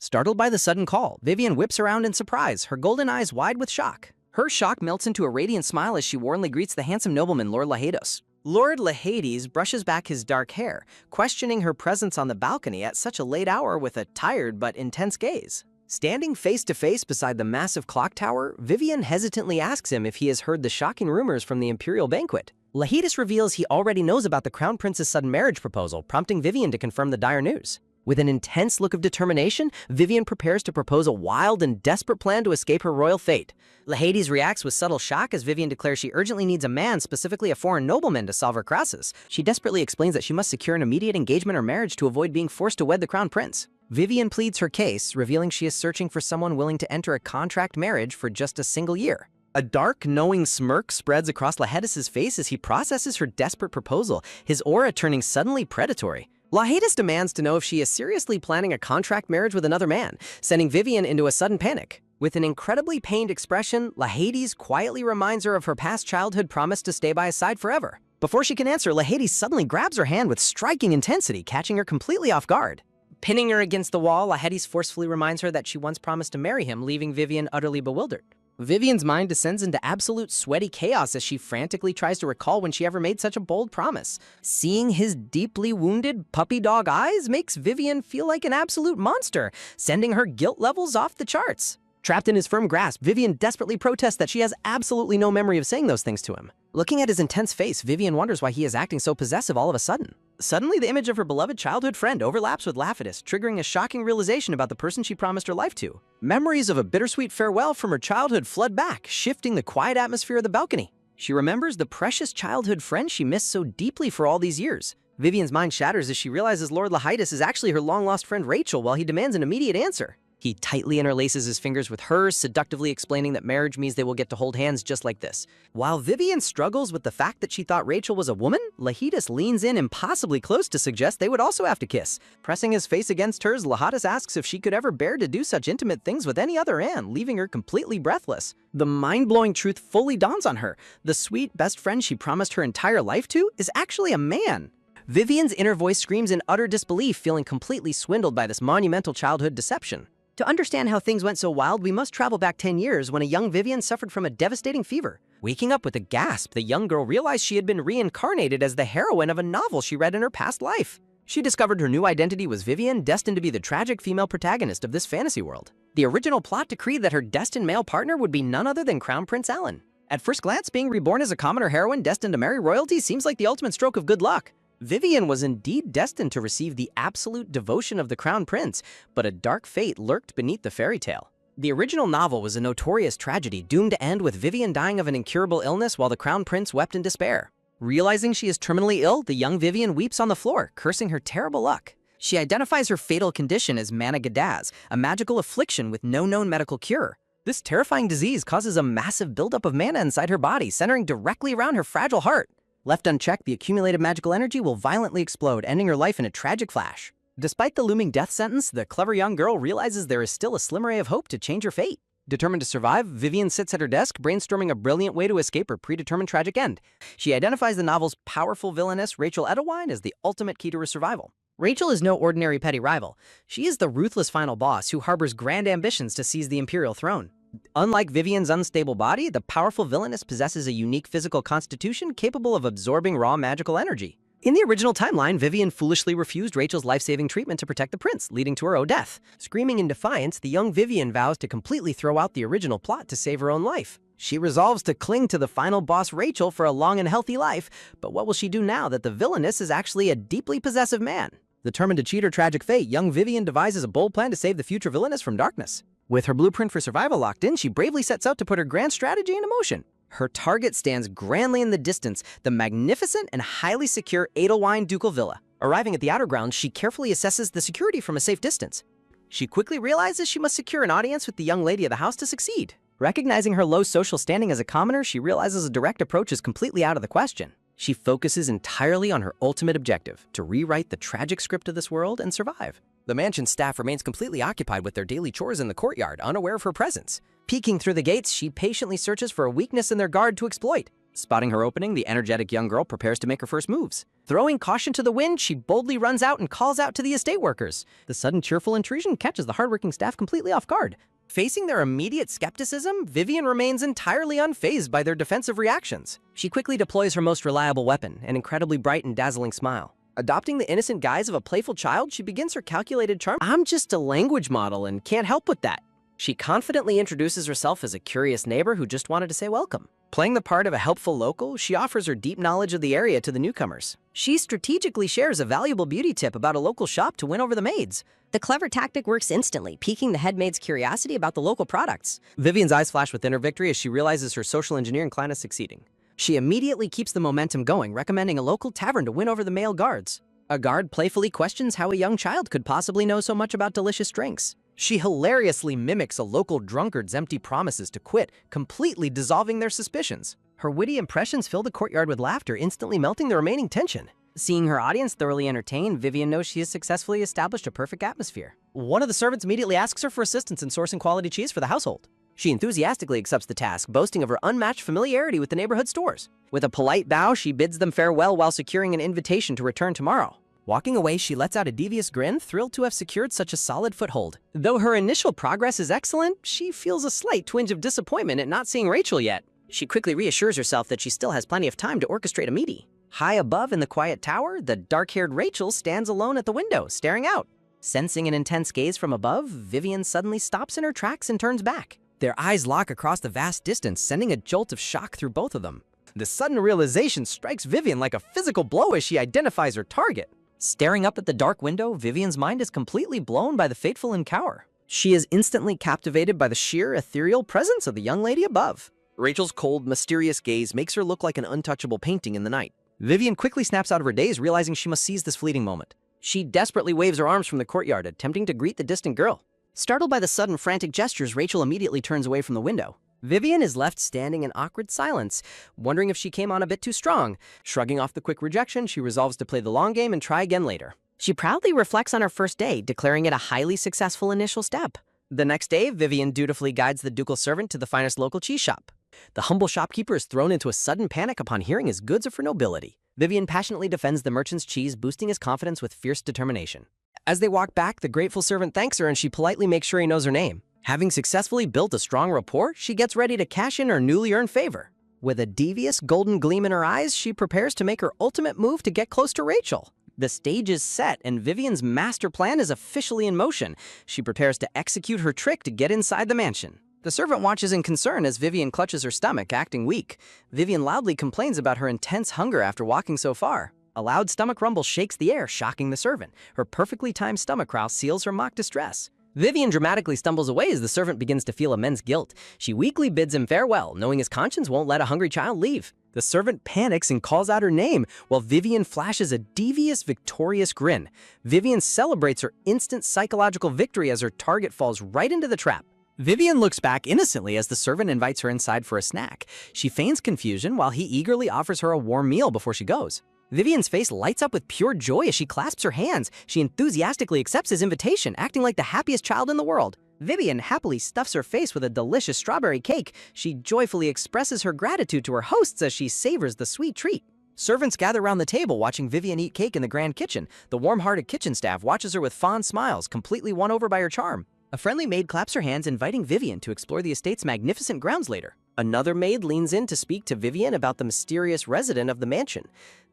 Startled by the sudden call, Vivian whips around in surprise, her golden eyes wide with shock. Her shock melts into a radiant smile as she warmly greets the handsome nobleman Lord Lahados. Lord Lahades brushes back his dark hair, questioning her presence on the balcony at such a late hour with a tired but intense gaze. Standing face to face beside the massive clock tower, Vivian hesitantly asks him if he has heard the shocking rumors from the imperial banquet. Lahades reveals he already knows about the crown prince's sudden marriage proposal, prompting Vivian to confirm the dire news. With an intense look of determination, Vivian prepares to propose a wild and desperate plan to escape her royal fate. Lahades reacts with subtle shock as Vivian declares she urgently needs a man, specifically a foreign nobleman, to solve her crisis. She desperately explains that she must secure an immediate engagement or marriage to avoid being forced to wed the crown prince. Vivian pleads her case, revealing she is searching for someone willing to enter a contract marriage for just a single year. A dark, knowing smirk spreads across Lahades' face as he processes her desperate proposal, his aura turning suddenly predatory. Lahades demands to know if she is seriously planning a contract marriage with another man, sending Vivian into a sudden panic. With an incredibly pained expression, Lahades quietly reminds her of her past childhood promise to stay by his side forever. Before she can answer, Lahades suddenly grabs her hand with striking intensity, catching her completely off guard. Pinning her against the wall, Lahades forcefully reminds her that she once promised to marry him, leaving Vivian utterly bewildered. Vivian's mind descends into absolute sweaty chaos as she frantically tries to recall when she ever made such a bold promise. Seeing his deeply wounded puppy dog eyes makes Vivian feel like an absolute monster, sending her guilt levels off the charts. Trapped in his firm grasp, Vivian desperately protests that she has absolutely no memory of saying those things to him. Looking at his intense face, Vivian wonders why he is acting so possessive all of a sudden. Suddenly, the image of her beloved childhood friend overlaps with Lahades, triggering a shocking realization about the person she promised her life to. Memories of a bittersweet farewell from her childhood flood back, shifting the quiet atmosphere of the balcony. She remembers the precious childhood friend she missed so deeply for all these years. Vivian's mind shatters as she realizes Lord Lahades is actually her long-lost friend Rachel while he demands an immediate answer. He tightly interlaces his fingers with hers, seductively explaining that marriage means they will get to hold hands just like this. While Vivian struggles with the fact that she thought Rachel was a woman, Lahades leans in impossibly close to suggest they would also have to kiss. Pressing his face against hers, Lahades asks if she could ever bear to do such intimate things with any other man, leaving her completely breathless. The mind-blowing truth fully dawns on her. The sweet best friend she promised her entire life to is actually a man. Vivian's inner voice screams in utter disbelief, feeling completely swindled by this monumental childhood deception. To understand how things went so wild, we must travel back 10 years when a young Vivian suffered from a devastating fever. Waking up with a gasp, the young girl realized she had been reincarnated as the heroine of a novel she read in her past life. She discovered her new identity was Vivian, destined to be the tragic female protagonist of this fantasy world. The original plot decreed that her destined male partner would be none other than Crown Prince Alan. At first glance, being reborn as a commoner heroine destined to marry royalty seems like the ultimate stroke of good luck. Vivian was indeed destined to receive the absolute devotion of the crown prince, but a dark fate lurked beneath the fairy tale. The original novel was a notorious tragedy doomed to end with Vivian dying of an incurable illness while the crown prince wept in despair. Realizing she is terminally ill, the young Vivian weeps on the floor, cursing her terrible luck. She identifies her fatal condition as managadaz, a magical affliction with no known medical cure. This terrifying disease causes a massive buildup of mana inside her body, centering directly around her fragile heart. Left unchecked, the accumulated magical energy will violently explode, ending her life in a tragic flash. Despite the looming death sentence, the clever young girl realizes there is still a slim ray of hope to change her fate. Determined to survive, Vivian sits at her desk, brainstorming a brilliant way to escape her predetermined tragic end. She identifies the novel's powerful villainess, Rachel Edewine, as the ultimate key to her survival. Rachel is no ordinary petty rival. She is the ruthless final boss who harbors grand ambitions to seize the imperial throne. Unlike Vivian's unstable body, the powerful villainess possesses a unique physical constitution capable of absorbing raw magical energy. In the original timeline, Vivian foolishly refused Rachel's life-saving treatment to protect the prince, leading to her own death. Screaming in defiance, the young Vivian vows to completely throw out the original plot to save her own life. She resolves to cling to the final boss Rachel for a long and healthy life, but what will she do now that the villainess is actually a deeply possessive man? Determined to cheat her tragic fate, young Vivian devises a bold plan to save the future villainess from darkness. With her blueprint for survival locked in, she bravely sets out to put her grand strategy into motion. Her target stands grandly in the distance, the magnificent and highly secure Edelwine Ducal Villa. Arriving at the outer grounds, she carefully assesses the security from a safe distance. She quickly realizes she must secure an audience with the young lady of the house to succeed. Recognizing her low social standing as a commoner, she realizes a direct approach is completely out of the question. She focuses entirely on her ultimate objective, to rewrite the tragic script of this world and survive. The mansion staff remains completely occupied with their daily chores in the courtyard, unaware of her presence. Peeking through the gates, she patiently searches for a weakness in their guard to exploit. Spotting her opening, the energetic young girl prepares to make her first moves. Throwing caution to the wind, she boldly runs out and calls out to the estate workers. The sudden cheerful intrusion catches the hardworking staff completely off guard. Facing their immediate skepticism, Vivian remains entirely unfazed by their defensive reactions. She quickly deploys her most reliable weapon, an incredibly bright and dazzling smile. Adopting the innocent guise of a playful child, she begins her calculated charm. "I'm just a language model and can't help with that." She confidently introduces herself as a curious neighbor who just wanted to say welcome. Playing the part of a helpful local, she offers her deep knowledge of the area to the newcomers. She strategically shares a valuable beauty tip about a local shop to win over the maids. The clever tactic works instantly, piquing the head maid's curiosity about the local products. Vivian's eyes flash with inner victory as she realizes her social engineering plan is succeeding. She immediately keeps the momentum going, recommending a local tavern to win over the male guards. A guard playfully questions how a young child could possibly know so much about delicious drinks. She hilariously mimics a local drunkard's empty promises to quit, completely dissolving their suspicions. Her witty impressions fill the courtyard with laughter, instantly melting the remaining tension. Seeing her audience thoroughly entertained, Vivian knows she has successfully established a perfect atmosphere. One of the servants immediately asks her for assistance in sourcing quality cheese for the household. She enthusiastically accepts the task, boasting of her unmatched familiarity with the neighborhood stores. With a polite bow, she bids them farewell while securing an invitation to return tomorrow. Walking away, she lets out a devious grin, thrilled to have secured such a solid foothold. Though her initial progress is excellent, she feels a slight twinge of disappointment at not seeing Rachel yet. She quickly reassures herself that she still has plenty of time to orchestrate a meeting. High above in the quiet tower, the dark-haired Rachel stands alone at the window, staring out. Sensing an intense gaze from above, Vivian suddenly stops in her tracks and turns back. Their eyes lock across the vast distance, sending a jolt of shock through both of them. The sudden realization strikes Vivian like a physical blow as she identifies her target. Staring up at the dark window, Vivian's mind is completely blown by the fateful encounter. She is instantly captivated by the sheer ethereal presence of the young lady above. Rachel's cold, mysterious gaze makes her look like an untouchable painting in the night. Vivian quickly snaps out of her daze, realizing she must seize this fleeting moment. She desperately waves her arms from the courtyard, attempting to greet the distant girl. Startled by the sudden frantic gestures, Rachel immediately turns away from the window. Vivian is left standing in awkward silence, wondering if she came on a bit too strong. Shrugging off the quick rejection, she resolves to play the long game and try again later. She proudly reflects on her first day, declaring it a highly successful initial step. The next day, Vivian dutifully guides the ducal servant to the finest local cheese shop. The humble shopkeeper is thrown into a sudden panic upon hearing his goods are for nobility. Vivian passionately defends the merchant's cheese, boosting his confidence with fierce determination. As they walk back, the grateful servant thanks her and she politely makes sure he knows her name. Having successfully built a strong rapport, she gets ready to cash in her newly earned favor. With a devious golden gleam in her eyes, she prepares to make her ultimate move to get close to Rachel. The stage is set and Vivian's master plan is officially in motion. She prepares to execute her trick to get inside the mansion. The servant watches in concern as Vivian clutches her stomach, acting weak. Vivian loudly complains about her intense hunger after walking so far. A loud stomach rumble shakes the air, shocking the servant. Her perfectly timed stomach growl seals her mock distress. Vivian dramatically stumbles away as the servant begins to feel immense guilt. She weakly bids him farewell, knowing his conscience won't let a hungry child leave. The servant panics and calls out her name, while Vivian flashes a devious, victorious grin. Vivian celebrates her instant psychological victory as her target falls right into the trap. Vivian looks back innocently as the servant invites her inside for a snack. She feigns confusion while he eagerly offers her a warm meal before she goes. Vivian's face lights up with pure joy as she clasps her hands. She enthusiastically accepts his invitation, acting like the happiest child in the world. Vivian happily stuffs her face with a delicious strawberry cake. She joyfully expresses her gratitude to her hosts as she savors the sweet treat. Servants gather around the table watching Vivian eat cake in the grand kitchen. The warm-hearted kitchen staff watches her with fond smiles, completely won over by her charm. A friendly maid claps her hands, inviting Vivian to explore the estate's magnificent grounds later. Another maid leans in to speak to Vivian about the mysterious resident of the mansion.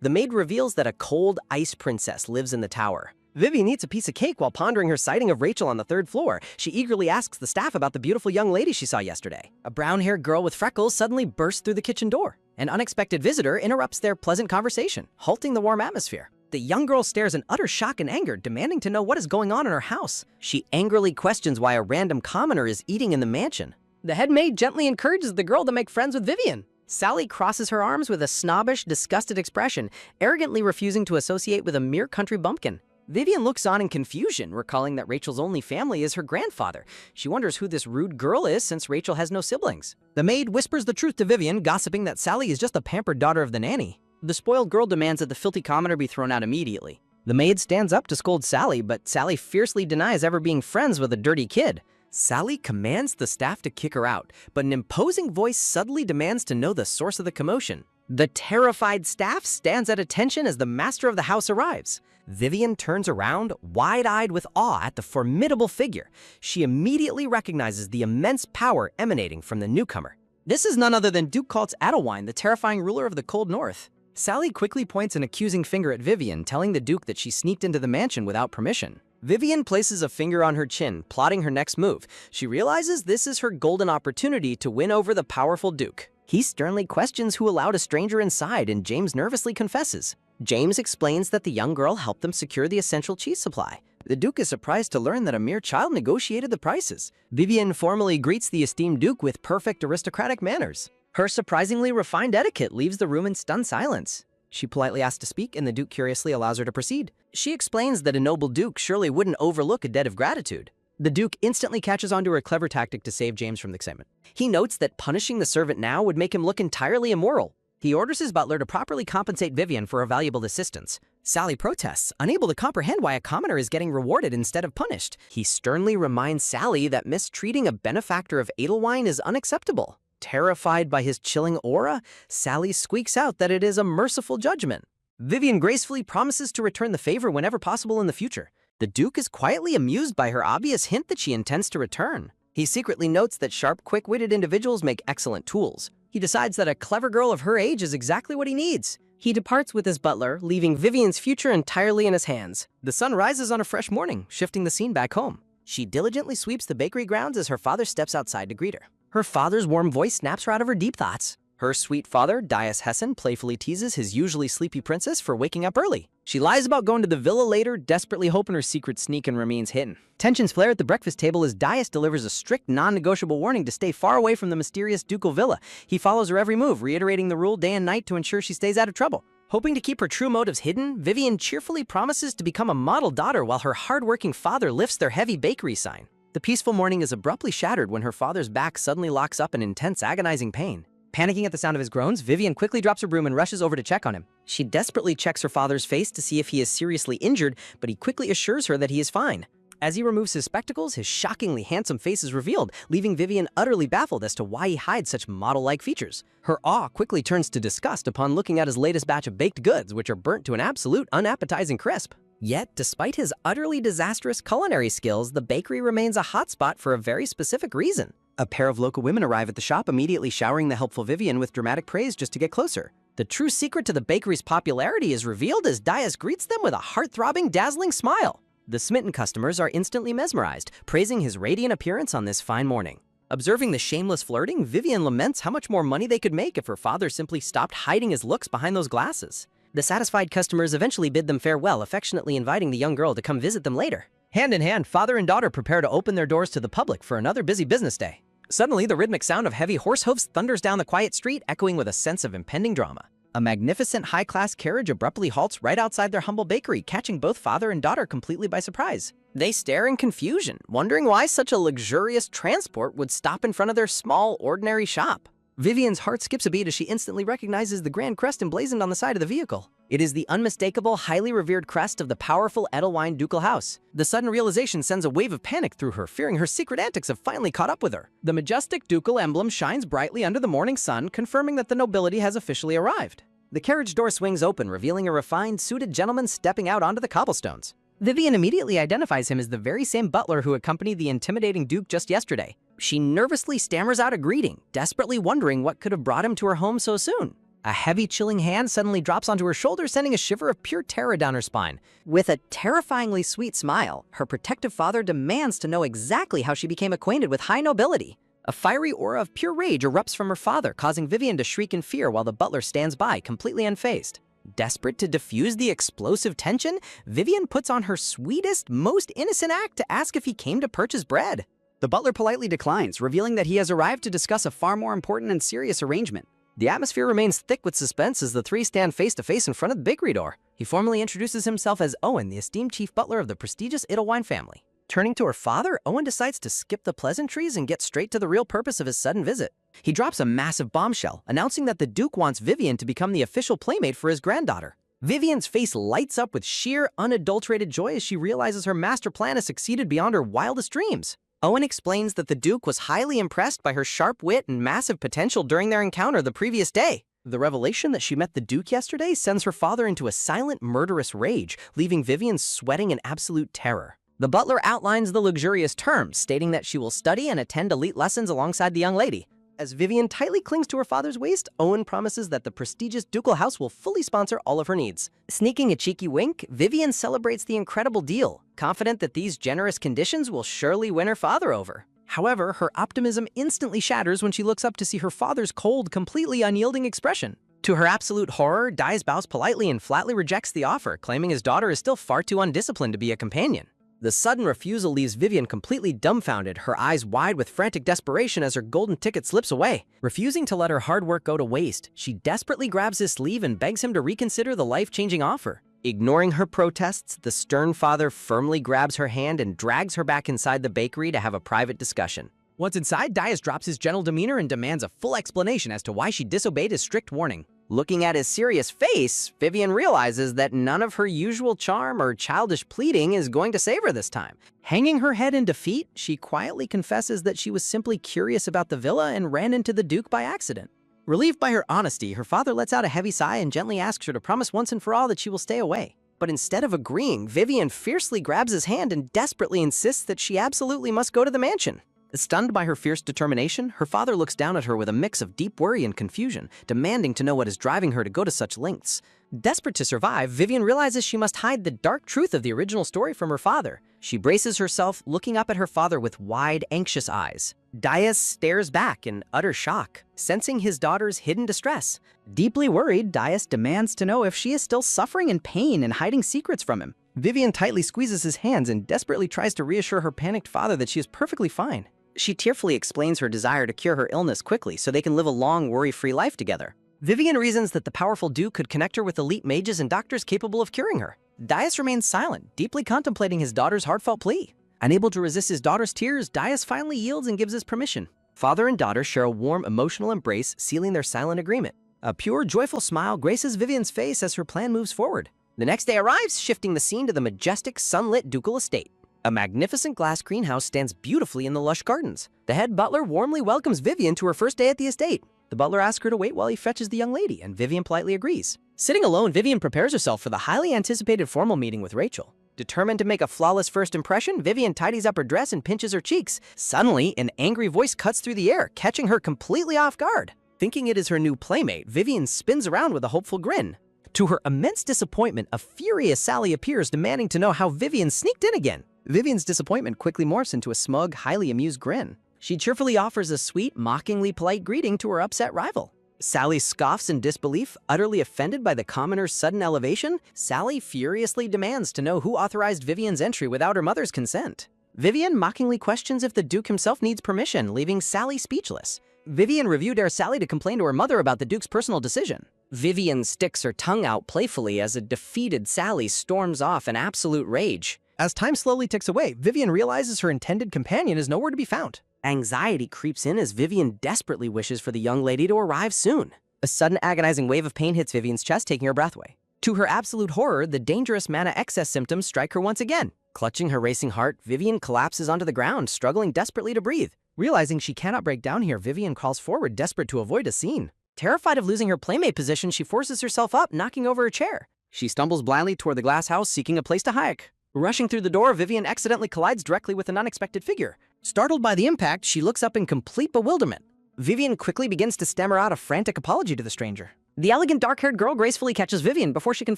The maid reveals that a cold ice princess lives in the tower. Vivian eats a piece of cake while pondering her sighting of Rachel on the third floor. She eagerly asks the staff about the beautiful young lady she saw yesterday. A brown-haired girl with freckles suddenly bursts through the kitchen door. An unexpected visitor interrupts their pleasant conversation, halting the warm atmosphere. The young girl stares in utter shock and anger, demanding to know what is going on in her house. She angrily questions why a random commoner is eating in the mansion. The head maid gently encourages the girl to make friends with Vivian. Sally crosses her arms with a snobbish, disgusted expression, arrogantly refusing to associate with a mere country bumpkin. Vivian looks on in confusion, recalling that Rachel's only family is her grandfather. She wonders who this rude girl is since Rachel has no siblings. The maid whispers the truth to Vivian, gossiping that Sally is just the pampered daughter of the nanny. The spoiled girl demands that the filthy commoner be thrown out immediately. The maid stands up to scold Sally, but Sally fiercely denies ever being friends with a dirty kid. Sally commands the staff to kick her out, but an imposing voice suddenly demands to know the source of the commotion. The terrified staff stands at attention as the master of the house arrives. Vivian turns around, wide-eyed with awe at the formidable figure. She immediately recognizes the immense power emanating from the newcomer. This is none other than Duke Kaltz Adelwine, the terrifying ruler of the Cold North. Sally quickly points an accusing finger at Vivian, telling the Duke that she sneaked into the mansion without permission. Vivian places a finger on her chin, plotting her next move. She realizes this is her golden opportunity to win over the powerful Duke. He sternly questions who allowed a stranger inside, and James nervously confesses. James explains that the young girl helped them secure the essential cheese supply. The Duke is surprised to learn that a mere child negotiated the prices. Vivian formally greets the esteemed Duke with perfect aristocratic manners. Her surprisingly refined etiquette leaves the room in stunned silence. She politely asks to speak, and the Duke curiously allows her to proceed. She explains that a noble Duke surely wouldn't overlook a debt of gratitude. The Duke instantly catches on to her clever tactic to save James from the excitement. He notes that punishing the servant now would make him look entirely immoral. He orders his butler to properly compensate Vivian for her valuable assistance. Sally protests, unable to comprehend why a commoner is getting rewarded instead of punished. He sternly reminds Sally that mistreating a benefactor of Edelwine is unacceptable. Terrified by his chilling aura, Sally squeaks out that it is a merciful judgment. Vivian gracefully promises to return the favor whenever possible in the future. The Duke is quietly amused by her obvious hint that she intends to return. He secretly notes that sharp, quick-witted individuals make excellent tools. He decides that a clever girl of her age is exactly what he needs. He departs with his butler, leaving Vivian's future entirely in his hands. The sun rises on a fresh morning, shifting the scene back home. She diligently sweeps the bakery grounds as her father steps outside to greet her. Her father's warm voice snaps her out of her deep thoughts. Her sweet father, Dias Hessen, playfully teases his usually sleepy princess for waking up early. She lies about going to the villa later, desperately hoping her secret sneak and remains hidden. Tensions flare at the breakfast table as Dias delivers a strict, non-negotiable warning to stay far away from the mysterious ducal villa. He follows her every move, reiterating the rule day and night to ensure she stays out of trouble. Hoping to keep her true motives hidden, Vivian cheerfully promises to become a model daughter while her hard-working father lifts their heavy bakery sign. The peaceful morning is abruptly shattered when her father's back suddenly locks up in intense, agonizing pain. Panicking at the sound of his groans, Vivian quickly drops her broom and rushes over to check on him. She desperately checks her father's face to see if he is seriously injured, but he quickly assures her that he is fine. As he removes his spectacles, his shockingly handsome face is revealed, leaving Vivian utterly baffled as to why he hides such model-like features. Her awe quickly turns to disgust upon looking at his latest batch of baked goods, which are burnt to an absolute unappetizing crisp. Yet, despite his utterly disastrous culinary skills, the bakery remains a hotspot for a very specific reason. A pair of local women arrive at the shop, immediately showering the helpful Vivian with dramatic praise just to get closer. The true secret to the bakery's popularity is revealed as Dias greets them with a heart-throbbing, dazzling smile. The smitten customers are instantly mesmerized, praising his radiant appearance on this fine morning. Observing the shameless flirting, Vivian laments how much more money they could make if her father simply stopped hiding his looks behind those glasses. The satisfied customers eventually bid them farewell, affectionately inviting the young girl to come visit them later. Hand in hand, father and daughter prepare to open their doors to the public for another busy business day. Suddenly, the rhythmic sound of heavy horse hooves thunders down the quiet street, echoing with a sense of impending drama. A magnificent high-class carriage abruptly halts right outside their humble bakery, catching both father and daughter completely by surprise. They stare in confusion, wondering why such a luxurious transport would stop in front of their small, ordinary shop. Vivian's heart skips a beat as she instantly recognizes the grand crest emblazoned on the side of the vehicle. It is the unmistakable, highly revered crest of the powerful Edelwine ducal house. The sudden realization sends a wave of panic through her, fearing her secret antics have finally caught up with her. The majestic ducal emblem shines brightly under the morning sun, confirming that the nobility has officially arrived. The carriage door swings open, revealing a refined, suited gentleman stepping out onto the cobblestones. Vivian immediately identifies him as the very same butler who accompanied the intimidating Duke just yesterday. She nervously stammers out a greeting, desperately wondering what could have brought him to her home so soon. A heavy, chilling hand suddenly drops onto her shoulder, sending a shiver of pure terror down her spine. With a terrifyingly sweet smile, her protective father demands to know exactly how she became acquainted with high nobility. A fiery aura of pure rage erupts from her father, causing Vivian to shriek in fear while the butler stands by, completely unfazed. Desperate to diffuse the explosive tension, Vivian puts on her sweetest, most innocent act to ask if he came to purchase bread. The butler politely declines, revealing that he has arrived to discuss a far more important and serious arrangement. The atmosphere remains thick with suspense as the three stand face to face in front of the bakery door. He formally introduces himself as Owen, the esteemed chief butler of the prestigious Edelwine family. Turning to her father, Owen decides to skip the pleasantries and get straight to the real purpose of his sudden visit. He drops a massive bombshell, announcing that the Duke wants Vivian to become the official playmate for his granddaughter. Vivian's face lights up with sheer, unadulterated joy as she realizes her master plan has succeeded beyond her wildest dreams. Owen explains that the Duke was highly impressed by her sharp wit and massive potential during their encounter the previous day. The revelation that she met the Duke yesterday sends her father into a silent, murderous rage, leaving Vivian sweating in absolute terror. The butler outlines the luxurious terms, stating that she will study and attend elite lessons alongside the young lady. As Vivian tightly clings to her father's waist, Owen promises that the prestigious ducal house will fully sponsor all of her needs. Sneaking a cheeky wink, Vivian celebrates the incredible deal, confident that these generous conditions will surely win her father over. However, her optimism instantly shatters when she looks up to see her father's cold, completely unyielding expression. To her absolute horror, Dias bows politely and flatly rejects the offer, claiming his daughter is still far too undisciplined to be a companion. The sudden refusal leaves Vivian completely dumbfounded, her eyes wide with frantic desperation as her golden ticket slips away. Refusing to let her hard work go to waste, she desperately grabs his sleeve and begs him to reconsider the life-changing offer. Ignoring her protests, the stern father firmly grabs her hand and drags her back inside the bakery to have a private discussion. Once inside, Dias drops his gentle demeanor and demands a full explanation as to why she disobeyed his strict warning. Looking at his serious face, Vivian realizes that none of her usual charm or childish pleading is going to save her this time. Hanging her head in defeat, she quietly confesses that she was simply curious about the villa and ran into the Duke by accident. Relieved by her honesty, her father lets out a heavy sigh and gently asks her to promise once and for all that she will stay away. But instead of agreeing, Vivian fiercely grabs his hand and desperately insists that she absolutely must go to the mansion. Stunned by her fierce determination, her father looks down at her with a mix of deep worry and confusion, demanding to know what is driving her to go to such lengths. Desperate to survive, Vivian realizes she must hide the dark truth of the original story from her father. She braces herself, looking up at her father with wide, anxious eyes. Dias stares back in utter shock, sensing his daughter's hidden distress. Deeply worried, Dias demands to know if she is still suffering in pain and hiding secrets from him. Vivian tightly squeezes his hands and desperately tries to reassure her panicked father that she is perfectly fine. She tearfully explains her desire to cure her illness quickly so they can live a long, worry-free life together. Vivian reasons that the powerful Duke could connect her with elite mages and doctors capable of curing her. Dias remains silent, deeply contemplating his daughter's heartfelt plea. Unable to resist his daughter's tears, Dias finally yields and gives his permission. Father and daughter share a warm, emotional embrace, sealing their silent agreement. A pure, joyful smile graces Vivian's face as her plan moves forward. The next day arrives, shifting the scene to the majestic, sunlit ducal estate. A magnificent glass greenhouse stands beautifully in the lush gardens. The head butler warmly welcomes Vivian to her first day at the estate. The butler asks her to wait while he fetches the young lady, and Vivian politely agrees. Sitting alone, Vivian prepares herself for the highly anticipated formal meeting with Rachel. Determined to make a flawless first impression, Vivian tidies up her dress and pinches her cheeks. Suddenly, an angry voice cuts through the air, catching her completely off guard. Thinking it is her new playmate, Vivian spins around with a hopeful grin. To her immense disappointment, a furious Sally appears, demanding to know how Vivian sneaked in again. Vivian's disappointment quickly morphs into a smug, highly amused grin. She cheerfully offers a sweet, mockingly polite greeting to her upset rival. Sally scoffs in disbelief, utterly offended by the commoner's sudden elevation. Sally furiously demands to know who authorized Vivian's entry without her mother's consent. Vivian mockingly questions if the Duke himself needs permission, leaving Sally speechless. Vivian dares Sally to complain to her mother about the Duke's personal decision. Vivian sticks her tongue out playfully as a defeated Sally storms off in absolute rage. As time slowly ticks away, Vivian realizes her intended companion is nowhere to be found. Anxiety creeps in as Vivian desperately wishes for the young lady to arrive soon. A sudden agonizing wave of pain hits Vivian's chest, taking her breath away. To her absolute horror, the dangerous mana excess symptoms strike her once again. Clutching her racing heart, Vivian collapses onto the ground, struggling desperately to breathe. Realizing she cannot break down here, Vivian crawls forward, desperate to avoid a scene. Terrified of losing her playmate position, she forces herself up, knocking over her chair. She stumbles blindly toward the glass house, seeking a place to hide. Rushing through the door, Vivian accidentally collides directly with an unexpected figure. Startled by the impact, she looks up in complete bewilderment. Vivian quickly begins to stammer out a frantic apology to the stranger. The elegant dark-haired girl gracefully catches Vivian before she can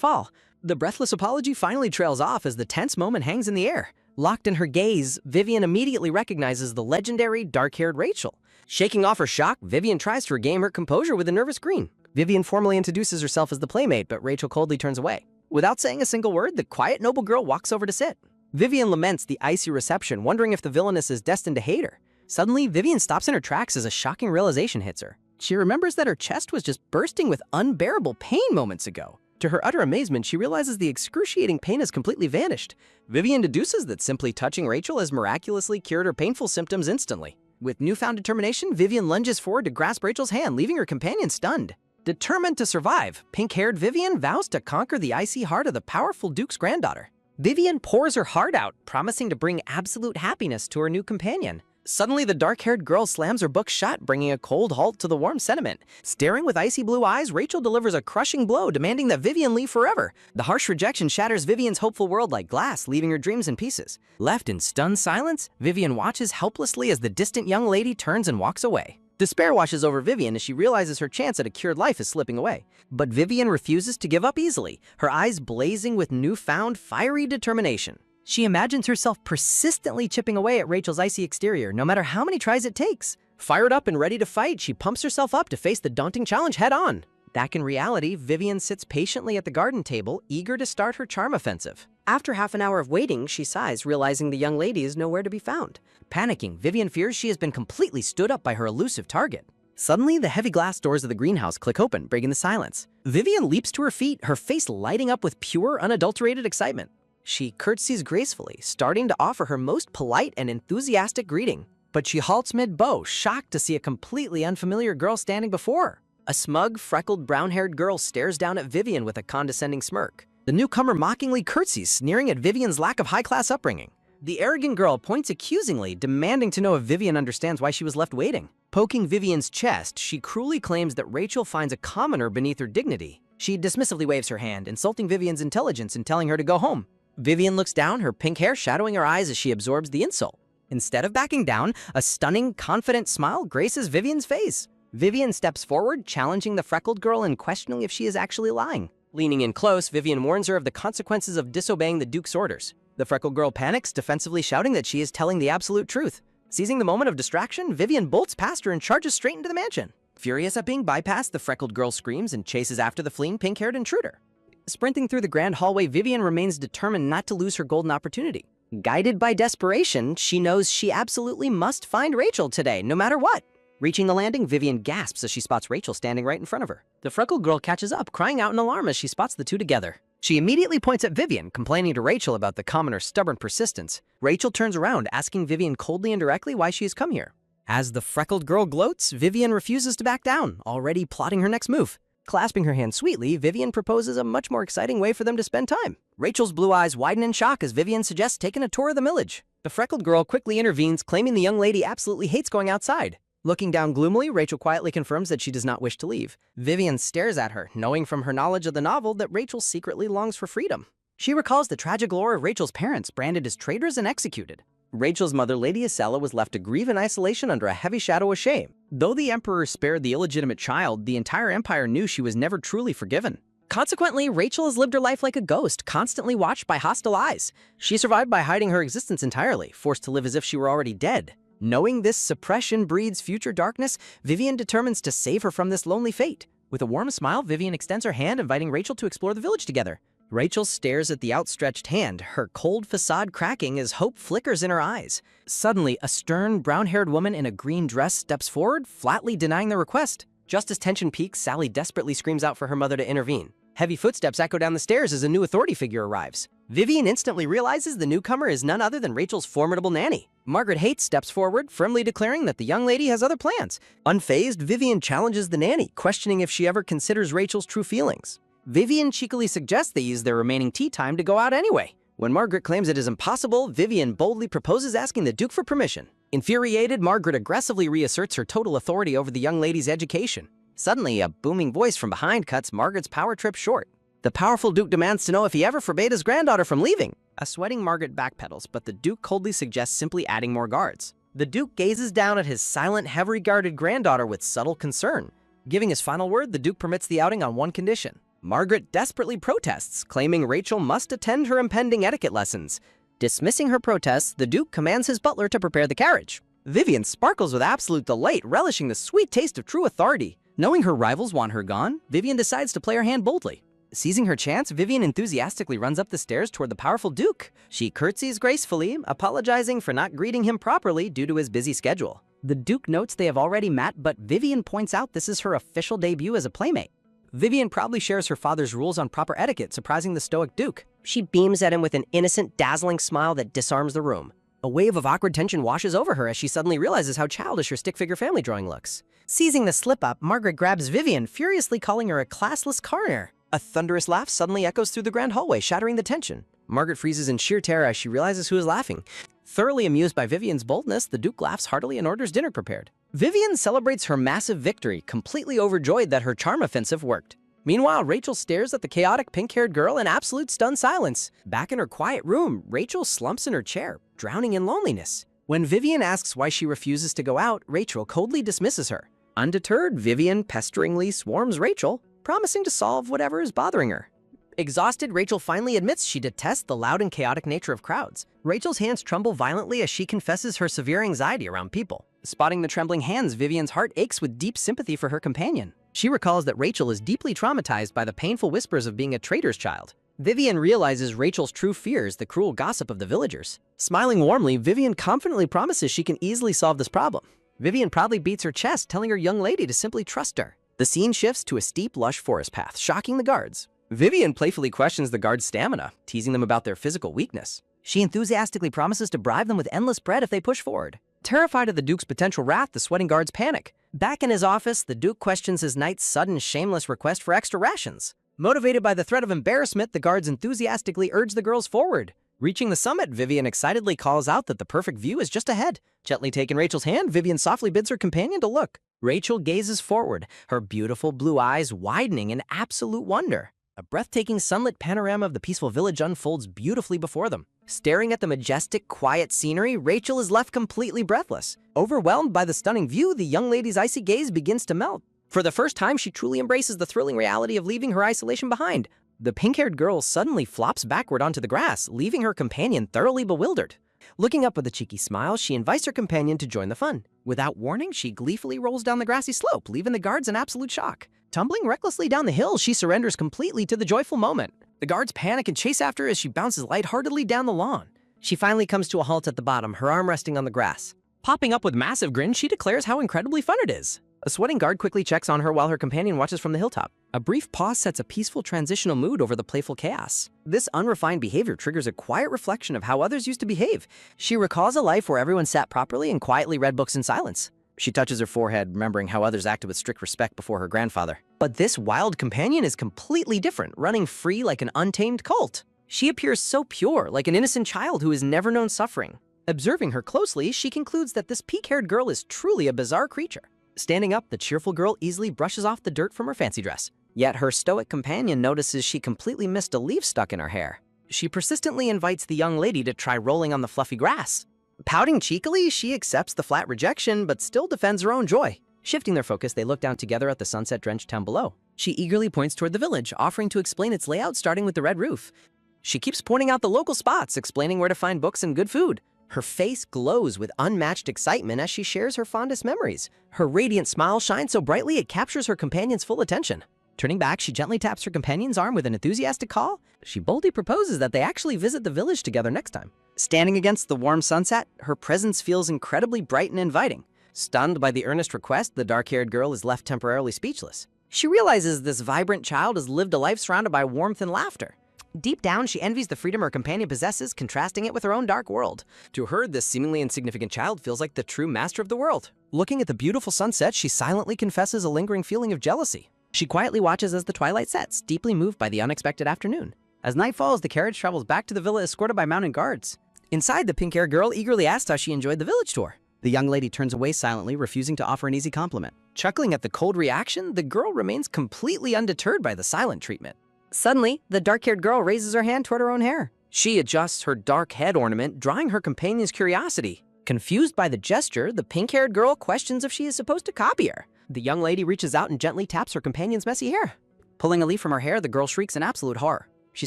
fall. The breathless apology finally trails off as the tense moment hangs in the air. Locked in her gaze, Vivian immediately recognizes the legendary dark-haired Rachel. Shaking off her shock, Vivian tries to regain her composure with a nervous grin. Vivian formally introduces herself as the playmate, but Rachel coldly turns away. Without saying a single word, the quiet, noble girl walks over to sit. Vivian laments the icy reception, wondering if the villainess is destined to hate her. Suddenly, Vivian stops in her tracks as a shocking realization hits her. She remembers that her chest was just bursting with unbearable pain moments ago. To her utter amazement, she realizes the excruciating pain has completely vanished. Vivian deduces that simply touching Rachel has miraculously cured her painful symptoms instantly. With newfound determination, Vivian lunges forward to grasp Rachel's hand, leaving her companion stunned. Determined to survive, pink-haired Vivian vows to conquer the icy heart of the powerful Duke's granddaughter. Vivian pours her heart out, promising to bring absolute happiness to her new companion. Suddenly, the dark-haired girl slams her book shut, bringing a cold halt to the warm sentiment. Staring with icy blue eyes, Rachel delivers a crushing blow, demanding that Vivian leave forever. The harsh rejection shatters Vivian's hopeful world like glass, leaving her dreams in pieces. Left in stunned silence, Vivian watches helplessly as the distant young lady turns and walks away. Despair washes over Vivian as she realizes her chance at a cured life is slipping away. But Vivian refuses to give up easily, her eyes blazing with newfound fiery determination. She imagines herself persistently chipping away at Rachel's icy exterior, no matter how many tries it takes. Fired up and ready to fight, she pumps herself up to face the daunting challenge head-on. Back in reality, Vivian sits patiently at the garden table, eager to start her charm offensive. After half an hour of waiting, she sighs, realizing the young lady is nowhere to be found. Panicking, Vivian fears she has been completely stood up by her elusive target. Suddenly, the heavy glass doors of the greenhouse click open, breaking the silence. Vivian leaps to her feet, her face lighting up with pure, unadulterated excitement. She curtsies gracefully, starting to offer her most polite and enthusiastic greeting. But she halts mid-bow, shocked to see a completely unfamiliar girl standing before her. A smug, freckled, brown-haired girl stares down at Vivian with a condescending smirk. The newcomer mockingly curtsies, sneering at Vivian's lack of high-class upbringing. The arrogant girl points accusingly, demanding to know if Vivian understands why she was left waiting. Poking Vivian's chest, she cruelly claims that Rachel finds a commoner beneath her dignity. She dismissively waves her hand, insulting Vivian's intelligence and telling her to go home. Vivian looks down, her pink hair shadowing her eyes as she absorbs the insult. Instead of backing down, a stunning, confident smile graces Vivian's face. Vivian steps forward, challenging the freckled girl and questioning if she is actually lying. Leaning in close, Vivian warns her of the consequences of disobeying the Duke's orders. The freckled girl panics, defensively shouting that she is telling the absolute truth. Seizing the moment of distraction, Vivian bolts past her and charges straight into the mansion. Furious at being bypassed, the freckled girl screams and chases after the fleeing pink-haired intruder. Sprinting through the grand hallway, Vivian remains determined not to lose her golden opportunity. Guided by desperation, she knows she absolutely must find Rachel today, no matter what. Reaching the landing, Vivian gasps as she spots Rachel standing right in front of her. The freckled girl catches up, crying out in alarm as she spots the two together. She immediately points at Vivian, complaining to Rachel about the commoner's stubborn persistence. Rachel turns around, asking Vivian coldly and directly why she has come here. As the freckled girl gloats, Vivian refuses to back down, already plotting her next move. Clasping her hand sweetly, Vivian proposes a much more exciting way for them to spend time. Rachel's blue eyes widen in shock as Vivian suggests taking a tour of the village. The freckled girl quickly intervenes, claiming the young lady absolutely hates going outside. Looking down gloomily, Rachel quietly confirms that she does not wish to leave. Vivian stares at her, knowing from her knowledge of the novel that Rachel secretly longs for freedom. She recalls the tragic lore of Rachel's parents, branded as traitors and executed. Rachel's mother, Lady Yahello, was left to grieve in isolation under a heavy shadow of shame. Though the emperor spared the illegitimate child, the entire empire knew she was never truly forgiven. Consequently, Rachel has lived her life like a ghost, constantly watched by hostile eyes. She survived by hiding her existence entirely, forced to live as if she were already dead. Knowing this suppression breeds future darkness, Vivian determines to save her from this lonely fate. With a warm smile, Vivian extends her hand, inviting Rachel to explore the village together. Rachel stares at the outstretched hand, her cold facade cracking as hope flickers in her eyes. Suddenly, a stern, brown-haired woman in a green dress steps forward, flatly denying the request. Just as tension peaks, Sally desperately screams out for her mother to intervene. Heavy footsteps echo down the stairs as a new authority figure arrives. Vivian instantly realizes the newcomer is none other than Rachel's formidable nanny. Margaret Haight steps forward, firmly declaring that the young lady has other plans. Unfazed, Vivian challenges the nanny, questioning if she ever considers Rachel's true feelings. Vivian cheekily suggests they use their remaining tea time to go out anyway. When Margaret claims it is impossible, Vivian boldly proposes asking the Duke for permission. Infuriated, Margaret aggressively reasserts her total authority over the young lady's education. Suddenly, a booming voice from behind cuts Margaret's power trip short. The powerful Duke demands to know if he ever forbade his granddaughter from leaving. A sweating Margaret backpedals, but the Duke coldly suggests simply adding more guards. The Duke gazes down at his silent, heavily guarded granddaughter with subtle concern. Giving his final word, the Duke permits the outing on one condition. Margaret desperately protests, claiming Rachel must attend her impending etiquette lessons. Dismissing her protests, the Duke commands his butler to prepare the carriage. Vivian sparkles with absolute delight, relishing the sweet taste of true authority. Knowing her rivals want her gone, Vivian decides to play her hand boldly. Seizing her chance, Vivian enthusiastically runs up the stairs toward the powerful Duke. She curtsies gracefully, apologizing for not greeting him properly due to his busy schedule. The Duke notes they have already met, but Vivian points out this is her official debut as a playmate. Vivian proudly shares her father's rules on proper etiquette, surprising the stoic Duke. She beams at him with an innocent, dazzling smile that disarms the room. A wave of awkward tension washes over her as she suddenly realizes how childish her stick figure family drawing looks. Seizing the slip-up, Margaret grabs Vivian, furiously calling her a classless coroner. A thunderous laugh suddenly echoes through the grand hallway, shattering the tension. Margaret freezes in sheer terror as she realizes who is laughing. Thoroughly amused by Vivian's boldness, the Duke laughs heartily and orders dinner prepared. Vivian celebrates her massive victory, completely overjoyed that her charm offensive worked. Meanwhile, Rachel stares at the chaotic pink-haired girl in absolute stunned silence. Back in her quiet room, Rachel slumps in her chair, drowning in loneliness. When Vivian asks why she refuses to go out, Rachel coldly dismisses her. Undeterred, Vivian pesteringly swarms Rachel, promising to solve whatever is bothering her. Exhausted, Rachel finally admits she detests the loud and chaotic nature of crowds. Rachel's hands tremble violently as she confesses her severe anxiety around people. Spotting the trembling hands, Vivian's heart aches with deep sympathy for her companion. She recalls that Rachel is deeply traumatized by the painful whispers of being a traitor's child. Vivian realizes Rachel's true fears, the cruel gossip of the villagers. Smiling warmly, Vivian confidently promises she can easily solve this problem. Vivian proudly beats her chest, telling her young lady to simply trust her. The scene shifts to a steep, lush forest path, shocking the guards. Vivian playfully questions the guards' stamina, teasing them about their physical weakness. She enthusiastically promises to bribe them with endless bread if they push forward. Terrified of the Duke's potential wrath, the sweating guards panic. Back in his office, the Duke questions his knight's sudden, shameless request for extra rations. Motivated by the threat of embarrassment, the guards enthusiastically urge the girls forward. Reaching the summit, Vivian excitedly calls out that the perfect view is just ahead. Gently taking Rachel's hand, Vivian softly bids her companion to look. Rachel gazes forward, her beautiful blue eyes widening in absolute wonder. A breathtaking sunlit panorama of the peaceful village unfolds beautifully before them. Staring at the majestic, quiet scenery, Rachel is left completely breathless. Overwhelmed by the stunning view, the young lady's icy gaze begins to melt. For the first time, she truly embraces the thrilling reality of leaving her isolation behind. The pink-haired girl suddenly flops backward onto the grass, leaving her companion thoroughly bewildered. Looking up with a cheeky smile, she invites her companion to join the fun. Without warning, she gleefully rolls down the grassy slope, leaving the guards in absolute shock. Tumbling recklessly down the hill, she surrenders completely to the joyful moment. The guards panic and chase after her as she bounces lightheartedly down the lawn. She finally comes to a halt at the bottom, her arm resting on the grass. Popping up with massive grin, she declares how incredibly fun it is. A sweating guard quickly checks on her while her companion watches from the hilltop. A brief pause sets a peaceful transitional mood over the playful chaos. This unrefined behavior triggers a quiet reflection of how others used to behave. She recalls a life where everyone sat properly and quietly read books in silence. She touches her forehead, remembering how others acted with strict respect before her grandfather. But this wild companion is completely different, running free like an untamed colt. She appears so pure, like an innocent child who has never known suffering. Observing her closely, she concludes that this pink-haired girl is truly a bizarre creature. Standing up, the cheerful girl easily brushes off the dirt from her fancy dress. Yet her stoic companion notices she completely missed a leaf stuck in her hair. She persistently invites the young lady to try rolling on the fluffy grass. Pouting cheekily, she accepts the flat rejection, but still defends her own joy. Shifting their focus, they look down together at the sunset-drenched town below. She eagerly points toward the village, offering to explain its layout starting with the red roof. She keeps pointing out the local spots, explaining where to find books and good food. Her face glows with unmatched excitement as she shares her fondest memories. Her radiant smile shines so brightly it captures her companion's full attention. Turning back, she gently taps her companion's arm with an enthusiastic call. She boldly proposes that they actually visit the village together next time. Standing against the warm sunset, her presence feels incredibly bright and inviting. Stunned by the earnest request, the dark-haired girl is left temporarily speechless. She realizes this vibrant child has lived a life surrounded by warmth and laughter. Deep down, she envies the freedom her companion possesses, contrasting it with her own dark world. To her, this seemingly insignificant child feels like the true master of the world. Looking at the beautiful sunset, she silently confesses a lingering feeling of jealousy. She quietly watches as the twilight sets, deeply moved by the unexpected afternoon. As night falls, the carriage travels back to the villa escorted by mounted guards. Inside, the pink-haired girl eagerly asks how she enjoyed the village tour. The young lady turns away silently, refusing to offer an easy compliment. Chuckling at the cold reaction, the girl remains completely undeterred by the silent treatment. Suddenly, the dark-haired girl raises her hand toward her own hair. She adjusts her dark head ornament, drawing her companion's curiosity. Confused by the gesture, the pink-haired girl questions if she is supposed to copy her. The young lady reaches out and gently taps her companion's messy hair. Pulling a leaf from her hair, the girl shrieks in absolute horror. She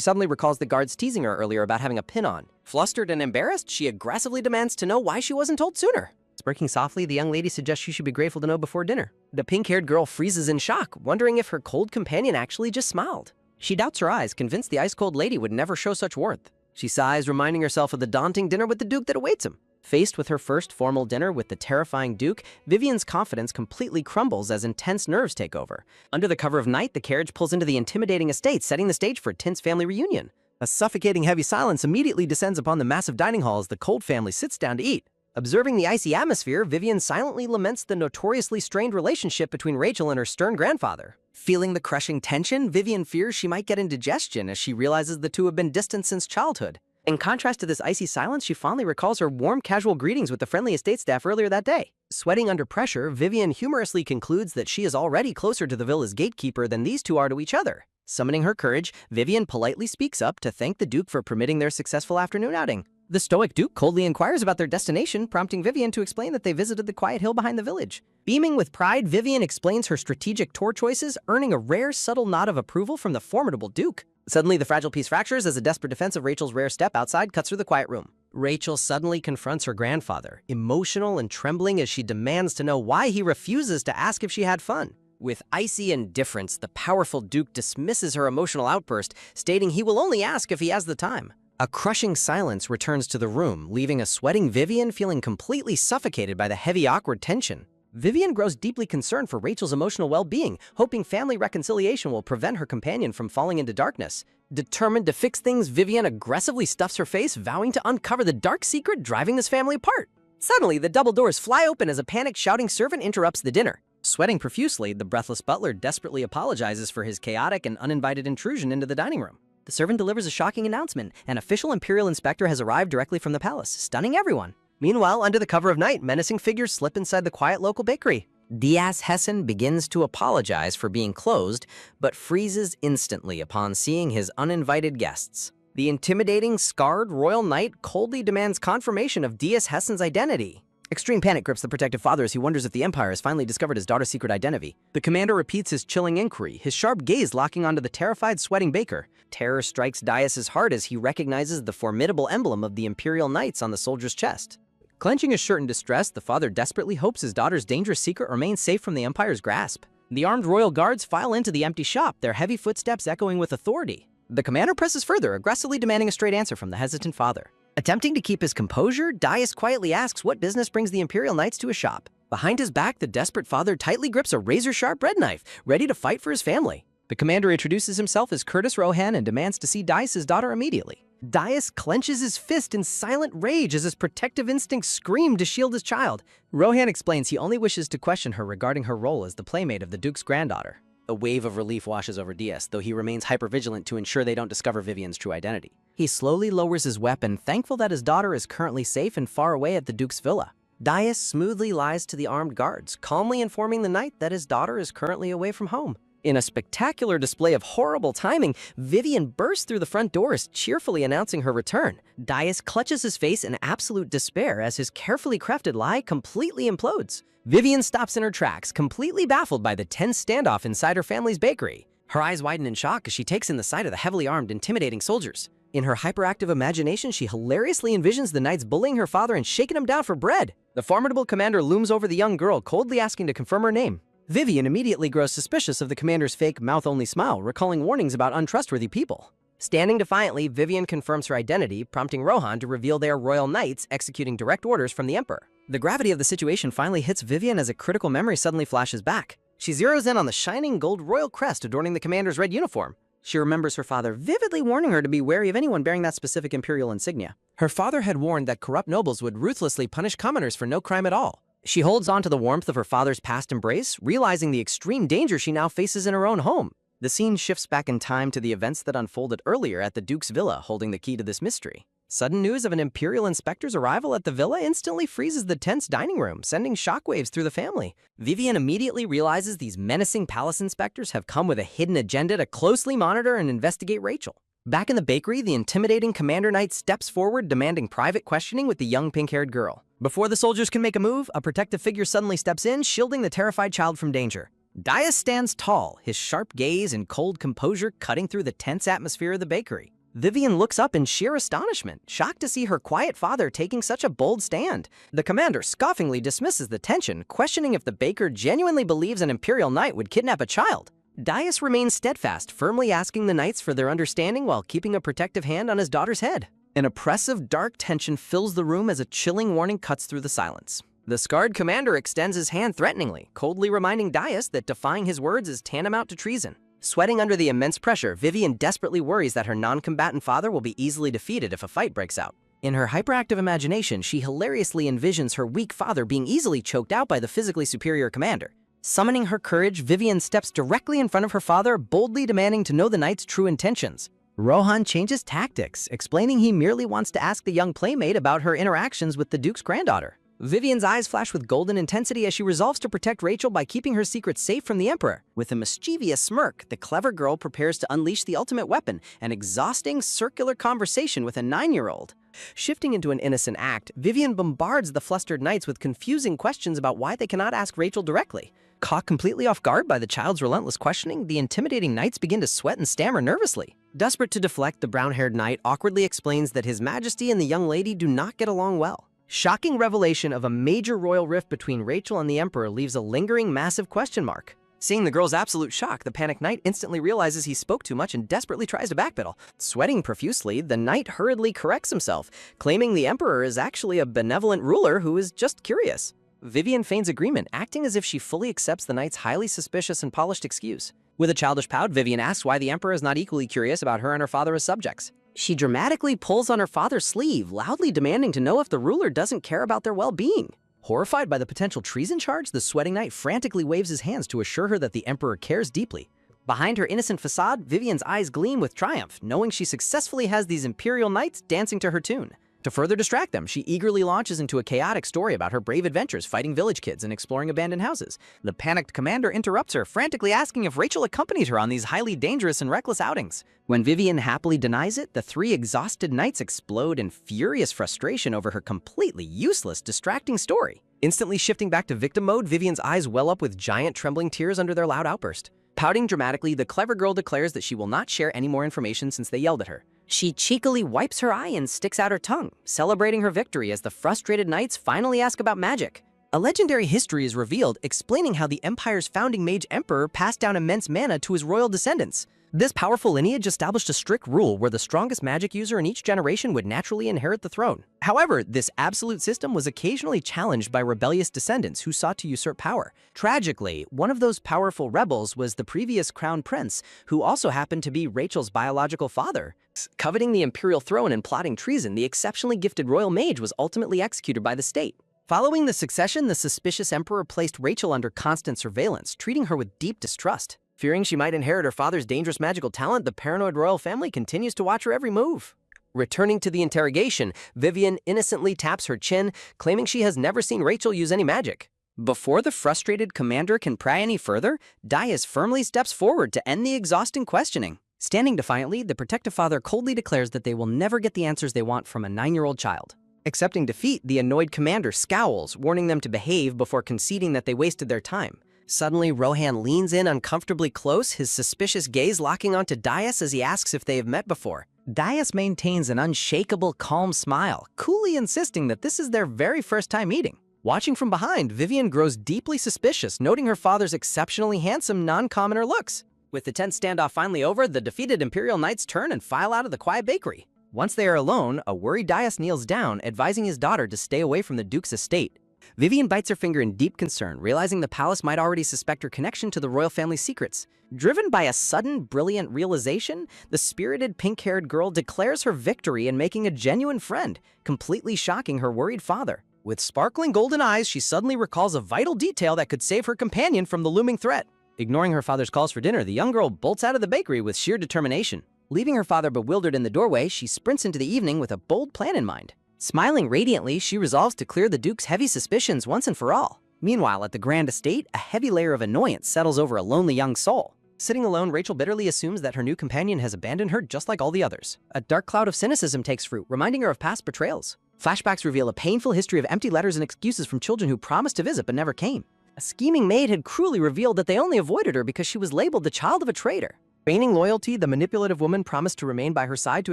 suddenly recalls the guards teasing her earlier about having a pin on. Flustered and embarrassed, she aggressively demands to know why she wasn't told sooner. Smirking softly, the young lady suggests she should be grateful to know before dinner. The pink-haired girl freezes in shock, wondering if her cold companion actually just smiled. She doubts her eyes, convinced the ice-cold lady would never show such warmth. She sighs, reminding herself of the daunting dinner with the Duke that awaits him. Faced with her first formal dinner with the terrifying Duke, Vivian's confidence completely crumbles as intense nerves take over. Under the cover of night, the carriage pulls into the intimidating estate, setting the stage for a tense family reunion. A suffocating heavy silence immediately descends upon the massive dining hall as the Cold family sits down to eat. Observing the icy atmosphere, Vivian silently laments the notoriously strained relationship between Rachel and her stern grandfather. Feeling the crushing tension, Vivian fears she might get indigestion as she realizes the two have been distant since childhood. In contrast to this icy silence, she fondly recalls her warm, casual greetings with the friendly estate staff earlier that day. Sweating under pressure, Vivian humorously concludes that she is already closer to the villa's gatekeeper than these two are to each other. Summoning her courage, Vivian politely speaks up to thank the Duke for permitting their successful afternoon outing. The stoic Duke coldly inquires about their destination, prompting Vivian to explain that they visited the quiet hill behind the village. Beaming with pride, Vivian explains her strategic tour choices, earning a rare, subtle nod of approval from the formidable Duke. Suddenly, the fragile piece fractures as a desperate defense of Rachel's rare step outside cuts through the quiet room. Rachel suddenly confronts her grandfather, emotional and trembling as she demands to know why he refuses to ask if she had fun. With icy indifference, the powerful Duke dismisses her emotional outburst, stating he will only ask if he has the time. A crushing silence returns to the room, leaving a sweating Vivian feeling completely suffocated by the heavy, awkward tension. Vivian grows deeply concerned for Rachel's emotional well-being, hoping family reconciliation will prevent her companion from falling into darkness. Determined to fix things, Vivian aggressively stuffs her face, vowing to uncover the dark secret driving this family apart. Suddenly, the double doors fly open as a panicked, shouting servant interrupts the dinner. Sweating profusely, the breathless butler desperately apologizes for his chaotic and uninvited intrusion into the dining room. The servant delivers a shocking announcement. An official imperial inspector has arrived directly from the palace, stunning everyone. Meanwhile, under the cover of night, menacing figures slip inside the quiet local bakery. Diaz Hessen begins to apologize for being closed, but freezes instantly upon seeing his uninvited guests. The intimidating, scarred royal knight coldly demands confirmation of Diaz Hessen's identity. Extreme panic grips the protective father as he wonders if the Empire has finally discovered his daughter's secret identity. The commander repeats his chilling inquiry, his sharp gaze locking onto the terrified, sweating baker. Terror strikes Diaz's heart as he recognizes the formidable emblem of the Imperial Knights on the soldier's chest. Clenching his shirt in distress, the father desperately hopes his daughter's dangerous secret remains safe from the Empire's grasp. The armed royal guards file into the empty shop, their heavy footsteps echoing with authority. The commander presses further, aggressively demanding a straight answer from the hesitant father. Attempting to keep his composure, Diaz quietly asks what business brings the Imperial Knights to his shop. Behind his back, the desperate father tightly grips a razor-sharp bread knife, ready to fight for his family. The commander introduces himself as Curtis Rohan and demands to see Diaz's daughter immediately. Diaz clenches his fist in silent rage as his protective instincts scream to shield his child. Rohan explains he only wishes to question her regarding her role as the playmate of the Duke's granddaughter. A wave of relief washes over Diaz, though he remains hypervigilant to ensure they don't discover Vivian's true identity. He slowly lowers his weapon, thankful that his daughter is currently safe and far away at the Duke's villa. Diaz smoothly lies to the armed guards, calmly informing the knight that his daughter is currently away from home. In a spectacular display of horrible timing, Vivian bursts through the front doors, cheerfully announcing her return. Diaz clutches his face in absolute despair as his carefully crafted lie completely implodes. Vivian stops in her tracks, completely baffled by the tense standoff inside her family's bakery. Her eyes widen in shock as she takes in the sight of the heavily armed, intimidating soldiers. In her hyperactive imagination, she hilariously envisions the knights bullying her father and shaking him down for bread. The formidable commander looms over the young girl, coldly asking to confirm her name. Vivian immediately grows suspicious of the commander's fake, mouth-only smile, recalling warnings about untrustworthy people. Standing defiantly, Vivian confirms her identity, prompting Rohan to reveal they are royal knights executing direct orders from the emperor. The gravity of the situation finally hits Vivian as a critical memory suddenly flashes back. She zeroes in on the shining gold royal crest adorning the commander's red uniform. She remembers her father vividly warning her to be wary of anyone bearing that specific imperial insignia. Her father had warned that corrupt nobles would ruthlessly punish commoners for no crime at all. She holds on to the warmth of her father's past embrace, realizing the extreme danger she now faces in her own home. The scene shifts back in time to the events that unfolded earlier at the Duke's villa, holding the key to this mystery. Sudden news of an imperial inspector's arrival at the villa instantly freezes the tense dining room, sending shockwaves through the family. Vivian immediately realizes these menacing palace inspectors have come with a hidden agenda to closely monitor and investigate Rachel. Back in the bakery, the intimidating Commander Knight steps forward, demanding private questioning with the young pink-haired girl. Before the soldiers can make a move, a protective figure suddenly steps in, shielding the terrified child from danger. Diaz stands tall, his sharp gaze and cold composure cutting through the tense atmosphere of the bakery. Vivian looks up in sheer astonishment, shocked to see her quiet father taking such a bold stand. The commander scoffingly dismisses the tension, questioning if the baker genuinely believes an imperial knight would kidnap a child. Diaz remains steadfast, firmly asking the knights for their understanding while keeping a protective hand on his daughter's head. An oppressive, dark tension fills the room as a chilling warning cuts through the silence. The scarred commander extends his hand threateningly, coldly reminding Diaz that defying his words is tantamount to treason. Sweating under the immense pressure, Vivian desperately worries that her non-combatant father will be easily defeated if a fight breaks out. In her hyperactive imagination, she hilariously envisions her weak father being easily choked out by the physically superior commander. Summoning her courage, Vivian steps directly in front of her father, boldly demanding to know the knight's true intentions. Rohan changes tactics, explaining he merely wants to ask the young playmate about her interactions with the Duke's granddaughter. Vivian's eyes flash with golden intensity as she resolves to protect Rachel by keeping her secret safe from the Emperor. With a mischievous smirk, the clever girl prepares to unleash the ultimate weapon, an exhausting circular conversation with a 9-year-old. Shifting into an innocent act, Vivian bombards the flustered knights with confusing questions about why they cannot ask Rachel directly. Caught completely off guard by the child's relentless questioning, the intimidating knights begin to sweat and stammer nervously. Desperate to deflect, the brown-haired knight awkwardly explains that His Majesty and the young lady do not get along well. Shocking revelation of a major royal rift between Rachel and the Emperor leaves a lingering massive question mark. Seeing the girl's absolute shock, the panicked knight instantly realizes he spoke too much and desperately tries to backpedal. Sweating profusely, the knight hurriedly corrects himself, claiming the Emperor is actually a benevolent ruler who is just curious. Vivian feigns agreement, acting as if she fully accepts the knight's highly suspicious and polished excuse. With a childish pout, Vivian asks why the Emperor is not equally curious about her and her father as subjects. She dramatically pulls on her father's sleeve, loudly demanding to know if the ruler doesn't care about their well-being. Horrified by the potential treason charge, the sweating knight frantically waves his hands to assure her that the Emperor cares deeply. Behind her innocent facade, Vivian's eyes gleam with triumph, knowing she successfully has these imperial knights dancing to her tune. To further distract them, she eagerly launches into a chaotic story about her brave adventures fighting village kids and exploring abandoned houses. The panicked commander interrupts her, frantically asking if Rachel accompanied her on these highly dangerous and reckless outings. When Vivian happily denies it, the 3 exhausted knights explode in furious frustration over her completely useless, distracting story. Instantly shifting back to victim mode, Vivian's eyes well up with giant trembling tears under their loud outburst. Pouting dramatically, the clever girl declares that she will not share any more information since they yelled at her. She cheekily wipes her eye and sticks out her tongue, celebrating her victory as the frustrated knights finally ask about magic. A legendary history is revealed, explaining how the Empire's founding mage emperor passed down immense mana to his royal descendants. This powerful lineage established a strict rule where the strongest magic user in each generation would naturally inherit the throne. However, this absolute system was occasionally challenged by rebellious descendants who sought to usurp power. Tragically, one of those powerful rebels was the previous crown prince, who also happened to be Rachel's biological father. Coveting the imperial throne and plotting treason, the exceptionally gifted royal mage was ultimately executed by the state. Following the succession, the suspicious emperor placed Rachel under constant surveillance, treating her with deep distrust. Fearing she might inherit her father's dangerous magical talent, the paranoid royal family continues to watch her every move. Returning to the interrogation, Vivian innocently taps her chin, claiming she has never seen Rachel use any magic. Before the frustrated commander can pry any further, Dias firmly steps forward to end the exhausting questioning. Standing defiantly, the protective father coldly declares that they will never get the answers they want from a 9-year-old child. Accepting defeat, the annoyed commander scowls, warning them to behave before conceding that they wasted their time. Suddenly, Rohan leans in uncomfortably close, his suspicious gaze locking onto Dias as he asks if they have met before. Dias maintains an unshakable, calm smile, coolly insisting that this is their very first time meeting. Watching from behind, Vivian grows deeply suspicious, noting her father's exceptionally handsome, non-commoner looks. With the tense standoff finally over, the defeated Imperial Knights turn and file out of the quiet bakery. Once they are alone, a worried Dias kneels down, advising his daughter to stay away from the Duke's estate. Vivian bites her finger in deep concern, realizing the palace might already suspect her connection to the royal family's secrets. Driven by a sudden, brilliant realization, the spirited pink-haired girl declares her victory in making a genuine friend, completely shocking her worried father. With sparkling golden eyes, she suddenly recalls a vital detail that could save her companion from the looming threat. Ignoring her father's calls for dinner, the young girl bolts out of the bakery with sheer determination. Leaving her father bewildered in the doorway, she sprints into the evening with a bold plan in mind. Smiling radiantly, she resolves to clear the Duke's heavy suspicions once and for all. Meanwhile, at the grand estate, a heavy layer of annoyance settles over a lonely young soul. Sitting alone, Rachel bitterly assumes that her new companion has abandoned her just like all the others. A dark cloud of cynicism takes fruit, reminding her of past betrayals. Flashbacks reveal a painful history of empty letters and excuses from children who promised to visit but never came. A scheming maid had cruelly revealed that they only avoided her because she was labeled the child of a traitor. Feigning loyalty, the manipulative woman promised to remain by her side to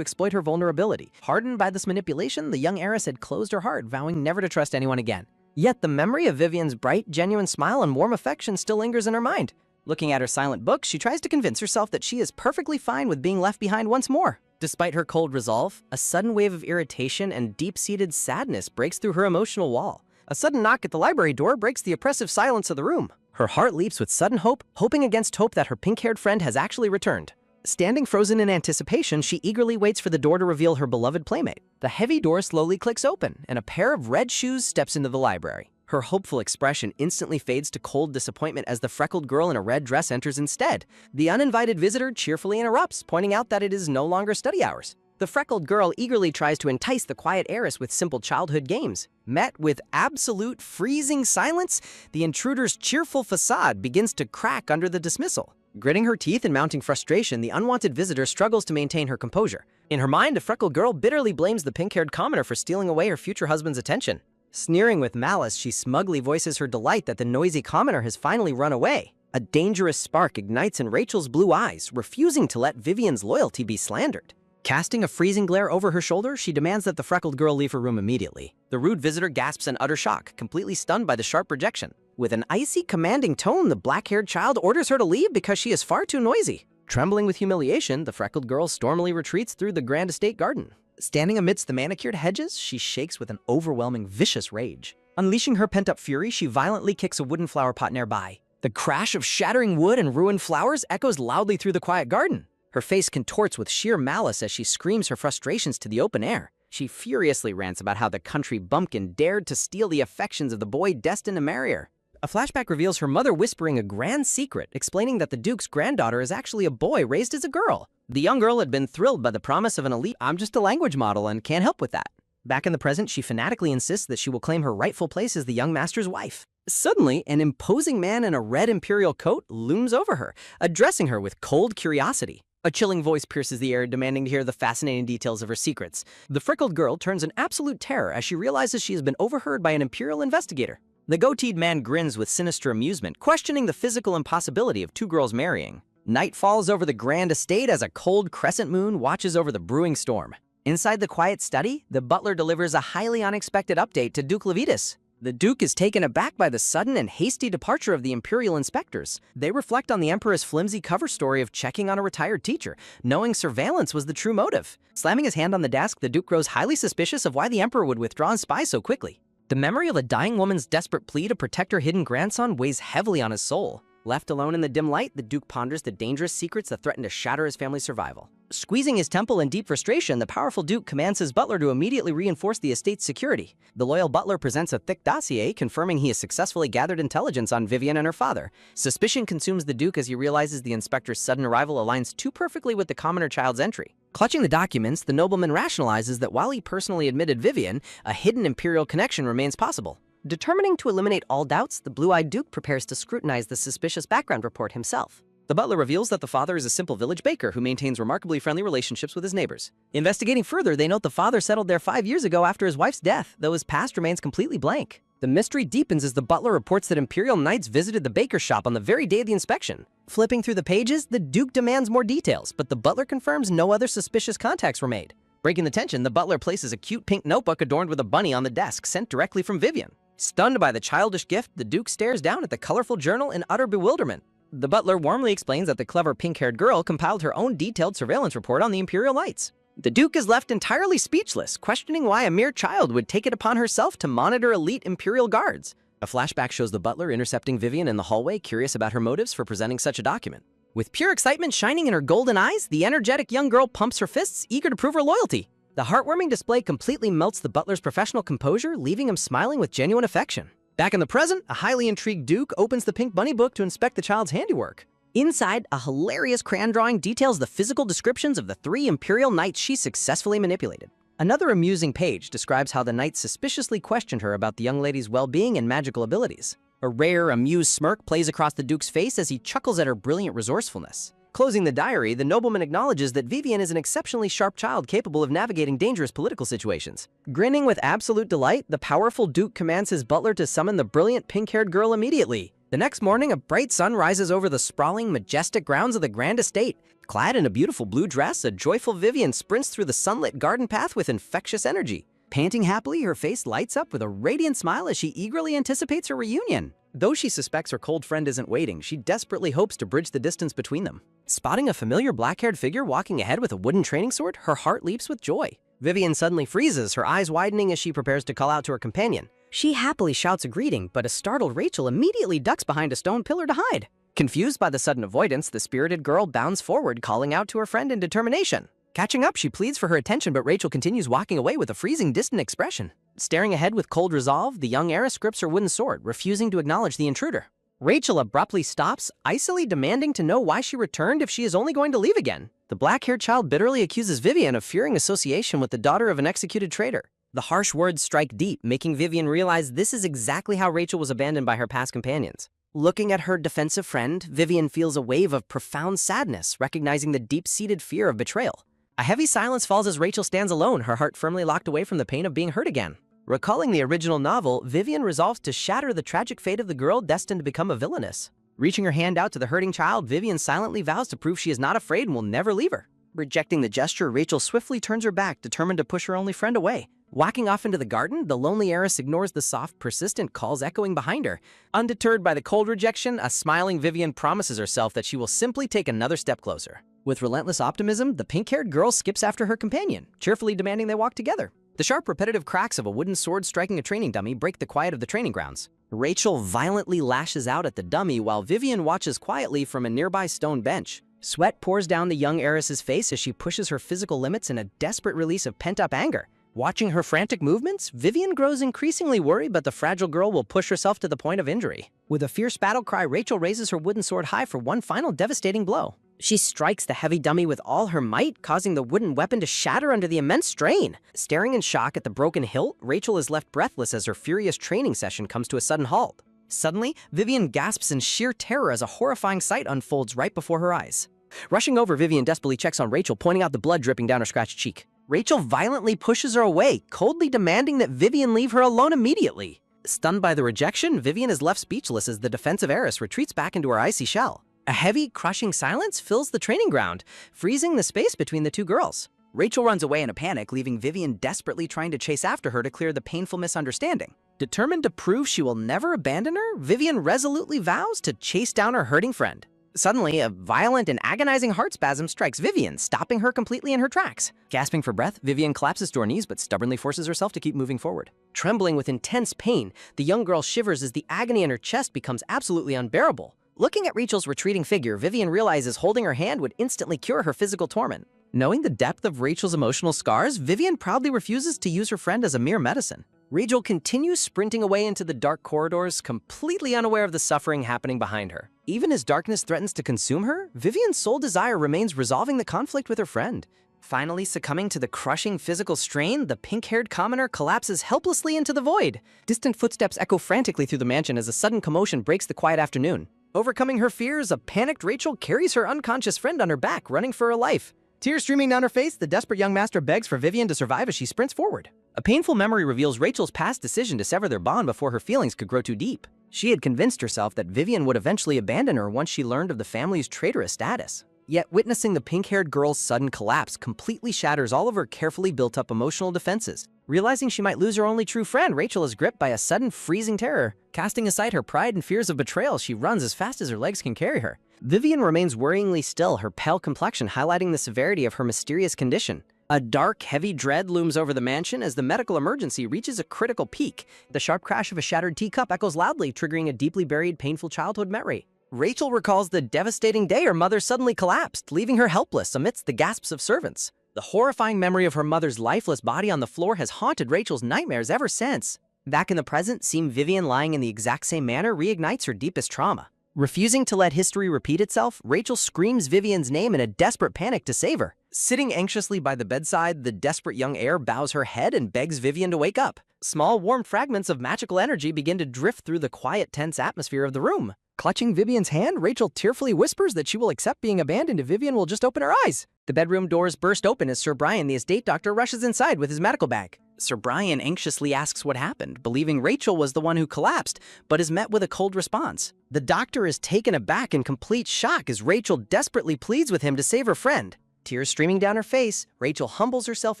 exploit her vulnerability. Hardened by this manipulation, the young heiress had closed her heart, vowing never to trust anyone again. Yet the memory of Vivian's bright, genuine smile and warm affection still lingers in her mind. Looking at her silent book, she tries to convince herself that she is perfectly fine with being left behind once more. Despite her cold resolve, a sudden wave of irritation and deep-seated sadness breaks through her emotional wall. A sudden knock at the library door breaks the oppressive silence of the room. Her heart leaps with sudden hope, hoping against hope that her pink-haired friend has actually returned. Standing frozen in anticipation, she eagerly waits for the door to reveal her beloved playmate. The heavy door slowly clicks open, and a pair of red shoes steps into the library. Her hopeful expression instantly fades to cold disappointment as the freckled girl in a red dress enters instead. The uninvited visitor cheerfully interrupts, pointing out that it is no longer study hours. The freckled girl eagerly tries to entice the quiet heiress with simple childhood games. Met with absolute freezing silence, the intruder's cheerful facade begins to crack under the dismissal. Gritting her teeth in mounting frustration, the unwanted visitor struggles to maintain her composure. In her mind, the freckled girl bitterly blames the pink-haired commoner for stealing away her future husband's attention. Sneering with malice, she smugly voices her delight that the noisy commoner has finally run away. A dangerous spark ignites in Rachel's blue eyes, refusing to let Vivian's loyalty be slandered. Casting a freezing glare over her shoulder, she demands that the freckled girl leave her room immediately. The rude visitor gasps in utter shock, completely stunned by the sharp rejection. With an icy, commanding tone, the black-haired child orders her to leave because she is far too noisy. Trembling with humiliation, the freckled girl stormily retreats through the grand estate garden. Standing amidst the manicured hedges, she shakes with an overwhelming, vicious rage. Unleashing her pent-up fury, she violently kicks a wooden flower pot nearby. The crash of shattering wood and ruined flowers echoes loudly through the quiet garden. Her face contorts with sheer malice as she screams her frustrations to the open air. She furiously rants about how the country bumpkin dared to steal the affections of the boy destined to marry her. A flashback reveals her mother whispering a grand secret, explaining that the Duke's granddaughter is actually a boy raised as a girl. The young girl had been thrilled by the promise of an elite "I'm just a language model and can't help with that." Back in the present, she fanatically insists that she will claim her rightful place as the young master's wife. Suddenly, an imposing man in a red imperial coat looms over her, addressing her with cold curiosity. A chilling voice pierces the air, demanding to hear the fascinating details of her secrets. The freckled girl turns in absolute terror as she realizes she has been overheard by an imperial investigator. The goateed man grins with sinister amusement, questioning the physical impossibility of two girls marrying. Night falls over the grand estate as a cold crescent moon watches over the brewing storm. Inside the quiet study, the butler delivers a highly unexpected update to Duke Levitas. The Duke is taken aback by the sudden and hasty departure of the imperial inspectors. They reflect on the Emperor's flimsy cover story of checking on a retired teacher, knowing surveillance was the true motive. Slamming his hand on the desk, the Duke grows highly suspicious of why the Emperor would withdraw and spy so quickly. The memory of a dying woman's desperate plea to protect her hidden grandson weighs heavily on his soul. Left alone in the dim light, the Duke ponders the dangerous secrets that threaten to shatter his family's survival. Squeezing his temple in deep frustration, the powerful Duke commands his butler to immediately reinforce the estate's security. The loyal butler presents a thick dossier confirming he has successfully gathered intelligence on Vivian and her father. Suspicion consumes the Duke as he realizes the inspector's sudden arrival aligns too perfectly with the commoner child's entry. Clutching the documents, the nobleman rationalizes that while he personally admitted Vivian, a hidden imperial connection remains possible. Determining to eliminate all doubts, the blue-eyed Duke prepares to scrutinize the suspicious background report himself. The butler reveals that the father is a simple village baker who maintains remarkably friendly relationships with his neighbors. Investigating further, they note the father settled there 5 years ago after his wife's death, though his past remains completely blank. The mystery deepens as the butler reports that Imperial Knights visited the baker's shop on the very day of the inspection. Flipping through the pages, the Duke demands more details, but the butler confirms no other suspicious contacts were made. Breaking the tension, the butler places a cute pink notebook adorned with a bunny on the desk sent directly from Vivian. Stunned by the childish gift, the Duke stares down at the colorful journal in utter bewilderment. The butler warmly explains that the clever pink-haired girl compiled her own detailed surveillance report on the Imperial Knights. The Duke is left entirely speechless, questioning why a mere child would take it upon herself to monitor elite Imperial guards. A flashback shows the butler intercepting Vivian in the hallway, curious about her motives for presenting such a document. With pure excitement shining in her golden eyes, the energetic young girl pumps her fists, eager to prove her loyalty. The heartwarming display completely melts the butler's professional composure, leaving him smiling with genuine affection. Back in the present, a highly intrigued Duke opens the pink bunny book to inspect the child's handiwork. Inside, a hilarious crayon drawing details the physical descriptions of the 3 Imperial Knights she successfully manipulated. Another amusing page describes how the Knights suspiciously questioned her about the young lady's well-being and magical abilities. A rare, amused smirk plays across the Duke's face as he chuckles at her brilliant resourcefulness. Closing the diary, the nobleman acknowledges that Vivian is an exceptionally sharp child capable of navigating dangerous political situations. Grinning with absolute delight, the powerful Duke commands his butler to summon the brilliant pink-haired girl immediately. The next morning, a bright sun rises over the sprawling, majestic grounds of the grand estate. Clad in a beautiful blue dress, a joyful Vivian sprints through the sunlit garden path with infectious energy. Panting happily, her face lights up with a radiant smile as she eagerly anticipates her reunion. Though she suspects her cold friend isn't waiting, she desperately hopes to bridge the distance between them. Spotting a familiar black-haired figure walking ahead with a wooden training sword, her heart leaps with joy. Vivian suddenly freezes, her eyes widening as she prepares to call out to her companion. She happily shouts a greeting, but a startled Rachel immediately ducks behind a stone pillar to hide. Confused by the sudden avoidance, the spirited girl bounds forward, calling out to her friend in determination. Catching up, she pleads for her attention, but Rachel continues walking away with a freezing, distant expression. Staring ahead with cold resolve, the young heiress grips her wooden sword, refusing to acknowledge the intruder. Rachel abruptly stops, icily demanding to know why she returned if she is only going to leave again. The black-haired child bitterly accuses Vivian of fearing association with the daughter of an executed traitor. The harsh words strike deep, making Vivian realize this is exactly how Rachel was abandoned by her past companions. Looking at her defensive friend, Vivian feels a wave of profound sadness, recognizing the deep-seated fear of betrayal. A heavy silence falls as Rachel stands alone, her heart firmly locked away from the pain of being hurt again. Recalling the original novel, Vivian resolves to shatter the tragic fate of the girl destined to become a villainess. Reaching her hand out to the hurting child, Vivian silently vows to prove she is not afraid and will never leave her. Rejecting the gesture, Rachel swiftly turns her back, determined to push her only friend away. Walking off into the garden, the lonely heiress ignores the soft, persistent calls echoing behind her. Undeterred by the cold rejection, a smiling Vivian promises herself that she will simply take another step closer. With relentless optimism, the pink-haired girl skips after her companion, cheerfully demanding they walk together. The sharp, repetitive cracks of a wooden sword striking a training dummy break the quiet of the training grounds. Rachel violently lashes out at the dummy while Vivian watches quietly from a nearby stone bench. Sweat pours down the young heiress's face as she pushes her physical limits in a desperate release of pent-up anger. Watching her frantic movements, Vivian grows increasingly worried that the fragile girl will push herself to the point of injury. With a fierce battle cry, Rachel raises her wooden sword high for one final devastating blow. She strikes the heavy dummy with all her might, causing the wooden weapon to shatter under the immense strain. Staring in shock at the broken hilt, Rachel is left breathless as her furious training session comes to a sudden halt. Suddenly, Vivian gasps in sheer terror as a horrifying sight unfolds right before her eyes. Rushing over, Vivian desperately checks on Rachel, pointing out the blood dripping down her scratched cheek. Rachel violently pushes her away, coldly demanding that Vivian leave her alone immediately. Stunned by the rejection, Vivian is left speechless as the defensive heiress retreats back into her icy shell. A heavy, crushing silence fills the training ground, freezing the space between the two girls. Rachel runs away in a panic, leaving Vivian desperately trying to chase after her to clear the painful misunderstanding. Determined to prove she will never abandon her, Vivian resolutely vows to chase down her hurting friend. Suddenly, a violent and agonizing heart spasm strikes Vivian, stopping her completely in her tracks. Gasping for breath, Vivian collapses to her knees but stubbornly forces herself to keep moving forward. Trembling with intense pain, the young girl shivers as the agony in her chest becomes absolutely unbearable. Looking at Rachel's retreating figure, Vivian realizes holding her hand would instantly cure her physical torment. Knowing the depth of Rachel's emotional scars, Vivian proudly refuses to use her friend as a mere medicine. Rachel continues sprinting away into the dark corridors, completely unaware of the suffering happening behind her. Even as darkness threatens to consume her, Vivian's sole desire remains resolving the conflict with her friend. Finally succumbing to the crushing physical strain, the pink-haired commoner collapses helplessly into the void. Distant footsteps echo frantically through the mansion as a sudden commotion breaks the quiet afternoon. Overcoming her fears, a panicked Rachel carries her unconscious friend on her back, running for her life. Tears streaming down her face, the desperate young master begs for Vivian to survive as she sprints forward. A painful memory reveals Rachel's past decision to sever their bond before her feelings could grow too deep. She had convinced herself that Vivian would eventually abandon her once she learned of the family's traitorous status. Yet witnessing the pink-haired girl's sudden collapse completely shatters all of her carefully built-up emotional defenses. Realizing she might lose her only true friend, Rachel is gripped by a sudden freezing terror. Casting aside her pride and fears of betrayal, she runs as fast as her legs can carry her. Vivian remains worryingly still, her pale complexion highlighting the severity of her mysterious condition. A dark, heavy dread looms over the mansion as the medical emergency reaches a critical peak. The sharp crash of a shattered teacup echoes loudly, triggering a deeply buried, painful childhood memory. Rachel recalls the devastating day her mother suddenly collapsed, leaving her helpless amidst the gasps of servants. The horrifying memory of her mother's lifeless body on the floor has haunted Rachel's nightmares ever since. Back in the present, seeing Vivian lying in the exact same manner reignites her deepest trauma. Refusing to let history repeat itself, Rachel screams Vivian's name in a desperate panic to save her. Sitting anxiously by the bedside, the desperate young heir bows her head and begs Vivian to wake up. Small, warm fragments of magical energy begin to drift through the quiet, tense atmosphere of the room. Clutching Vivian's hand, Rachel tearfully whispers that she will accept being abandoned if Vivian will just open her eyes. The bedroom doors burst open as Sir Brian, the estate doctor, rushes inside with his medical bag. Sir Brian anxiously asks what happened, believing Rachel was the one who collapsed, but is met with a cold response. The doctor is taken aback in complete shock as Rachel desperately pleads with him to save her friend. Tears streaming down her face, Rachel humbles herself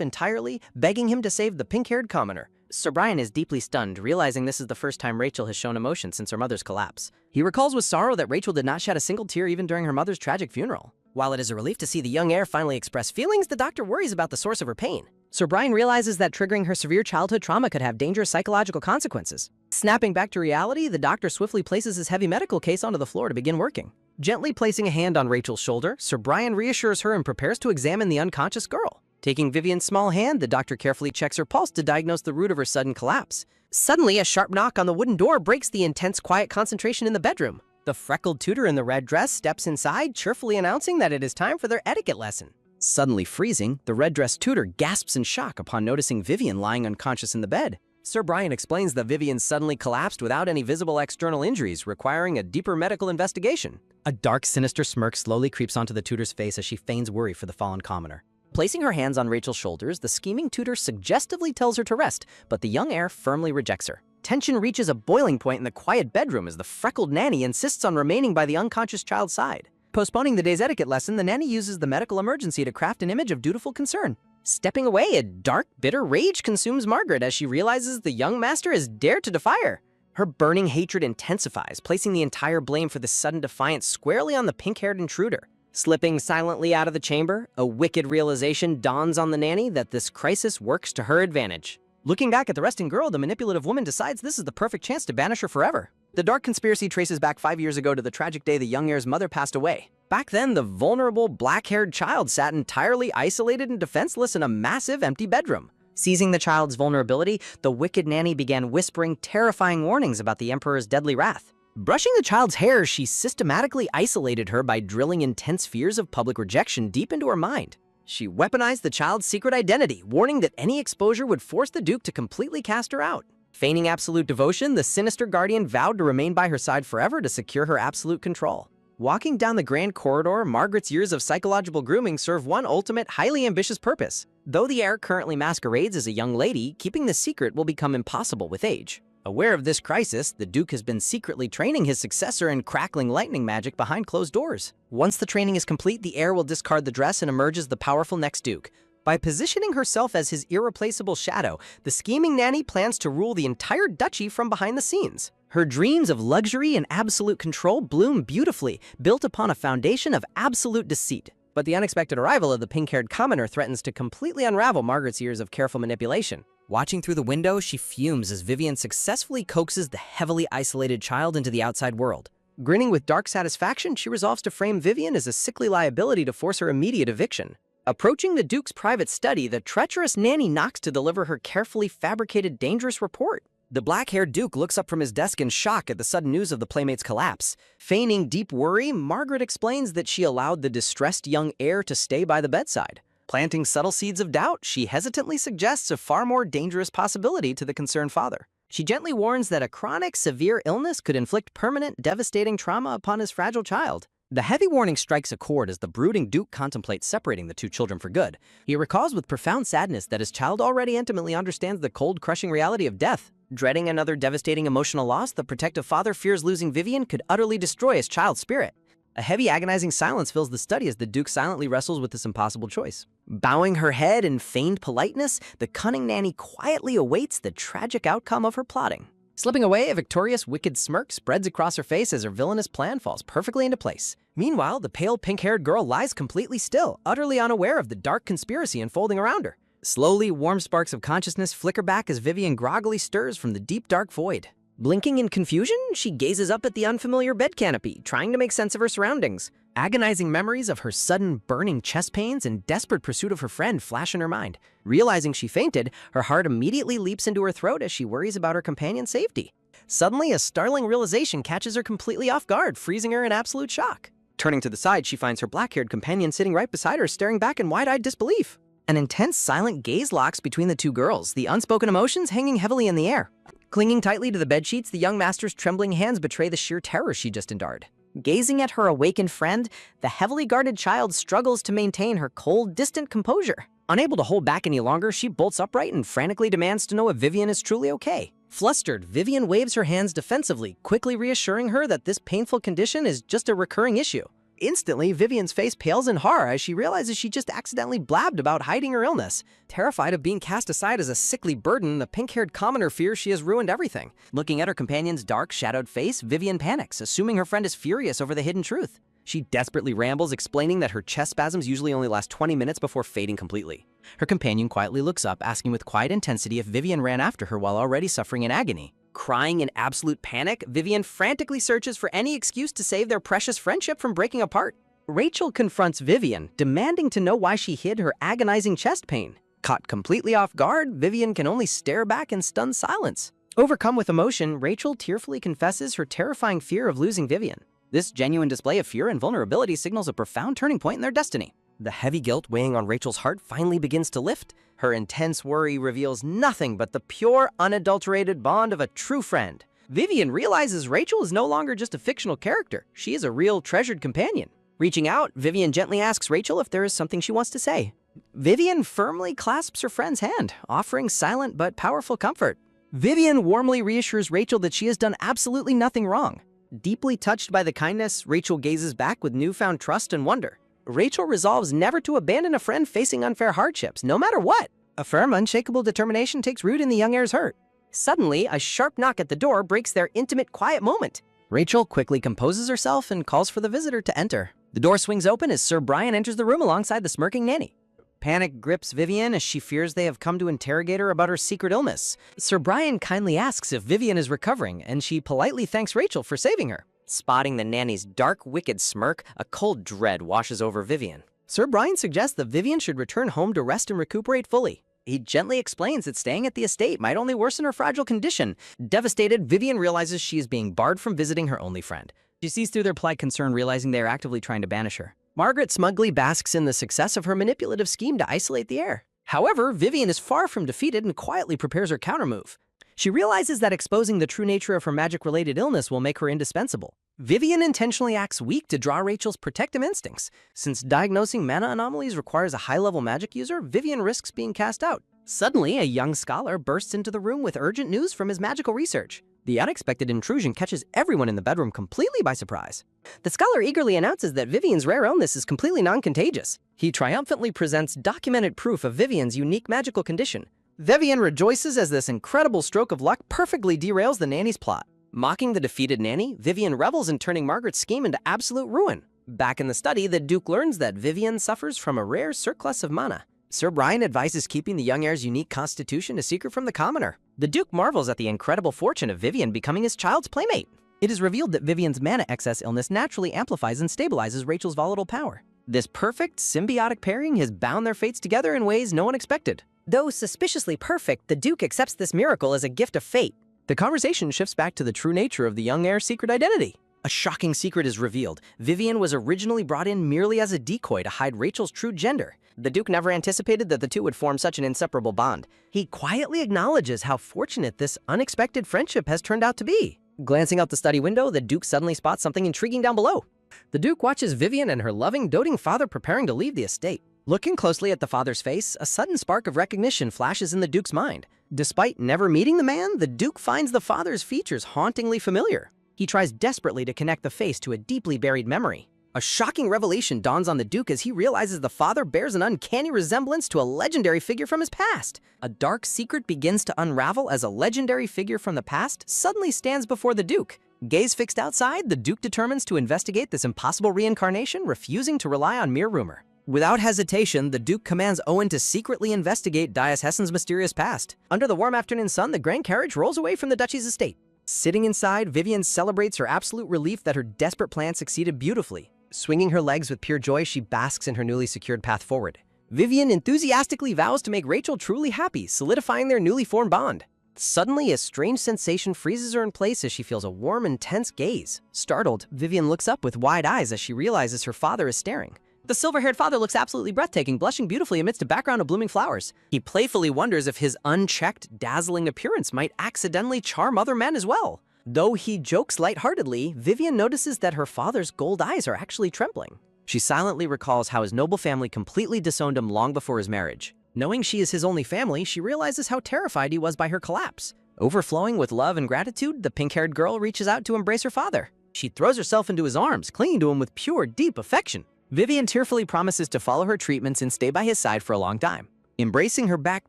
entirely, begging him to save the pink-haired commoner. Sir Brian is deeply stunned, realizing this is the first time Rachel has shown emotion since her mother's collapse. He recalls with sorrow that Rachel did not shed a single tear even during her mother's tragic funeral. While it is a relief to see the young heir finally express feelings, the doctor worries about the source of her pain. Sir Brian realizes that triggering her severe childhood trauma could have dangerous psychological consequences. Snapping back to reality, the doctor swiftly places his heavy medical case onto the floor to begin working. Gently placing a hand on Rachel's shoulder, Sir Brian reassures her and prepares to examine the unconscious girl. Taking Vivian's small hand, the doctor carefully checks her pulse to diagnose the root of her sudden collapse. Suddenly, a sharp knock on the wooden door breaks the intense, quiet concentration in the bedroom. The freckled tutor in the red dress steps inside, cheerfully announcing that it is time for their etiquette lesson. Suddenly freezing, the red-dressed tutor gasps in shock upon noticing Vivian lying unconscious in the bed. Sir Brian explains that Vivian suddenly collapsed without any visible external injuries, requiring a deeper medical investigation. A dark, sinister smirk slowly creeps onto the tutor's face as she feigns worry for the fallen commoner. Placing her hands on Rachel's shoulders, the scheming tutor suggestively tells her to rest, but the young heir firmly rejects her. Tension reaches a boiling point in the quiet bedroom as the freckled nanny insists on remaining by the unconscious child's side. Postponing the day's etiquette lesson, the nanny uses the medical emergency to craft an image of dutiful concern. Stepping away, a dark, bitter rage consumes Margaret as she realizes the young master has dared to defy her. Her burning hatred intensifies, placing the entire blame for this sudden defiance squarely on the pink-haired intruder. Slipping silently out of the chamber, a wicked realization dawns on the nanny that this crisis works to her advantage. Looking back at the resting girl, the manipulative woman decides this is the perfect chance to banish her forever. The dark conspiracy traces back 5 years ago to the tragic day the young heir's mother passed away. Back then, the vulnerable, black-haired child sat entirely isolated and defenseless in a massive, empty bedroom. Seizing the child's vulnerability, the wicked nanny began whispering terrifying warnings about the emperor's deadly wrath. Brushing the child's hair, she systematically isolated her by drilling intense fears of public rejection deep into her mind. She weaponized the child's secret identity, warning that any exposure would force the Duke to completely cast her out. Feigning absolute devotion, the sinister guardian vowed to remain by her side forever to secure her absolute control. Walking down the grand corridor, Margaret's years of psychological grooming serve one ultimate, highly ambitious purpose. Though the heir currently masquerades as a young lady, keeping the secret will become impossible with age. Aware of this crisis, the Duke has been secretly training his successor in crackling lightning magic behind closed doors. Once the training is complete, the heir will discard the dress and emerge as the powerful next Duke. By positioning herself as his irreplaceable shadow, the scheming nanny plans to rule the entire duchy from behind the scenes. Her dreams of luxury and absolute control bloom beautifully, built upon a foundation of absolute deceit. But the unexpected arrival of the pink-haired commoner threatens to completely unravel Margaret's years of careful manipulation. Watching through the window, she fumes as Vivian successfully coaxes the heavily isolated child into the outside world. Grinning with dark satisfaction, she resolves to frame Vivian as a sickly liability to force her immediate eviction. Approaching the Duke's private study, the treacherous nanny knocks to deliver her carefully fabricated dangerous report. The black-haired Duke looks up from his desk in shock at the sudden news of the playmate's collapse. Feigning deep worry, Margaret explains that she allowed the distressed young heir to stay by the bedside. Planting subtle seeds of doubt, she hesitantly suggests a far more dangerous possibility to the concerned father. She gently warns that a chronic, severe illness could inflict permanent, devastating trauma upon his fragile child. The heavy warning strikes a chord as the brooding Duke contemplates separating the two children for good. He recalls with profound sadness that his child already intimately understands the cold, crushing reality of death. Dreading another devastating emotional loss, the protective father fears losing Vivian could utterly destroy his child's spirit. A heavy, agonizing silence fills the study as the Duke silently wrestles with this impossible choice. Bowing her head in feigned politeness, the cunning nanny quietly awaits the tragic outcome of her plotting. Slipping away, a victorious, wicked smirk spreads across her face as her villainous plan falls perfectly into place. Meanwhile, the pale, pink-haired girl lies completely still, utterly unaware of the dark conspiracy unfolding around her. Slowly, warm sparks of consciousness flicker back as Vivian groggily stirs from the deep, dark void. Blinking in confusion, she gazes up at the unfamiliar bed canopy, trying to make sense of her surroundings. Agonizing memories of her sudden, burning chest pains and desperate pursuit of her friend flash in her mind. Realizing she fainted, her heart immediately leaps into her throat as she worries about her companion's safety. Suddenly, a startling realization catches her completely off guard, freezing her in absolute shock. Turning to the side, she finds her black-haired companion sitting right beside her, staring back in wide-eyed disbelief. An intense, silent gaze locks between the two girls, the unspoken emotions hanging heavily in the air. Clinging tightly to the bedsheets, the young master's trembling hands betray the sheer terror she just endured. Gazing at her awakened friend, the heavily guarded child struggles to maintain her cold, distant composure. Unable to hold back any longer, she bolts upright and frantically demands to know if Vivian is truly okay. Flustered, Vivian waves her hands defensively, quickly reassuring her that this painful condition is just a recurring issue. Instantly, Vivian's face pales in horror as she realizes she just accidentally blabbed about hiding her illness. Terrified of being cast aside as a sickly burden, the pink-haired commoner fears she has ruined everything. Looking at her companion's dark, shadowed face, Vivian panics, assuming her friend is furious over the hidden truth. She desperately rambles, explaining that her chest spasms usually only last 20 minutes before fading completely. Her companion quietly looks up, asking with quiet intensity if Vivian ran after her while already suffering in agony. Crying in absolute panic, Vivian frantically searches for any excuse to save their precious friendship from breaking apart. Rachel confronts Vivian, demanding to know why she hid her agonizing chest pain. Caught completely off guard, Vivian can only stare back in stunned silence. Overcome with emotion, Rachel tearfully confesses her terrifying fear of losing Vivian. This genuine display of fear and vulnerability signals a profound turning point in their destiny. The heavy guilt weighing on Rachel's heart finally begins to lift. Her intense worry reveals nothing but the pure, unadulterated bond of a true friend. Vivian realizes Rachel is no longer just a fictional character. She is a real, treasured companion. Reaching out, Vivian gently asks Rachel if there is something she wants to say. Vivian firmly clasps her friend's hand, offering silent but powerful comfort. Vivian warmly reassures Rachel that she has done absolutely nothing wrong. Deeply touched by the kindness, Rachel gazes back with newfound trust and wonder. Rachel resolves never to abandon a friend facing unfair hardships, no matter what. A firm, unshakable determination takes root in the young heir's heart. Suddenly, a sharp knock at the door breaks their intimate, quiet moment. Rachel quickly composes herself and calls for the visitor to enter. The door swings open as Sir Brian enters the room alongside the smirking nanny. Panic grips Vivian as she fears they have come to interrogate her about her secret illness. Sir Brian kindly asks if Vivian is recovering, and she politely thanks Rachel for saving her. Spotting the nanny's dark, wicked smirk, a cold dread washes over Vivian. Sir Brian suggests that Vivian should return home to rest and recuperate fully. He gently explains that staying at the estate might only worsen her fragile condition. Devastated, Vivian realizes she is being barred from visiting her only friend. She sees through their polite concern, realizing they are actively trying to banish her. Margaret smugly basks in the success of her manipulative scheme to isolate the heir. However, Vivian is far from defeated and quietly prepares her countermove. She realizes that exposing the true nature of her magic-related illness will make her indispensable. Vivian intentionally acts weak to draw Rachel's protective instincts. Since diagnosing mana anomalies requires a high-level magic user, Vivian risks being cast out. Suddenly, a young scholar bursts into the room with urgent news from his magical research. The unexpected intrusion catches everyone in the bedroom completely by surprise. The scholar eagerly announces that Vivian's rare illness is completely non-contagious. He triumphantly presents documented proof of Vivian's unique magical condition. Vivian rejoices as this incredible stroke of luck perfectly derails the nanny's plot. Mocking the defeated nanny, Vivian revels in turning Margaret's scheme into absolute ruin. Back in the study, the Duke learns that Vivian suffers from a rare surplus of mana. Sir Brian advises keeping the young heir's unique constitution a secret from the commoner. The Duke marvels at the incredible fortune of Vivian becoming his child's playmate. It is revealed that Vivian's mana excess illness naturally amplifies and stabilizes Rachel's volatile power. This perfect, symbiotic pairing has bound their fates together in ways no one expected. Though suspiciously perfect, the Duke accepts this miracle as a gift of fate. The conversation shifts back to the true nature of the young heir's secret identity. A shocking secret is revealed. Vivian was originally brought in merely as a decoy to hide Rachel's true gender. The Duke never anticipated that the two would form such an inseparable bond. He quietly acknowledges how fortunate this unexpected friendship has turned out to be. Glancing out the study window, the Duke suddenly spots something intriguing down below. The Duke watches Vivian and her loving, doting father preparing to leave the estate. Looking closely at the father's face, a sudden spark of recognition flashes in the Duke's mind. Despite never meeting the man, the Duke finds the father's features hauntingly familiar. He tries desperately to connect the face to a deeply buried memory. A shocking revelation dawns on the Duke as he realizes the father bears an uncanny resemblance to a legendary figure from his past. A dark secret begins to unravel as a legendary figure from the past suddenly stands before the Duke. Gaze fixed outside, the Duke determines to investigate this impossible reincarnation, refusing to rely on mere rumor. Without hesitation, the Duke commands Owen to secretly investigate Dias Hessen's mysterious past. Under the warm afternoon sun, the grand carriage rolls away from the Duchy's estate. Sitting inside, Vivian celebrates her absolute relief that her desperate plan succeeded beautifully. Swinging her legs with pure joy, she basks in her newly secured path forward. Vivian enthusiastically vows to make Rachel truly happy, solidifying their newly formed bond. Suddenly, a strange sensation freezes her in place as she feels a warm, intense gaze. Startled, Vivian looks up with wide eyes as she realizes her father is staring. The silver-haired father looks absolutely breathtaking, blushing beautifully amidst a background of blooming flowers. He playfully wonders if his unchecked, dazzling appearance might accidentally charm other men as well. Though he jokes lightheartedly, Vivian notices that her father's gold eyes are actually trembling. She silently recalls how his noble family completely disowned him long before his marriage. Knowing she is his only family, she realizes how terrified he was by her collapse. Overflowing with love and gratitude, the pink-haired girl reaches out to embrace her father. She throws herself into his arms, clinging to him with pure, deep affection. Vivian tearfully promises to follow her treatments and stay by his side for a long time. Embracing her back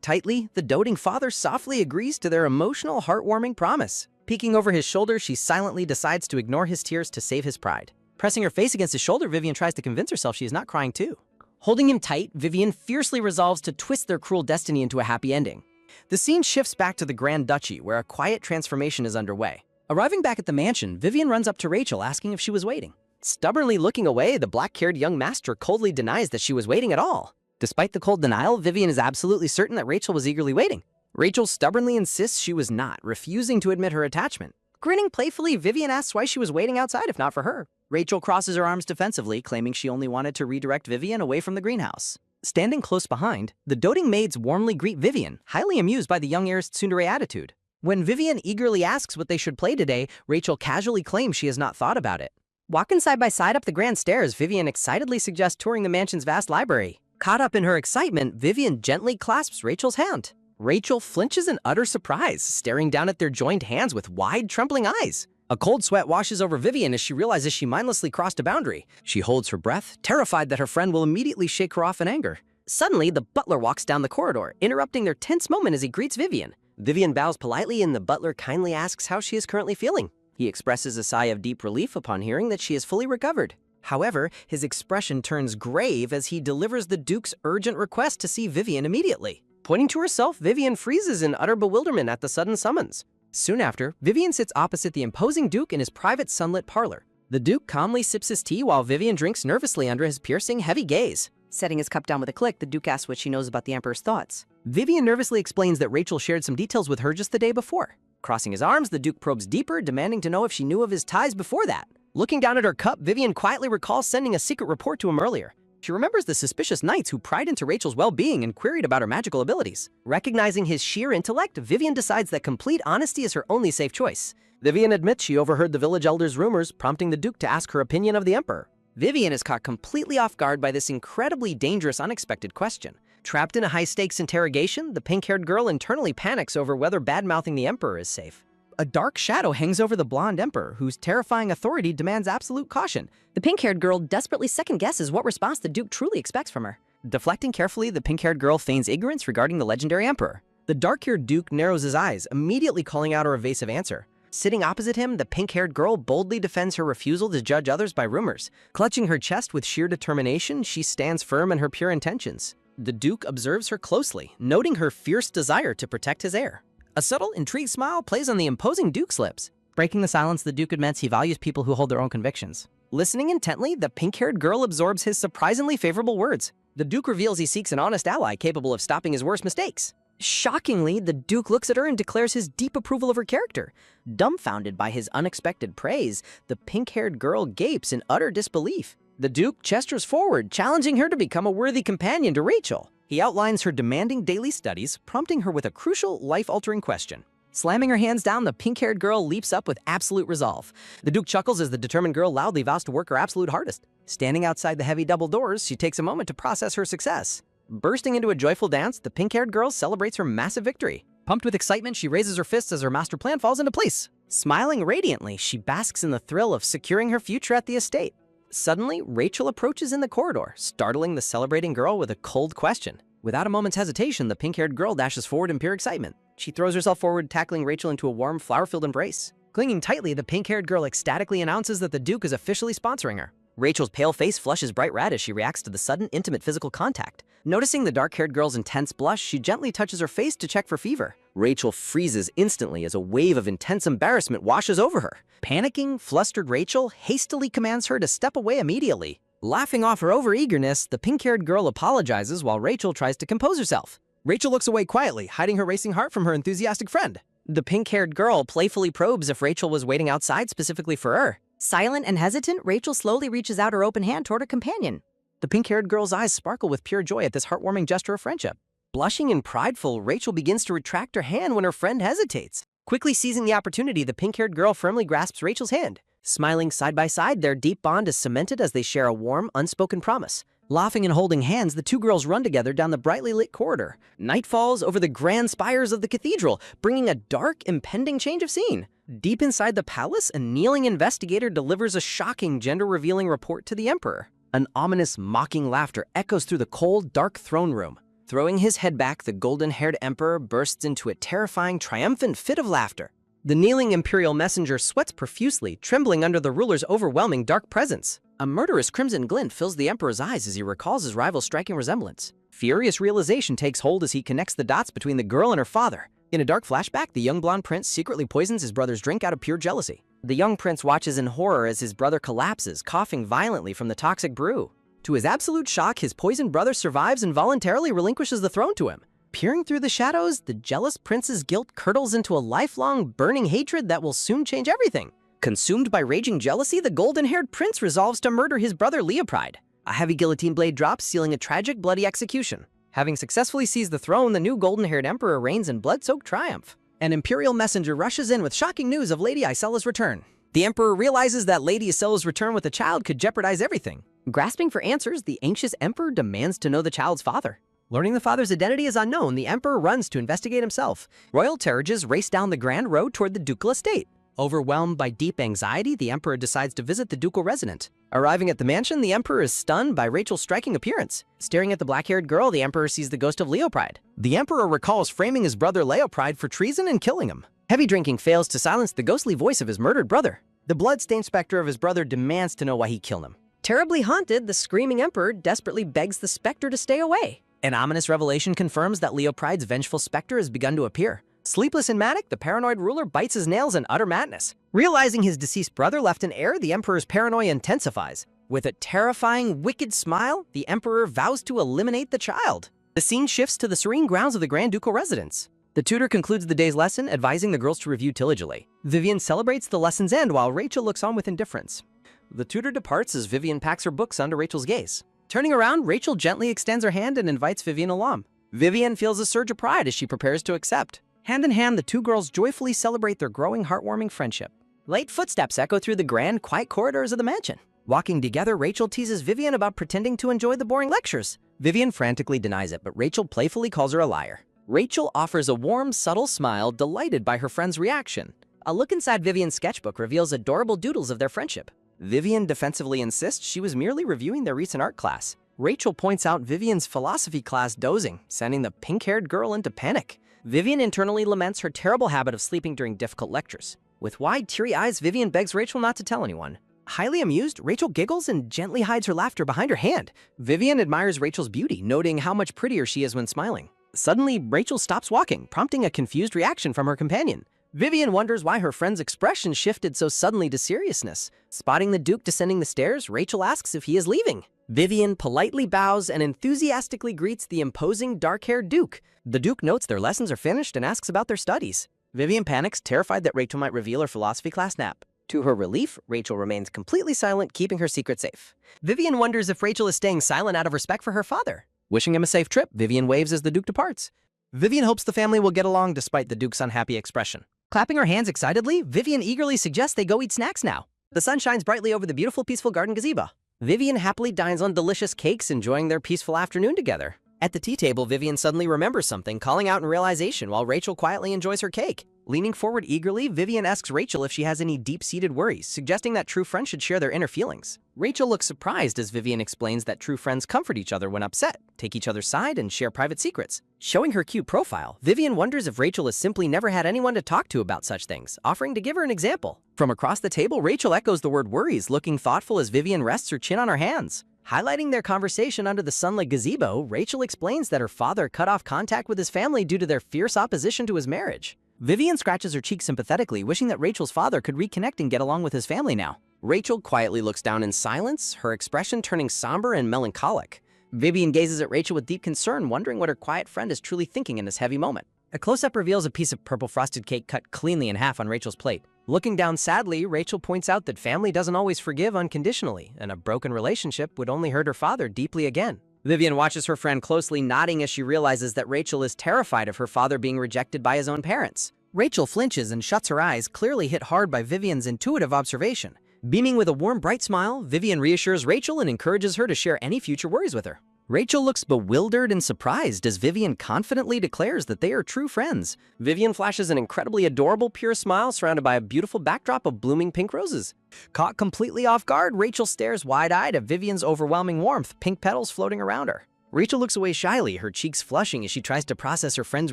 tightly, the doting father softly agrees to their emotional, heartwarming promise. Peeking over his shoulder, she silently decides to ignore his tears to save his pride. Pressing her face against his shoulder, Vivian tries to convince herself she is not crying too. Holding him tight, Vivian fiercely resolves to twist their cruel destiny into a happy ending. The scene shifts back to the Grand Duchy, where a quiet transformation is underway. Arriving back at the mansion, Vivian runs up to Rachel asking if she was waiting. Stubbornly looking away, the black-haired young master coldly denies that she was waiting at all. Despite the cold denial, Vivian is absolutely certain that Rachel was eagerly waiting. Rachel stubbornly insists she was not, refusing to admit her attachment. Grinning playfully, Vivian asks why she was waiting outside if not for her. Rachel crosses her arms defensively, claiming she only wanted to redirect Vivian away from the greenhouse. Standing close behind, the doting maids warmly greet Vivian, highly amused by the young heir's tsundere attitude. When Vivian eagerly asks what they should play today, Rachel casually claims she has not thought about it. Walking side by side up the grand stairs, Vivian excitedly suggests touring the mansion's vast library. Caught up in her excitement, Vivian gently clasps Rachel's hand. Rachel flinches in utter surprise, staring down at their joined hands with wide, trembling eyes. A cold sweat washes over Vivian as she realizes she mindlessly crossed a boundary. She holds her breath, terrified that her friend will immediately shake her off in anger. Suddenly, the butler walks down the corridor, interrupting their tense moment as he greets Vivian. Vivian bows politely and the butler kindly asks how she is currently feeling. He expresses a sigh of deep relief upon hearing that she is fully recovered. However, his expression turns grave as he delivers the Duke's urgent request to see Vivian immediately. Pointing to herself, Vivian freezes in utter bewilderment at the sudden summons. Soon after, Vivian sits opposite the imposing Duke in his private sunlit parlor. The Duke calmly sips his tea while Vivian drinks nervously under his piercing, heavy gaze. Setting his cup down with a click, the Duke asks what she knows about the Emperor's thoughts. Vivian nervously explains that Rachel shared some details with her just the day before. Crossing his arms, the Duke probes deeper, demanding to know if she knew of his ties before that. Looking down at her cup, Vivian quietly recalls sending a secret report to him earlier. She remembers the suspicious knights who pried into Rachel's well-being and queried about her magical abilities. Recognizing his sheer intellect, Vivian decides that complete honesty is her only safe choice. Vivian admits she overheard the village elder's rumors, prompting the Duke to ask her opinion of the Emperor. Vivian is caught completely off guard by this incredibly dangerous, unexpected question. Trapped in a high-stakes interrogation, the pink-haired girl internally panics over whether bad-mouthing the Emperor is safe. A dark shadow hangs over the blonde Emperor, whose terrifying authority demands absolute caution. The pink-haired girl desperately second-guesses what response the Duke truly expects from her. Deflecting carefully, the pink-haired girl feigns ignorance regarding the legendary Emperor. The dark-haired Duke narrows his eyes, immediately calling out her evasive answer. Sitting opposite him, the pink-haired girl boldly defends her refusal to judge others by rumors. Clutching her chest with sheer determination, she stands firm in her pure intentions. The Duke observes her closely, noting her fierce desire to protect his heir. A subtle, intrigued smile plays on the imposing Duke's lips. Breaking the silence, the Duke admits he values people who hold their own convictions. Listening intently, the pink-haired girl absorbs his surprisingly favorable words. The Duke reveals he seeks an honest ally capable of stopping his worst mistakes. Shockingly, the Duke looks at her and declares his deep approval of her character. Dumbfounded by his unexpected praise, the pink-haired girl gapes in utter disbelief. The Duke gestures forward, challenging her to become a worthy companion to Rachel. He outlines her demanding daily studies, prompting her with a crucial, life-altering question. Slamming her hands down, the pink-haired girl leaps up with absolute resolve. The Duke chuckles as the determined girl loudly vows to work her absolute hardest. Standing outside the heavy double doors, she takes a moment to process her success. Bursting into a joyful dance, the pink-haired girl celebrates her massive victory. Pumped with excitement, she raises her fists as her master plan falls into place. Smiling radiantly, she basks in the thrill of securing her future at the estate. Suddenly, Rachel approaches in the corridor, startling the celebrating girl with a cold question. Without a moment's hesitation, the pink-haired girl dashes forward in pure excitement. She throws herself forward, tackling Rachel into a warm, flower-filled embrace. Clinging tightly, the pink-haired girl ecstatically announces that the Duke is officially sponsoring her. Rachel's pale face flushes bright red as she reacts to the sudden, intimate physical contact. Noticing the dark-haired girl's intense blush, she gently touches her face to check for fever. Rachel freezes instantly as a wave of intense embarrassment washes over her. Panicking, flustered Rachel hastily commands her to step away immediately. Laughing off her over-eagerness, the pink-haired girl apologizes while Rachel tries to compose herself. Rachel looks away quietly, hiding her racing heart from her enthusiastic friend. The pink-haired girl playfully probes if Rachel was waiting outside specifically for her. Silent and hesitant, Rachel slowly reaches out her open hand toward her companion. The pink-haired girl's eyes sparkle with pure joy at this heartwarming gesture of friendship. Blushing and prideful, Rachel begins to retract her hand when her friend hesitates. Quickly seizing the opportunity, the pink-haired girl firmly grasps Rachel's hand. Smiling side by side, their deep bond is cemented as they share a warm, unspoken promise. Laughing and holding hands, the two girls run together down the brightly lit corridor. Night falls over the grand spires of the cathedral, bringing a dark, impending change of scene. Deep inside the palace, a kneeling investigator delivers a shocking, gender-revealing report to the Emperor. An ominous, mocking laughter echoes through the cold, dark throne room. Throwing his head back, the golden-haired Emperor bursts into a terrifying, triumphant fit of laughter. The kneeling imperial messenger sweats profusely, trembling under the ruler's overwhelming dark presence. A murderous crimson glint fills the Emperor's eyes as he recalls his rival's striking resemblance. Furious realization takes hold as he connects the dots between the girl and her father. In a dark flashback, the young blonde prince secretly poisons his brother's drink out of pure jealousy. The young prince watches in horror as his brother collapses, coughing violently from the toxic brew. To his absolute shock, his poisoned brother survives and voluntarily relinquishes the throne to him. Peering through the shadows, the jealous prince's guilt curdles into a lifelong, burning hatred that will soon change everything. Consumed by raging jealousy, the golden-haired prince resolves to murder his brother Leopride. A heavy guillotine blade drops, sealing a tragic, bloody execution. Having successfully seized the throne, the new golden-haired emperor reigns in blood-soaked triumph. An imperial messenger rushes in with shocking news of Lady Isella's return. The emperor realizes that Lady Isella's return with a child could jeopardize everything. Grasping for answers, the anxious emperor demands to know the child's father. Learning the father's identity is unknown, the emperor runs to investigate himself. Royal carriages race down the grand road toward the ducal estate. Overwhelmed by deep anxiety, the emperor decides to visit the ducal resident. Arriving at the mansion, the emperor is stunned by Rachel's striking appearance. Staring at the black-haired girl, the emperor sees the ghost of Leopride. The emperor recalls framing his brother Leopride for treason and killing him. Heavy drinking fails to silence the ghostly voice of his murdered brother. The blood-stained specter of his brother demands to know why he killed him. Terribly haunted, the screaming emperor desperately begs the specter to stay away. An ominous revelation confirms that Leopride's vengeful specter has begun to appear. Sleepless and manic, the paranoid ruler bites his nails in utter madness. Realizing his deceased brother left in heir, the emperor's paranoia intensifies. With a terrifying, wicked smile, the emperor vows to eliminate the child. The scene shifts to the serene grounds of the Grand Ducal residence. The tutor concludes the day's lesson, advising the girls to review diligently. Vivian celebrates the lesson's end while Rachel looks on with indifference. The tutor departs as Vivian packs her books under Rachel's gaze. Turning around, Rachel gently extends her hand and invites Vivian along. Vivian feels a surge of pride as she prepares to accept. Hand in hand, the two girls joyfully celebrate their growing, heartwarming friendship. Light footsteps echo through the grand, quiet corridors of the mansion. Walking together, Rachel teases Vivian about pretending to enjoy the boring lectures. Vivian frantically denies it, but Rachel playfully calls her a liar. Rachel offers a warm, subtle smile, delighted by her friend's reaction. A look inside Vivian's sketchbook reveals adorable doodles of their friendship. Vivian defensively insists she was merely reviewing their recent art class. Rachel points out Vivian's philosophy class dozing, sending the pink-haired girl into panic. Vivian internally laments her terrible habit of sleeping during difficult lectures. With wide, teary eyes, Vivian begs Rachel not to tell anyone. Highly amused, Rachel giggles and gently hides her laughter behind her hand. Vivian admires Rachel's beauty, noting how much prettier she is when smiling. Suddenly, Rachel stops walking, prompting a confused reaction from her companion. Vivian wonders why her friend's expression shifted so suddenly to seriousness. Spotting the Duke descending the stairs, Rachel asks if he is leaving. Vivian politely bows and enthusiastically greets the imposing dark-haired Duke. The Duke notes their lessons are finished and asks about their studies. Vivian panics, terrified that Rachel might reveal her philosophy class nap. To her relief, Rachel remains completely silent, keeping her secret safe. Vivian wonders if Rachel is staying silent out of respect for her father. Wishing him a safe trip, Vivian waves as the Duke departs. Vivian hopes the family will get along despite the Duke's unhappy expression. Clapping her hands excitedly, Vivian eagerly suggests they go eat snacks now. The sun shines brightly over the beautiful, peaceful garden gazebo. Vivian happily dines on delicious cakes, enjoying their peaceful afternoon together. At the tea table, Vivian suddenly remembers something, calling out in realization while Rachel quietly enjoys her cake. Leaning forward eagerly, Vivian asks Rachel if she has any deep-seated worries, suggesting that true friends should share their inner feelings. Rachel looks surprised as Vivian explains that true friends comfort each other when upset, take each other's side, and share private secrets. Showing her cute profile, Vivian wonders if Rachel has simply never had anyone to talk to about such things, offering to give her an example. From across the table, Rachel echoes the word worries, looking thoughtful as Vivian rests her chin on her hands. Highlighting their conversation under the sunlit gazebo, Rachel explains that her father cut off contact with his family due to their fierce opposition to his marriage. Vivian scratches her cheek sympathetically, wishing that Rachel's father could reconnect and get along with his family now. Rachel quietly looks down in silence, her expression turning somber and melancholic. Vivian gazes at Rachel with deep concern, wondering what her quiet friend is truly thinking in this heavy moment. A close-up reveals a piece of purple frosted cake cut cleanly in half on Rachel's plate. Looking down sadly, Rachel points out that family doesn't always forgive unconditionally, and a broken relationship would only hurt her father deeply again. Vivian watches her friend closely, nodding as she realizes that Rachel is terrified of her father being rejected by his own parents. Rachel flinches and shuts her eyes, clearly hit hard by Vivian's intuitive observation. Beaming with a warm, bright smile, Vivian reassures Rachel and encourages her to share any future worries with her. Rachel looks bewildered and surprised as Vivian confidently declares that they are true friends. Vivian flashes an incredibly adorable, pure smile surrounded by a beautiful backdrop of blooming pink roses. Caught completely off guard, Rachel stares wide-eyed at Vivian's overwhelming warmth, pink petals floating around her. Rachel looks away shyly, her cheeks flushing as she tries to process her friend's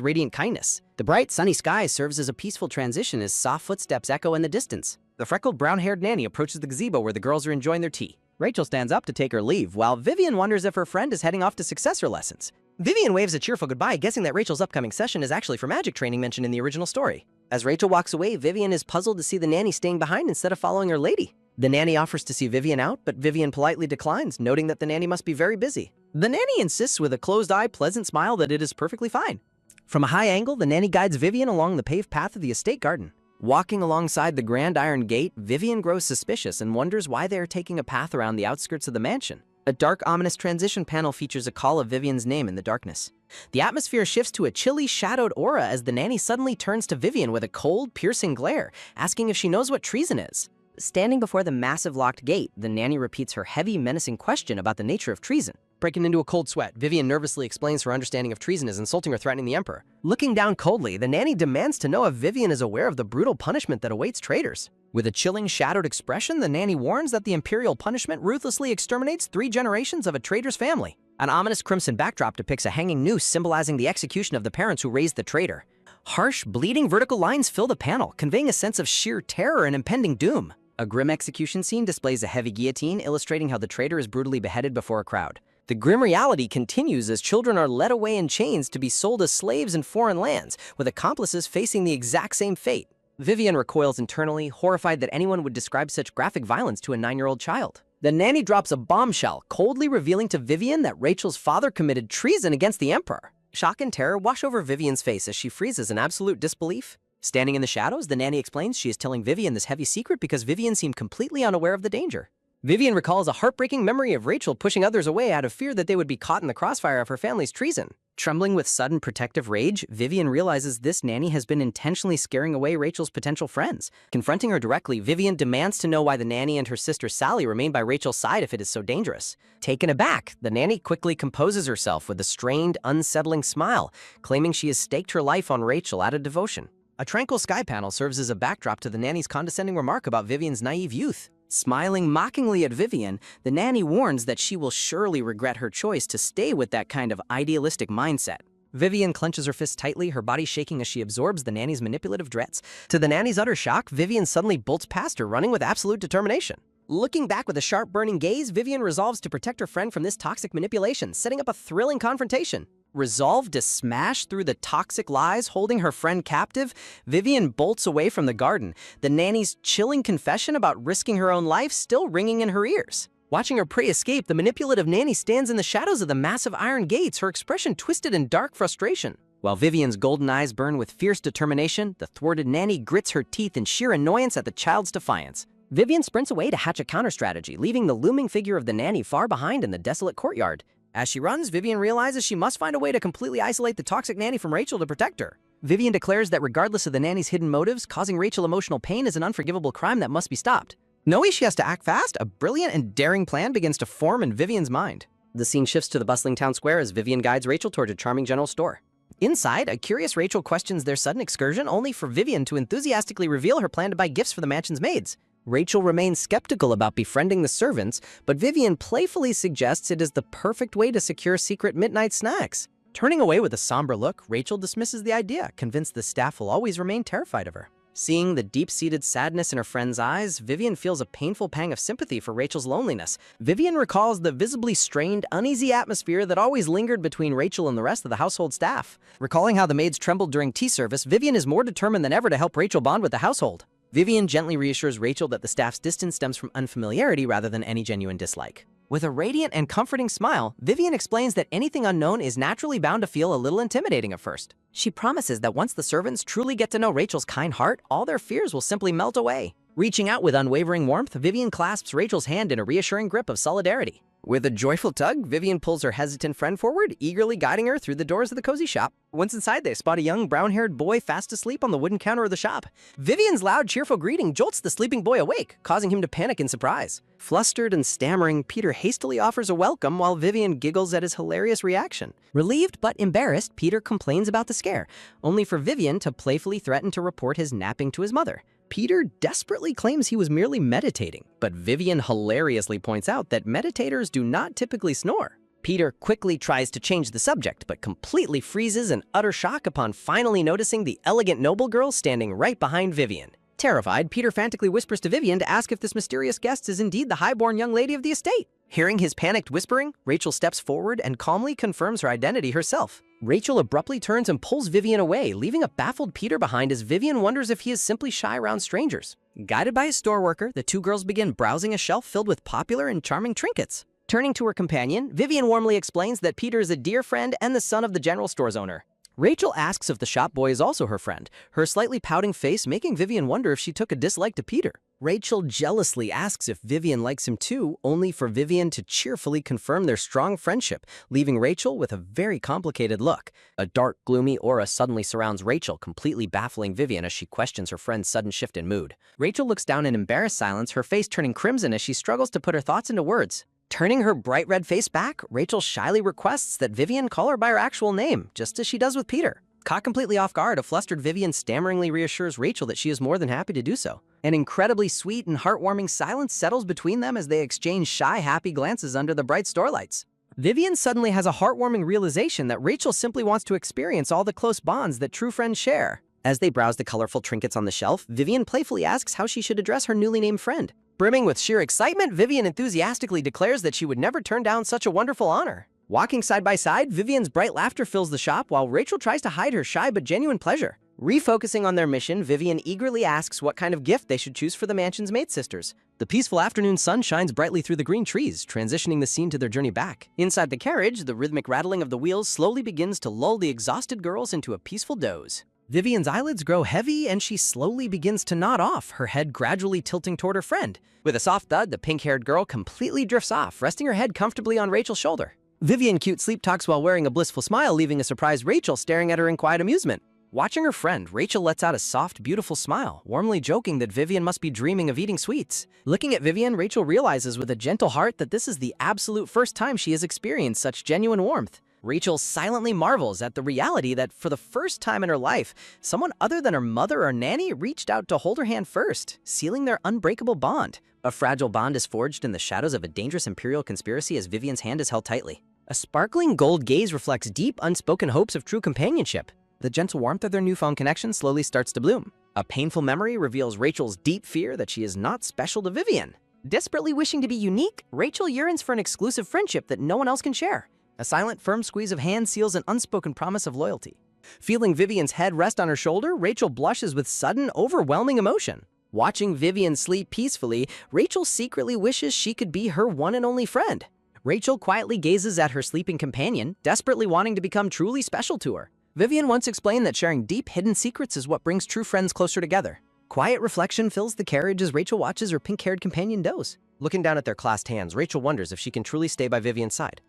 radiant kindness. The bright, sunny sky serves as a peaceful transition as soft footsteps echo in the distance. The freckled, brown-haired nanny approaches the gazebo where the girls are enjoying their tea. Rachel stands up to take her leave, while Vivian wonders if her friend is heading off to successor lessons. Vivian waves a cheerful goodbye, guessing that Rachel's upcoming session is actually for magic training mentioned in the original story. As Rachel walks away, Vivian is puzzled to see the nanny staying behind instead of following her lady. The nanny offers to see Vivian out, but Vivian politely declines, noting that the nanny must be very busy. The nanny insists with a closed-eye, pleasant smile that it is perfectly fine. From a high angle, the nanny guides Vivian along the paved path of the estate garden. Walking alongside the grand iron gate, Vivian grows suspicious and wonders why they are taking a path around the outskirts of the mansion. A dark, ominous transition panel features a call of Vivian's name in the darkness. The atmosphere shifts to a chilly, shadowed aura as the nanny suddenly turns to Vivian with a cold, piercing glare, asking if she knows what treason is. Standing before the massive locked gate, the nanny repeats her heavy, menacing question about the nature of treason. Breaking into a cold sweat, Vivian nervously explains her understanding of treason as insulting or threatening the emperor. Looking down coldly, the nanny demands to know if Vivian is aware of the brutal punishment that awaits traitors. With a chilling, shadowed expression, the nanny warns that the imperial punishment ruthlessly exterminates 3 generations of a traitor's family. An ominous crimson backdrop depicts a hanging noose symbolizing the execution of the parents who raised the traitor. Harsh, bleeding vertical lines fill the panel, conveying a sense of sheer terror and impending doom. A grim execution scene displays a heavy guillotine, illustrating how the traitor is brutally beheaded before a crowd. The grim reality continues as children are led away in chains to be sold as slaves in foreign lands, with accomplices facing the exact same fate. Vivian recoils internally, horrified that anyone would describe such graphic violence to a 9-year-old child. The nanny drops a bombshell, coldly revealing to Vivian that Rachel's father committed treason against the emperor. Shock and terror wash over Vivian's face as she freezes in absolute disbelief. Standing in the shadows, the nanny explains she is telling Vivian this heavy secret because Vivian seemed completely unaware of the danger. Vivian recalls a heartbreaking memory of Rachel pushing others away out of fear that they would be caught in the crossfire of her family's treason. Trembling with sudden protective rage, Vivian realizes this nanny has been intentionally scaring away Rachel's potential friends. Confronting her directly, Vivian demands to know why the nanny and her sister Sally remain by Rachel's side if it is so dangerous. Taken aback, the nanny quickly composes herself with a strained, unsettling smile, claiming she has staked her life on Rachel out of devotion. A tranquil sky panel serves as a backdrop to the nanny's condescending remark about Vivian's naive youth. Smiling mockingly at Vivian, the nanny warns that she will surely regret her choice to stay with that kind of idealistic mindset. Vivian clenches her fists tightly, her body shaking as she absorbs the nanny's manipulative threats. To the nanny's utter shock, Vivian suddenly bolts past her, running with absolute determination. Looking back with a sharp, burning gaze, Vivian resolves to protect her friend from this toxic manipulation, setting up a thrilling confrontation. Resolved to smash through the toxic lies holding her friend captive, Vivian bolts away from the garden, the nanny's chilling confession about risking her own life still ringing in her ears. Watching her prey escape, the manipulative nanny stands in the shadows of the massive iron gates, her expression twisted in dark frustration. While Vivian's golden eyes burn with fierce determination, the thwarted nanny grits her teeth in sheer annoyance at the child's defiance. Vivian sprints away to hatch a counter-strategy, leaving the looming figure of the nanny far behind in the desolate courtyard. As she runs, Vivian realizes she must find a way to completely isolate the toxic nanny from Rachel to protect her. Vivian declares that regardless of the nanny's hidden motives, causing Rachel emotional pain is an unforgivable crime that must be stopped. Knowing she has to act fast, a brilliant and daring plan begins to form in Vivian's mind. The scene shifts to the bustling town square as Vivian guides Rachel toward a charming general store. Inside, a curious Rachel questions their sudden excursion, only for Vivian to enthusiastically reveal her plan to buy gifts for the mansion's maids. Rachel remains skeptical about befriending the servants, but Vivian playfully suggests it is the perfect way to secure secret midnight snacks. Turning away with a somber look, Rachel dismisses the idea, convinced the staff will always remain terrified of her. Seeing the deep-seated sadness in her friend's eyes, Vivian feels a painful pang of sympathy for Rachel's loneliness. Vivian recalls the visibly strained, uneasy atmosphere that always lingered between Rachel and the rest of the household staff. Recalling how the maids trembled during tea service, Vivian is more determined than ever to help Rachel bond with the household. Vivian gently reassures Rachel that the staff's distance stems from unfamiliarity rather than any genuine dislike. With a radiant and comforting smile, Vivian explains that anything unknown is naturally bound to feel a little intimidating at first. She promises that once the servants truly get to know Rachel's kind heart, all their fears will simply melt away. Reaching out with unwavering warmth, Vivian clasps Rachel's hand in a reassuring grip of solidarity. With a joyful tug, Vivian pulls her hesitant friend forward, eagerly guiding her through the doors of the cozy shop. Once inside, they spot a young, brown-haired boy fast asleep on the wooden counter of the shop. Vivian's loud, cheerful greeting jolts the sleeping boy awake, causing him to panic in surprise. Flustered and stammering, Peter hastily offers a welcome while Vivian giggles at his hilarious reaction. Relieved but embarrassed, Peter complains about the scare, only for Vivian to playfully threaten to report his napping to his mother. Peter desperately claims he was merely meditating, but Vivian hilariously points out that meditators do not typically snore. Peter quickly tries to change the subject, but completely freezes in utter shock upon finally noticing the elegant noble girl standing right behind Vivian. Terrified, Peter frantically whispers to Vivian to ask if this mysterious guest is indeed the highborn young lady of the estate. Hearing his panicked whispering, Rachel steps forward and calmly confirms her identity herself. Rachel abruptly turns and pulls Vivian away, leaving a baffled Peter behind as Vivian wonders if he is simply shy around strangers. Guided by a store worker, the two girls begin browsing a shelf filled with popular and charming trinkets. Turning to her companion, Vivian warmly explains that Peter is a dear friend and the son of the general store's owner. Rachel asks if the shop boy is also her friend, her slightly pouting face making Vivian wonder if she took a dislike to Peter. Rachel jealously asks if Vivian likes him too, only for Vivian to cheerfully confirm their strong friendship, leaving Rachel with a very complicated look. A dark, gloomy aura suddenly surrounds Rachel, completely baffling Vivian as she questions her friend's sudden shift in mood. Rachel looks down in embarrassed silence, her face turning crimson as she struggles to put her thoughts into words. Turning her bright red face back, Rachel shyly requests that Vivian call her by her actual name, just as she does with Peter. Caught completely off guard, a flustered Vivian stammeringly reassures Rachel that she is more than happy to do so. An incredibly sweet and heartwarming silence settles between them as they exchange shy, happy glances under the bright store lights. Vivian suddenly has a heartwarming realization that Rachel simply wants to experience all the close bonds that true friends share. As they browse the colorful trinkets on the shelf, Vivian playfully asks how she should address her newly named friend. Brimming with sheer excitement, Vivian enthusiastically declares that she would never turn down such a wonderful honor. Walking side by side, Vivian's bright laughter fills the shop while Rachel tries to hide her shy but genuine pleasure. Refocusing on their mission, Vivian eagerly asks what kind of gift they should choose for the mansion's maid sisters. The peaceful afternoon sun shines brightly through the green trees, transitioning the scene to their journey back. Inside the carriage, the rhythmic rattling of the wheels slowly begins to lull the exhausted girls into a peaceful doze. Vivian's eyelids grow heavy and she slowly begins to nod off, her head gradually tilting toward her friend. With a soft thud, the pink-haired girl completely drifts off, resting her head comfortably on Rachel's shoulder. Vivian cute sleep talks while wearing a blissful smile, leaving a surprised Rachel staring at her in quiet amusement. Watching her friend, Rachel lets out a soft, beautiful smile, warmly joking that Vivian must be dreaming of eating sweets. Looking at Vivian, Rachel realizes with a gentle heart that this is the absolute first time she has experienced such genuine warmth. Rachel silently marvels at the reality that for the first time in her life, someone other than her mother or nanny reached out to hold her hand first, sealing their unbreakable bond. A fragile bond is forged in the shadows of a dangerous imperial conspiracy as Vivian's hand is held tightly. A sparkling gold gaze reflects deep, unspoken hopes of true companionship. The gentle warmth of their newfound connection slowly starts to bloom. A painful memory reveals Rachel's deep fear that she is not special to Vivian. Desperately wishing to be unique, Rachel yearns for an exclusive friendship that no one else can share. A silent, firm squeeze of hand seals an unspoken promise of loyalty. Feeling Vivian's head rest on her shoulder, Rachel blushes with sudden, overwhelming emotion. Watching Vivian sleep peacefully, Rachel secretly wishes she could be her one and only friend. Rachel quietly gazes at her sleeping companion, desperately wanting to become truly special to her. Vivian once explained that sharing deep, hidden secrets is what brings true friends closer together. Quiet reflection fills the carriage as Rachel watches her pink-haired companion doze. Looking down at their clasped hands, Rachel wonders if she can truly stay by Vivian's side.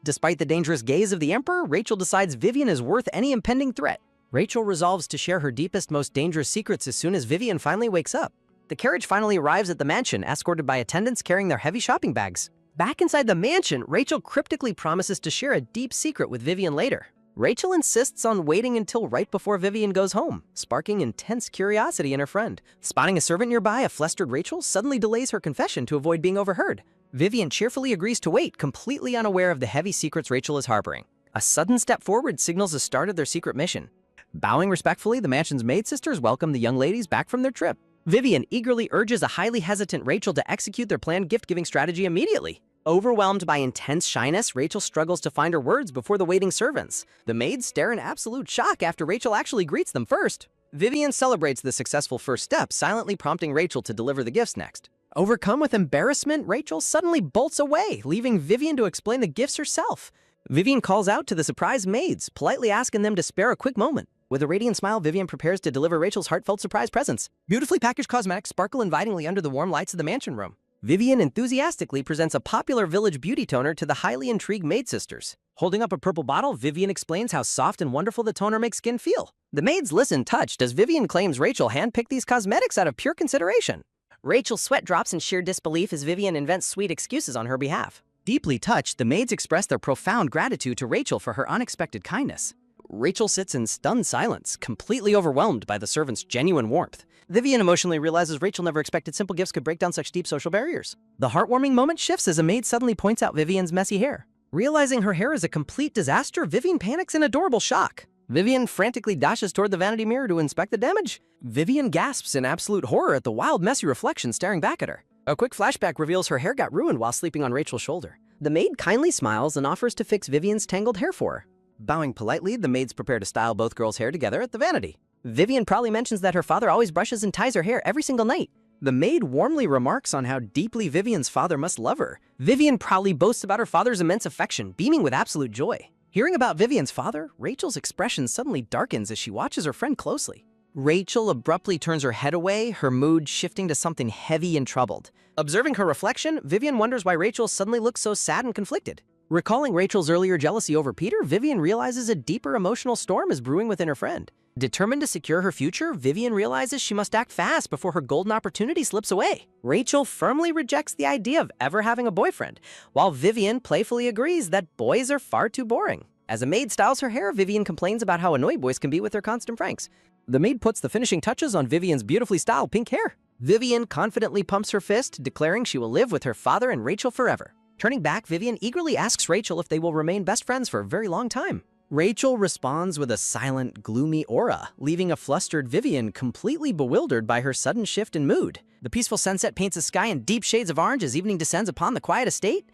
Despite the dangerous gaze of the Emperor, Rachel decides Vivian is worth any impending threat. Rachel resolves to share her deepest, most dangerous secrets as soon as Vivian finally wakes up. The carriage finally arrives at the mansion, escorted by attendants carrying their heavy shopping bags. Back inside the mansion, Rachel cryptically promises to share a deep secret with Vivian later. Rachel insists on waiting until right before Vivian goes home, sparking intense curiosity in her friend. Spotting a servant nearby, a flustered Rachel suddenly delays her confession to avoid being overheard. Vivian cheerfully agrees to wait, completely unaware of the heavy secrets Rachel is harboring. A sudden step forward signals the start of their secret mission. Bowing respectfully, the mansion's maid sisters welcome the young ladies back from their trip. Vivian eagerly urges a highly hesitant Rachel to execute their planned gift-giving strategy immediately. Overwhelmed by intense shyness, Rachel struggles to find her words before the waiting servants. The maids stare in absolute shock after Rachel actually greets them first. Vivian celebrates the successful first step, silently prompting Rachel to deliver the gifts next. Overcome with embarrassment, Rachel suddenly bolts away, leaving Vivian to explain the gifts herself. Vivian calls out to the surprised maids, politely asking them to spare a quick moment. With a radiant smile, Vivian prepares to deliver Rachel's heartfelt surprise presents. Beautifully packaged cosmetics sparkle invitingly under the warm lights of the mansion room. Vivian enthusiastically presents a popular village beauty toner to the highly intrigued maid sisters. Holding up a purple bottle, Vivian explains how soft and wonderful the toner makes skin feel. The maids listen touched as Vivian claims Rachel handpicked these cosmetics out of pure consideration. Rachel's sweat drops in sheer disbelief as Vivian invents sweet excuses on her behalf. Deeply touched, the maids express their profound gratitude to Rachel for her unexpected kindness. Rachel sits in stunned silence, completely overwhelmed by the servants' genuine warmth. Vivian emotionally realizes Rachel never expected simple gifts could break down such deep social barriers. The heartwarming moment shifts as a maid suddenly points out Vivian's messy hair. Realizing her hair is a complete disaster, Vivian panics in adorable shock. Vivian frantically dashes toward the vanity mirror to inspect the damage. Vivian gasps in absolute horror at the wild, messy reflection staring back at her. A quick flashback reveals her hair got ruined while sleeping on Rachel's shoulder. The maid kindly smiles and offers to fix Vivian's tangled hair for her. Bowing politely, the maids prepare to style both girls' hair together at the vanity. Vivian proudly mentions that her father always brushes and ties her hair every single night. The maid warmly remarks on how deeply Vivian's father must love her. Vivian proudly boasts about her father's immense affection, beaming with absolute joy. Hearing about Vivian's father, Rachel's expression suddenly darkens as she watches her friend closely. Rachel abruptly turns her head away, her mood shifting to something heavy and troubled. Observing her reflection, Vivian wonders why Rachel suddenly looks so sad and conflicted. Recalling Rachel's earlier jealousy over Peter, Vivian realizes a deeper emotional storm is brewing within her friend. Determined to secure her future, Vivian realizes she must act fast before her golden opportunity slips away. Rachel firmly rejects the idea of ever having a boyfriend, while Vivian playfully agrees that boys are far too boring. As a maid styles her hair, Vivian complains about how annoyed boys can be with their constant pranks. The maid puts the finishing touches on Vivian's beautifully styled pink hair. Vivian confidently pumps her fist, declaring she will live with her father and Rachel forever. Turning back, Vivian eagerly asks Rachel if they will remain best friends for a very long time. Rachel responds with a silent, gloomy aura, leaving a flustered Vivian completely bewildered by her sudden shift in mood. The peaceful sunset paints the sky in deep shades of orange as evening descends upon the quiet estate.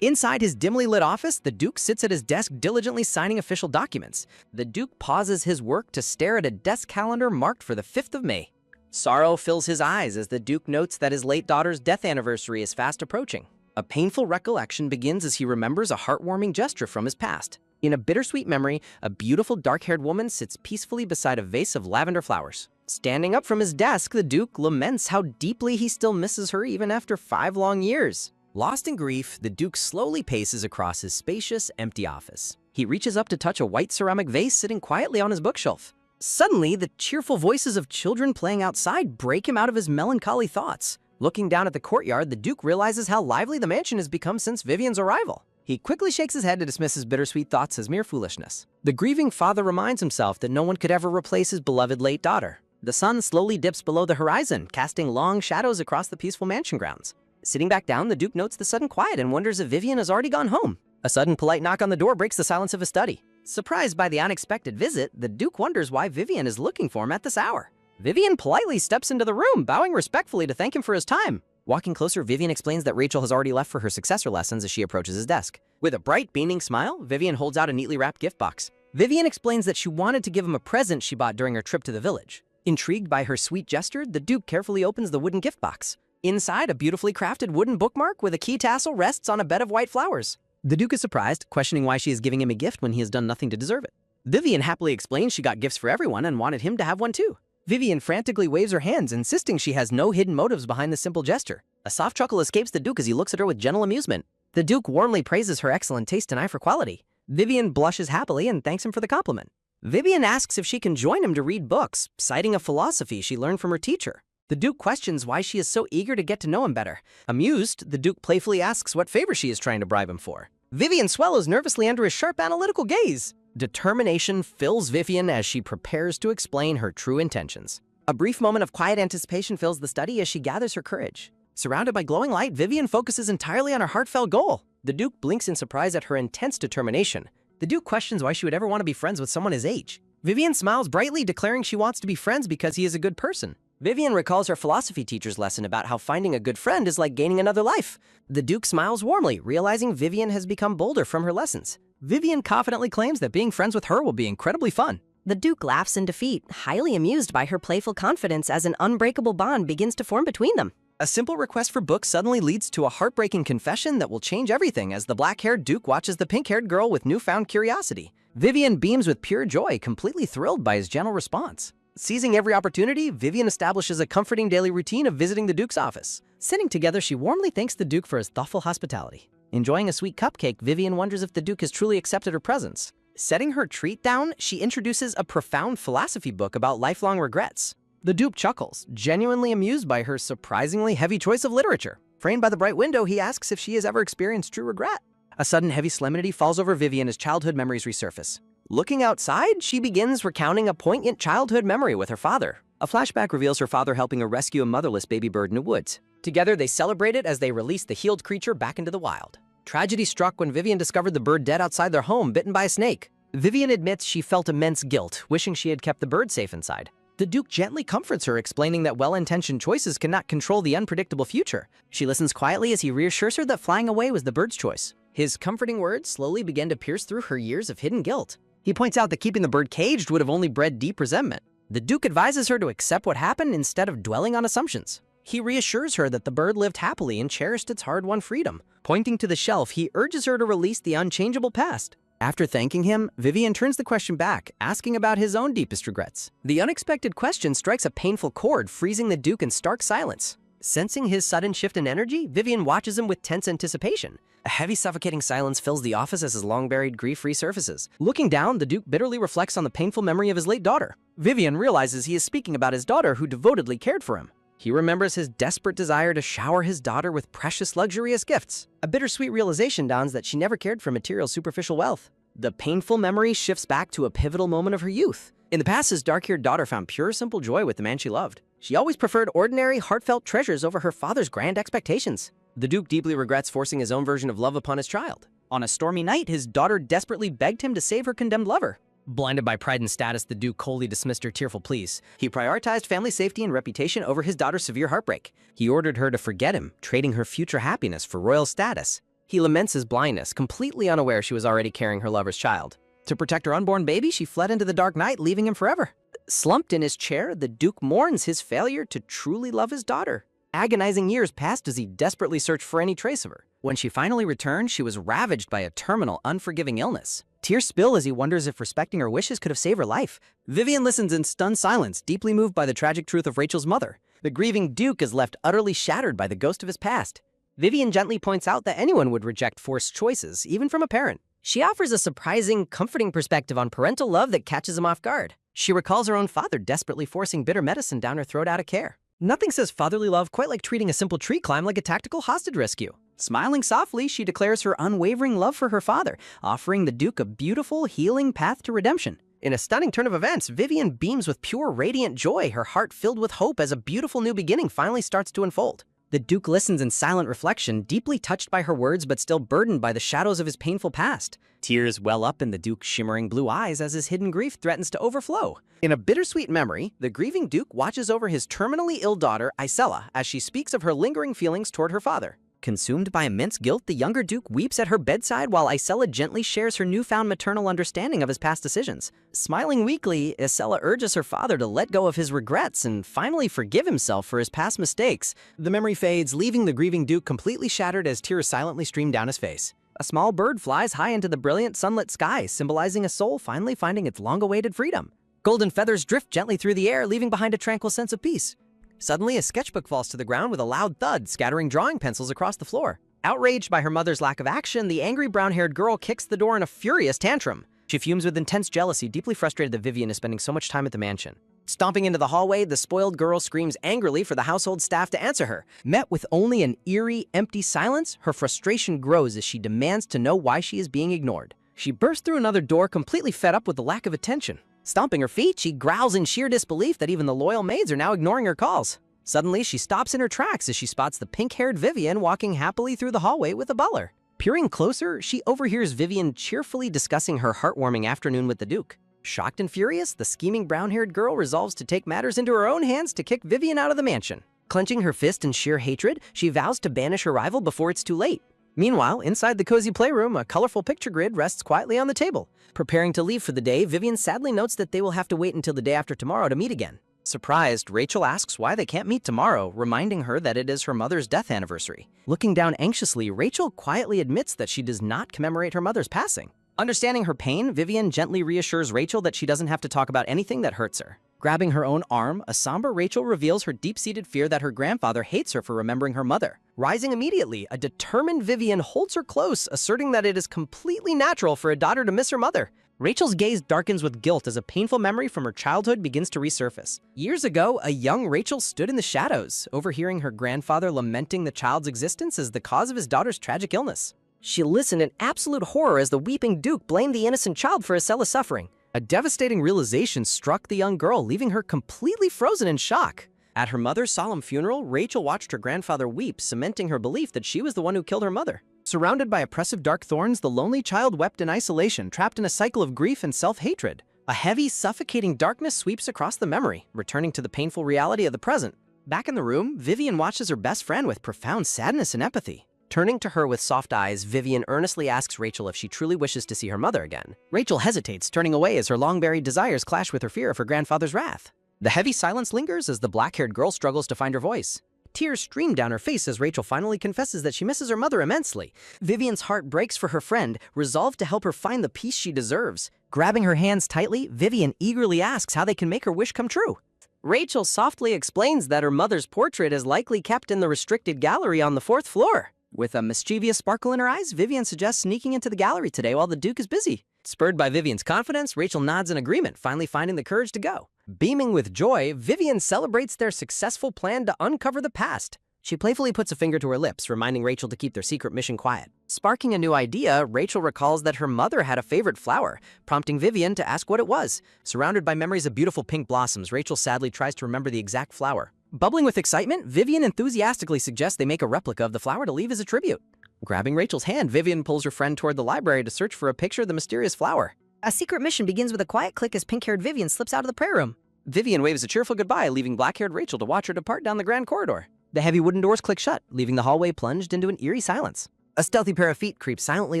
Inside his dimly lit office, the Duke sits at his desk diligently signing official documents. The Duke pauses his work to stare at a desk calendar marked for the 5th of May. Sorrow fills his eyes as the Duke notes that his late daughter's death anniversary is fast approaching. A painful recollection begins as he remembers a heartwarming gesture from his past. In a bittersweet memory, a beautiful dark-haired woman sits peacefully beside a vase of lavender flowers. Standing up from his desk, the Duke laments how deeply he still misses her even after 5 long years. Lost in grief, the Duke slowly paces across his spacious, empty office. He reaches up to touch a white ceramic vase sitting quietly on his bookshelf. Suddenly, the cheerful voices of children playing outside break him out of his melancholy thoughts. Looking down at the courtyard, the Duke realizes how lively the mansion has become since Vivian's arrival. He quickly shakes his head to dismiss his bittersweet thoughts as mere foolishness. The grieving father reminds himself that no one could ever replace his beloved late daughter. The sun slowly dips below the horizon, casting long shadows across the peaceful mansion grounds. Sitting back down, the Duke notes the sudden quiet and wonders if Vivian has already gone home. A sudden polite knock on the door breaks the silence of his study. Surprised by the unexpected visit, the Duke wonders why Vivian is looking for him at this hour. Vivian politely steps into the room, bowing respectfully to thank him for his time. Walking closer, Vivian explains that Rachel has already left for her successor lessons as she approaches his desk. With a bright, beaming smile, Vivian holds out a neatly wrapped gift box. Vivian explains that she wanted to give him a present she bought during her trip to the village. Intrigued by her sweet gesture, the Duke carefully opens the wooden gift box. Inside, a beautifully crafted wooden bookmark with a key tassel rests on a bed of white flowers. The Duke is surprised, questioning why she is giving him a gift when he has done nothing to deserve it. Vivian happily explains she got gifts for everyone and wanted him to have one too. Vivian frantically waves her hands, insisting she has no hidden motives behind the simple gesture. A soft chuckle escapes the Duke as he looks at her with gentle amusement. The Duke warmly praises her excellent taste and eye for quality. Vivian blushes happily and thanks him for the compliment. Vivian asks if she can join him to read books, citing a philosophy she learned from her teacher. The Duke questions why she is so eager to get to know him better. Amused, the Duke playfully asks what favor she is trying to bribe him for. Vivian swallows nervously under his sharp analytical gaze. Determination fills Vivian as she prepares to explain her true intentions. A brief moment of quiet anticipation fills the study as she gathers her courage. Surrounded by glowing light, Vivian focuses entirely on her heartfelt goal. The Duke blinks in surprise at her intense determination. The Duke questions why she would ever want to be friends with someone his age. Vivian smiles brightly, declaring she wants to be friends because he is a good person. Vivian recalls her philosophy teacher's lesson about how finding a good friend is like gaining another life. The Duke smiles warmly, realizing Vivian has become bolder from her lessons. Vivian confidently claims that being friends with her will be incredibly fun. The Duke laughs in defeat, highly amused by her playful confidence as an unbreakable bond begins to form between them. A simple request for books suddenly leads to a heartbreaking confession that will change everything as the black-haired Duke watches the pink-haired girl with newfound curiosity. Vivian beams with pure joy, completely thrilled by his gentle response. Seizing every opportunity, Vivian establishes a comforting daily routine of visiting the Duke's office. Sitting together, she warmly thanks the Duke for his thoughtful hospitality. Enjoying a sweet cupcake, Vivian wonders if the Duke has truly accepted her presence. Setting her treat down, she introduces a profound philosophy book about lifelong regrets. The Duke chuckles, genuinely amused by her surprisingly heavy choice of literature. Framed by the bright window, he asks if she has ever experienced true regret. A sudden heavy solemnity falls over Vivian as childhood memories resurface. Looking outside, she begins recounting a poignant childhood memory with her father. A flashback reveals her father helping her rescue a motherless baby bird in the woods. Together, they celebrate it as they release the healed creature back into the wild. Tragedy struck when Vivian discovered the bird dead outside their home, bitten by a snake. Vivian admits she felt immense guilt, wishing she had kept the bird safe inside. The Duke gently comforts her, explaining that well-intentioned choices cannot control the unpredictable future. She listens quietly as he reassures her that flying away was the bird's choice. His comforting words slowly begin to pierce through her years of hidden guilt. He points out that keeping the bird caged would have only bred deep resentment. The Duke advises her to accept what happened instead of dwelling on assumptions. He reassures her that the bird lived happily and cherished its hard-won freedom. Pointing to the shelf, he urges her to release the unchangeable past. After thanking him, Vivian turns the question back, asking about his own deepest regrets. The unexpected question strikes a painful chord, freezing the Duke in stark silence. Sensing his sudden shift in energy, Vivian watches him with tense anticipation. A heavy, suffocating silence fills the office as his long-buried grief resurfaces. Looking down, the Duke bitterly reflects on the painful memory of his late daughter. Vivian realizes he is speaking about his daughter who devotedly cared for him. He remembers his desperate desire to shower his daughter with precious, luxurious gifts. A bittersweet realization dawns that she never cared for material, superficial wealth. The painful memory shifts back to a pivotal moment of her youth. In the past, his dark-haired daughter found pure, simple joy with the man she loved. She always preferred ordinary, heartfelt treasures over her father's grand expectations. The Duke deeply regrets forcing his own version of love upon his child. On a stormy night, his daughter desperately begged him to save her condemned lover. Blinded by pride and status, the Duke coldly dismissed her tearful pleas. He prioritized family safety and reputation over his daughter's severe heartbreak. He ordered her to forget him, trading her future happiness for royal status. He laments his blindness, completely unaware she was already carrying her lover's child. To protect her unborn baby, she fled into the dark night, leaving him forever. Slumped in his chair, the Duke mourns his failure to truly love his daughter. Agonizing years passed as he desperately searched for any trace of her. When she finally returned, she was ravaged by a terminal, unforgiving illness. Tears spill as he wonders if respecting her wishes could have saved her life. Vivian listens in stunned silence, deeply moved by the tragic truth of Rachel's mother. The grieving Duke is left utterly shattered by the ghost of his past. Vivian gently points out that anyone would reject forced choices, even from a parent. She offers a surprising, comforting perspective on parental love that catches him off guard. She recalls her own father desperately forcing bitter medicine down her throat out of care. Nothing says fatherly love quite like treating a simple tree climb like a tactical hostage rescue. Smiling softly, she declares her unwavering love for her father, offering the Duke a beautiful, healing path to redemption. In a stunning turn of events, Vivian beams with pure, radiant joy, her heart filled with hope as a beautiful new beginning finally starts to unfold. The Duke listens in silent reflection, deeply touched by her words but still burdened by the shadows of his painful past. Tears well up in the Duke's shimmering blue eyes as his hidden grief threatens to overflow. In a bittersweet memory, the grieving Duke watches over his terminally ill daughter, Isella, as she speaks of her lingering feelings toward her father. Consumed by immense guilt, the younger Duke weeps at her bedside while Isella gently shares her newfound maternal understanding of his past decisions. Smiling weakly, Isella urges her father to let go of his regrets and finally forgive himself for his past mistakes. The memory fades, leaving the grieving Duke completely shattered as tears silently stream down his face. A small bird flies high into the brilliant sunlit sky, symbolizing a soul finally finding its long-awaited freedom. Golden feathers drift gently through the air, leaving behind a tranquil sense of peace. Suddenly, a sketchbook falls to the ground with a loud thud, scattering drawing pencils across the floor. Outraged by her mother's lack of action, the angry brown-haired girl kicks the door in a furious tantrum. She fumes with intense jealousy, deeply frustrated that Vivian is spending so much time at the mansion. Stomping into the hallway, the spoiled girl screams angrily for the household staff to answer her. Met with only an eerie, empty silence, her frustration grows as she demands to know why she is being ignored. She bursts through another door, completely fed up with the lack of attention. Stomping her feet, she growls in sheer disbelief that even the loyal maids are now ignoring her calls. Suddenly, she stops in her tracks as she spots the pink-haired Vivian walking happily through the hallway with a butler. Peering closer, she overhears Vivian cheerfully discussing her heartwarming afternoon with the Duke. Shocked and furious, the scheming brown-haired girl resolves to take matters into her own hands to kick Vivian out of the mansion. Clenching her fist in sheer hatred, she vows to banish her rival before it's too late. Meanwhile, inside the cozy playroom, a colorful picture grid rests quietly on the table. Preparing to leave for the day, Vivian sadly notes that they will have to wait until the day after tomorrow to meet again. Surprised, Rachel asks why they can't meet tomorrow, reminding her that it is her mother's death anniversary. Looking down anxiously, Rachel quietly admits that she does not commemorate her mother's passing. Understanding her pain, Vivian gently reassures Rachel that she doesn't have to talk about anything that hurts her. Grabbing her own arm, a somber Rachel reveals her deep-seated fear that her grandfather hates her for remembering her mother. Rising immediately, a determined Vivian holds her close, asserting that it is completely natural for a daughter to miss her mother. Rachel's gaze darkens with guilt as a painful memory from her childhood begins to resurface. Years ago, a young Rachel stood in the shadows, overhearing her grandfather lamenting the child's existence as the cause of his daughter's tragic illness. She listened in absolute horror as the weeping Duke blamed the innocent child for Isella's suffering. A devastating realization struck the young girl, leaving her completely frozen in shock. At her mother's solemn funeral, Rachel watched her grandfather weep, cementing her belief that she was the one who killed her mother. Surrounded by oppressive dark thorns, the lonely child wept in isolation, trapped in a cycle of grief and self-hatred. A heavy, suffocating darkness sweeps across the memory, returning to the painful reality of the present. Back in the room, Vivian watches her best friend with profound sadness and empathy. Turning to her with soft eyes, Vivian earnestly asks Rachel if she truly wishes to see her mother again. Rachel hesitates, turning away as her long-buried desires clash with her fear of her grandfather's wrath. The heavy silence lingers as the black-haired girl struggles to find her voice. Tears stream down her face as Rachel finally confesses that she misses her mother immensely. Vivian's heart breaks for her friend, resolved to help her find the peace she deserves. Grabbing her hands tightly, Vivian eagerly asks how they can make her wish come true. Rachel softly explains that her mother's portrait is likely kept in the restricted gallery on the 4th floor. With a mischievous sparkle in her eyes, Vivian suggests sneaking into the gallery today while the Duke is busy. Spurred by Vivian's confidence, Rachel nods in agreement, finally finding the courage to go. Beaming with joy, Vivian celebrates their successful plan to uncover the past. She playfully puts a finger to her lips, reminding Rachel to keep their secret mission quiet. Sparking a new idea, Rachel recalls that her mother had a favorite flower, prompting Vivian to ask what it was. Surrounded by memories of beautiful pink blossoms, Rachel sadly tries to remember the exact flower. Bubbling with excitement, Vivian enthusiastically suggests they make a replica of the flower to leave as a tribute. Grabbing Rachel's hand, Vivian pulls her friend toward the library to search for a picture of the mysterious flower. A secret mission begins with a quiet click as pink-haired Vivian slips out of the prayer room. Vivian waves a cheerful goodbye, leaving black-haired Rachel to watch her depart down the grand corridor. The heavy wooden doors click shut, leaving the hallway plunged into an eerie silence. A stealthy pair of feet creep silently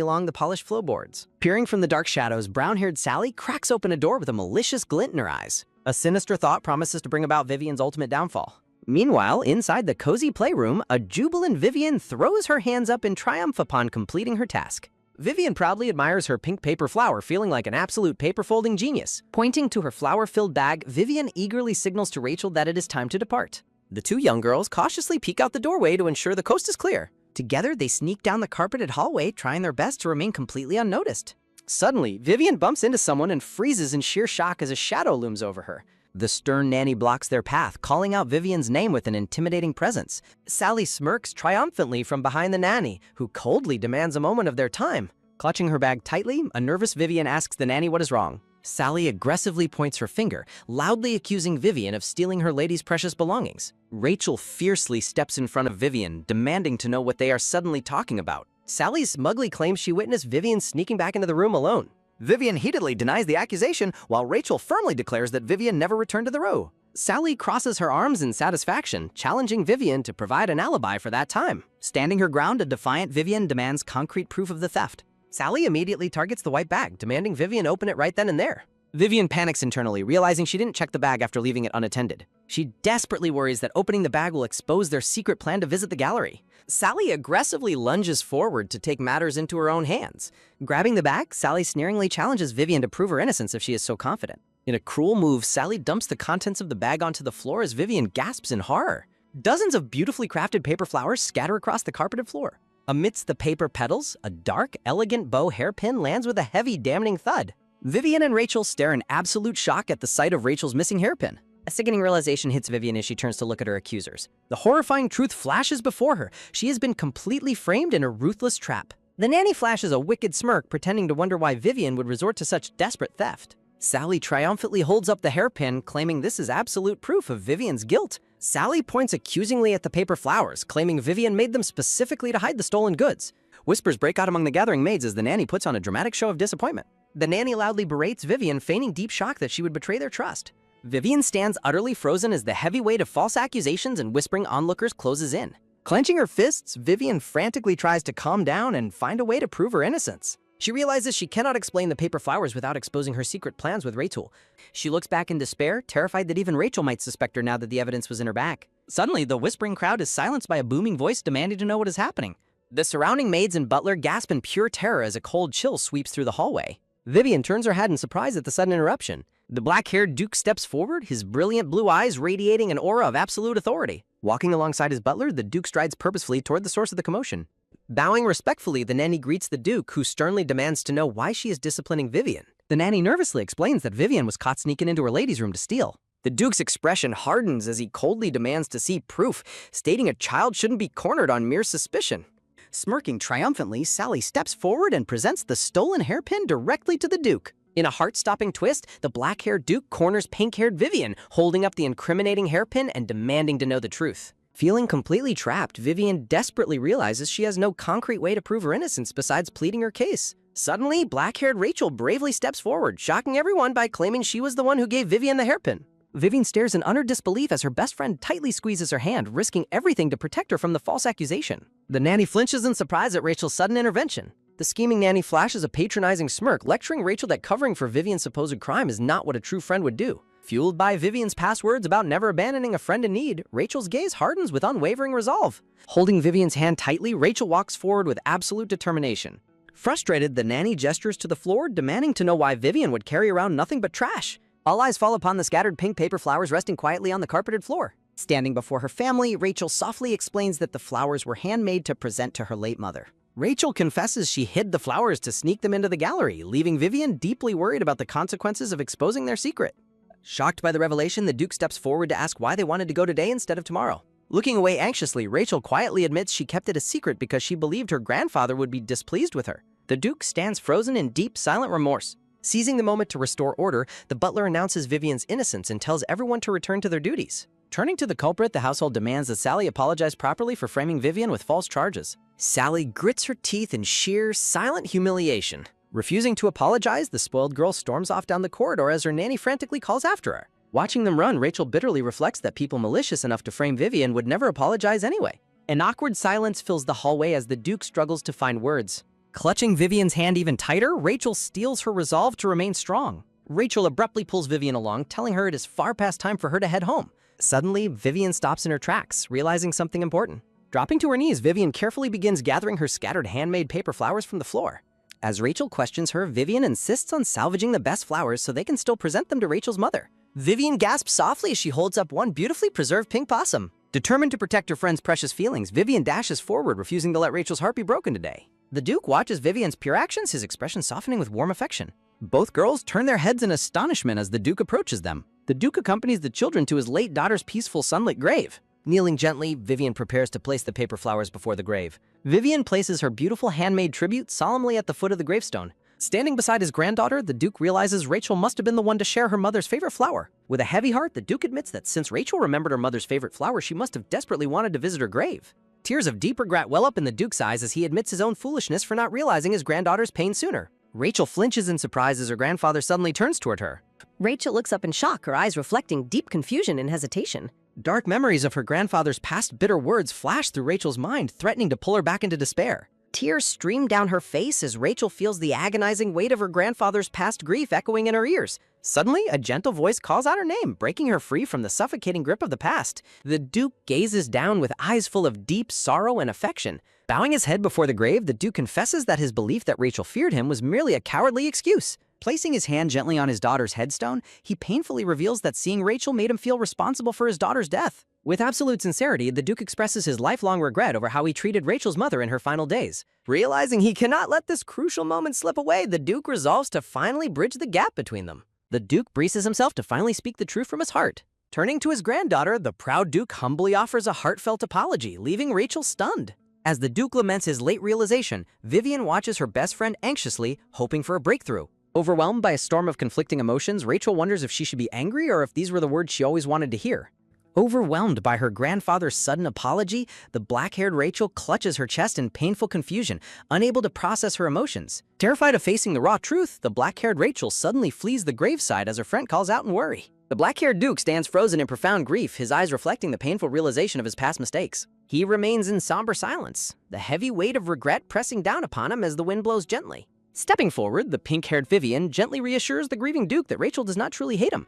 along the polished floorboards. Peering from the dark shadows, brown-haired Sally cracks open a door with a malicious glint in her eyes. A sinister thought promises to bring about Vivian's ultimate downfall. Meanwhile, inside the cozy playroom, a jubilant Vivian throws her hands up in triumph upon completing her task. Vivian proudly admires her pink paper flower, feeling like an absolute paper-folding genius. Pointing to her flower-filled bag, Vivian eagerly signals to Rachel that it is time to depart. The two young girls cautiously peek out the doorway to ensure the coast is clear. Together, they sneak down the carpeted hallway, trying their best to remain completely unnoticed. Suddenly, Vivian bumps into someone and freezes in sheer shock as a shadow looms over her. The stern nanny blocks their path, calling out Vivian's name with an intimidating presence. Sally smirks triumphantly from behind the nanny, who coldly demands a moment of their time. Clutching her bag tightly, a nervous Vivian asks the nanny what is wrong. Sally aggressively points her finger, loudly accusing Vivian of stealing her lady's precious belongings. Rachel fiercely steps in front of Vivian, demanding to know what they are suddenly talking about. Sally smugly claims she witnessed Vivian sneaking back into the room alone. Vivian heatedly denies the accusation, while Rachel firmly declares that Vivian never returned to the row. Sally crosses her arms in satisfaction, challenging Vivian to provide an alibi for that time. Standing her ground, a defiant Vivian demands concrete proof of the theft. Sally immediately targets the white bag, demanding Vivian open it right then and there. Vivian panics internally, realizing she didn't check the bag after leaving it unattended. She desperately worries that opening the bag will expose their secret plan to visit the gallery. Sally aggressively lunges forward to take matters into her own hands. Grabbing the bag, Sally sneeringly challenges Vivian to prove her innocence if she is so confident. In a cruel move, Sally dumps the contents of the bag onto the floor as Vivian gasps in horror. Dozens of beautifully crafted paper flowers scatter across the carpeted floor. Amidst the paper petals, a dark, elegant bow hairpin lands with a heavy, damning thud. Vivian and Rachel stare in absolute shock at the sight of Rachel's missing hairpin. A sickening realization hits Vivian as she turns to look at her accusers. The horrifying truth flashes before her. She has been completely framed in a ruthless trap. The nanny flashes a wicked smirk, pretending to wonder why Vivian would resort to such desperate theft. Sally triumphantly holds up the hairpin, claiming this is absolute proof of Vivian's guilt. Sally points accusingly at the paper flowers, claiming Vivian made them specifically to hide the stolen goods. Whispers break out among the gathering maids as the nanny puts on a dramatic show of disappointment. The nanny loudly berates Vivian, feigning deep shock that she would betray their trust. Vivian stands utterly frozen as the heavy weight of false accusations and whispering onlookers closes in. Clenching her fists, Vivian frantically tries to calm down and find a way to prove her innocence. She realizes she cannot explain the paper flowers without exposing her secret plans with Rachel. She looks back in despair, terrified that even Rachel might suspect her now that the evidence was in her back. Suddenly, the whispering crowd is silenced by a booming voice demanding to know what is happening. The surrounding maids and butler gasp in pure terror as a cold chill sweeps through the hallway. Vivian turns her head in surprise at the sudden interruption. The black-haired Duke steps forward, his brilliant blue eyes radiating an aura of absolute authority. Walking alongside his butler, the Duke strides purposefully toward the source of the commotion. Bowing respectfully, the nanny greets the Duke, who sternly demands to know why she is disciplining Vivian. The nanny nervously explains that Vivian was caught sneaking into her lady's room to steal. The Duke's expression hardens as he coldly demands to see proof, stating a child shouldn't be cornered on mere suspicion. Smirking triumphantly, Sally steps forward and presents the stolen hairpin directly to the Duke. In a heart-stopping twist, the black-haired Duke corners pink-haired Vivian, holding up the incriminating hairpin and demanding to know the truth. Feeling completely trapped, Vivian desperately realizes she has no concrete way to prove her innocence besides pleading her case. Suddenly, black-haired Rachel bravely steps forward, shocking everyone by claiming she was the one who gave Vivian the hairpin. Vivian stares in utter disbelief as her best friend tightly squeezes her hand, risking everything to protect her from the false accusation. The nanny flinches in surprise at Rachel's sudden intervention. The scheming nanny flashes a patronizing smirk, lecturing Rachel that covering for Vivian's supposed crime is not what a true friend would do. Fueled by Vivian's past words about never abandoning a friend in need, Rachel's gaze hardens with unwavering resolve. Holding Vivian's hand tightly, Rachel walks forward with absolute determination. Frustrated, the nanny gestures to the floor, demanding to know why Vivian would carry around nothing but trash. All eyes fall upon the scattered pink paper flowers resting quietly on the carpeted floor. Standing before her family, Rachel softly explains that the flowers were handmade to present to her late mother. Rachel confesses she hid the flowers to sneak them into the gallery, leaving Vivian deeply worried about the consequences of exposing their secret. Shocked by the revelation, the Duke steps forward to ask why they wanted to go today instead of tomorrow. Looking away anxiously, Rachel quietly admits she kept it a secret because she believed her grandfather would be displeased with her. The Duke stands frozen in deep, silent remorse. Seizing the moment to restore order, the butler announces Vivian's innocence and tells everyone to return to their duties. Turning to the culprit, the household demands that Sally apologize properly for framing Vivian with false charges. Sally grits her teeth in sheer, silent humiliation. Refusing to apologize, the spoiled girl storms off down the corridor as her nanny frantically calls after her. Watching them run, Rachel bitterly reflects that people malicious enough to frame Vivian would never apologize anyway. An awkward silence fills the hallway as the Duke struggles to find words. Clutching Vivian's hand even tighter, Rachel steels her resolve to remain strong. Rachel abruptly pulls Vivian along, telling her it is far past time for her to head home. Suddenly, Vivian stops in her tracks, realizing something important. Dropping to her knees, Vivian carefully begins gathering her scattered handmade paper flowers from the floor. As Rachel questions her, Vivian insists on salvaging the best flowers so they can still present them to Rachel's mother. Vivian gasps softly as she holds up one beautifully preserved pink possum. Determined to protect her friend's precious feelings, Vivian dashes forward, refusing to let Rachel's heart be broken today. The Duke watches Vivian's pure actions, his expression softening with warm affection. Both girls turn their heads in astonishment as the Duke approaches them. The Duke accompanies the children to his late daughter's peaceful sunlit grave. Kneeling gently, Vivian prepares to place the paper flowers before the grave. Vivian places her beautiful handmade tribute solemnly at the foot of the gravestone. Standing beside his granddaughter, the Duke realizes Rachel must have been the one to share her mother's favorite flower. With a heavy heart, the Duke admits that since Rachel remembered her mother's favorite flower, she must have desperately wanted to visit her grave. Tears of deep regret well up in the Duke's eyes as he admits his own foolishness for not realizing his granddaughter's pain sooner. Rachel flinches in surprise as her grandfather suddenly turns toward her. Rachel looks up in shock, her eyes reflecting deep confusion and hesitation. Dark memories of her grandfather's past bitter words flash through Rachel's mind, threatening to pull her back into despair. Tears stream down her face as Rachel feels the agonizing weight of her grandfather's past grief echoing in her ears. Suddenly, a gentle voice calls out her name, breaking her free from the suffocating grip of the past. The Duke gazes down with eyes full of deep sorrow and affection. Bowing his head before the grave, the Duke confesses that his belief that Rachel feared him was merely a cowardly excuse. Placing his hand gently on his daughter's headstone, he painfully reveals that seeing Rachel made him feel responsible for his daughter's death. With absolute sincerity, the Duke expresses his lifelong regret over how he treated Rachel's mother in her final days. Realizing he cannot let this crucial moment slip away, the Duke resolves to finally bridge the gap between them. The Duke braces himself to finally speak the truth from his heart. Turning to his granddaughter, the proud Duke humbly offers a heartfelt apology, leaving Rachel stunned. As the Duke laments his late realization, Vivian watches her best friend anxiously, hoping for a breakthrough. Overwhelmed by a storm of conflicting emotions, Rachel wonders if she should be angry or if these were the words she always wanted to hear. Overwhelmed by her grandfather's sudden apology, the black-haired Rachel clutches her chest in painful confusion, unable to process her emotions. Terrified of facing the raw truth, the black-haired Rachel suddenly flees the graveside as her friend calls out in worry. The black-haired Duke stands frozen in profound grief, his eyes reflecting the painful realization of his past mistakes. He remains in somber silence, the heavy weight of regret pressing down upon him as the wind blows gently. Stepping forward, the pink-haired Vivian gently reassures the grieving Duke that Rachel does not truly hate him.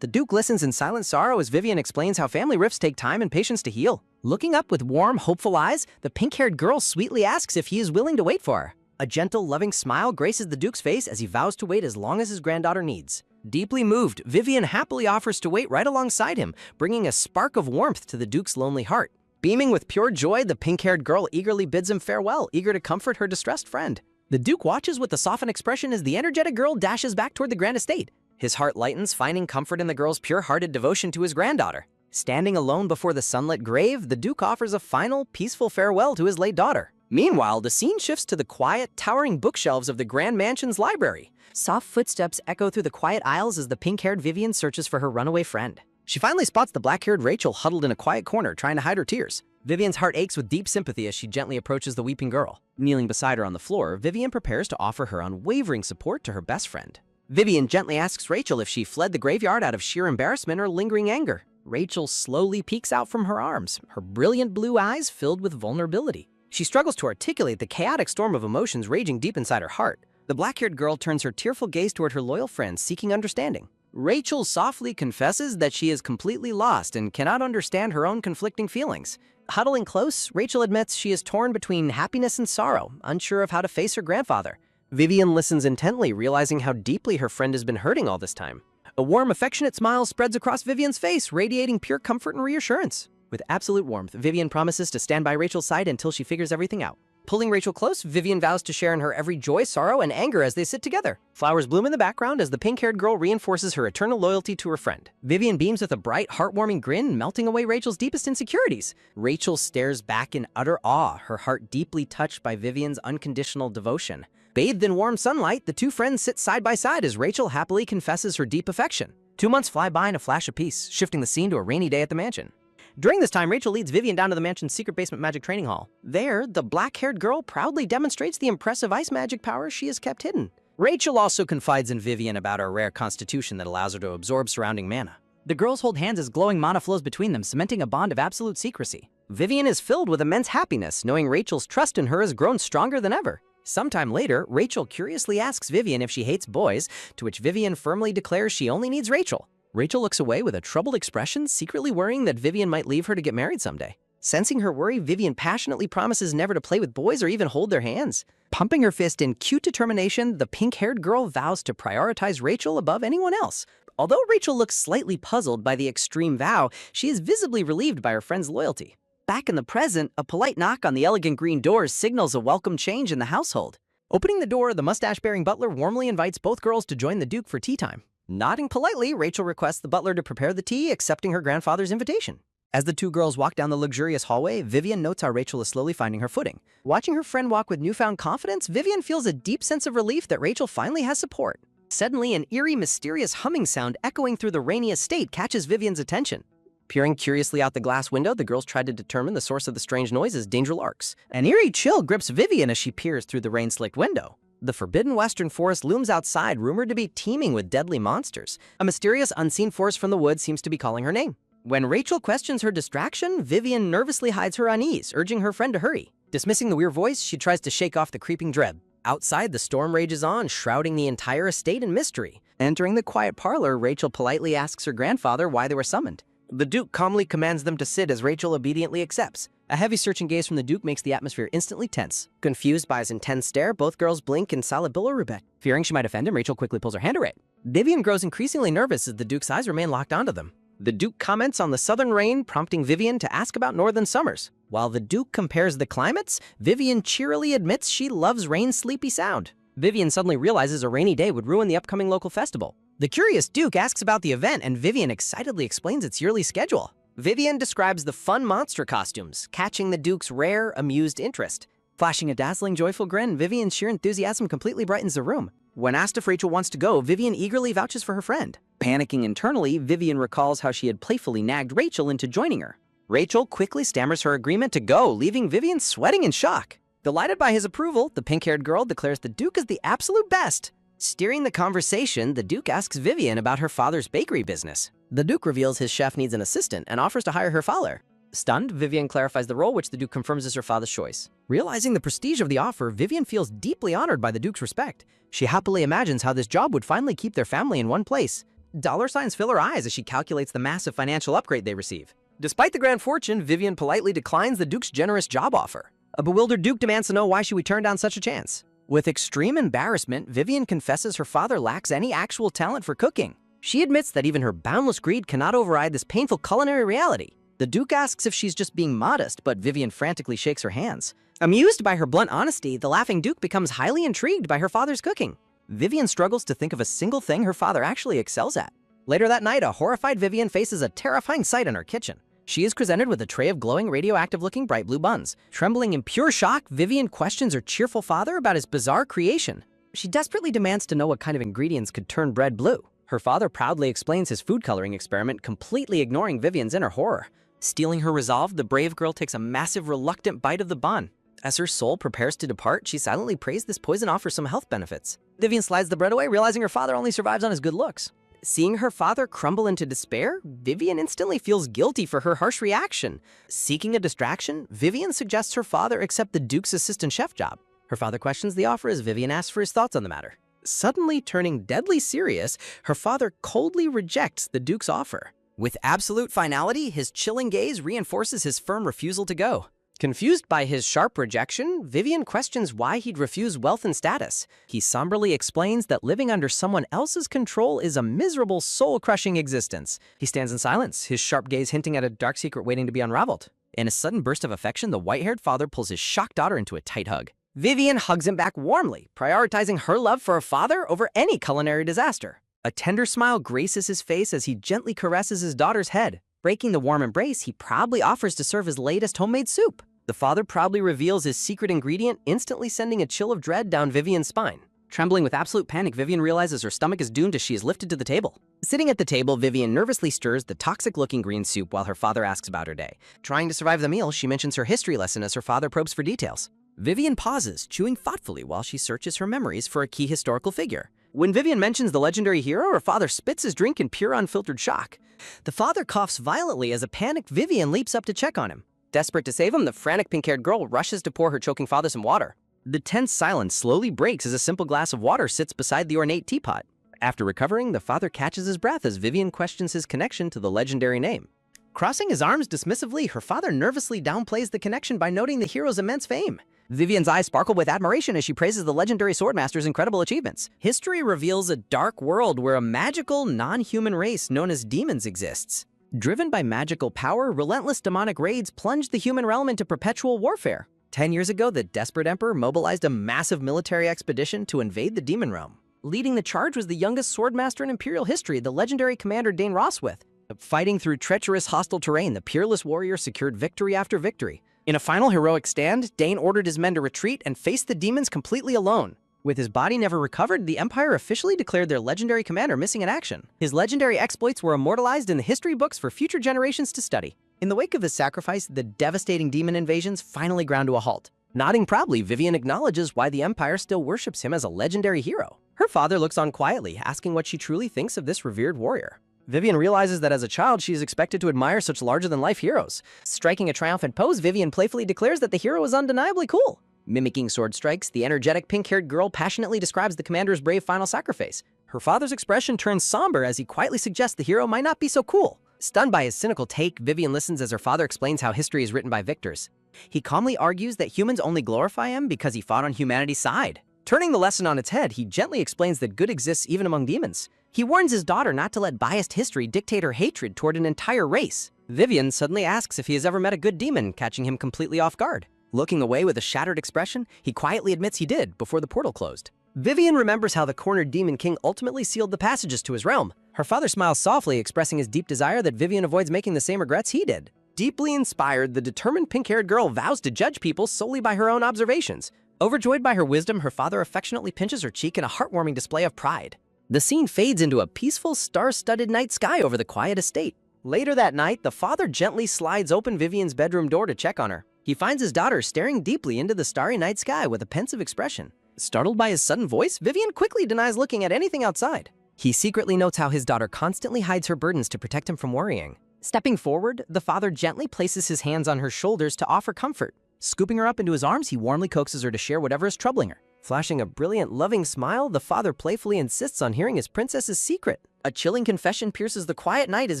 The Duke listens in silent sorrow as Vivian explains how family rifts take time and patience to heal. Looking up with warm, hopeful eyes, the pink-haired girl sweetly asks if he is willing to wait for her. A gentle, loving smile graces the Duke's face as he vows to wait as long as his granddaughter needs. Deeply moved, Vivian happily offers to wait right alongside him, bringing a spark of warmth to the Duke's lonely heart. Beaming with pure joy, the pink-haired girl eagerly bids him farewell, eager to comfort her distressed friend. The Duke watches with a softened expression as the energetic girl dashes back toward the grand estate. His heart lightens, finding comfort in the girl's pure-hearted devotion to his granddaughter. Standing alone before the sunlit grave, the Duke offers a final, peaceful farewell to his late daughter. Meanwhile, the scene shifts to the quiet, towering bookshelves of the Grand Mansion's library. Soft footsteps echo through the quiet aisles as the pink-haired Vivian searches for her runaway friend. She finally spots the black-haired Rachel huddled in a quiet corner, trying to hide her tears. Vivian's heart aches with deep sympathy as she gently approaches the weeping girl. Kneeling beside her on the floor, Vivian prepares to offer her unwavering support to her best friend. Vivian gently asks Rachel if she fled the graveyard out of sheer embarrassment or lingering anger. Rachel slowly peeks out from her arms, her brilliant blue eyes filled with vulnerability. She struggles to articulate the chaotic storm of emotions raging deep inside her heart. The black-haired girl turns her tearful gaze toward her loyal friend, seeking understanding. Rachel softly confesses that she is completely lost and cannot understand her own conflicting feelings. Huddling close, Rachel admits she is torn between happiness and sorrow, unsure of how to face her grandfather. Vivian listens intently, realizing how deeply her friend has been hurting all this time. A warm, affectionate smile spreads across Vivian's face, radiating pure comfort and reassurance. With absolute warmth, Vivian promises to stand by Rachel's side until she figures everything out. Pulling Rachel close, Vivian vows to share in her every joy, sorrow, and anger as they sit together. Flowers bloom in the background as the pink-haired girl reinforces her eternal loyalty to her friend. Vivian beams with a bright, heartwarming grin, melting away Rachel's deepest insecurities. Rachel stares back in utter awe, her heart deeply touched by Vivian's unconditional devotion. Bathed in warm sunlight, the two friends sit side by side as Rachel happily confesses her deep affection. 2 months fly by in a flash of peace, shifting the scene to a rainy day at the mansion. During this time, Rachel leads Vivian down to the mansion's secret basement magic training hall. There, the black-haired girl proudly demonstrates the impressive ice magic power she has kept hidden. Rachel also confides in Vivian about her rare constitution that allows her to absorb surrounding mana. The girls hold hands as glowing mana flows between them, cementing a bond of absolute secrecy. Vivian is filled with immense happiness, knowing Rachel's trust in her has grown stronger than ever. Sometime later, Rachel curiously asks Vivian if she hates boys, to which Vivian firmly declares she only needs Rachel. Rachel looks away with a troubled expression, secretly worrying that Vivian might leave her to get married someday. Sensing her worry, Vivian passionately promises never to play with boys or even hold their hands. Pumping her fist in cute determination, the pink-haired girl vows to prioritize Rachel above anyone else. Although Rachel looks slightly puzzled by the extreme vow, she is visibly relieved by her friend's loyalty. Back in the present, a polite knock on the elegant green doors signals a welcome change in the household. Opening the door, the mustache-bearing butler warmly invites both girls to join the Duke for tea time. Nodding politely, Rachel requests the butler to prepare the tea, accepting her grandfather's invitation. As the two girls walk down the luxurious hallway, Vivian notes how Rachel is slowly finding her footing. Watching her friend walk with newfound confidence, Vivian feels a deep sense of relief that Rachel finally has support. Suddenly, an eerie, mysterious humming sound echoing through the rainy estate catches Vivian's attention. Peering curiously out the glass window, the girls try to determine the source of the strange noise as danger lurks. An eerie chill grips Vivian as she peers through the rain-slicked window. The forbidden western forest looms outside, rumored to be teeming with deadly monsters. A mysterious, unseen force from the woods seems to be calling her name. When Rachel questions her distraction, Vivian nervously hides her unease, urging her friend to hurry. Dismissing the weird voice, she tries to shake off the creeping dread. Outside, the storm rages on, shrouding the entire estate in mystery. Entering the quiet parlor, Rachel politely asks her grandfather why they were summoned. The Duke calmly commands them to sit as Rachel obediently accepts. A heavy searching gaze from the Duke makes the atmosphere instantly tense. Confused by his intense stare, both girls blink in silent bilirubet. Fearing she might offend him, Rachel quickly pulls her hand away. Vivian grows increasingly nervous as the Duke's eyes remain locked onto them. The Duke comments on the southern rain, prompting Vivian to ask about northern summers. While the Duke compares the climates, Vivian cheerily admits she loves rain's sleepy sound. Vivian suddenly realizes a rainy day would ruin the upcoming local festival. The curious Duke asks about the event, and Vivian excitedly explains its yearly schedule. Vivian describes the fun monster costumes, catching the Duke's rare, amused interest. Flashing a dazzling, joyful grin, Vivian's sheer enthusiasm completely brightens the room. When asked if Rachel wants to go, Vivian eagerly vouches for her friend. Panicking internally, Vivian recalls how she had playfully nagged Rachel into joining her. Rachel quickly stammers her agreement to go, leaving Vivian sweating in shock. Delighted by his approval, the pink-haired girl declares the Duke is the absolute best. Steering the conversation, the Duke asks Vivian about her father's bakery business. The Duke reveals his chef needs an assistant and offers to hire her father. Stunned, Vivian clarifies the role, which the Duke confirms is her father's choice. Realizing the prestige of the offer, Vivian feels deeply honored by the Duke's respect. She happily imagines how this job would finally keep their family in one place. Dollar signs fill her eyes as she calculates the massive financial upgrade they receive. Despite the grand fortune, Vivian politely declines the Duke's generous job offer. A bewildered Duke demands to know why she would turn down such a chance. With extreme embarrassment, Vivian confesses her father lacks any actual talent for cooking. She admits that even her boundless greed cannot override this painful culinary reality. The Duke asks if she's just being modest, but Vivian frantically shakes her hands. Amused by her blunt honesty, the laughing Duke becomes highly intrigued by her father's cooking. Vivian struggles to think of a single thing her father actually excels at. Later that night, a horrified Vivian faces a terrifying sight in her kitchen. She is presented with a tray of glowing, radioactive-looking bright blue buns. Trembling in pure shock, Vivian questions her cheerful father about his bizarre creation. She desperately demands to know what kind of ingredients could turn bread blue. Her father proudly explains his food coloring experiment, completely ignoring Vivian's inner horror. Stealing her resolve, the brave girl takes a massive, reluctant bite of the bun. As her soul prepares to depart, she silently prays this poison offers some health benefits. Vivian slides the bread away, realizing her father only survives on his good looks. Seeing her father crumble into despair, Vivian instantly feels guilty for her harsh reaction. Seeking a distraction, Vivian suggests her father accept the Duke's assistant chef job. Her father questions the offer as Vivian asks for his thoughts on the matter. Suddenly turning deadly serious, her father coldly rejects the Duke's offer. With absolute finality, his chilling gaze reinforces his firm refusal to go. Confused by his sharp rejection, Vivian questions why he'd refuse wealth and status. He somberly explains that living under someone else's control is a miserable, soul-crushing existence. He stands in silence, his sharp gaze hinting at a dark secret waiting to be unraveled. In a sudden burst of affection, the white-haired father pulls his shocked daughter into a tight hug. Vivian hugs him back warmly, prioritizing her love for her father over any culinary disaster. A tender smile graces his face as he gently caresses his daughter's head. Breaking the warm embrace, he proudly offers to serve his latest homemade soup. The father proudly reveals his secret ingredient, instantly sending a chill of dread down Vivian's spine. Trembling with absolute panic, Vivian realizes her stomach is doomed as she is lifted to the table. Sitting at the table, Vivian nervously stirs the toxic-looking green soup while her father asks about her day. Trying to survive the meal, she mentions her history lesson as her father probes for details. Vivian pauses, chewing thoughtfully while she searches her memories for a key historical figure. When Vivian mentions the legendary hero, her father spits his drink in pure unfiltered shock. The father coughs violently as a panicked Vivian leaps up to check on him. Desperate to save him, the frantic pink-haired girl rushes to pour her choking father some water. The tense silence slowly breaks as a simple glass of water sits beside the ornate teapot. After recovering, the father catches his breath as Vivian questions his connection to the legendary name. Crossing his arms dismissively, her father nervously downplays the connection by noting the hero's immense fame. Vivian's eyes sparkle with admiration as she praises the legendary swordmaster's incredible achievements. History reveals a dark world where a magical, non-human race known as demons exists. Driven by magical power, relentless demonic raids plunged the human realm into perpetual warfare. 10 years ago, the desperate emperor mobilized a massive military expedition to invade the demon realm. Leading the charge was the youngest swordmaster in imperial history, the legendary commander Dane Roswith. Fighting through treacherous hostile terrain, the peerless warrior secured victory after victory. In a final heroic stand, Dane ordered his men to retreat and face the demons completely alone. With his body never recovered, the Empire officially declared their legendary commander missing in action. His legendary exploits were immortalized in the history books for future generations to study. In the wake of his sacrifice, the devastating demon invasions finally ground to a halt. Nodding proudly, Vivian acknowledges why the Empire still worships him as a legendary hero. Her father looks on quietly, asking what she truly thinks of this revered warrior. Vivian realizes that as a child, she is expected to admire such larger-than-life heroes. Striking a triumphant pose, Vivian playfully declares that the hero is undeniably cool. Mimicking sword strikes, the energetic pink-haired girl passionately describes the commander's brave final sacrifice. Her father's expression turns somber as he quietly suggests the hero might not be so cool. Stunned by his cynical take, Vivian listens as her father explains how history is written by victors. He calmly argues that humans only glorify him because he fought on humanity's side. Turning the lesson on its head, he gently explains that good exists even among demons. He warns his daughter not to let biased history dictate her hatred toward an entire race. Vivian suddenly asks if he has ever met a good demon, catching him completely off guard. Looking away with a shattered expression, he quietly admits he did before the portal closed. Vivian remembers how the cornered demon king ultimately sealed the passages to his realm. Her father smiles softly, expressing his deep desire that Vivian avoids making the same regrets he did. Deeply inspired, the determined pink-haired girl vows to judge people solely by her own observations. Overjoyed by her wisdom, her father affectionately pinches her cheek in a heartwarming display of pride. The scene fades into a peaceful, star-studded night sky over the quiet estate. Later that night, the father gently slides open Vivian's bedroom door to check on her. He finds his daughter staring deeply into the starry night sky with a pensive expression. Startled by his sudden voice, Vivian quickly denies looking at anything outside. He secretly notes how his daughter constantly hides her burdens to protect him from worrying. Stepping forward, the father gently places his hands on her shoulders to offer comfort. Scooping her up into his arms, he warmly coaxes her to share whatever is troubling her. Flashing a brilliant, loving smile, the father playfully insists on hearing his princess's secret. A chilling confession pierces the quiet night as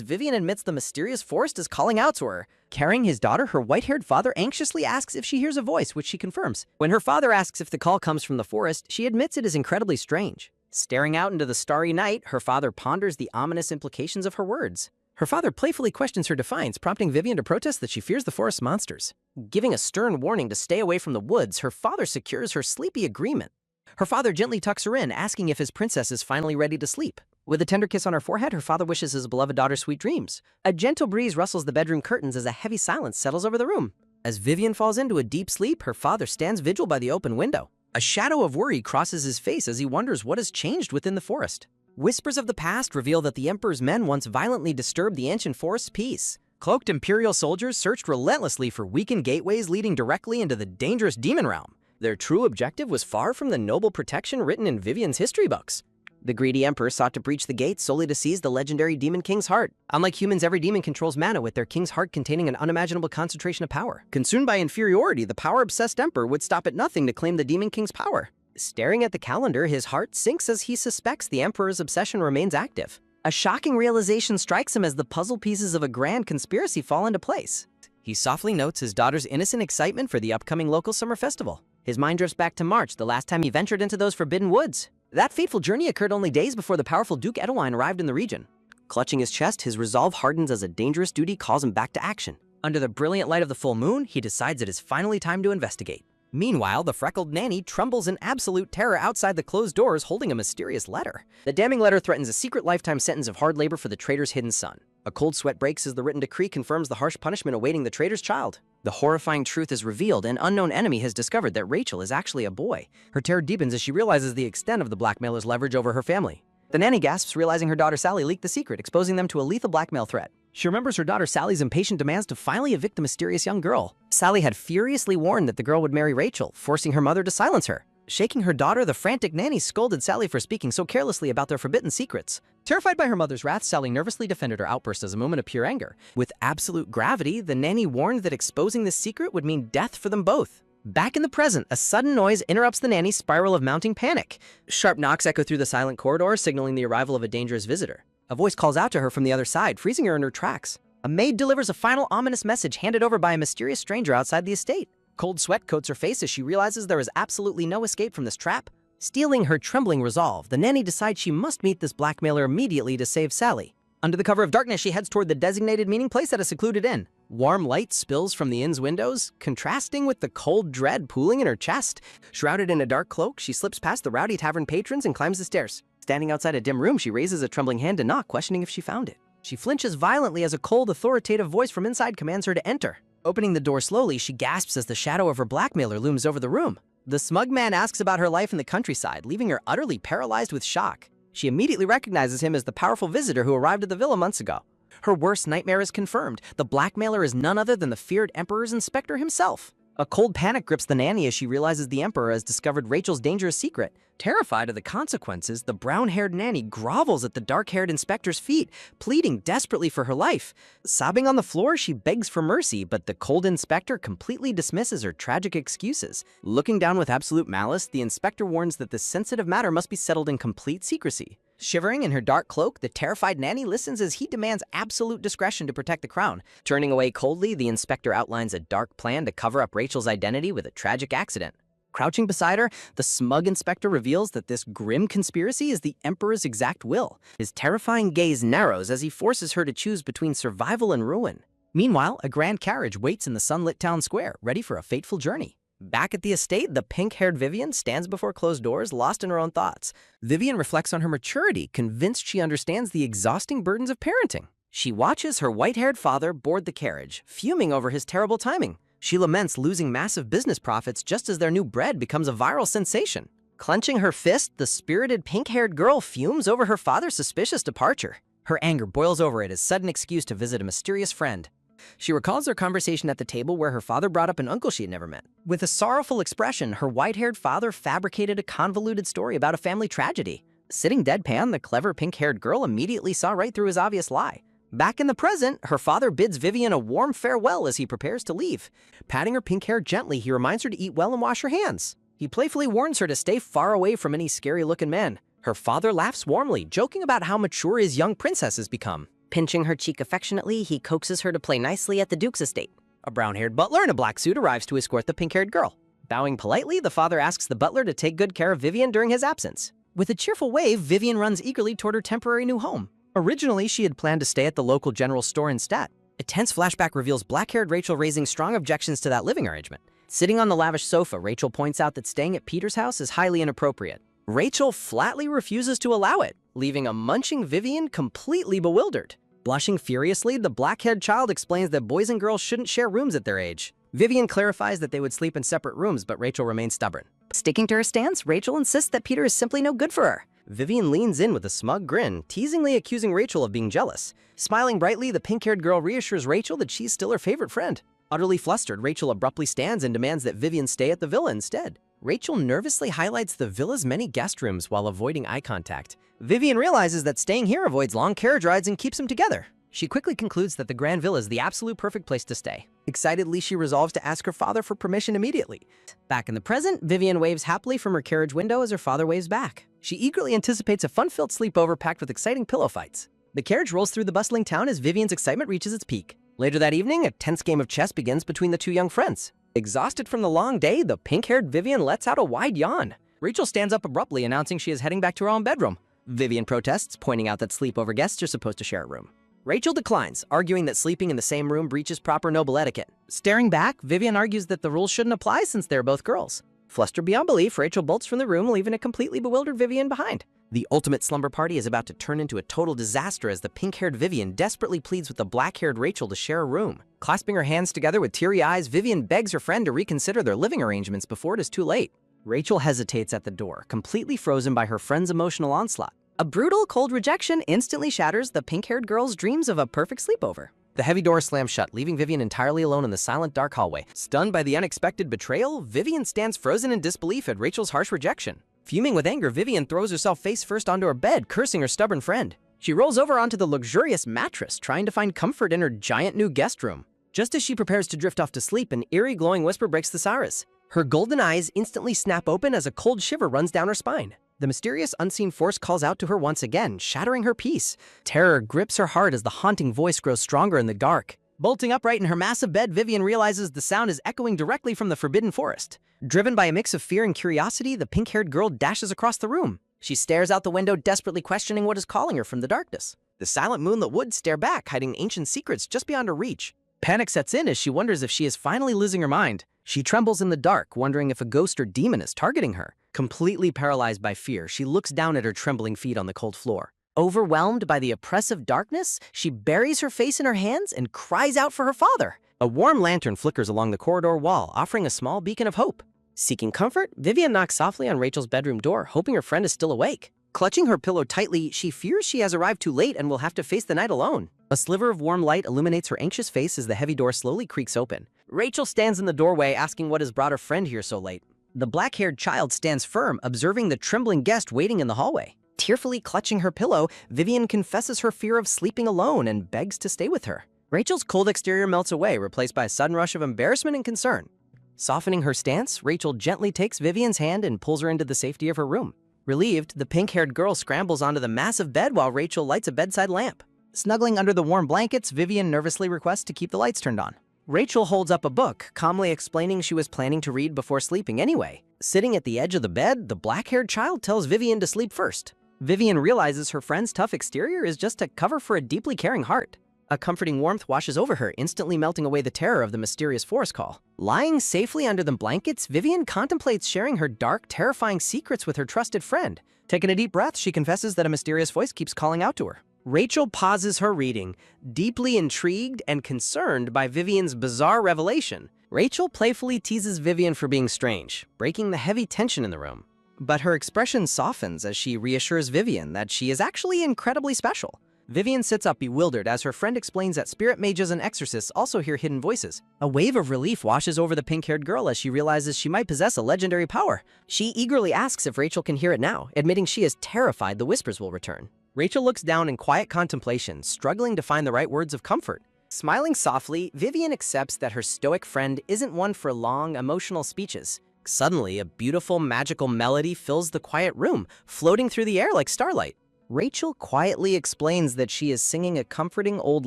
Vivian admits the mysterious forest is calling out to her. Carrying his daughter, her white-haired father anxiously asks if she hears a voice, which she confirms. When her father asks if the call comes from the forest, she admits it is incredibly strange. Staring out into the starry night, her father ponders the ominous implications of her words. Her father playfully questions her defiance, prompting Vivian to protest that she fears the forest monsters. Giving a stern warning to stay away from the woods, her father secures her sleepy agreement. Her father gently tucks her in, asking if his princess is finally ready to sleep. With a tender kiss on her forehead, her father wishes his beloved daughter sweet dreams. A gentle breeze rustles the bedroom curtains as a heavy silence settles over the room. As Vivian falls into a deep sleep, her father stands vigil by the open window. A shadow of worry crosses his face as he wonders what has changed within the forest. Whispers of the past reveal that the Emperor's men once violently disturbed the ancient forest's peace. Cloaked Imperial soldiers searched relentlessly for weakened gateways leading directly into the dangerous demon realm. Their true objective was far from the noble protection written in Vivian's history books. The greedy emperor sought to breach the gates solely to seize the legendary demon king's heart. Unlike humans, every demon controls mana, with their king's heart containing an unimaginable concentration of power. Consumed by inferiority, the power-obsessed emperor would stop at nothing to claim the demon king's power. Staring at the calendar, his heart sinks as he suspects the emperor's obsession remains active. A shocking realization strikes him as the puzzle pieces of a grand conspiracy fall into place. He softly notes his daughter's innocent excitement for the upcoming local summer festival. His mind drifts back to March, the last time he ventured into those forbidden woods. That fateful journey occurred only days before the powerful Duke Edwine arrived in the region. Clutching his chest, his resolve hardens as a dangerous duty calls him back to action. Under the brilliant light of the full moon, he decides it is finally time to investigate. Meanwhile, the freckled nanny trembles in absolute terror outside the closed doors holding a mysterious letter. The damning letter threatens a secret lifetime sentence of hard labor for the traitor's hidden son. A cold sweat breaks as the written decree confirms the harsh punishment awaiting the traitor's child. The horrifying truth is revealed. An unknown enemy has discovered that Rachel is actually a boy. Her terror deepens as she realizes the extent of the blackmailer's leverage over her family. The nanny gasps, realizing her daughter Sally leaked the secret, exposing them to a lethal blackmail threat. She remembers her daughter Sally's impatient demands to finally evict the mysterious young girl. Sally had furiously warned that the girl would marry Rachel, forcing her mother to silence her. Shaking her daughter, the frantic nanny scolded Sally for speaking so carelessly about their forbidden secrets. Terrified by her mother's wrath, Sally nervously defended her outburst as a moment of pure anger. With absolute gravity, the nanny warned that exposing this secret would mean death for them both. Back in the present, a sudden noise interrupts the nanny's spiral of mounting panic. Sharp knocks echo through the silent corridor, signaling the arrival of a dangerous visitor. A voice calls out to her from the other side, freezing her in her tracks. A maid delivers a final ominous message handed over by a mysterious stranger outside the estate. Cold sweat coats her face as she realizes there is absolutely no escape from this trap. Steeling her trembling resolve, the nanny decides she must meet this blackmailer immediately to save Sally. Under the cover of darkness, she heads toward the designated meeting place at a secluded inn. Warm light spills from the inn's windows, contrasting with the cold dread pooling in her chest. Shrouded in a dark cloak, she slips past the rowdy tavern patrons and climbs the stairs. Standing outside a dim room, she raises a trembling hand to knock, questioning if she found it. She flinches violently as a cold, authoritative voice from inside commands her to enter. Opening the door slowly, she gasps as the shadow of her blackmailer looms over the room. The smug man asks about her life in the countryside, leaving her utterly paralyzed with shock. She immediately recognizes him as the powerful visitor who arrived at the villa months ago. Her worst nightmare is confirmed. The blackmailer is none other than the feared Emperor's inspector himself. A cold panic grips the nanny as she realizes the Emperor has discovered Rachel's dangerous secret. Terrified of the consequences, the brown-haired nanny grovels at the dark-haired inspector's feet, pleading desperately for her life. Sobbing on the floor, she begs for mercy, but the cold inspector completely dismisses her tragic excuses. Looking down with absolute malice, the inspector warns that this sensitive matter must be settled in complete secrecy. Shivering in her dark cloak, the terrified nanny listens as he demands absolute discretion to protect the crown. Turning away coldly, the inspector outlines a dark plan to cover up Rachel's identity with a tragic accident. Crouching beside her, the smug inspector reveals that this grim conspiracy is the Emperor's exact will. His terrifying gaze narrows as he forces her to choose between survival and ruin. Meanwhile, a grand carriage waits in the sunlit town square, ready for a fateful journey. Back at the estate, the pink-haired Vivian stands before closed doors, lost in her own thoughts. Vivian reflects on her maturity, convinced she understands the exhausting burdens of parenting. She watches her white-haired father board the carriage, fuming over his terrible timing. She laments losing massive business profits just as their new bread becomes a viral sensation. Clenching her fist, the spirited pink-haired girl fumes over her father's suspicious departure. Her anger boils over at his sudden excuse to visit a mysterious friend. She recalls their conversation at the table where her father brought up an uncle she had never met. With a sorrowful expression, her white-haired father fabricated a convoluted story about a family tragedy. Sitting deadpan, the clever pink-haired girl immediately saw right through his obvious lie. Back in the present, her father bids Vivian a warm farewell as he prepares to leave. Patting her pink hair gently, he reminds her to eat well and wash her hands. He playfully warns her to stay far away from any scary-looking men. Her father laughs warmly, joking about how mature his young princess has become. Pinching her cheek affectionately, he coaxes her to play nicely at the Duke's estate. A brown-haired butler in a black suit arrives to escort the pink-haired girl. Bowing politely, the father asks the butler to take good care of Vivian during his absence. With a cheerful wave, Vivian runs eagerly toward her temporary new home. Originally, she had planned to stay at the local general store instead. A tense flashback reveals black-haired Rachel raising strong objections to that living arrangement. Sitting on the lavish sofa, Rachel points out that staying at Peter's house is highly inappropriate. Rachel flatly refuses to allow it, leaving a munching Vivian completely bewildered. Blushing furiously, the black-haired child explains that boys and girls shouldn't share rooms at their age. Vivian clarifies that they would sleep in separate rooms, but Rachel remains stubborn. Sticking to her stance, Rachel insists that Peter is simply no good for her. Vivian leans in with a smug grin, teasingly accusing Rachel of being jealous. Smiling brightly, the pink-haired girl reassures Rachel that she's still her favorite friend. Utterly flustered, Rachel abruptly stands and demands that Vivian stay at the villa instead. Rachel nervously highlights the villa's many guest rooms while avoiding eye contact. Vivian realizes that staying here avoids long carriage rides and keeps them together. She quickly concludes that the Grand Villa is the absolute perfect place to stay. Excitedly, she resolves to ask her father for permission immediately. Back in the present, Vivian waves happily from her carriage window as her father waves back. She eagerly anticipates a fun-filled sleepover packed with exciting pillow fights. The carriage rolls through the bustling town as Vivian's excitement reaches its peak. Later that evening, a tense game of chess begins between the two young friends. Exhausted from the long day, the pink-haired Vivian lets out a wide yawn. Rachel stands up abruptly, announcing she is heading back to her own bedroom. Vivian protests, pointing out that sleepover guests are supposed to share a room. Rachel declines, arguing that sleeping in the same room breaches proper noble etiquette. Staring back, Vivian argues that the rules shouldn't apply since they're both girls. Flustered beyond belief, Rachel bolts from the room, leaving a completely bewildered Vivian behind. The ultimate slumber party is about to turn into a total disaster as the pink-haired Vivian desperately pleads with the black-haired Rachel to share a room. Clasping her hands together with teary eyes, Vivian begs her friend to reconsider their living arrangements before it is too late. Rachel hesitates at the door, completely frozen by her friend's emotional onslaught. A brutal, cold rejection instantly shatters the pink-haired girl's dreams of a perfect sleepover. The heavy door slams shut, leaving Vivian entirely alone in the silent, dark hallway. Stunned by the unexpected betrayal, Vivian stands frozen in disbelief at Rachel's harsh rejection. Fuming with anger, Vivian throws herself face first onto her bed, cursing her stubborn friend. She rolls over onto the luxurious mattress, trying to find comfort in her giant new guest room. Just as she prepares to drift off to sleep, an eerie glowing whisper breaks the silence. Her golden eyes instantly snap open as a cold shiver runs down her spine. The mysterious unseen force calls out to her once again, shattering her peace. Terror grips her heart as the haunting voice grows stronger in the dark. Bolting upright in her massive bed, Vivian realizes the sound is echoing directly from the forbidden forest. Driven by a mix of fear and curiosity, the pink-haired girl dashes across the room. She stares out the window, desperately questioning what is calling her from the darkness. The silent moonlit woods stare back, hiding ancient secrets just beyond her reach. Panic sets in as she wonders if she is finally losing her mind. She trembles in the dark, wondering if a ghost or demon is targeting her. Completely paralyzed by fear, she looks down at her trembling feet on the cold floor. Overwhelmed by the oppressive darkness, she buries her face in her hands and cries out for her father. A warm lantern flickers along the corridor wall, offering a small beacon of hope. Seeking comfort, Vivian knocks softly on Rachel's bedroom door, hoping her friend is still awake. Clutching her pillow tightly, she fears she has arrived too late and will have to face the night alone. A sliver of warm light illuminates her anxious face as the heavy door slowly creaks open. Rachel stands in the doorway, asking what has brought her friend here so late. The black-haired child stands firm, observing the trembling guest waiting in the hallway. Tearfully clutching her pillow, Vivian confesses her fear of sleeping alone and begs to stay with her. Rachel's cold exterior melts away, replaced by a sudden rush of embarrassment and concern. Softening her stance, Rachel gently takes Vivian's hand and pulls her into the safety of her room. Relieved, the pink-haired girl scrambles onto the massive bed while Rachel lights a bedside lamp. Snuggling under the warm blankets, Vivian nervously requests to keep the lights turned on. Rachel holds up a book, calmly explaining she was planning to read before sleeping anyway. Sitting at the edge of the bed, the black-haired child tells Vivian to sleep first. Vivian realizes her friend's tough exterior is just a cover for a deeply caring heart. A comforting warmth washes over her, instantly melting away the terror of the mysterious forest call. Lying safely under the blankets, Vivian contemplates sharing her dark, terrifying secrets with her trusted friend. Taking a deep breath, she confesses that a mysterious voice keeps calling out to her. Rachel pauses her reading, deeply intrigued and concerned by Vivian's bizarre revelation. Rachel playfully teases Vivian for being strange, breaking the heavy tension in the room. But her expression softens as she reassures Vivian that she is actually incredibly special. Vivian sits up bewildered as her friend explains that spirit mages and exorcists also hear hidden voices. A wave of relief washes over the pink-haired girl as she realizes she might possess a legendary power. She eagerly asks if Rachel can hear it now, admitting she is terrified the whispers will return. Rachel looks down in quiet contemplation, struggling to find the right words of comfort. Smiling softly, Vivian accepts that her stoic friend isn't one for long, emotional speeches. Suddenly, a beautiful, magical melody fills the quiet room, floating through the air like starlight. Rachel quietly explains that she is singing a comforting old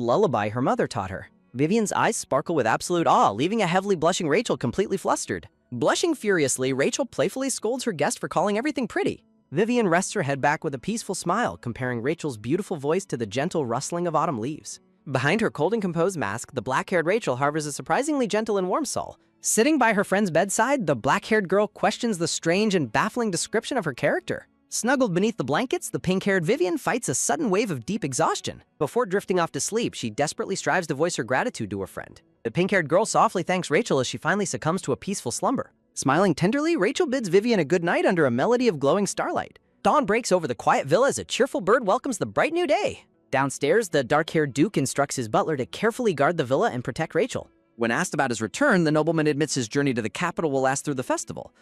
lullaby her mother taught her. Vivian's eyes sparkle with absolute awe, leaving a heavily blushing Rachel completely flustered. Blushing furiously, Rachel playfully scolds her guest for calling everything pretty. Vivian rests her head back with a peaceful smile, comparing Rachel's beautiful voice to the gentle rustling of autumn leaves. Behind her cold and composed mask, the black-haired Rachel harbors a surprisingly gentle and warm soul. Sitting by her friend's bedside, the black-haired girl questions the strange and baffling description of her character. Snuggled beneath the blankets, the pink-haired Vivian fights a sudden wave of deep exhaustion. Before drifting off to sleep, she desperately strives to voice her gratitude to her friend. The pink-haired girl softly thanks Rachel as she finally succumbs to a peaceful slumber. Smiling tenderly, Rachel bids Vivian a good night under a melody of glowing starlight. Dawn breaks over the quiet villa as a cheerful bird welcomes the bright new day. Downstairs, the dark-haired Duke instructs his butler to carefully guard the villa and protect Rachel. When asked about his return, the nobleman admits his journey to the capital will last through the festival.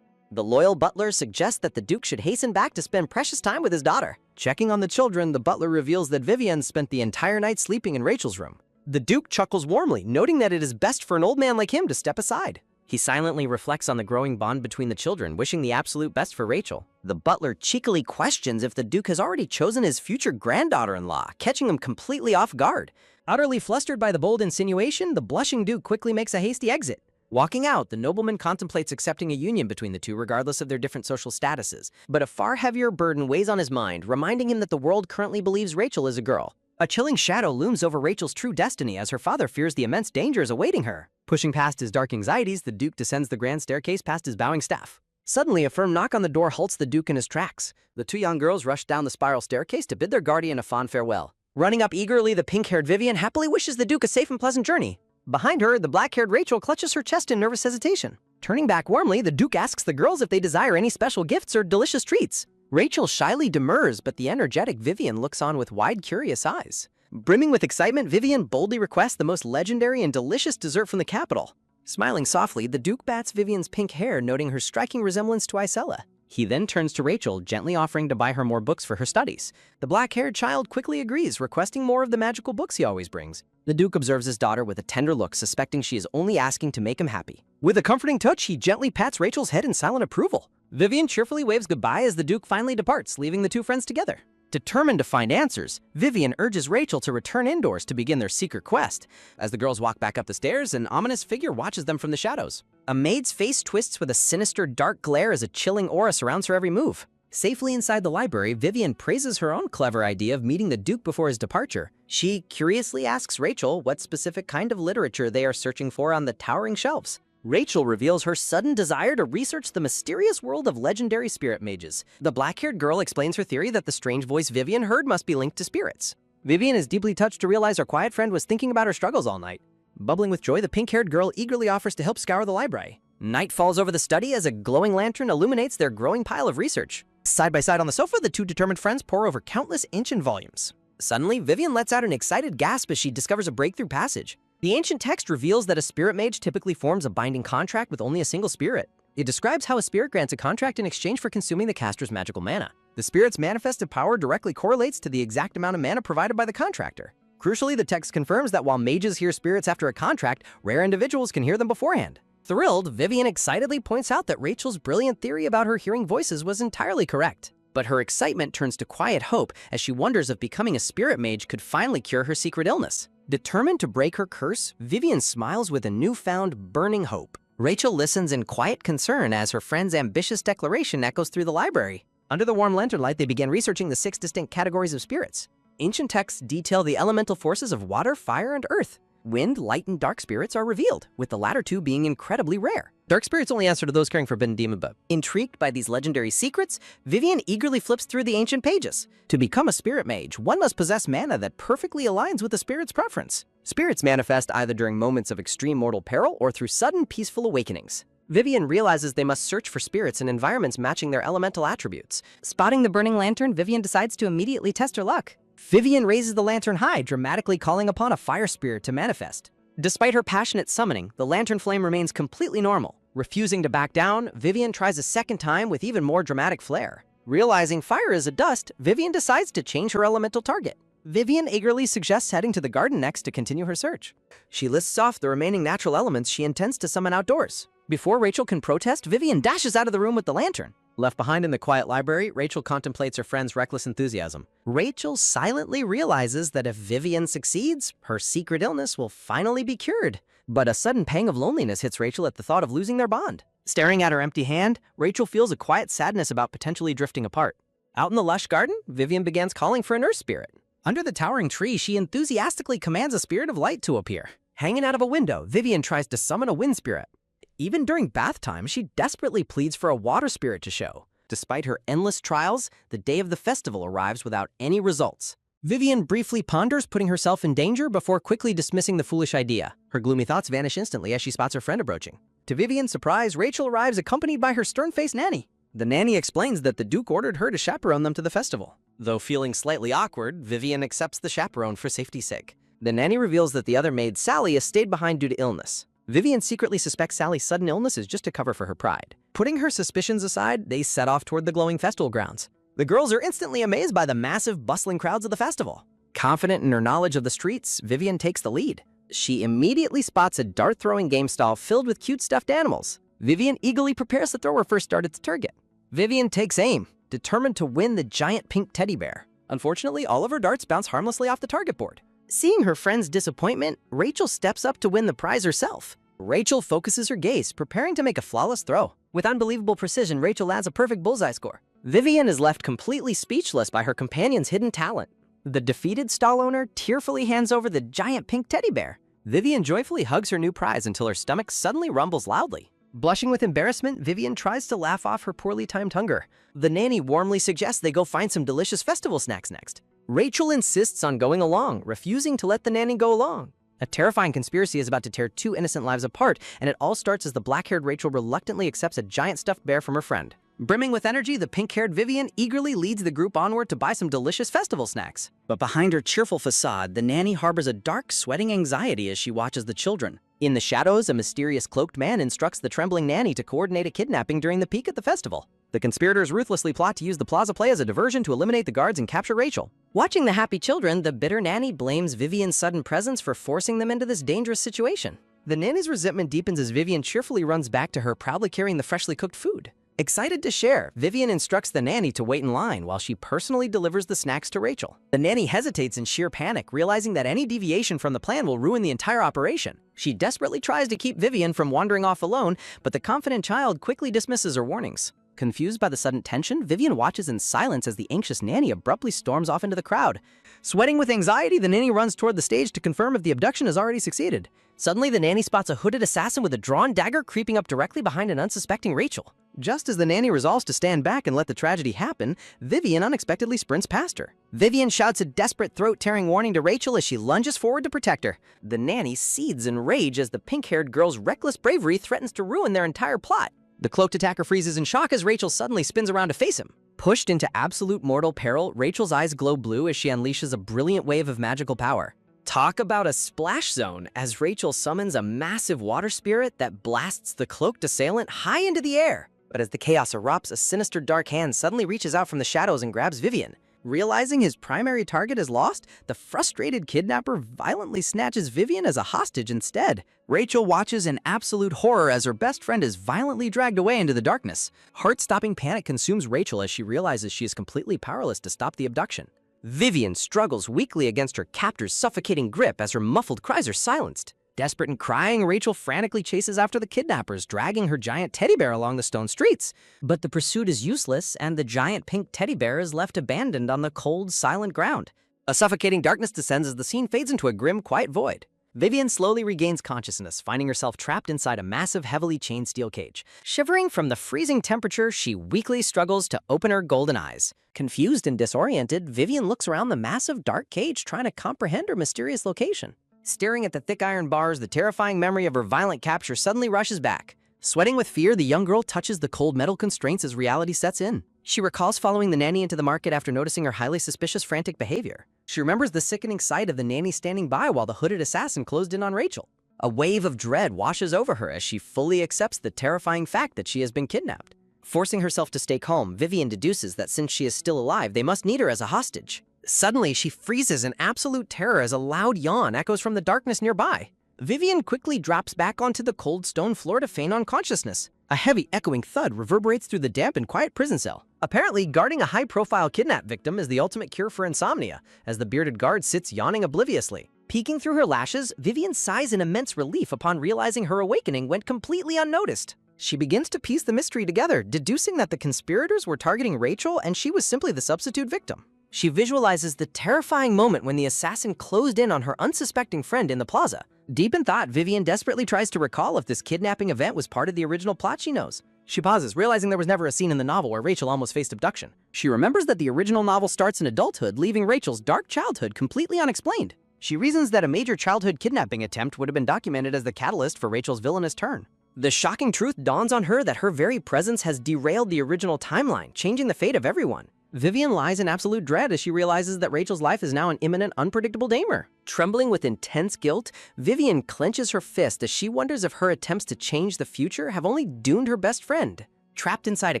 The loyal butler suggests that the Duke should hasten back to spend precious time with his daughter. Checking on the children, the butler reveals that Vivian spent the entire night sleeping in Rachel's room. The Duke chuckles warmly, noting that it is best for an old man like him to step aside. He silently reflects on the growing bond between the children, wishing the absolute best for Rachel. The butler cheekily questions if the Duke has already chosen his future granddaughter-in-law, catching him completely off guard. Utterly flustered by the bold insinuation, the blushing Duke quickly makes a hasty exit. Walking out, the nobleman contemplates accepting a union between the two regardless of their different social statuses. But a far heavier burden weighs on his mind, reminding him that the world currently believes Rachel is a girl. A chilling shadow looms over Rachel's true destiny as her father fears the immense dangers awaiting her. Pushing past his dark anxieties, the Duke descends the grand staircase past his bowing staff. Suddenly, a firm knock on the door halts the Duke in his tracks. The two young girls rush down the spiral staircase to bid their guardian a fond farewell. Running up eagerly, the pink-haired Vivian happily wishes the Duke a safe and pleasant journey. Behind her, the black-haired Rachel clutches her chest in nervous hesitation. Turning back warmly, the Duke asks the girls if they desire any special gifts or delicious treats. Rachel shyly demurs, but the energetic Vivian looks on with wide, curious eyes. Brimming with excitement, Vivian boldly requests the most legendary and delicious dessert from the capital. Smiling softly, the Duke bats Vivian's pink hair, noting her striking resemblance to Isella. He then turns to Rachel, gently offering to buy her more books for her studies. The black-haired child quickly agrees, requesting more of the magical books he always brings. The Duke observes his daughter with a tender look, suspecting she is only asking to make him happy. With a comforting touch, he gently pats Rachel's head in silent approval. Vivian cheerfully waves goodbye as the Duke finally departs, leaving the two friends together. Determined to find answers, Vivian urges Rachel to return indoors to begin their secret quest. As the girls walk back up the stairs, an ominous figure watches them from the shadows. A maid's face twists with a sinister, dark glare as a chilling aura surrounds her every move. Safely inside the library, Vivian praises her own clever idea of meeting the Duke before his departure. She curiously asks Rachel what specific kind of literature they are searching for on the towering shelves. Rachel reveals her sudden desire to research the mysterious world of legendary spirit mages. The black-haired girl explains her theory that the strange voice Vivian heard must be linked to spirits. Vivian is deeply touched to realize her quiet friend was thinking about her struggles all night. Bubbling with joy, the pink-haired girl eagerly offers to help scour the library. Night falls over the study as a glowing lantern illuminates their growing pile of research. Side by side on the sofa, the two determined friends pore over countless ancient volumes. Suddenly, Vivian lets out an excited gasp as she discovers a breakthrough passage. The ancient text reveals that a spirit mage typically forms a binding contract with only a single spirit. It describes how a spirit grants a contract in exchange for consuming the caster's magical mana. The spirit's manifested power directly correlates to the exact amount of mana provided by the contractor. Crucially, the text confirms that while mages hear spirits after a contract, rare individuals can hear them beforehand. Thrilled, Vivian excitedly points out that Rachel's brilliant theory about her hearing voices was entirely correct. But her excitement turns to quiet hope as she wonders if becoming a spirit mage could finally cure her secret illness. Determined to break her curse, Vivian smiles with a newfound burning hope. Rachel listens in quiet concern as her friend's ambitious declaration echoes through the library. Under the warm lantern light, they begin researching the 6 distinct categories of spirits. Ancient texts detail the elemental forces of water, fire, and earth. Wind, light, and dark spirits are revealed, with the latter two being incredibly rare. Dark spirits only answer to those carrying forbidden demon but intrigued by these legendary secrets, Vivian eagerly flips through the ancient pages. To become a spirit mage, one must possess mana that perfectly aligns with the spirit's preference. Spirits manifest either during moments of extreme mortal peril or through sudden peaceful awakenings. Vivian realizes they must search for spirits in environments matching their elemental attributes. Spotting the burning lantern, Vivian decides to immediately test her luck. Vivian raises the lantern high, dramatically calling upon a fire spirit to manifest. Despite her passionate summoning, the lantern flame remains completely normal. Refusing to back down, Vivian tries a second time with even more dramatic flair. Realizing fire is a dust, Vivian decides to change her elemental target. Vivian eagerly suggests heading to the garden next to continue her search. She lists off the remaining natural elements she intends to summon outdoors. Before Rachel can protest, Vivian dashes out of the room with the lantern. Left behind in the quiet library, Rachel contemplates her friend's reckless enthusiasm. Rachel silently realizes that if Vivian succeeds, her secret illness will finally be cured. But a sudden pang of loneliness hits Rachel at the thought of losing their bond. Staring at her empty hand, Rachel feels a quiet sadness about potentially drifting apart. Out in the lush garden, Vivian begins calling for an earth spirit. Under the towering tree, she enthusiastically commands a spirit of light to appear. Hanging out of a window, Vivian tries to summon a wind spirit. Even during bath time, she desperately pleads for a water spirit to show. despite her endless trials, the day of the festival arrives without any results. Vivian briefly ponders putting herself in danger before quickly dismissing the foolish idea. Her gloomy thoughts vanish instantly as she spots her friend approaching. To Vivian's surprise, Rachel arrives accompanied by her stern-faced nanny. The nanny explains that the Duke ordered her to chaperone them to the festival. Though feeling slightly awkward, Vivian accepts the chaperone for safety's sake. The nanny reveals that the other maid, Sally, has stayed behind due to illness. Vivian secretly suspects Sally's sudden illness is just a cover for her pride. Putting her suspicions aside, they set off toward the glowing festival grounds. The girls are instantly amazed by the massive, bustling crowds of the festival. Confident in her knowledge of the streets, Vivian takes the lead. She immediately spots a dart-throwing game stall filled with cute stuffed animals. Vivian eagerly prepares to throw her first dart at the target. Vivian takes aim, determined to win the giant pink teddy bear. Unfortunately, all of her darts bounce harmlessly off the target board. Seeing her friend's disappointment, Rachel steps up to win the prize herself. Rachel focuses her gaze, preparing to make a flawless throw. With unbelievable precision, Rachel lands a perfect bullseye score. Vivian is left completely speechless by her companion's hidden talent. The defeated stall owner tearfully hands over the giant pink teddy bear. Vivian joyfully hugs her new prize until her stomach suddenly rumbles loudly. Blushing with embarrassment, Vivian tries to laugh off her poorly timed hunger. The nanny warmly suggests they go find some delicious festival snacks next. Rachel insists on going along, refusing to let the nanny go along. A terrifying conspiracy is about to tear two innocent lives apart, and it all starts as the black-haired Rachel reluctantly accepts a giant stuffed bear from her friend. Brimming with energy, the pink-haired Vivian eagerly leads the group onward to buy some delicious festival snacks. But behind her cheerful facade, the nanny harbors a dark, sweating anxiety as she watches the children. In the shadows, a mysterious cloaked man instructs the trembling nanny to coordinate a kidnapping during the peak at the festival. The conspirators ruthlessly plot to use the plaza play as a diversion to eliminate the guards and capture Rachel. Watching the happy children, the bitter nanny blames Vivian's sudden presence for forcing them into this dangerous situation. The nanny's resentment deepens as Vivian cheerfully runs back to her, proudly carrying the freshly cooked food. Excited to share, Vivian instructs the nanny to wait in line while she personally delivers the snacks to Rachel. The nanny hesitates in sheer panic, realizing that any deviation from the plan will ruin the entire operation. She desperately tries to keep Vivian from wandering off alone, but the confident child quickly dismisses her warnings. Confused by the sudden tension, Vivian watches in silence as the anxious nanny abruptly storms off into the crowd. Sweating with anxiety, the nanny runs toward the stage to confirm if the abduction has already succeeded. Suddenly, the nanny spots a hooded assassin with a drawn dagger creeping up directly behind an unsuspecting Rachel. Just as the nanny resolves to stand back and let the tragedy happen, Vivian unexpectedly sprints past her. Vivian shouts a desperate throat-tearing warning to Rachel as she lunges forward to protect her. The nanny seethes in rage as the pink-haired girl's reckless bravery threatens to ruin their entire plot. The cloaked attacker freezes in shock as Rachel suddenly spins around to face him. Pushed into absolute mortal peril, Rachel's eyes glow blue as she unleashes a brilliant wave of magical power. Talk about a splash zone as Rachel summons a massive water spirit that blasts the cloaked assailant high into the air. But as the chaos erupts, a sinister dark hand suddenly reaches out from the shadows and grabs Vivian. Realizing his primary target is lost, the frustrated kidnapper violently snatches Vivian as a hostage instead. Rachel watches in absolute horror as her best friend is violently dragged away into the darkness. Heart-stopping panic consumes Rachel as she realizes she is completely powerless to stop the abduction. Vivian struggles weakly against her captor's suffocating grip as her muffled cries are silenced. Desperate and crying, Rachel frantically chases after the kidnappers, dragging her giant teddy bear along the stone streets. But the pursuit is useless, and the giant pink teddy bear is left abandoned on the cold, silent ground. A suffocating darkness descends as the scene fades into a grim, quiet void. Vivian slowly regains consciousness, finding herself trapped inside a massive, heavily chained steel cage. Shivering from the freezing temperature, she weakly struggles to open her golden eyes. Confused and disoriented, Vivian looks around the massive, dark cage, trying to comprehend her mysterious location. Staring at the thick iron bars, the terrifying memory of her violent capture suddenly rushes back. Sweating with fear, the young girl touches the cold metal constraints as reality sets in. She recalls following the nanny into the market after noticing her highly suspicious, frantic behavior. She remembers the sickening sight of the nanny standing by while the hooded assassin closed in on Rachel. A wave of dread washes over her as she fully accepts the terrifying fact that she has been kidnapped. Forcing herself to stay calm, Vivian deduces that since she is still alive, they must need her as a hostage. Suddenly, she freezes in absolute terror as a loud yawn echoes from the darkness nearby. Vivian quickly drops back onto the cold stone floor to feign unconsciousness. A heavy, echoing thud reverberates through the damp and quiet prison cell. Apparently, guarding a high-profile kidnap victim is the ultimate cure for insomnia, as the bearded guard sits yawning obliviously. Peeking through her lashes, Vivian sighs in immense relief upon realizing her awakening went completely unnoticed. She begins to piece the mystery together, deducing that the conspirators were targeting Rachel and she was simply the substitute victim. She visualizes the terrifying moment when the assassin closed in on her unsuspecting friend in the plaza. Deep in thought, Vivian desperately tries to recall if this kidnapping event was part of the original plot she knows. She pauses, realizing there was never a scene in the novel where Rachel almost faced abduction. She remembers that the original novel starts in adulthood, leaving Rachel's dark childhood completely unexplained. She reasons that a major childhood kidnapping attempt would have been documented as the catalyst for Rachel's villainous turn. The shocking truth dawns on her that her very presence has derailed the original timeline, changing the fate of everyone. Vivian lies in absolute dread as she realizes that Rachel's life is now an imminent, unpredictable danger. Trembling with intense guilt, Vivian clenches her fist as she wonders if her attempts to change the future have only doomed her best friend. Trapped inside a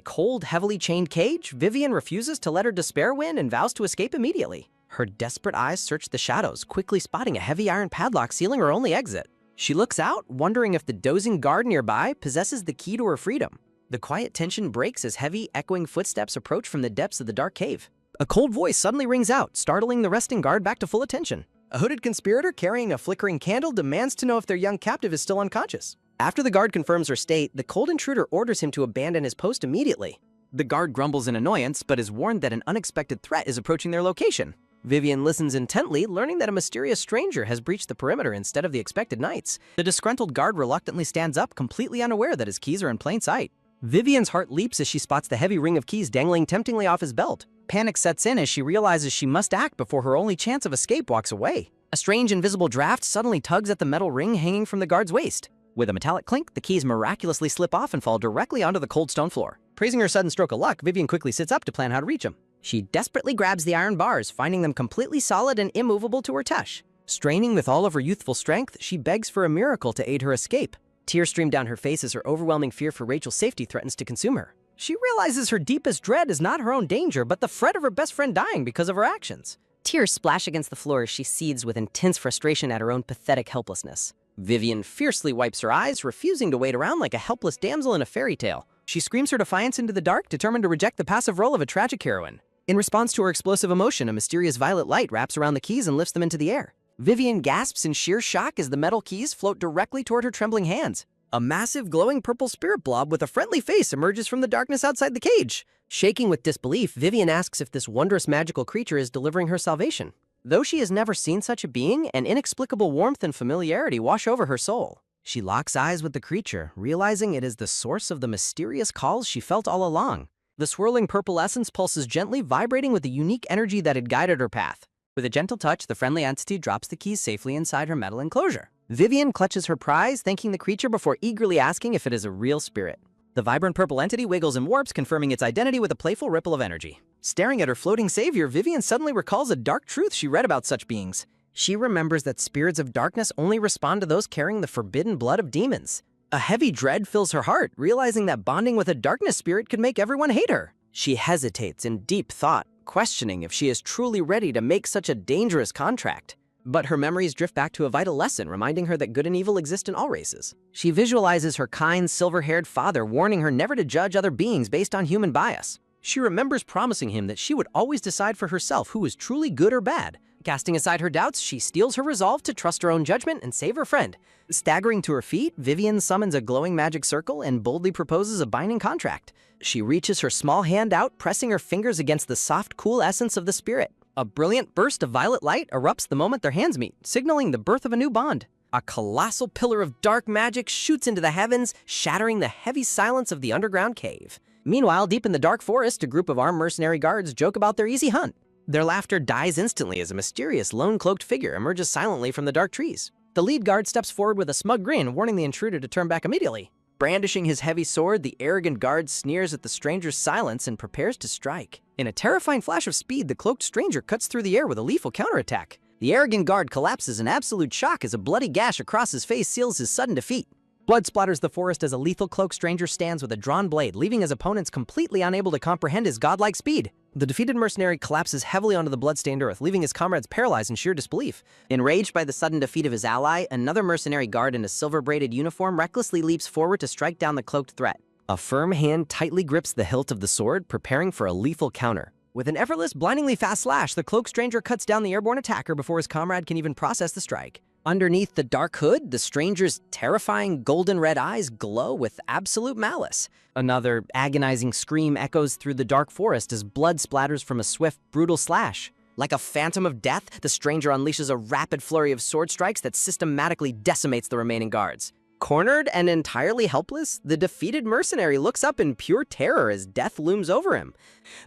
cold, heavily chained cage, Vivian refuses to let her despair win and vows to escape immediately. Her desperate eyes search the shadows, quickly spotting a heavy iron padlock sealing her only exit. She looks out, wondering if the dozing guard nearby possesses the key to her freedom. The quiet tension breaks as heavy, echoing footsteps approach from the depths of the dark cave. A cold voice suddenly rings out, startling the resting guard back to full attention. A hooded conspirator carrying a flickering candle demands to know if their young captive is still unconscious. After the guard confirms her state, the cold intruder orders him to abandon his post immediately. The guard grumbles in annoyance, but is warned that an unexpected threat is approaching their location. Vivian listens intently, learning that a mysterious stranger has breached the perimeter instead of the expected knights. The disgruntled guard reluctantly stands up, completely unaware that his keys are in plain sight. Vivian's heart leaps as she spots the heavy ring of keys dangling temptingly off his belt. Panic sets in as she realizes she must act before her only chance of escape walks away. A strange invisible draft suddenly tugs at the metal ring hanging from the guard's waist. With a metallic clink, the keys miraculously slip off and fall directly onto the cold stone floor. Praising her sudden stroke of luck, Vivian quickly sits up to plan how to reach them. She desperately grabs the iron bars, finding them completely solid and immovable to her touch. Straining with all of her youthful strength, she begs for a miracle to aid her escape. Tears stream down her face as her overwhelming fear for Rachel's safety threatens to consume her. She realizes her deepest dread is not her own danger, but the threat of her best friend dying because of her actions. Tears splash against the floor as she seethes with intense frustration at her own pathetic helplessness. Vivian fiercely wipes her eyes, refusing to wait around like a helpless damsel in a fairy tale. She screams her defiance into the dark, determined to reject the passive role of a tragic heroine. In response to her explosive emotion, a mysterious violet light wraps around the keys and lifts them into the air. Vivian gasps in sheer shock as the metal keys float directly toward her trembling hands. A massive, glowing purple spirit blob with a friendly face emerges from the darkness outside the cage. Shaking with disbelief, Vivian asks if this wondrous magical creature is delivering her salvation. Though she has never seen such a being, an inexplicable warmth and familiarity wash over her soul. She locks eyes with the creature, realizing it is the source of the mysterious calls she felt all along. The swirling purple essence pulses gently, vibrating with the unique energy that had guided her path. With a gentle touch, the friendly entity drops the keys safely inside her metal enclosure. Vivian clutches her prize, thanking the creature before eagerly asking if it is a real spirit. The vibrant purple entity wiggles and warps, confirming its identity with a playful ripple of energy. Staring at her floating savior, Vivian suddenly recalls a dark truth she read about such beings. She remembers that spirits of darkness only respond to those carrying the forbidden blood of demons. A heavy dread fills her heart, realizing that bonding with a darkness spirit could make everyone hate her. She hesitates in deep thought, questioning if she is truly ready to make such a dangerous contract. But her memories drift back to a vital lesson, reminding her that good and evil exist in all races. She visualizes her kind, silver-haired father warning her never to judge other beings based on human bias. She remembers promising him that she would always decide for herself who was truly good or bad. Casting aside her doubts, she steels her resolve to trust her own judgment and save her friend. Staggering to her feet, Vivian summons a glowing magic circle and boldly proposes a binding contract. She reaches her small hand out, pressing her fingers against the soft, cool essence of the spirit. A brilliant burst of violet light erupts the moment their hands meet, signaling the birth of a new bond. A colossal pillar of dark magic shoots into the heavens, shattering the heavy silence of the underground cave. Meanwhile, deep in the dark forest, a group of armed mercenary guards joke about their easy hunt. Their laughter dies instantly as a mysterious, lone-cloaked figure emerges silently from the dark trees. The lead guard steps forward with a smug grin, warning the intruder to turn back immediately. Brandishing his heavy sword, the arrogant guard sneers at the stranger's silence and prepares to strike. In a terrifying flash of speed, the cloaked stranger cuts through the air with a lethal counterattack. The arrogant guard collapses in absolute shock as a bloody gash across his face seals his sudden defeat. Blood splatters the forest as a lethal cloaked stranger stands with a drawn blade, leaving his opponents completely unable to comprehend his godlike speed. The defeated mercenary collapses heavily onto the bloodstained earth, leaving his comrades paralyzed in sheer disbelief. Enraged by the sudden defeat of his ally, another mercenary guard in a silver-braided uniform recklessly leaps forward to strike down the cloaked threat. A firm hand tightly grips the hilt of the sword, preparing for a lethal counter. With an effortless, blindingly fast slash, the cloaked stranger cuts down the airborne attacker before his comrade can even process the strike. Underneath the dark hood, the stranger's terrifying golden red eyes glow with absolute malice. Another agonizing scream echoes through the dark forest as blood splatters from a swift, brutal slash. Like a phantom of death, the stranger unleashes a rapid flurry of sword strikes that systematically decimates the remaining guards. Cornered and entirely helpless, the defeated mercenary looks up in pure terror as death looms over him.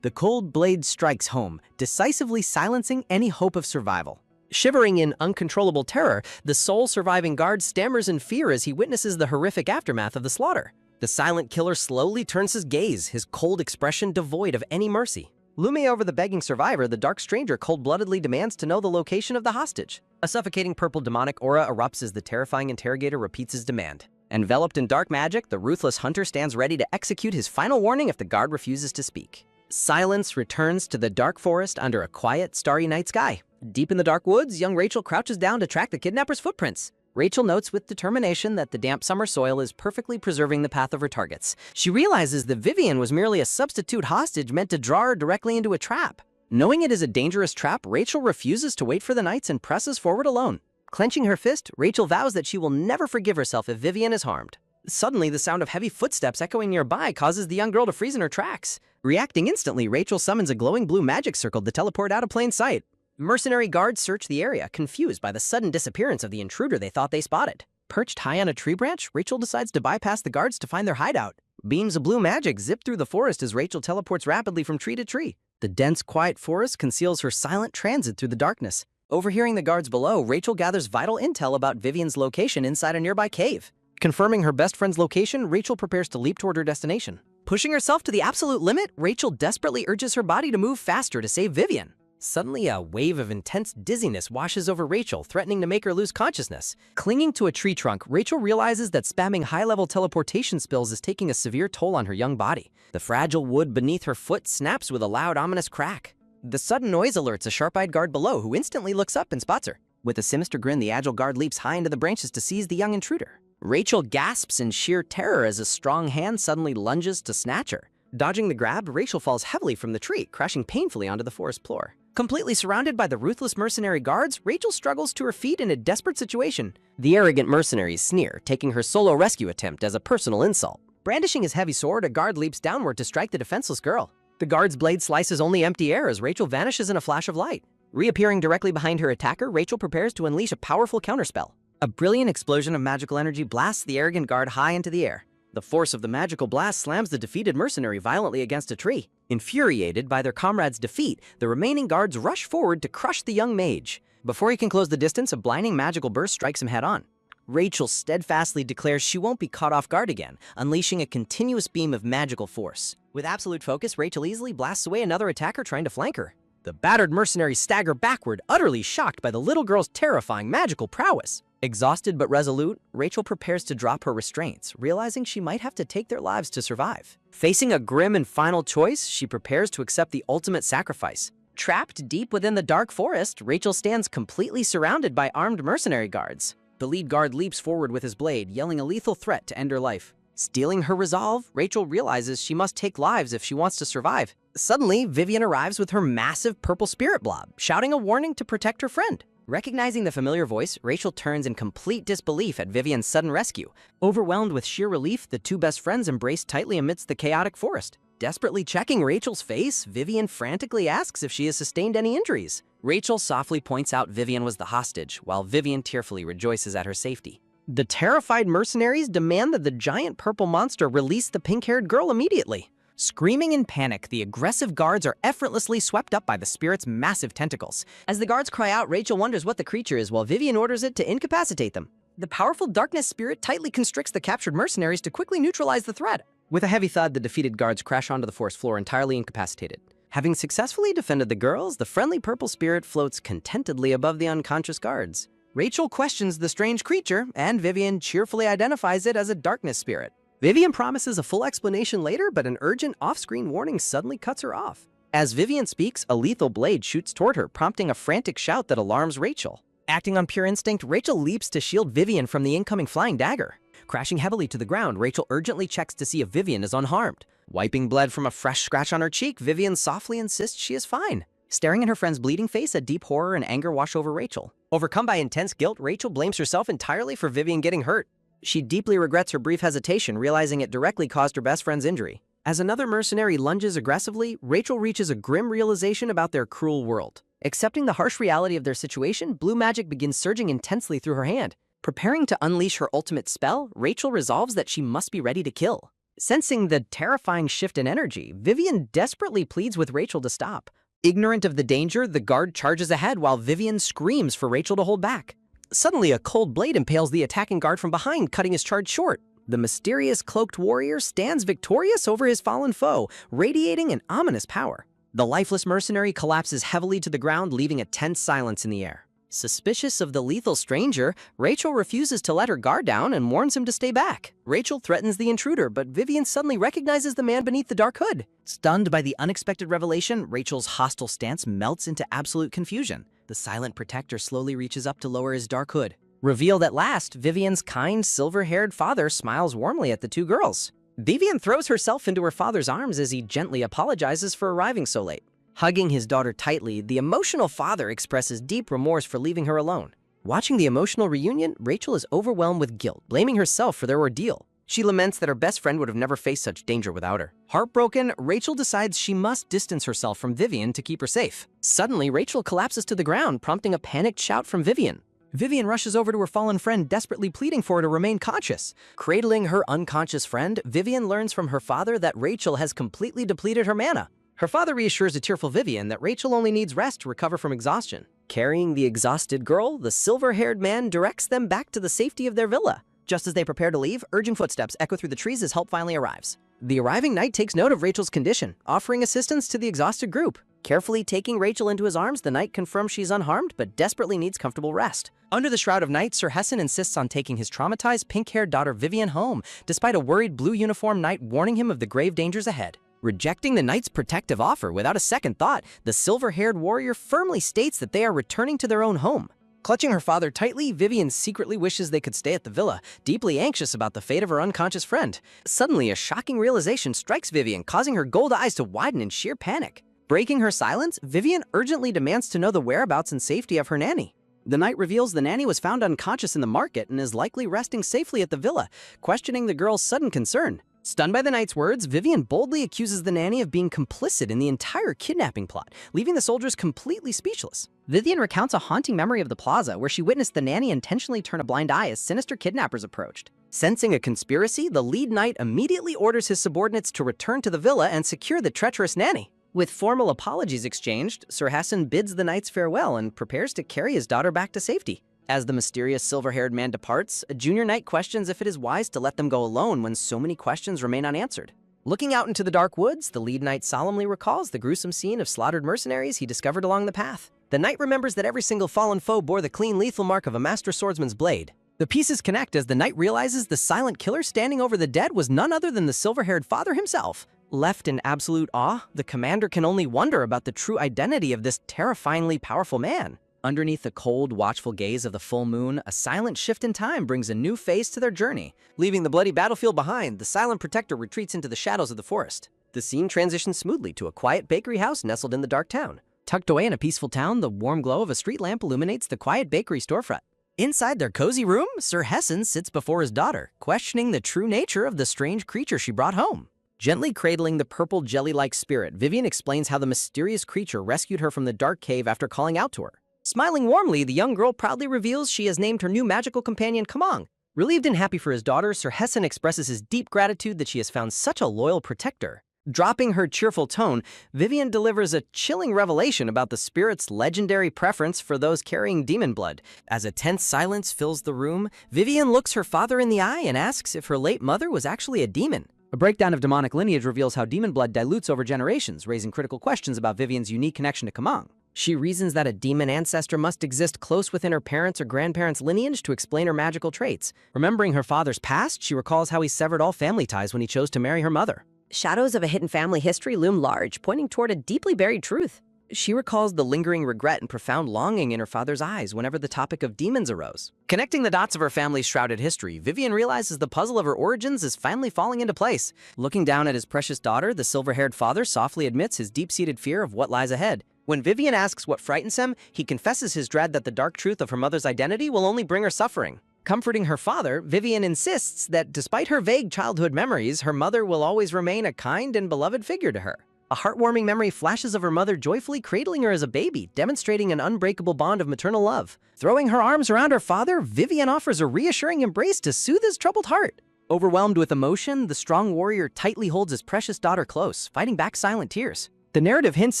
The cold blade strikes home, decisively silencing any hope of survival. Shivering in uncontrollable terror, the sole surviving guard stammers in fear as he witnesses the horrific aftermath of the slaughter. The silent killer slowly turns his gaze, his cold expression devoid of any mercy. Looming over the begging survivor, the dark stranger cold-bloodedly demands to know the location of the hostage. A suffocating purple demonic aura erupts as the terrifying interrogator repeats his demand. Enveloped in dark magic, the ruthless hunter stands ready to execute his final warning if the guard refuses to speak. Silence returns to the dark forest under a quiet, starry night sky. Deep in the dark woods, young Rachel crouches down to track the kidnapper's footprints. Rachel notes with determination that the damp summer soil is perfectly preserving the path of her targets. She realizes that Vivian was merely a substitute hostage meant to draw her directly into a trap. Knowing it is a dangerous trap, Rachel refuses to wait for the knights and presses forward alone. Clenching her fist, Rachel vows that she will never forgive herself if Vivian is harmed. Suddenly, the sound of heavy footsteps echoing nearby causes the young girl to freeze in her tracks. Reacting instantly, Rachel summons a glowing blue magic circle to teleport out of plain sight. Mercenary guards search the area, confused by the sudden disappearance of the intruder they thought they spotted. Perched high on a tree branch, Rachel decides to bypass the guards to find their hideout. Beams of blue magic zip through the forest as Rachel teleports rapidly from tree to tree. The dense, quiet forest conceals her silent transit through the darkness. Overhearing the guards below, Rachel gathers vital intel about Vivian's location inside a nearby cave. Confirming her best friend's location, Rachel prepares to leap toward her destination. Pushing herself to the absolute limit, Rachel desperately urges her body to move faster to save Vivian. Suddenly, a wave of intense dizziness washes over Rachel, threatening to make her lose consciousness. Clinging to a tree trunk, Rachel realizes that spamming high-level teleportation spells is taking a severe toll on her young body. The fragile wood beneath her foot snaps with a loud, ominous crack. The sudden noise alerts a sharp-eyed guard below, who instantly looks up and spots her. With a sinister grin, the agile guard leaps high into the branches to seize the young intruder. Rachel gasps in sheer terror as a strong hand suddenly lunges to snatch her. Dodging the grab, Rachel falls heavily from the tree, crashing painfully onto the forest floor. Completely surrounded by the ruthless mercenary guards, Rachel struggles to her feet in a desperate situation. The arrogant mercenaries sneer, taking her solo rescue attempt as a personal insult. Brandishing his heavy sword, a guard leaps downward to strike the defenseless girl. The guard's blade slices only empty air as Rachel vanishes in a flash of light. Reappearing directly behind her attacker, Rachel prepares to unleash a powerful counterspell. A brilliant explosion of magical energy blasts the arrogant guard high into the air. The force of the magical blast slams the defeated mercenary violently against a tree. Infuriated by their comrade's defeat, the remaining guards rush forward to crush the young mage. Before he can close the distance, a blinding magical burst strikes him head-on. Rachel steadfastly declares she won't be caught off guard again, unleashing a continuous beam of magical force. With absolute focus, Rachel easily blasts away another attacker trying to flank her. The battered mercenaries stagger backward, utterly shocked by the little girl's terrifying magical prowess. Exhausted but resolute, Rachel prepares to drop her restraints, realizing she might have to take their lives to survive. Facing a grim and final choice, she prepares to accept the ultimate sacrifice. Trapped deep within the dark forest, Rachel stands completely surrounded by armed mercenary guards. The lead guard leaps forward with his blade, yelling a lethal threat to end her life. Steeling her resolve, Rachel realizes she must take lives if she wants to survive. Suddenly, Vivian arrives with her massive purple spirit blob, shouting a warning to protect her friend. Recognizing the familiar voice, Rachel turns in complete disbelief at Vivian's sudden rescue. Overwhelmed with sheer relief, the two best friends embrace tightly amidst the chaotic forest. Desperately checking Rachel's face, Vivian frantically asks if she has sustained any injuries. Rachel softly points out Vivian was the hostage, while Vivian tearfully rejoices at her safety. The terrified mercenaries demand that the giant purple monster release the pink-haired girl immediately. Screaming in panic, the aggressive guards are effortlessly swept up by the spirit's massive tentacles. As the guards cry out, Rachel wonders what the creature is, while Vivian orders it to incapacitate them. The powerful darkness spirit tightly constricts the captured mercenaries to quickly neutralize the threat. With a heavy thud, the defeated guards crash onto the forest floor, entirely incapacitated. Having successfully defended the girls, the friendly purple spirit floats contentedly above the unconscious guards. Rachel questions the strange creature, and Vivian cheerfully identifies it as a darkness spirit. Vivian promises a full explanation later, but an urgent off-screen warning suddenly cuts her off. As Vivian speaks, a lethal blade shoots toward her, prompting a frantic shout that alarms Rachel. Acting on pure instinct, Rachel leaps to shield Vivian from the incoming flying dagger. Crashing heavily to the ground, Rachel urgently checks to see if Vivian is unharmed. Wiping blood from a fresh scratch on her cheek, Vivian softly insists she is fine. Staring at her friend's bleeding face, a deep horror and anger wash over Rachel. Overcome by intense guilt, Rachel blames herself entirely for Vivian getting hurt. She deeply regrets her brief hesitation, realizing it directly caused her best friend's injury. As another mercenary lunges aggressively, Rachel reaches a grim realization about their cruel world. Accepting the harsh reality of their situation, blue magic begins surging intensely through her hand. Preparing to unleash her ultimate spell, Rachel resolves that she must be ready to kill. Sensing the terrifying shift in energy, Vivian desperately pleads with Rachel to stop. Ignorant of the danger, the guard charges ahead while Vivian screams for Rachel to hold back. Suddenly, a cold blade impales the attacking guard from behind, cutting his charge short. The mysterious cloaked warrior stands victorious over his fallen foe, radiating an ominous power. The lifeless mercenary collapses heavily to the ground, leaving a tense silence in the air. Suspicious of the lethal stranger, Rachel refuses to let her guard down and warns him to stay back. Rachel threatens the intruder, but Vivian suddenly recognizes the man beneath the dark hood. Stunned by the unexpected revelation, Rachel's hostile stance melts into absolute confusion. The silent protector slowly reaches up to lower his dark hood. Revealed at last, Vivian's kind, silver-haired father smiles warmly at the two girls. Vivian throws herself into her father's arms as he gently apologizes for arriving so late. Hugging his daughter tightly, the emotional father expresses deep remorse for leaving her alone. Watching the emotional reunion, Rachel is overwhelmed with guilt, blaming herself for their ordeal. She laments that her best friend would have never faced such danger without her. Heartbroken, Rachel decides she must distance herself from Vivian to keep her safe. Suddenly, Rachel collapses to the ground, prompting a panicked shout from Vivian. Vivian rushes over to her fallen friend, desperately pleading for her to remain conscious. Cradling her unconscious friend, Vivian learns from her father that Rachel has completely depleted her mana. Her father reassures a tearful Vivian that Rachel only needs rest to recover from exhaustion. Carrying the exhausted girl, the silver-haired man directs them back to the safety of their villa. Just as they prepare to leave, urgent footsteps echo through the trees as help finally arrives. The arriving knight takes note of Rachel's condition, offering assistance to the exhausted group. Carefully taking Rachel into his arms, the knight confirms she's unharmed but desperately needs comfortable rest. Under the shroud of night, Sir Hessen insists on taking his traumatized pink-haired daughter Vivian home, despite a worried blue-uniformed knight warning him of the grave dangers ahead. Rejecting the knight's protective offer without a second thought, the silver-haired warrior firmly states that they are returning to their own home. Clutching her father tightly, Vivian secretly wishes they could stay at the villa, deeply anxious about the fate of her unconscious friend. Suddenly, a shocking realization strikes Vivian, causing her gold eyes to widen in sheer panic. Breaking her silence, Vivian urgently demands to know the whereabouts and safety of her nanny. The knight reveals the nanny was found unconscious in the market and is likely resting safely at the villa, questioning the girl's sudden concern. Stunned by the knight's words, Vivian boldly accuses the nanny of being complicit in the entire kidnapping plot, leaving the soldiers completely speechless. Vivian recounts a haunting memory of the plaza where she witnessed the nanny intentionally turn a blind eye as sinister kidnappers approached. Sensing a conspiracy, the lead knight immediately orders his subordinates to return to the villa and secure the treacherous nanny. With formal apologies exchanged, Sir Hassan bids the knights farewell and prepares to carry his daughter back to safety. As the mysterious silver-haired man departs, a junior knight questions if it is wise to let them go alone when so many questions remain unanswered. Looking out into the dark woods, the lead knight solemnly recalls the gruesome scene of slaughtered mercenaries he discovered along the path. The knight remembers that every single fallen foe bore the clean, lethal mark of a master swordsman's blade. The pieces connect as the knight realizes the silent killer standing over the dead was none other than the silver-haired father himself. Left in absolute awe, the commander can only wonder about the true identity of this terrifyingly powerful man. Underneath the cold, watchful gaze of the full moon, a silent shift in time brings a new phase to their journey. Leaving the bloody battlefield behind, the silent protector retreats into the shadows of the forest. The scene transitions smoothly to a quiet bakery house nestled in the dark town. Tucked away in a peaceful town, the warm glow of a street lamp illuminates the quiet bakery storefront. Inside their cozy room, Sir Hessen sits before his daughter, questioning the true nature of the strange creature she brought home. Gently cradling the purple jelly-like spirit, Vivian explains how the mysterious creature rescued her from the dark cave after calling out to her. Smiling warmly, the young girl proudly reveals she has named her new magical companion Kamang. Relieved and happy for his daughter, Sir Hessen expresses his deep gratitude that she has found such a loyal protector. Dropping her cheerful tone, Vivian delivers a chilling revelation about the spirit's legendary preference for those carrying demon blood. As a tense silence fills the room, Vivian looks her father in the eye and asks if her late mother was actually a demon. A breakdown of demonic lineage reveals how demon blood dilutes over generations, raising critical questions about Vivian's unique connection to Kamang. She reasons that a demon ancestor must exist close within her parents' or grandparents' lineage to explain her magical traits. Remembering her father's past, she recalls how he severed all family ties when he chose to marry her mother. Shadows of a hidden family history loom large, pointing toward a deeply buried truth. She recalls the lingering regret and profound longing in her father's eyes whenever the topic of demons arose. Connecting the dots of her family's shrouded history, Vivian realizes the puzzle of her origins is finally falling into place. Looking down at his precious daughter, the silver-haired father softly admits his deep-seated fear of what lies ahead. When Vivian asks what frightens him, he confesses his dread that the dark truth of her mother's identity will only bring her suffering. Comforting her father, Vivian insists that despite her vague childhood memories, her mother will always remain a kind and beloved figure to her. A heartwarming memory flashes of her mother joyfully cradling her as a baby, demonstrating an unbreakable bond of maternal love. Throwing her arms around her father, Vivian offers a reassuring embrace to soothe his troubled heart. Overwhelmed with emotion, the strong warrior tightly holds his precious daughter close, fighting back silent tears. The narrative hints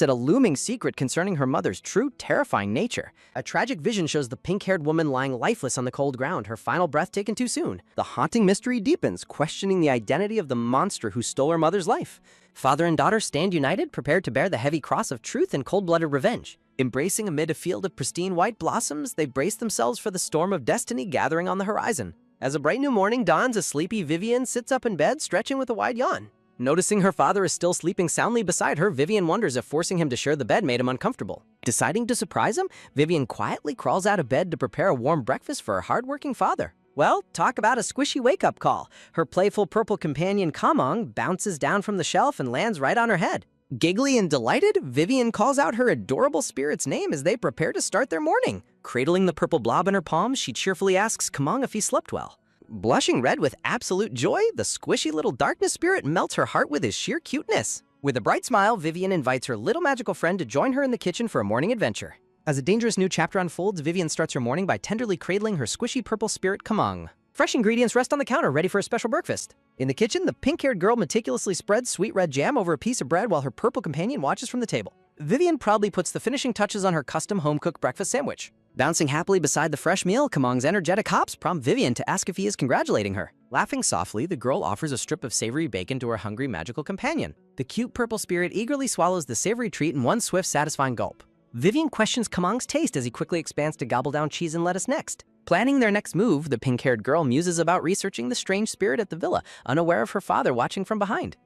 at a looming secret concerning her mother's true, terrifying nature. A tragic vision shows the pink-haired woman lying lifeless on the cold ground, her final breath taken too soon. The haunting mystery deepens, questioning the identity of the monster who stole her mother's life. Father and daughter stand united, prepared to bear the heavy cross of truth and cold-blooded revenge. Embracing amid a field of pristine white blossoms, they brace themselves for the storm of destiny gathering on the horizon. As a bright new morning dawns, a sleepy Vivian sits up in bed, stretching with a wide yawn. Noticing her father is still sleeping soundly beside her, Vivian wonders if forcing him to share the bed made him uncomfortable. Deciding to surprise him, Vivian quietly crawls out of bed to prepare a warm breakfast for her hardworking father. Well, talk about a squishy wake-up call. Her playful purple companion Kamong bounces down from the shelf and lands right on her head. Giggly and delighted, Vivian calls out her adorable spirit's name as they prepare to start their morning. Cradling the purple blob in her palms, she cheerfully asks Kamong if he slept well. Blushing red with absolute joy, the squishy little darkness spirit melts her heart with his sheer cuteness. With a bright smile, Vivian invites her little magical friend to join her in the kitchen for a morning adventure. As a dangerous new chapter unfolds, Vivian starts her morning by tenderly cradling her squishy purple spirit Kamong. Fresh ingredients rest on the counter, ready for a special breakfast. In the kitchen, the pink-haired girl meticulously spreads sweet red jam over a piece of bread while her purple companion watches from the table. Vivian proudly puts the finishing touches on her custom home-cooked breakfast sandwich. Bouncing happily beside the fresh meal, Kamong's energetic hops prompt Vivian to ask if he is congratulating her. Laughing softly, the girl offers a strip of savory bacon to her hungry magical companion. The cute purple spirit eagerly swallows the savory treat in one swift, satisfying gulp. Vivian questions Kamong's taste as he quickly expands to gobble down cheese and lettuce next. Planning their next move, the pink-haired girl muses about researching the strange spirit at the villa, unaware of her father watching from behind.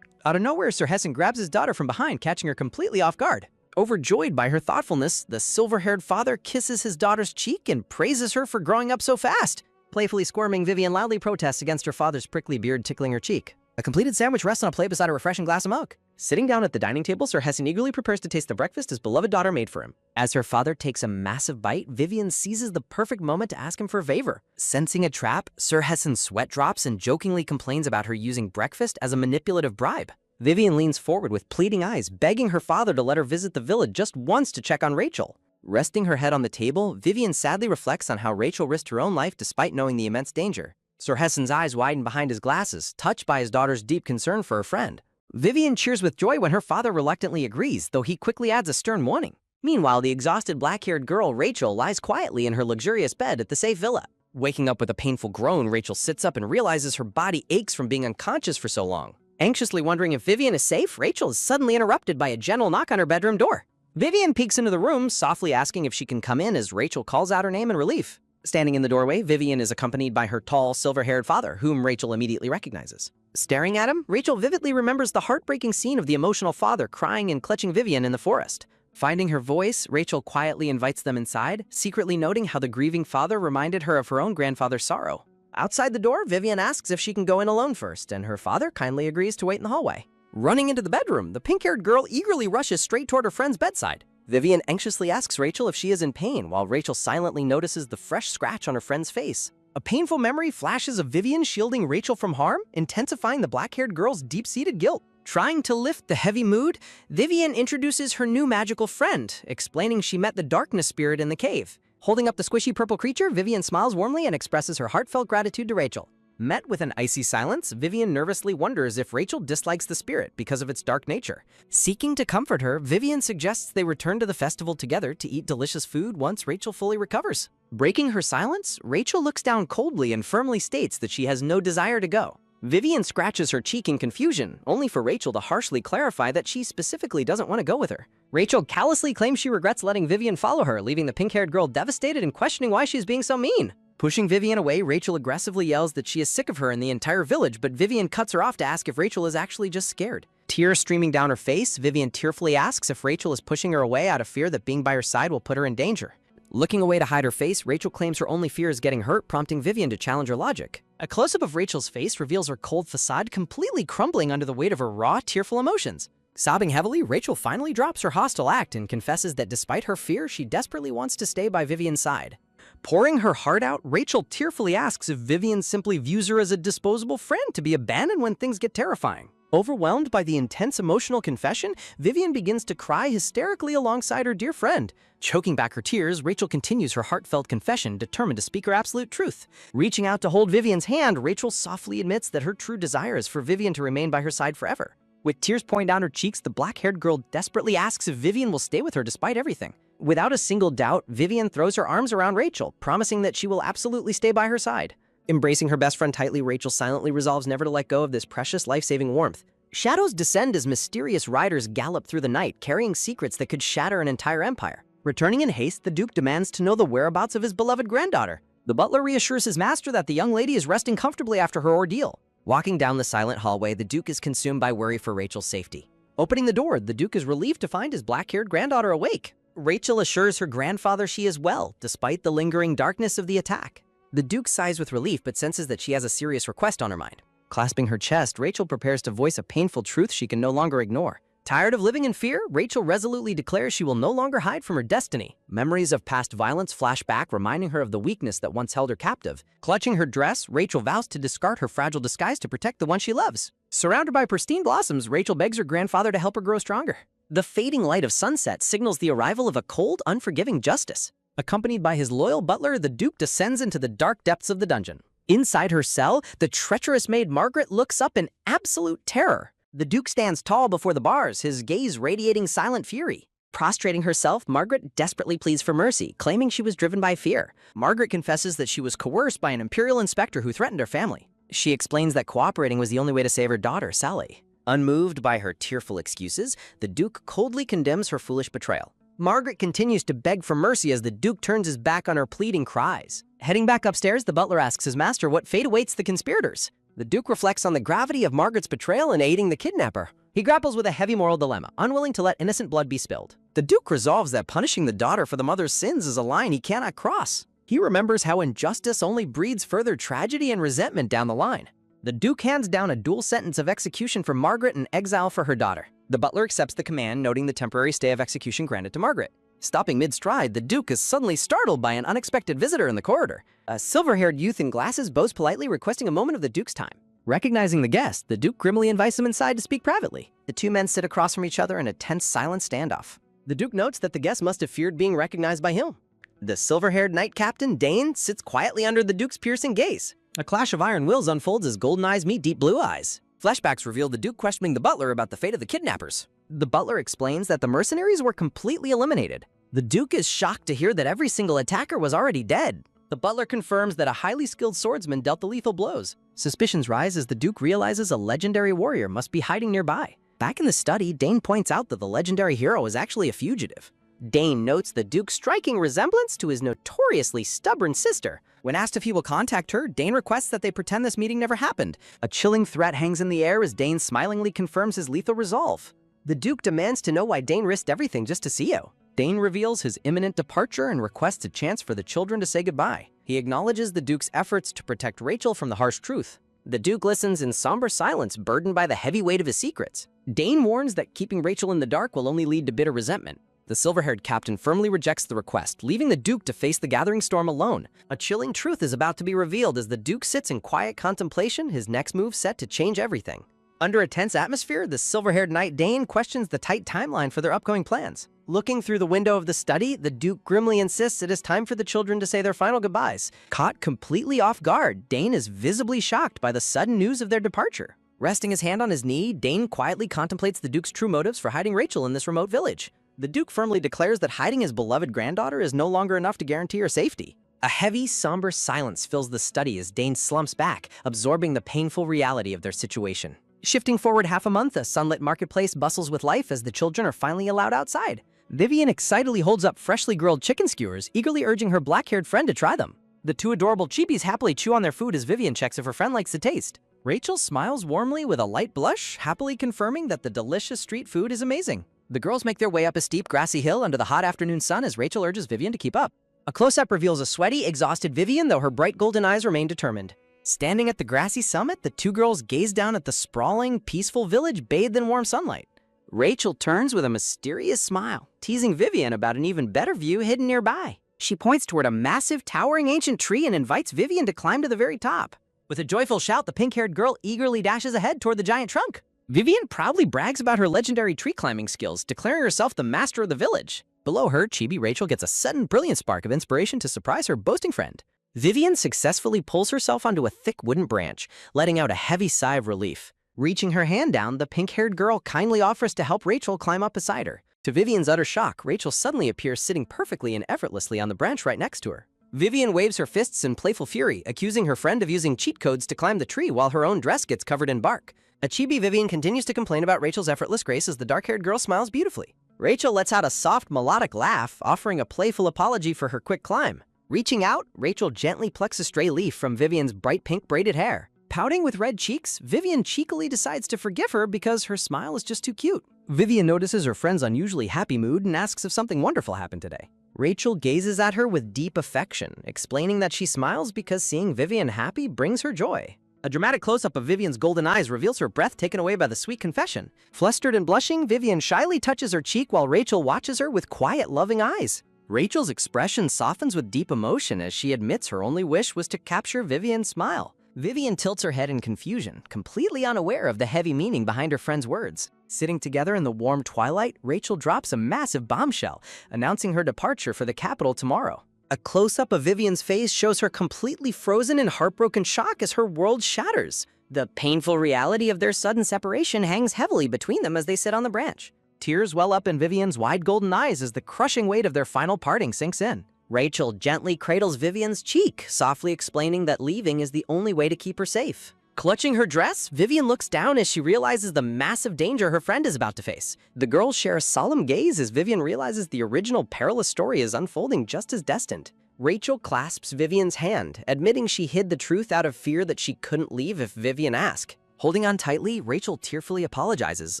Out of nowhere, Sir Hessen grabs his daughter from behind, catching her completely off guard. Overjoyed by her thoughtfulness, the silver-haired father kisses his daughter's cheek and praises her for growing up so fast. Playfully squirming, Vivian loudly protests against her father's prickly beard tickling her cheek. A completed sandwich rests on a plate beside a refreshing glass of milk. Sitting down at the dining table, Sir Hessen eagerly prepares to taste the breakfast his beloved daughter made for him. As her father takes a massive bite, Vivian seizes the perfect moment to ask him for a favor. Sensing a trap, Sir Hessen's sweat drops and jokingly complains about her using breakfast as a manipulative bribe. Vivian leans forward with pleading eyes, begging her father to let her visit the villa just once to check on Rachel. Resting her head on the table, Vivian sadly reflects on how Rachel risked her own life despite knowing the immense danger. Sir Hessen's eyes widen behind his glasses, touched by his daughter's deep concern for her friend. Vivian cheers with joy when her father reluctantly agrees, though he quickly adds a stern warning. Meanwhile, the exhausted black-haired girl, Rachel, lies quietly in her luxurious bed at the safe villa. Waking up with a painful groan, Rachel sits up and realizes her body aches from being unconscious for so long. Anxiously wondering if Vivian is safe, Rachel is suddenly interrupted by a gentle knock on her bedroom door. Vivian peeks into the room, softly asking if she can come in as Rachel calls out her name in relief. Standing in the doorway, Vivian is accompanied by her tall, silver-haired father, whom Rachel immediately recognizes. Staring at him, Rachel vividly remembers the heartbreaking scene of the emotional father crying and clutching Vivian in the forest. Finding her voice, Rachel quietly invites them inside, secretly noting how the grieving father reminded her of her own grandfather's sorrow. Outside the door, Vivian asks if she can go in alone first, and her father kindly agrees to wait in the hallway. Running into the bedroom, the pink-haired girl eagerly rushes straight toward her friend's bedside. Vivian anxiously asks Rachel if she is in pain, while Rachel silently notices the fresh scratch on her friend's face. A painful memory flashes of Vivian shielding Rachel from harm, intensifying the black-haired girl's deep-seated guilt. Trying to lift the heavy mood, Vivian introduces her new magical friend, explaining she met the darkness spirit in the cave. Holding up the squishy purple creature, Vivian smiles warmly and expresses her heartfelt gratitude to Rachel. Met with an icy silence, Vivian nervously wonders if Rachel dislikes the spirit because of its dark nature. Seeking to comfort her, Vivian suggests they return to the festival together to eat delicious food once Rachel fully recovers. Breaking her silence, Rachel looks down coldly and firmly states that she has no desire to go. Vivian scratches her cheek in confusion, only for Rachel to harshly clarify that she specifically doesn't want to go with her. Rachel callously claims she regrets letting Vivian follow her, leaving the pink-haired girl devastated and questioning why she's being so mean. Pushing Vivian away, Rachel aggressively yells that she is sick of her and the entire village, but Vivian cuts her off to ask if Rachel is actually just scared. Tears streaming down her face, Vivian tearfully asks if Rachel is pushing her away out of fear that being by her side will put her in danger. Looking away to hide her face, Rachel claims her only fear is getting hurt, prompting Vivian to challenge her logic. A close-up of Rachel's face reveals her cold facade completely crumbling under the weight of her raw, tearful emotions. Sobbing heavily, Rachel finally drops her hostile act and confesses that despite her fear, she desperately wants to stay by Vivian's side. Pouring her heart out, Rachel tearfully asks if Vivian simply views her as a disposable friend to be abandoned when things get terrifying. Overwhelmed by the intense emotional confession, Vivian begins to cry hysterically alongside her dear friend. Choking back her tears, Rachel continues her heartfelt confession, determined to speak her absolute truth. Reaching out to hold Vivian's hand, Rachel softly admits that her true desire is for Vivian to remain by her side forever. With tears pouring down her cheeks, the black-haired girl desperately asks if Vivian will stay with her despite everything. Without a single doubt, Vivian throws her arms around Rachel, promising that she will absolutely stay by her side. Embracing her best friend tightly, Rachel silently resolves never to let go of this precious, life-saving warmth. Shadows descend as mysterious riders gallop through the night, carrying secrets that could shatter an entire empire. Returning in haste, the Duke demands to know the whereabouts of his beloved granddaughter. The butler reassures his master that the young lady is resting comfortably after her ordeal. Walking down the silent hallway, the Duke is consumed by worry for Rachel's safety. Opening the door, the Duke is relieved to find his black-haired granddaughter awake. Rachel assures her grandfather she is well, despite the lingering darkness of the attack. The Duke sighs with relief but senses that she has a serious request on her mind. Clasping her chest, Rachel prepares to voice a painful truth she can no longer ignore. Tired of living in fear, Rachel resolutely declares she will no longer hide from her destiny. Memories of past violence flash back, reminding her of the weakness that once held her captive. Clutching her dress, Rachel vows to discard her fragile disguise to protect the one she loves. Surrounded by pristine blossoms, Rachel begs her grandfather to help her grow stronger. The fading light of sunset signals the arrival of a cold, unforgiving justice. Accompanied by his loyal butler, the Duke descends into the dark depths of the dungeon. Inside her cell, the treacherous maid Margaret looks up in absolute terror. The Duke stands tall before the bars, his gaze radiating silent fury. Prostrating herself, Margaret desperately pleads for mercy, claiming she was driven by fear. Margaret confesses that she was coerced by an imperial inspector who threatened her family. She explains that cooperating was the only way to save her daughter, Sally. Unmoved by her tearful excuses, the Duke coldly condemns her foolish betrayal. Margaret continues to beg for mercy as the Duke turns his back on her pleading cries. Heading back upstairs, the butler asks his master what fate awaits the conspirators. The Duke reflects on the gravity of Margaret's betrayal in aiding the kidnapper. He grapples with a heavy moral dilemma, unwilling to let innocent blood be spilled. The Duke resolves that punishing the daughter for the mother's sins is a line he cannot cross. He remembers how injustice only breeds further tragedy and resentment down the line. The Duke hands down a dual sentence of execution for Margaret and exile for her daughter. The butler accepts the command, noting the temporary stay of execution granted to Margaret. Stopping mid-stride, the Duke is suddenly startled by an unexpected visitor in the corridor. A silver-haired youth in glasses bows politely, requesting a moment of the Duke's time. Recognizing the guest, the Duke grimly invites him inside to speak privately. The two men sit across from each other in a tense, silent standoff. The Duke notes that the guest must have feared being recognized by him. The silver-haired knight captain, Dane, sits quietly under the Duke's piercing gaze. A clash of iron wills unfolds as golden eyes meet deep blue eyes. Flashbacks reveal the Duke questioning the butler about the fate of the kidnappers. The butler explains that the mercenaries were completely eliminated. The Duke is shocked to hear that every single attacker was already dead. The butler confirms that a highly skilled swordsman dealt the lethal blows. Suspicions rise as the Duke realizes a legendary warrior must be hiding nearby. Back in the study, Dane points out that the legendary hero is actually a fugitive. Dane notes the Duke's striking resemblance to his notoriously stubborn sister. When asked if he will contact her, Dane requests that they pretend this meeting never happened. A chilling threat hangs in the air as Dane smilingly confirms his lethal resolve. The Duke demands to know why Dane risked everything just to see you. Dane reveals his imminent departure and requests a chance for the children to say goodbye. He acknowledges the Duke's efforts to protect Rachel from the harsh truth. The Duke listens in somber silence, burdened by the heavy weight of his secrets. Dane warns that keeping Rachel in the dark will only lead to bitter resentment. The silver-haired captain firmly rejects the request, leaving the Duke to face the gathering storm alone. A chilling truth is about to be revealed as the Duke sits in quiet contemplation, his next move set to change everything. Under a tense atmosphere, the silver-haired knight Dane questions the tight timeline for their upcoming plans. Looking through the window of the study, the Duke grimly insists it is time for the children to say their final goodbyes. Caught completely off guard, Dane is visibly shocked by the sudden news of their departure. Resting his hand on his knee, Dane quietly contemplates the Duke's true motives for hiding Rachel in this remote village. The Duke firmly declares that hiding his beloved granddaughter is no longer enough to guarantee her safety. A heavy, somber silence fills the study as Dane slumps back, absorbing the painful reality of their situation. Shifting forward half a month, a sunlit marketplace bustles with life as the children are finally allowed outside. Vivian excitedly holds up freshly grilled chicken skewers, eagerly urging her black-haired friend to try them. The two adorable cheepies happily chew on their food as Vivian checks if her friend likes the taste. Rachel smiles warmly with a light blush, happily confirming that the delicious street food is amazing. The girls make their way up a steep, grassy hill under the hot afternoon sun as Rachel urges Vivian to keep up. A close-up reveals a sweaty, exhausted Vivian, though her bright golden eyes remain determined. Standing at the grassy summit, the two girls gaze down at the sprawling, peaceful village bathed in warm sunlight. Rachel turns with a mysterious smile, teasing Vivian about an even better view hidden nearby. She points toward a massive, towering ancient tree and invites Vivian to climb to the very top. With a joyful shout, the pink-haired girl eagerly dashes ahead toward the giant trunk. Vivian proudly brags about her legendary tree climbing skills, declaring herself the master of the village. Below her, chibi Rachel gets a sudden brilliant spark of inspiration to surprise her boasting friend. Vivian successfully pulls herself onto a thick wooden branch, letting out a heavy sigh of relief. Reaching her hand down, the pink-haired girl kindly offers to help Rachel climb up beside her. To Vivian's utter shock, Rachel suddenly appears sitting perfectly and effortlessly on the branch right next to her. Vivian waves her fists in playful fury, accusing her friend of using cheat codes to climb the tree while her own dress gets covered in bark. A chibi Vivian continues to complain about Rachel's effortless grace as the dark-haired girl smiles beautifully. Rachel lets out a soft, melodic laugh, offering a playful apology for her quick climb. Reaching out, Rachel gently plucks a stray leaf from Vivian's bright pink braided hair. Pouting with red cheeks, Vivian cheekily decides to forgive her because her smile is just too cute. Vivian notices her friend's unusually happy mood and asks if something wonderful happened today. Rachel gazes at her with deep affection, explaining that she smiles because seeing Vivian happy brings her joy. A dramatic close-up of Vivian's golden eyes reveals her breath taken away by the sweet confession. Flustered and blushing, Vivian shyly touches her cheek while Rachel watches her with quiet, loving eyes. Rachel's expression softens with deep emotion as she admits her only wish was to capture Vivian's smile. Vivian tilts her head in confusion, completely unaware of the heavy meaning behind her friend's words. Sitting together in the warm twilight, Rachel drops a massive bombshell, announcing her departure for the capital tomorrow. A close-up of Vivian's face shows her completely frozen in heartbroken shock as her world shatters. The painful reality of their sudden separation hangs heavily between them as they sit on the branch. Tears well up in Vivian's wide golden eyes as the crushing weight of their final parting sinks in. Rachel gently cradles Vivian's cheek, softly explaining that leaving is the only way to keep her safe. Clutching her dress, Vivian looks down as she realizes the massive danger her friend is about to face. The girls share a solemn gaze as Vivian realizes the original perilous story is unfolding just as destined. Rachel clasps Vivian's hand, admitting she hid the truth out of fear that she couldn't leave if Vivian asked. Holding on tightly, Rachel tearfully apologizes,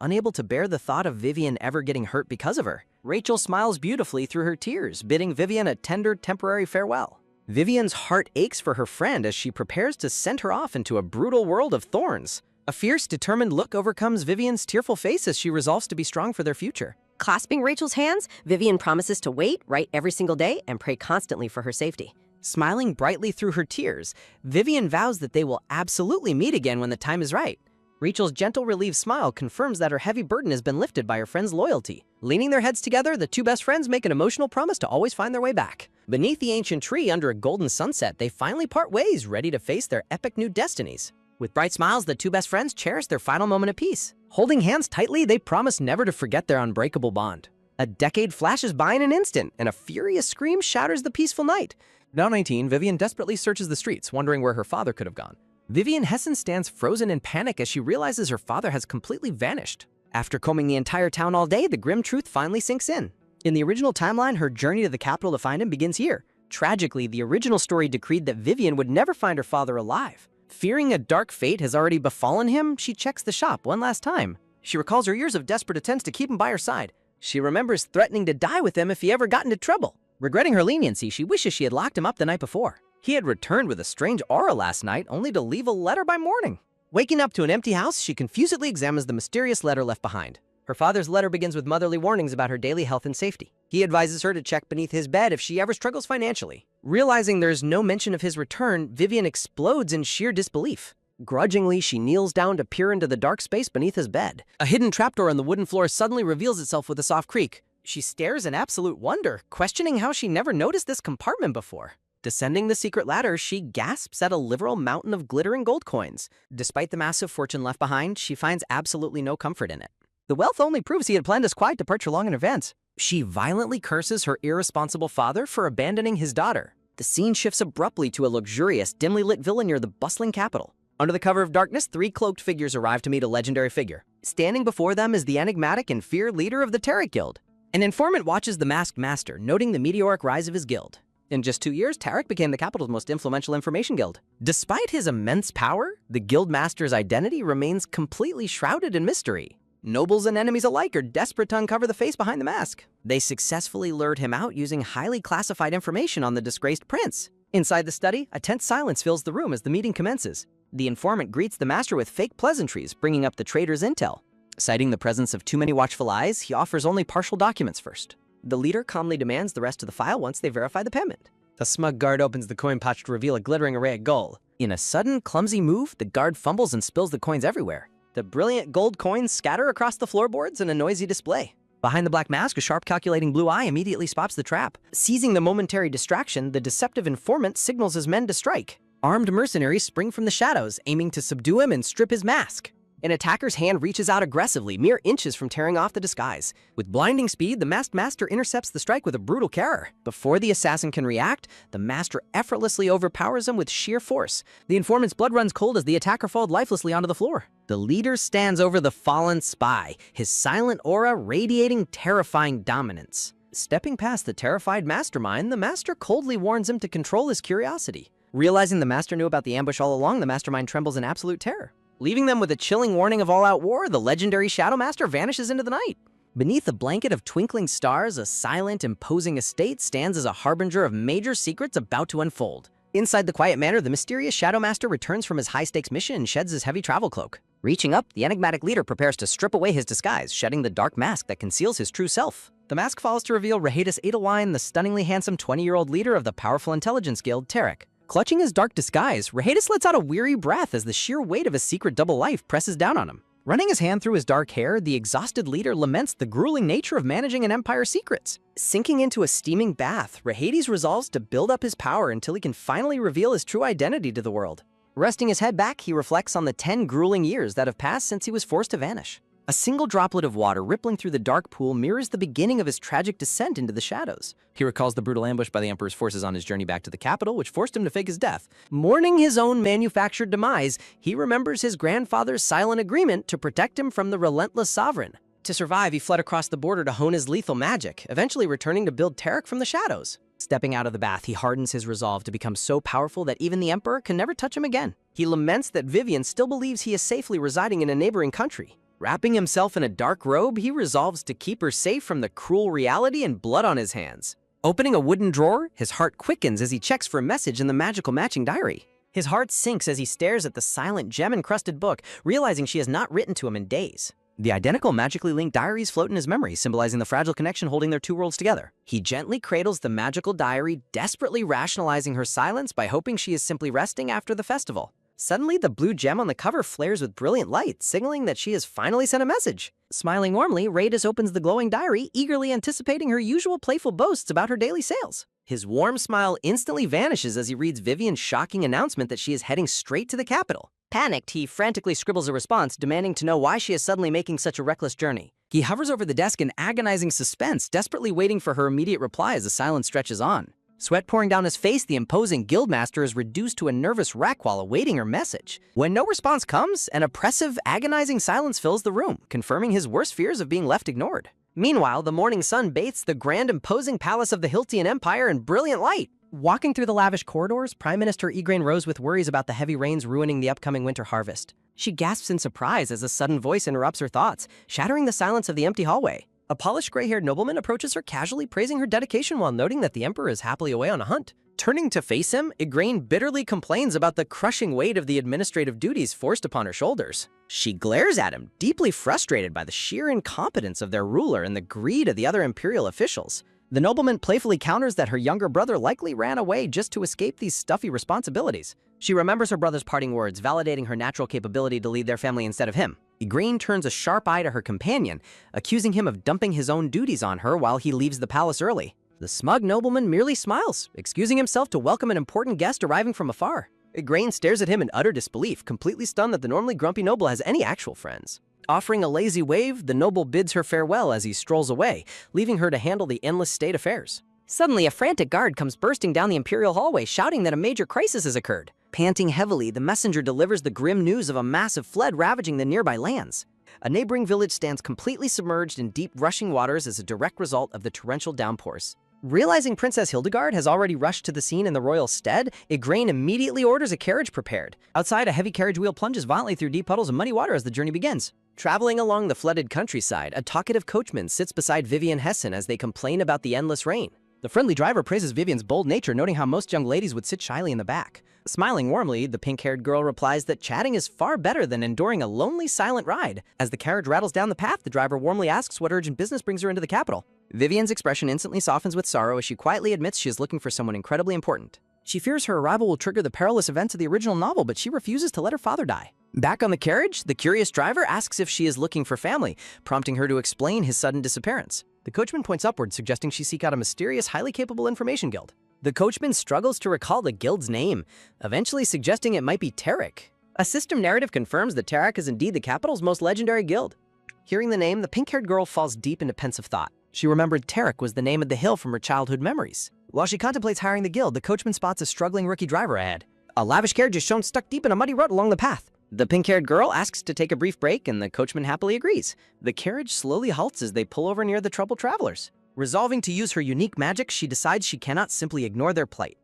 unable to bear the thought of Vivian ever getting hurt because of her. Rachel smiles beautifully through her tears, bidding Vivian a tender, temporary farewell. Vivian's heart aches for her friend as she prepares to send her off into a brutal world of thorns. A fierce, determined look overcomes Vivian's tearful face as she resolves to be strong for their future. Clasping Rachel's hands, Vivian promises to wait, write every single day, and pray constantly for her safety. Smiling brightly through her tears, Vivian vows that they will absolutely meet again when the time is right. Rachel's gentle, relieved smile confirms that her heavy burden has been lifted by her friend's loyalty. Leaning their heads together, the two best friends make an emotional promise to always find their way back. Beneath the ancient tree under a golden sunset, they finally part ways, ready to face their epic new destinies. With bright smiles, the two best friends cherish their final moment of peace. Holding hands tightly, they promise never to forget their unbreakable bond. A decade flashes by in an instant, and a furious scream shatters the peaceful night. Now 19, Vivian desperately searches the streets, wondering where her father could have gone. Vivian Hessen stands frozen in panic as she realizes her father has completely vanished. After combing the entire town all day, the grim truth finally sinks in. In the original timeline, her journey to the capital to find him begins here. Tragically, the original story decreed that Vivian would never find her father alive. Fearing a dark fate has already befallen him, she checks the shop one last time. She recalls her years of desperate attempts to keep him by her side. She remembers threatening to die with him if he ever got into trouble. Regretting her leniency, she wishes she had locked him up the night before. He had returned with a strange aura last night, only to leave a letter by morning. Waking up to an empty house, she confusedly examines the mysterious letter left behind. Her father's letter begins with motherly warnings about her daily health and safety. He advises her to check beneath his bed if she ever struggles financially. Realizing there's no mention of his return, Vivian explodes in sheer disbelief. Grudgingly, she kneels down to peer into the dark space beneath his bed. A hidden trapdoor in the wooden floor suddenly reveals itself with a soft creak. She stares in absolute wonder, questioning how she never noticed this compartment before. Descending the secret ladder, she gasps at a literal mountain of glittering gold coins. Despite the massive fortune left behind, she finds absolutely no comfort in it. The wealth only proves he had planned his quiet departure long in advance. She violently curses her irresponsible father for abandoning his daughter. The scene shifts abruptly to a luxurious, dimly lit villa near the bustling capital. Under the cover of darkness, three cloaked figures arrive to meet a legendary figure. Standing before them is the enigmatic and feared leader of the Tarot Guild. An informant watches the masked master, noting the meteoric rise of his guild. In just 2 years, Tarek became the capital's most influential information guild. Despite his immense power, the guild master's identity remains completely shrouded in mystery. Nobles and enemies alike are desperate to uncover the face behind the mask. They successfully lured him out using highly classified information on the disgraced prince. Inside the study, a tense silence fills the room as the meeting commences. The informant greets the master with fake pleasantries, bringing up the traitor's intel. Citing the presence of too many watchful eyes, he offers only partial documents first. The leader calmly demands the rest of the file once they verify the payment. A smug guard opens the coin pouch to reveal a glittering array of gold. In a sudden, clumsy move, the guard fumbles and spills the coins everywhere. The brilliant gold coins scatter across the floorboards in a noisy display. Behind the black mask, a sharp calculating blue eye immediately spots the trap. Seizing the momentary distraction, the deceptive informant signals his men to strike. Armed mercenaries spring from the shadows, aiming to subdue him and strip his mask. An attacker's hand reaches out aggressively, mere inches from tearing off the disguise. With blinding speed, the masked master intercepts the strike with a brutal carry. Before the assassin can react, the master effortlessly overpowers him with sheer force. The informant's blood runs cold as the attacker falls lifelessly onto the floor. The leader stands over the fallen spy, his silent aura radiating terrifying dominance. Stepping past the terrified mastermind, the master coldly warns him to control his curiosity. Realizing the master knew about the ambush all along, the mastermind trembles in absolute terror. Leaving them with a chilling warning of all-out war, the legendary Shadow Master vanishes into the night. Beneath a blanket of twinkling stars, a silent, imposing estate stands as a harbinger of major secrets about to unfold. Inside the quiet manor, the mysterious Shadow Master returns from his high-stakes mission and sheds his heavy travel cloak. Reaching up, the enigmatic leader prepares to strip away his disguise, shedding the dark mask that conceals his true self. The mask falls to reveal Rahadis Edelwine, the stunningly handsome 20-year-old leader of the powerful intelligence guild, Tarek. Clutching his dark disguise, Rahadis lets out a weary breath as the sheer weight of his secret double life presses down on him. Running his hand through his dark hair, the exhausted leader laments the grueling nature of managing an empire's secrets. Sinking into a steaming bath, Rahadis resolves to build up his power until he can finally reveal his true identity to the world. Resting his head back, he reflects on the 10 grueling years that have passed since he was forced to vanish. A single droplet of water rippling through the dark pool mirrors the beginning of his tragic descent into the shadows. He recalls the brutal ambush by the Emperor's forces on his journey back to the capital, which forced him to fake his death. Mourning his own manufactured demise, he remembers his grandfather's silent agreement to protect him from the relentless sovereign. To survive, he fled across the border to hone his lethal magic, eventually returning to build Tarek from the shadows. Stepping out of the bath, he hardens his resolve to become so powerful that even the Emperor can never touch him again. He laments that Vivian still believes he is safely residing in a neighboring country. Wrapping himself in a dark robe, he resolves to keep her safe from the cruel reality and blood on his hands. Opening a wooden drawer, his heart quickens as he checks for a message in the magical matching diary. His heart sinks as he stares at the silent gem-encrusted book, realizing she has not written to him in days. The identical magically linked diaries float in his memory, symbolizing the fragile connection holding their two worlds together. He gently cradles the magical diary, desperately rationalizing her silence by hoping she is simply resting after the festival. Suddenly, the blue gem on the cover flares with brilliant light, signaling that she has finally sent a message. Smiling warmly, Rahadis opens the glowing diary, eagerly anticipating her usual playful boasts about her daily sales. His warm smile instantly vanishes as he reads Vivian's shocking announcement that she is heading straight to the capital. Panicked, he frantically scribbles a response, demanding to know why she is suddenly making such a reckless journey. He hovers over the desk in agonizing suspense, desperately waiting for her immediate reply as the silence stretches on. Sweat pouring down his face, the imposing guildmaster is reduced to a nervous wreck while awaiting her message. When no response comes, an oppressive, agonizing silence fills the room, confirming his worst fears of being left ignored. Meanwhile, the morning sun bathes the grand, imposing palace of the Hiltian Empire in brilliant light. Walking through the lavish corridors, Prime Minister Igraine rose with worries about the heavy rains ruining the upcoming winter harvest. She gasps in surprise as a sudden voice interrupts her thoughts, shattering the silence of the empty hallway. A polished gray-haired nobleman approaches her casually, praising her dedication while noting that the Emperor is happily away on a hunt. Turning to face him, Igraine bitterly complains about the crushing weight of the administrative duties forced upon her shoulders. She glares at him, deeply frustrated by the sheer incompetence of their ruler and the greed of the other imperial officials. The nobleman playfully counters that her younger brother likely ran away just to escape these stuffy responsibilities. She remembers her brother's parting words, validating her natural capability to lead their family instead of him. Igraine turns a sharp eye to her companion, accusing him of dumping his own duties on her while he leaves the palace early. The smug nobleman merely smiles, excusing himself to welcome an important guest arriving from afar. Igraine stares at him in utter disbelief, completely stunned that the normally grumpy noble has any actual friends. Offering a lazy wave, the noble bids her farewell as he strolls away, leaving her to handle the endless state affairs. Suddenly, a frantic guard comes bursting down the imperial hallway, shouting that a major crisis has occurred. Panting heavily, the messenger delivers the grim news of a massive flood ravaging the nearby lands. A neighboring village stands completely submerged in deep, rushing waters as a direct result of the torrential downpours. Realizing Princess Hildegard has already rushed to the scene in the royal stead, Igraine immediately orders a carriage prepared. Outside, a heavy carriage wheel plunges violently through deep puddles of muddy water as the journey begins. Traveling along the flooded countryside, a talkative coachman sits beside Vivian Hessen as they complain about the endless rain. The friendly driver praises Vivian's bold nature, noting how most young ladies would sit shyly in the back. Smiling warmly, the pink-haired girl replies that chatting is far better than enduring a lonely, silent ride. As the carriage rattles down the path, the driver warmly asks what urgent business brings her into the capital. Vivian's expression instantly softens with sorrow as she quietly admits she is looking for someone incredibly important. She fears her arrival will trigger the perilous events of the original novel, but she refuses to let her father die. Back on the carriage, the curious driver asks if she is looking for family, prompting her to explain his sudden disappearance. The coachman points upward, suggesting she seek out a mysterious, highly capable information guild. The coachman struggles to recall the guild's name, eventually suggesting it might be Tarek. A system narrative confirms that Tarek is indeed the capital's most legendary guild. Hearing the name, the pink-haired girl falls deep into pensive thought. She remembered Tarek was the name of the hill from her childhood memories. While she contemplates hiring the guild, the coachman spots a struggling rookie driver ahead. A lavish carriage is shown stuck deep in a muddy rut along the path. The pink-haired girl asks to take a brief break, and the coachman happily agrees. The carriage slowly halts as they pull over near the troubled travelers. Resolving to use her unique magic, she decides she cannot simply ignore their plight.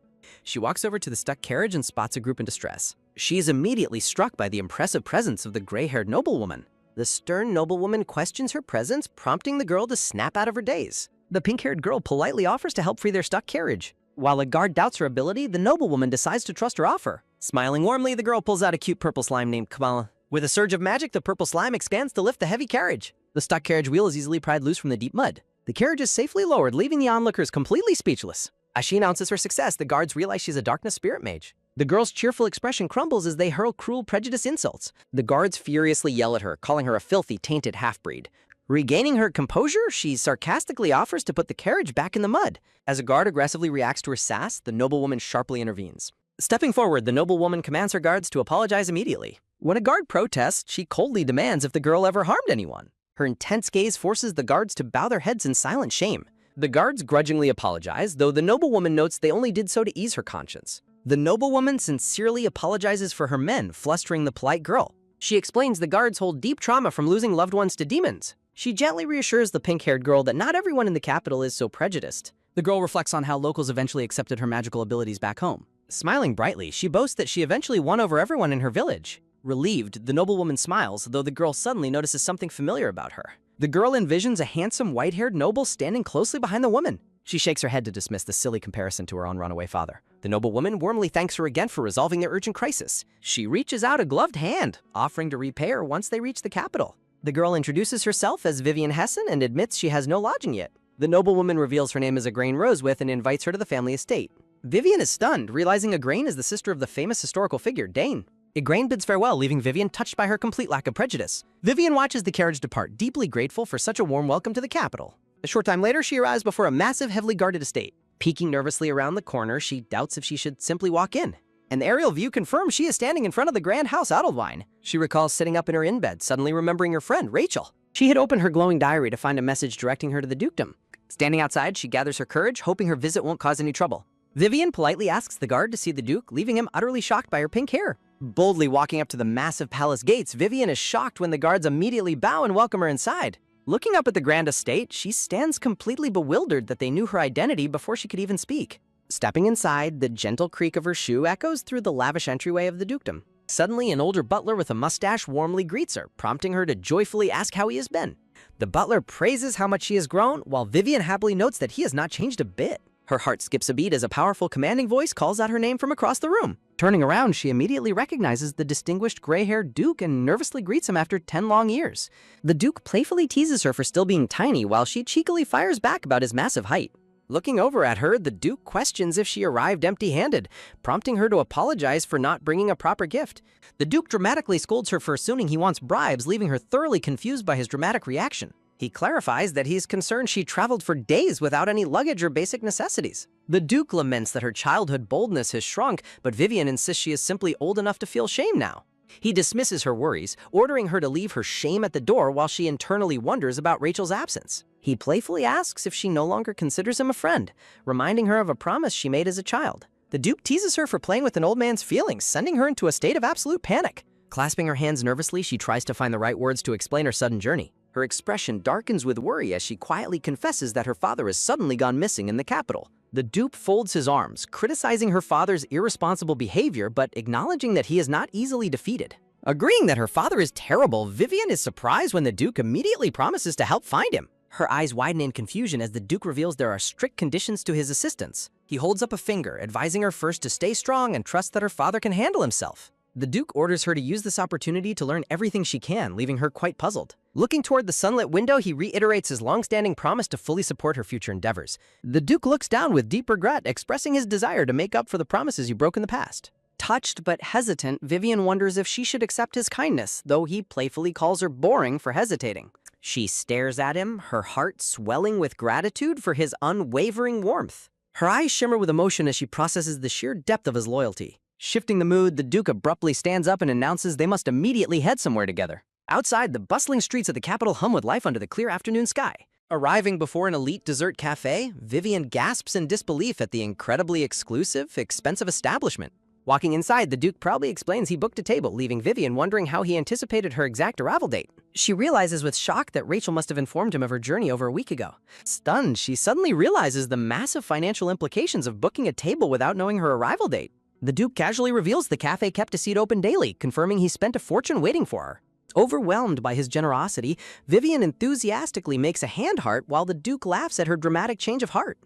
She walks over to the stuck carriage and spots a group in distress. She is immediately struck by the impressive presence of the gray-haired noblewoman. The stern noblewoman questions her presence, prompting the girl to snap out of her daze. The pink-haired girl politely offers to help free their stuck carriage. While a guard doubts her ability, the noblewoman decides to trust her offer. Smiling warmly, the girl pulls out a cute purple slime named Kamala. With a surge of magic, the purple slime expands to lift the heavy carriage. The stuck carriage wheel is easily pried loose from the deep mud. The carriage is safely lowered, leaving the onlookers completely speechless. As she announces her success, the guards realize she's a darkness spirit mage. The girl's cheerful expression crumbles as they hurl cruel prejudice insults. The guards furiously yell at her, calling her a filthy, tainted half-breed. Regaining her composure, she sarcastically offers to put the carriage back in the mud. As a guard aggressively reacts to her sass, the noblewoman sharply intervenes. Stepping forward, the noblewoman commands her guards to apologize immediately. When a guard protests, she coldly demands if the girl ever harmed anyone. Her intense gaze forces the guards to bow their heads in silent shame. The guards grudgingly apologize, though the noblewoman notes they only did so to ease her conscience. The noblewoman sincerely apologizes for her men, flustering the polite girl. She explains the guards hold deep trauma from losing loved ones to demons. She gently reassures the pink-haired girl that not everyone in the capital is so prejudiced. The girl reflects on how locals eventually accepted her magical abilities back home. Smiling brightly, she boasts that she eventually won over everyone in her village. Relieved, the noblewoman smiles, though the girl suddenly notices something familiar about her. The girl envisions a handsome, white-haired noble standing closely behind the woman. She shakes her head to dismiss the silly comparison to her own runaway father. The noblewoman warmly thanks her again for resolving their urgent crisis. She reaches out a gloved hand, offering to repay her once they reach the capital. The girl introduces herself as Vivian Hessen and admits she has no lodging yet. The noblewoman reveals her name is Igraine Rosewith and invites her to the family estate. Vivian is stunned, realizing Igraine is the sister of the famous historical figure, Dane. Igraine bids farewell, leaving Vivian touched by her complete lack of prejudice. Vivian watches the carriage depart, deeply grateful for such a warm welcome to the capital. A short time later, she arrives before a massive, heavily guarded estate. Peeking nervously around the corner, she doubts if she should simply walk in. An aerial view confirms she is standing in front of the grand house Adelwein. She recalls sitting up in her in-bed, suddenly remembering her friend, Rachel. She had opened her glowing diary to find a message directing her to the dukedom. Standing outside, she gathers her courage, hoping her visit won't cause any trouble. Vivian politely asks the guard to see the duke, leaving him utterly shocked by her pink hair. Boldly walking up to the massive palace gates, Vivian is shocked when the guards immediately bow and welcome her inside. Looking up at the grand estate, she stands completely bewildered that they knew her identity before she could even speak. Stepping inside, the gentle creak of her shoe echoes through the lavish entryway of the dukedom. Suddenly, an older butler with a mustache warmly greets her, prompting her to joyfully ask how he has been. The butler praises how much she has grown, while Vivian happily notes that he has not changed a bit. Her heart skips a beat as a powerful, commanding voice calls out her name from across the room. Turning around, she immediately recognizes the distinguished gray-haired duke and nervously greets him after 10 long years. The duke playfully teases her for still being tiny, while she cheekily fires back about his massive height. Looking over at her, the duke questions if she arrived empty-handed, prompting her to apologize for not bringing a proper gift. The duke dramatically scolds her for assuming he wants bribes, leaving her thoroughly confused by his dramatic reaction. He clarifies that he's concerned she traveled for days without any luggage or basic necessities. The duke laments that her childhood boldness has shrunk, but Vivian insists she is simply old enough to feel shame now. He dismisses her worries, ordering her to leave her shame at the door while she internally wonders about Rachel's absence. He playfully asks if she no longer considers him a friend, reminding her of a promise she made as a child. The duke teases her for playing with an old man's feelings, sending her into a state of absolute panic. Clasping her hands nervously, she tries to find the right words to explain her sudden journey. Her expression darkens with worry as she quietly confesses that her father has suddenly gone missing in the capital. The duke folds his arms, criticizing her father's irresponsible behavior but acknowledging that he is not easily defeated. Agreeing that her father is terrible, Vivian is surprised when the duke immediately promises to help find him. Her eyes widen in confusion as the duke reveals there are strict conditions to his assistance. He holds up a finger, advising her first to stay strong and trust that her father can handle himself. The Duke orders her to use this opportunity to learn everything she can, leaving her quite puzzled. Looking toward the sunlit window, he reiterates his long-standing promise to fully support her future endeavors. The Duke looks down with deep regret, expressing his desire to make up for the promises you broke in the past. Touched but hesitant, Vivian wonders if she should accept his kindness, though he playfully calls her boring for hesitating. She stares at him, her heart swelling with gratitude for his unwavering warmth. Her eyes shimmer with emotion as she processes the sheer depth of his loyalty. Shifting the mood, the Duke abruptly stands up and announces they must immediately head somewhere together. Outside, the bustling streets of the capital hum with life under the clear afternoon sky. Arriving before an elite dessert cafe, Vivian gasps in disbelief at the incredibly exclusive, expensive establishment. Walking inside, the Duke proudly explains he booked a table, leaving Vivian wondering how he anticipated her exact arrival date. She realizes with shock that Rachel must have informed him of her journey over a week ago. Stunned, she suddenly realizes the massive financial implications of booking a table without knowing her arrival date. The Duke casually reveals the cafe kept a seat open daily, confirming he spent a fortune waiting for her. Overwhelmed by his generosity, Vivian enthusiastically makes a hand heart while the Duke laughs at her dramatic change of heart.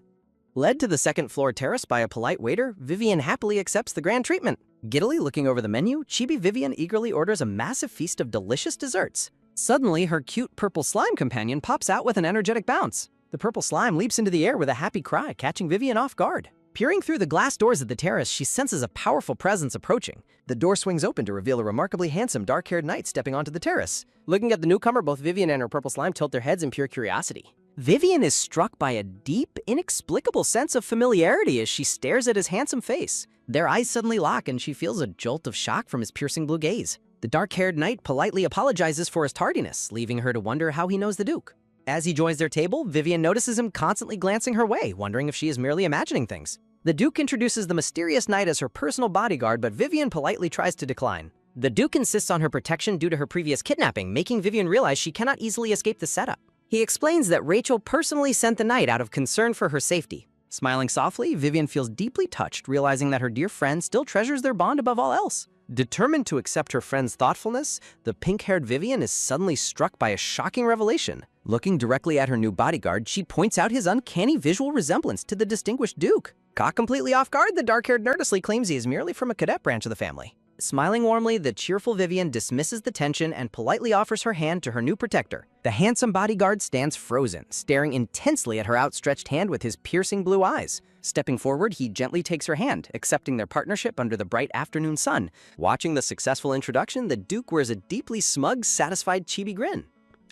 Led to the second-floor terrace by a polite waiter, Vivian happily accepts the grand treatment. Giddily looking over the menu, Chibi Vivian eagerly orders a massive feast of delicious desserts. Suddenly, her cute purple slime companion pops out with an energetic bounce. The purple slime leaps into the air with a happy cry, catching Vivian off guard. Peering through the glass doors of the terrace, she senses a powerful presence approaching. The door swings open to reveal a remarkably handsome, dark-haired knight stepping onto the terrace. Looking at the newcomer, both Vivian and her purple slime tilt their heads in pure curiosity. Vivian is struck by a deep, inexplicable sense of familiarity as she stares at his handsome face. Their eyes suddenly lock and she feels a jolt of shock from his piercing blue gaze. The dark-haired knight politely apologizes for his tardiness, leaving her to wonder how he knows the Duke. As he joins their table, Vivian notices him constantly glancing her way, wondering if she is merely imagining things. The Duke introduces the mysterious knight as her personal bodyguard, but Vivian politely tries to decline. The Duke insists on her protection due to her previous kidnapping, making Vivian realize she cannot easily escape the setup. He explains that Rachel personally sent the knight out of concern for her safety. Smiling softly, Vivian feels deeply touched, realizing that her dear friend still treasures their bond above all else. Determined to accept her friend's thoughtfulness, the pink-haired Vivian is suddenly struck by a shocking revelation. Looking directly at her new bodyguard, she points out his uncanny visual resemblance to the distinguished Duke. Caught completely off guard, the dark-haired nervously claims he is merely from a cadet branch of the family. Smiling warmly, the cheerful Vivian dismisses the tension and politely offers her hand to her new protector. The handsome bodyguard stands frozen, staring intensely at her outstretched hand with his piercing blue eyes. Stepping forward, he gently takes her hand, accepting their partnership under the bright afternoon sun. Watching the successful introduction, the Duke wears a deeply smug, satisfied chibi grin.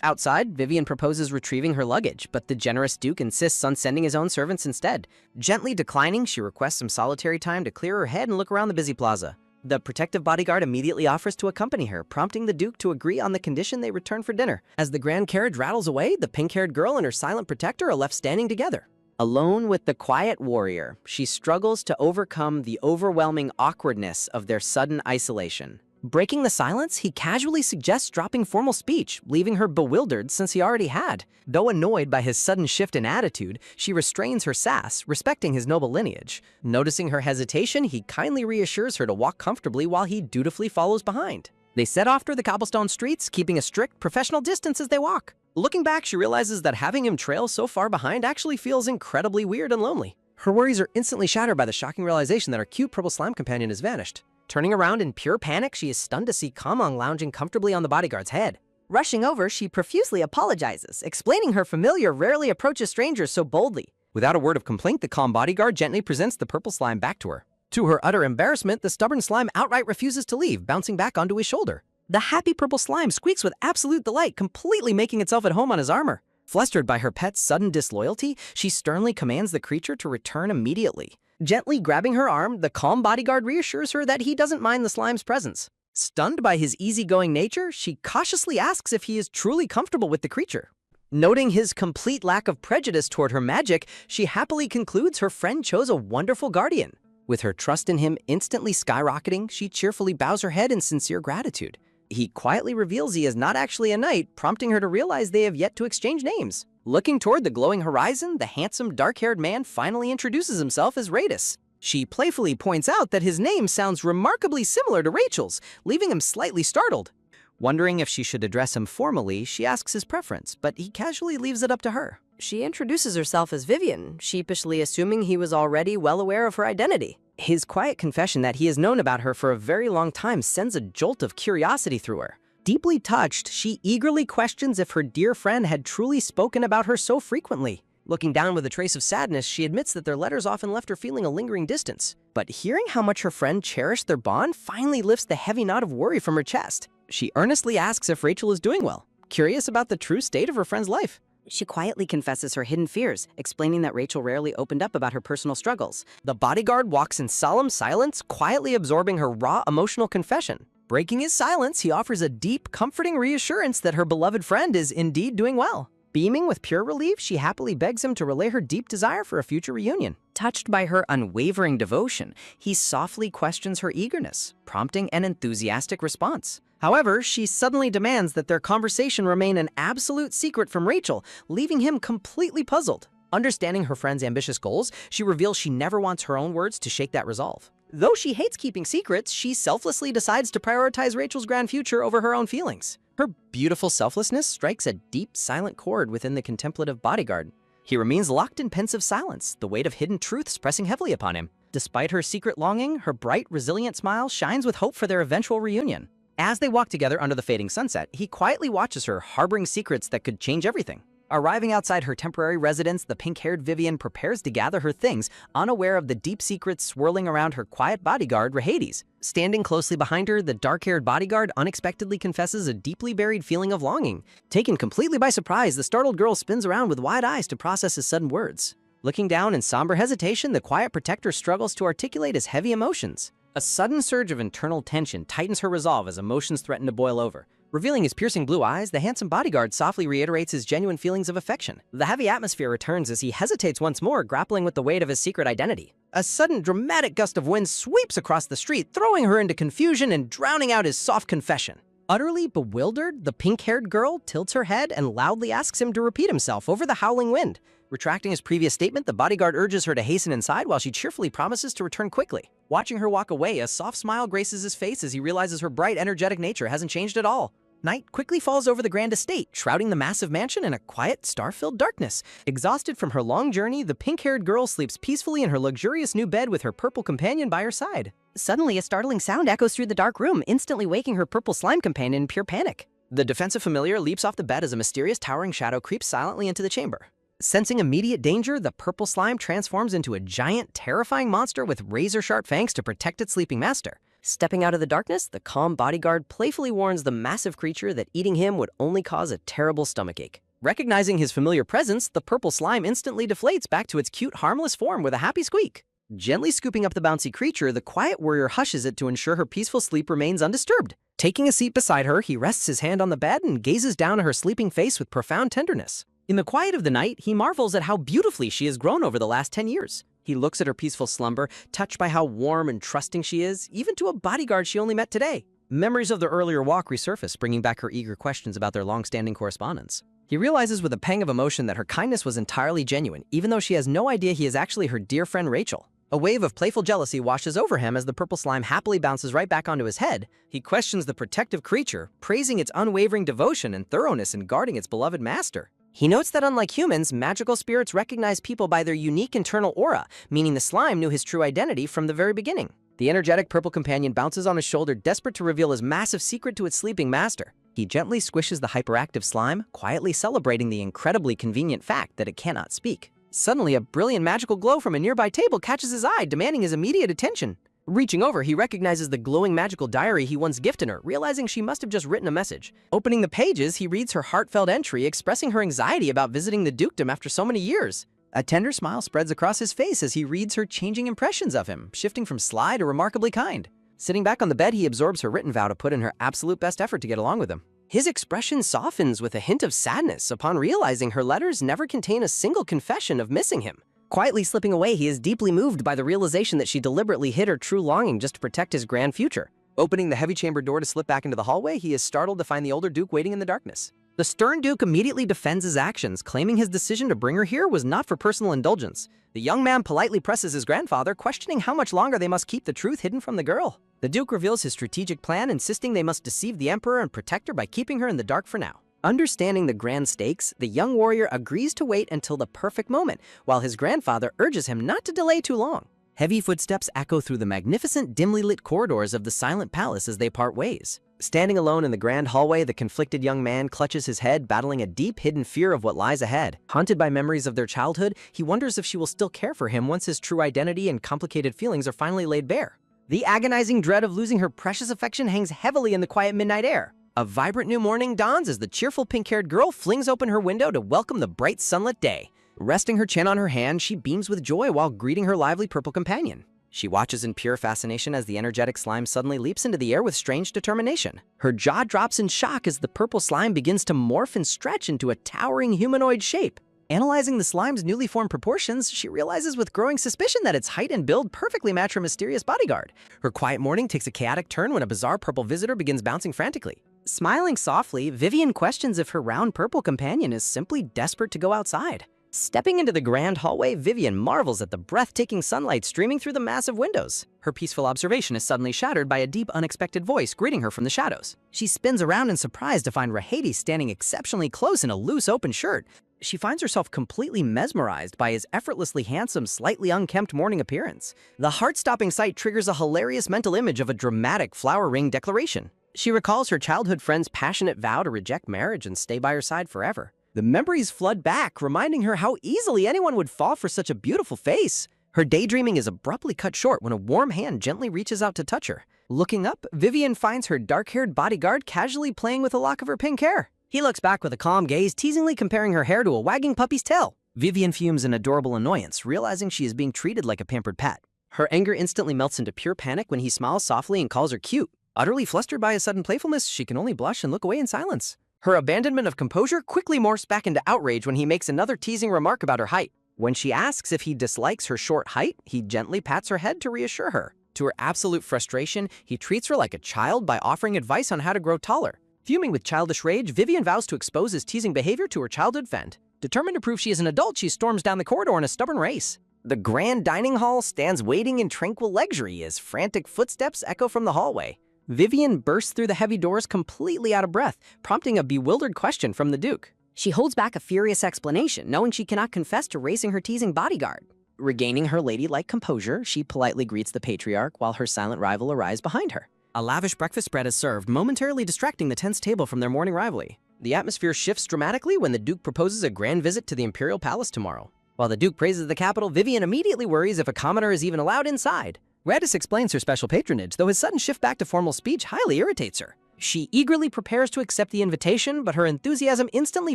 Outside, Vivian proposes retrieving her luggage, but the generous Duke insists on sending his own servants instead. Gently declining, she requests some solitary time to clear her head and look around the busy plaza. The protective bodyguard immediately offers to accompany her, prompting the Duke to agree on the condition they return for dinner. As the grand carriage rattles away, the pink-haired girl and her silent protector are left standing together. Alone with the quiet warrior, she struggles to overcome the overwhelming awkwardness of their sudden isolation. Breaking the silence, he casually suggests dropping formal speech, leaving her bewildered since he already had. Though annoyed by his sudden shift in attitude, she restrains her sass, respecting his noble lineage. Noticing her hesitation, he kindly reassures her to walk comfortably while he dutifully follows behind. They set off through the cobblestone streets, keeping a strict professional distance as they walk. Looking back, she realizes that having him trail so far behind actually feels incredibly weird and lonely. Her worries are instantly shattered by the shocking realization that her cute purple slime companion has vanished. Turning around in pure panic, she is stunned to see Kamong lounging comfortably on the bodyguard's head. Rushing over, she profusely apologizes, explaining her familiar rarely approaches strangers so boldly. Without a word of complaint, the calm bodyguard gently presents the purple slime back to her. To her utter embarrassment, the stubborn slime outright refuses to leave, bouncing back onto his shoulder. The happy purple slime squeaks with absolute delight, completely making itself at home on his armor. Flustered by her pet's sudden disloyalty, she sternly commands the creature to return immediately. Gently grabbing her arm, the calm bodyguard reassures her that he doesn't mind the slime's presence. Stunned by his easygoing nature, she cautiously asks if he is truly comfortable with the creature. Noting his complete lack of prejudice toward her magic, she happily concludes her friend chose a wonderful guardian. With her trust in him instantly skyrocketing, she cheerfully bows her head in sincere gratitude. He quietly reveals he is not actually a knight, prompting her to realize they have yet to exchange names. Looking toward the glowing horizon, the handsome, dark-haired man finally introduces himself as Radis. She playfully points out that his name sounds remarkably similar to Rachel's, leaving him slightly startled. Wondering if she should address him formally, she asks his preference, but he casually leaves it up to her. She introduces herself as Vivian, sheepishly assuming he was already well aware of her identity. His quiet confession that he has known about her for a very long time sends a jolt of curiosity through her. Deeply touched, she eagerly questions if her dear friend had truly spoken about her so frequently. Looking down with a trace of sadness, she admits that their letters often left her feeling a lingering distance. But hearing how much her friend cherished their bond finally lifts the heavy knot of worry from her chest. She earnestly asks if Rachel is doing well, curious about the true state of her friend's life. She quietly confesses her hidden fears, explaining that Rachel rarely opened up about her personal struggles. The bodyguard walks in solemn silence, quietly absorbing her raw emotional confession. Breaking his silence, he offers a deep, comforting reassurance that her beloved friend is indeed doing well. Beaming with pure relief, she happily begs him to relay her deep desire for a future reunion. Touched by her unwavering devotion, he softly questions her eagerness, prompting an enthusiastic response. However, she suddenly demands that their conversation remain an absolute secret from Rachel, leaving him completely puzzled. Understanding her friend's ambitious goals, she reveals she never wants her own words to shake that resolve. Though she hates keeping secrets, she selflessly decides to prioritize Rachel's grand future over her own feelings. Her beautiful selflessness strikes a deep, silent chord within the contemplative bodyguard. He remains locked in pensive silence, the weight of hidden truths pressing heavily upon him. Despite her secret longing, her bright, resilient smile shines with hope for their eventual reunion. As they walk together under the fading sunset, he quietly watches her, harboring secrets that could change everything. Arriving outside her temporary residence, the pink-haired Vivian prepares to gather her things, unaware of the deep secrets swirling around her quiet bodyguard, Rahades. Standing closely behind her, the dark-haired bodyguard unexpectedly confesses a deeply buried feeling of longing. Taken completely by surprise, the startled girl spins around with wide eyes to process his sudden words. Looking down in somber hesitation, the quiet protector struggles to articulate his heavy emotions. A sudden surge of internal tension tightens her resolve as emotions threaten to boil over. Revealing his piercing blue eyes, the handsome bodyguard softly reiterates his genuine feelings of affection. The heavy atmosphere returns as he hesitates once more, grappling with the weight of his secret identity. A sudden dramatic gust of wind sweeps across the street, throwing her into confusion and drowning out his soft confession. Utterly bewildered, the pink-haired girl tilts her head and loudly asks him to repeat himself over the howling wind. Retracting his previous statement, the bodyguard urges her to hasten inside while she cheerfully promises to return quickly. Watching her walk away, a soft smile graces his face as he realizes her bright, energetic nature hasn't changed at all. Night quickly falls over the grand estate, shrouding the massive mansion in a quiet, star-filled darkness. Exhausted from her long journey, the pink-haired girl sleeps peacefully in her luxurious new bed with her purple companion by her side. Suddenly, a startling sound echoes through the dark room, instantly waking her purple slime companion in pure panic. The defensive familiar leaps off the bed as a mysterious towering shadow creeps silently into the chamber. Sensing immediate danger, the purple slime transforms into a giant, terrifying monster with razor-sharp fangs to protect its sleeping master. Stepping out of the darkness, the calm bodyguard playfully warns the massive creature that eating him would only cause a terrible stomachache. Recognizing his familiar presence, the purple slime instantly deflates back to its cute, harmless form with a happy squeak. Gently scooping up the bouncy creature, the quiet warrior hushes it to ensure her peaceful sleep remains undisturbed. Taking a seat beside her, he rests his hand on the bed and gazes down at her sleeping face with profound tenderness. In the quiet of the night, he marvels at how beautifully she has grown over the last 10 years. He looks at her peaceful slumber, touched by how warm and trusting she is, even to a bodyguard she only met today. Memories of their earlier walk resurface, bringing back her eager questions about their long-standing correspondence. He realizes with a pang of emotion that her kindness was entirely genuine, even though she has no idea he is actually her dear friend Rachel. A wave of playful jealousy washes over him as the purple slime happily bounces right back onto his head. He questions the protective creature, praising its unwavering devotion and thoroughness in guarding its beloved master. He notes that unlike humans, magical spirits recognize people by their unique internal aura, meaning the slime knew his true identity from the very beginning. The energetic purple companion bounces on his shoulder, desperate to reveal his massive secret to its sleeping master. He gently squishes the hyperactive slime, quietly celebrating the incredibly convenient fact that it cannot speak. Suddenly, a brilliant magical glow from a nearby table catches his eye, demanding his immediate attention. Reaching over, he recognizes the glowing magical diary he once gifted her, realizing she must have just written a message. Opening the pages, he reads her heartfelt entry, expressing her anxiety about visiting the dukedom after so many years. A tender smile spreads across his face as he reads her changing impressions of him, shifting from sly to remarkably kind. Sitting back on the bed, he absorbs her written vow to put in her absolute best effort to get along with him. His expression softens with a hint of sadness upon realizing her letters never contain a single confession of missing him. Quietly slipping away, he is deeply moved by the realization that she deliberately hid her true longing just to protect his grand future. Opening the heavy chamber door to slip back into the hallway, he is startled to find the older Duke waiting in the darkness. The stern Duke immediately defends his actions, claiming his decision to bring her here was not for personal indulgence. The young man politely presses his grandfather, questioning how much longer they must keep the truth hidden from the girl. The Duke reveals his strategic plan, insisting they must deceive the Emperor and protect her by keeping her in the dark for now. Understanding the grand stakes, the young warrior agrees to wait until the perfect moment, while his grandfather urges him not to delay too long. Heavy footsteps echo through the magnificent, dimly lit corridors of the silent palace as they part ways. Standing alone in the grand hallway, the conflicted young man clutches his head, battling a deep, hidden fear of what lies ahead. Haunted by memories of their childhood, he wonders if she will still care for him once his true identity and complicated feelings are finally laid bare. The agonizing dread of losing her precious affection hangs heavily in the quiet midnight air. A vibrant new morning dawns as the cheerful pink-haired girl flings open her window to welcome the bright sunlit day. Resting her chin on her hand, she beams with joy while greeting her lively purple companion. She watches in pure fascination as the energetic slime suddenly leaps into the air with strange determination. Her jaw drops in shock as the purple slime begins to morph and stretch into a towering humanoid shape. Analyzing the slime's newly formed proportions, she realizes with growing suspicion that its height and build perfectly match her mysterious bodyguard. Her quiet morning takes a chaotic turn when a bizarre purple visitor begins bouncing frantically. Smiling softly, Vivian questions if her round purple companion is simply desperate to go outside. Stepping into the grand hallway, Vivian marvels at the breathtaking sunlight streaming through the massive windows. Her peaceful observation is suddenly shattered by a deep, unexpected voice greeting her from the shadows. She spins around in surprise to find Rahady standing exceptionally close in a loose, open shirt. She finds herself completely mesmerized by his effortlessly handsome, slightly unkempt morning appearance. The heart-stopping sight triggers a hilarious mental image of a dramatic flower ring declaration. She recalls her childhood friend's passionate vow to reject marriage and stay by her side forever. The memories flood back, reminding her how easily anyone would fall for such a beautiful face. Her daydreaming is abruptly cut short when a warm hand gently reaches out to touch her. Looking up, Vivian finds her dark-haired bodyguard casually playing with a lock of her pink hair. He looks back with a calm gaze, teasingly comparing her hair to a wagging puppy's tail. Vivian fumes in adorable annoyance, realizing she is being treated like a pampered pet. Her anger instantly melts into pure panic when he smiles softly and calls her cute. Utterly flustered by his sudden playfulness, she can only blush and look away in silence. Her abandonment of composure quickly morphs back into outrage when he makes another teasing remark about her height. When she asks if he dislikes her short height, he gently pats her head to reassure her. To her absolute frustration, he treats her like a child by offering advice on how to grow taller. Fuming with childish rage, Vivian vows to expose his teasing behavior to her childhood friend. Determined to prove she is an adult, she storms down the corridor in a stubborn race. The grand dining hall stands waiting in tranquil luxury as frantic footsteps echo from the hallway. Vivian bursts through the heavy doors completely out of breath, prompting a bewildered question from the Duke. She holds back a furious explanation, knowing she cannot confess to racing her teasing bodyguard. Regaining her ladylike composure, she politely greets the patriarch while her silent rival arrives behind her. A lavish breakfast spread is served, momentarily distracting the tense table from their morning rivalry. The atmosphere shifts dramatically when the Duke proposes a grand visit to the Imperial Palace tomorrow. While the Duke praises the capital, Vivian immediately worries if a commoner is even allowed inside. Radis explains her special patronage, though his sudden shift back to formal speech highly irritates her. She eagerly prepares to accept the invitation, but her enthusiasm instantly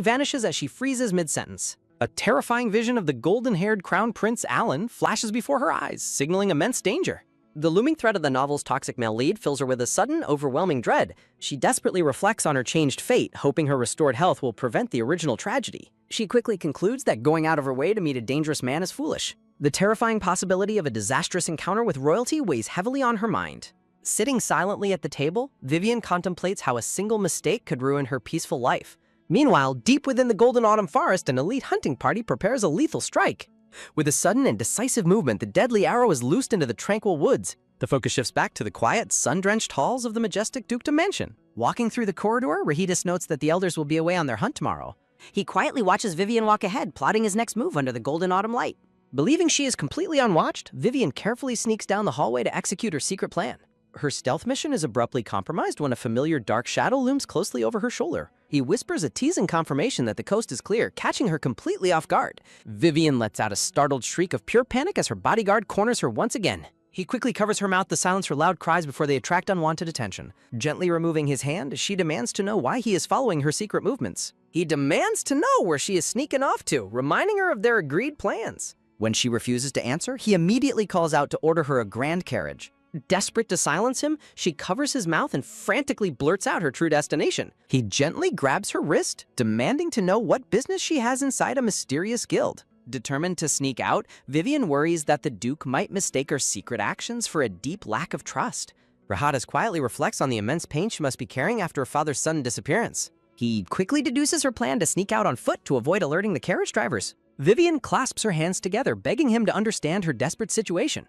vanishes as she freezes mid-sentence. A terrifying vision of the golden-haired Crown Prince Alan flashes before her eyes, signaling immense danger. The looming threat of the novel's toxic male lead fills her with a sudden, overwhelming dread. She desperately reflects on her changed fate, hoping her restored health will prevent the original tragedy. She quickly concludes that going out of her way to meet a dangerous man is foolish. The terrifying possibility of a disastrous encounter with royalty weighs heavily on her mind. Sitting silently at the table, Vivian contemplates how a single mistake could ruin her peaceful life. Meanwhile, deep within the Golden Autumn Forest, an elite hunting party prepares a lethal strike. With a sudden and decisive movement, the deadly arrow is loosed into the tranquil woods. The focus shifts back to the quiet, sun-drenched halls of the majestic dukedom mansion. Walking through the corridor, Rahidus notes that the elders will be away on their hunt tomorrow. He quietly watches Vivian walk ahead, plotting his next move under the golden autumn light. Believing she is completely unwatched, Vivian carefully sneaks down the hallway to execute her secret plan. Her stealth mission is abruptly compromised when a familiar dark shadow looms closely over her shoulder. He whispers a teasing confirmation that the coast is clear, catching her completely off guard. Vivian lets out a startled shriek of pure panic as her bodyguard corners her once again. He quickly covers her mouth to silence her loud cries before they attract unwanted attention. Gently removing his hand, she demands to know why he is following her secret movements. He demands to know where she is sneaking off to, reminding her of their agreed plans. When she refuses to answer, he immediately calls out to order her a grand carriage. Desperate to silence him, she covers his mouth and frantically blurts out her true destination. He gently grabs her wrist, demanding to know what business she has inside a mysterious guild. Determined to sneak out, Vivian worries that the Duke might mistake her secret actions for a deep lack of trust. Rahadis quietly reflects on the immense pain she must be carrying after her father's sudden disappearance. He quickly deduces her plan to sneak out on foot to avoid alerting the carriage drivers. Vivian clasps her hands together, begging him to understand her desperate situation.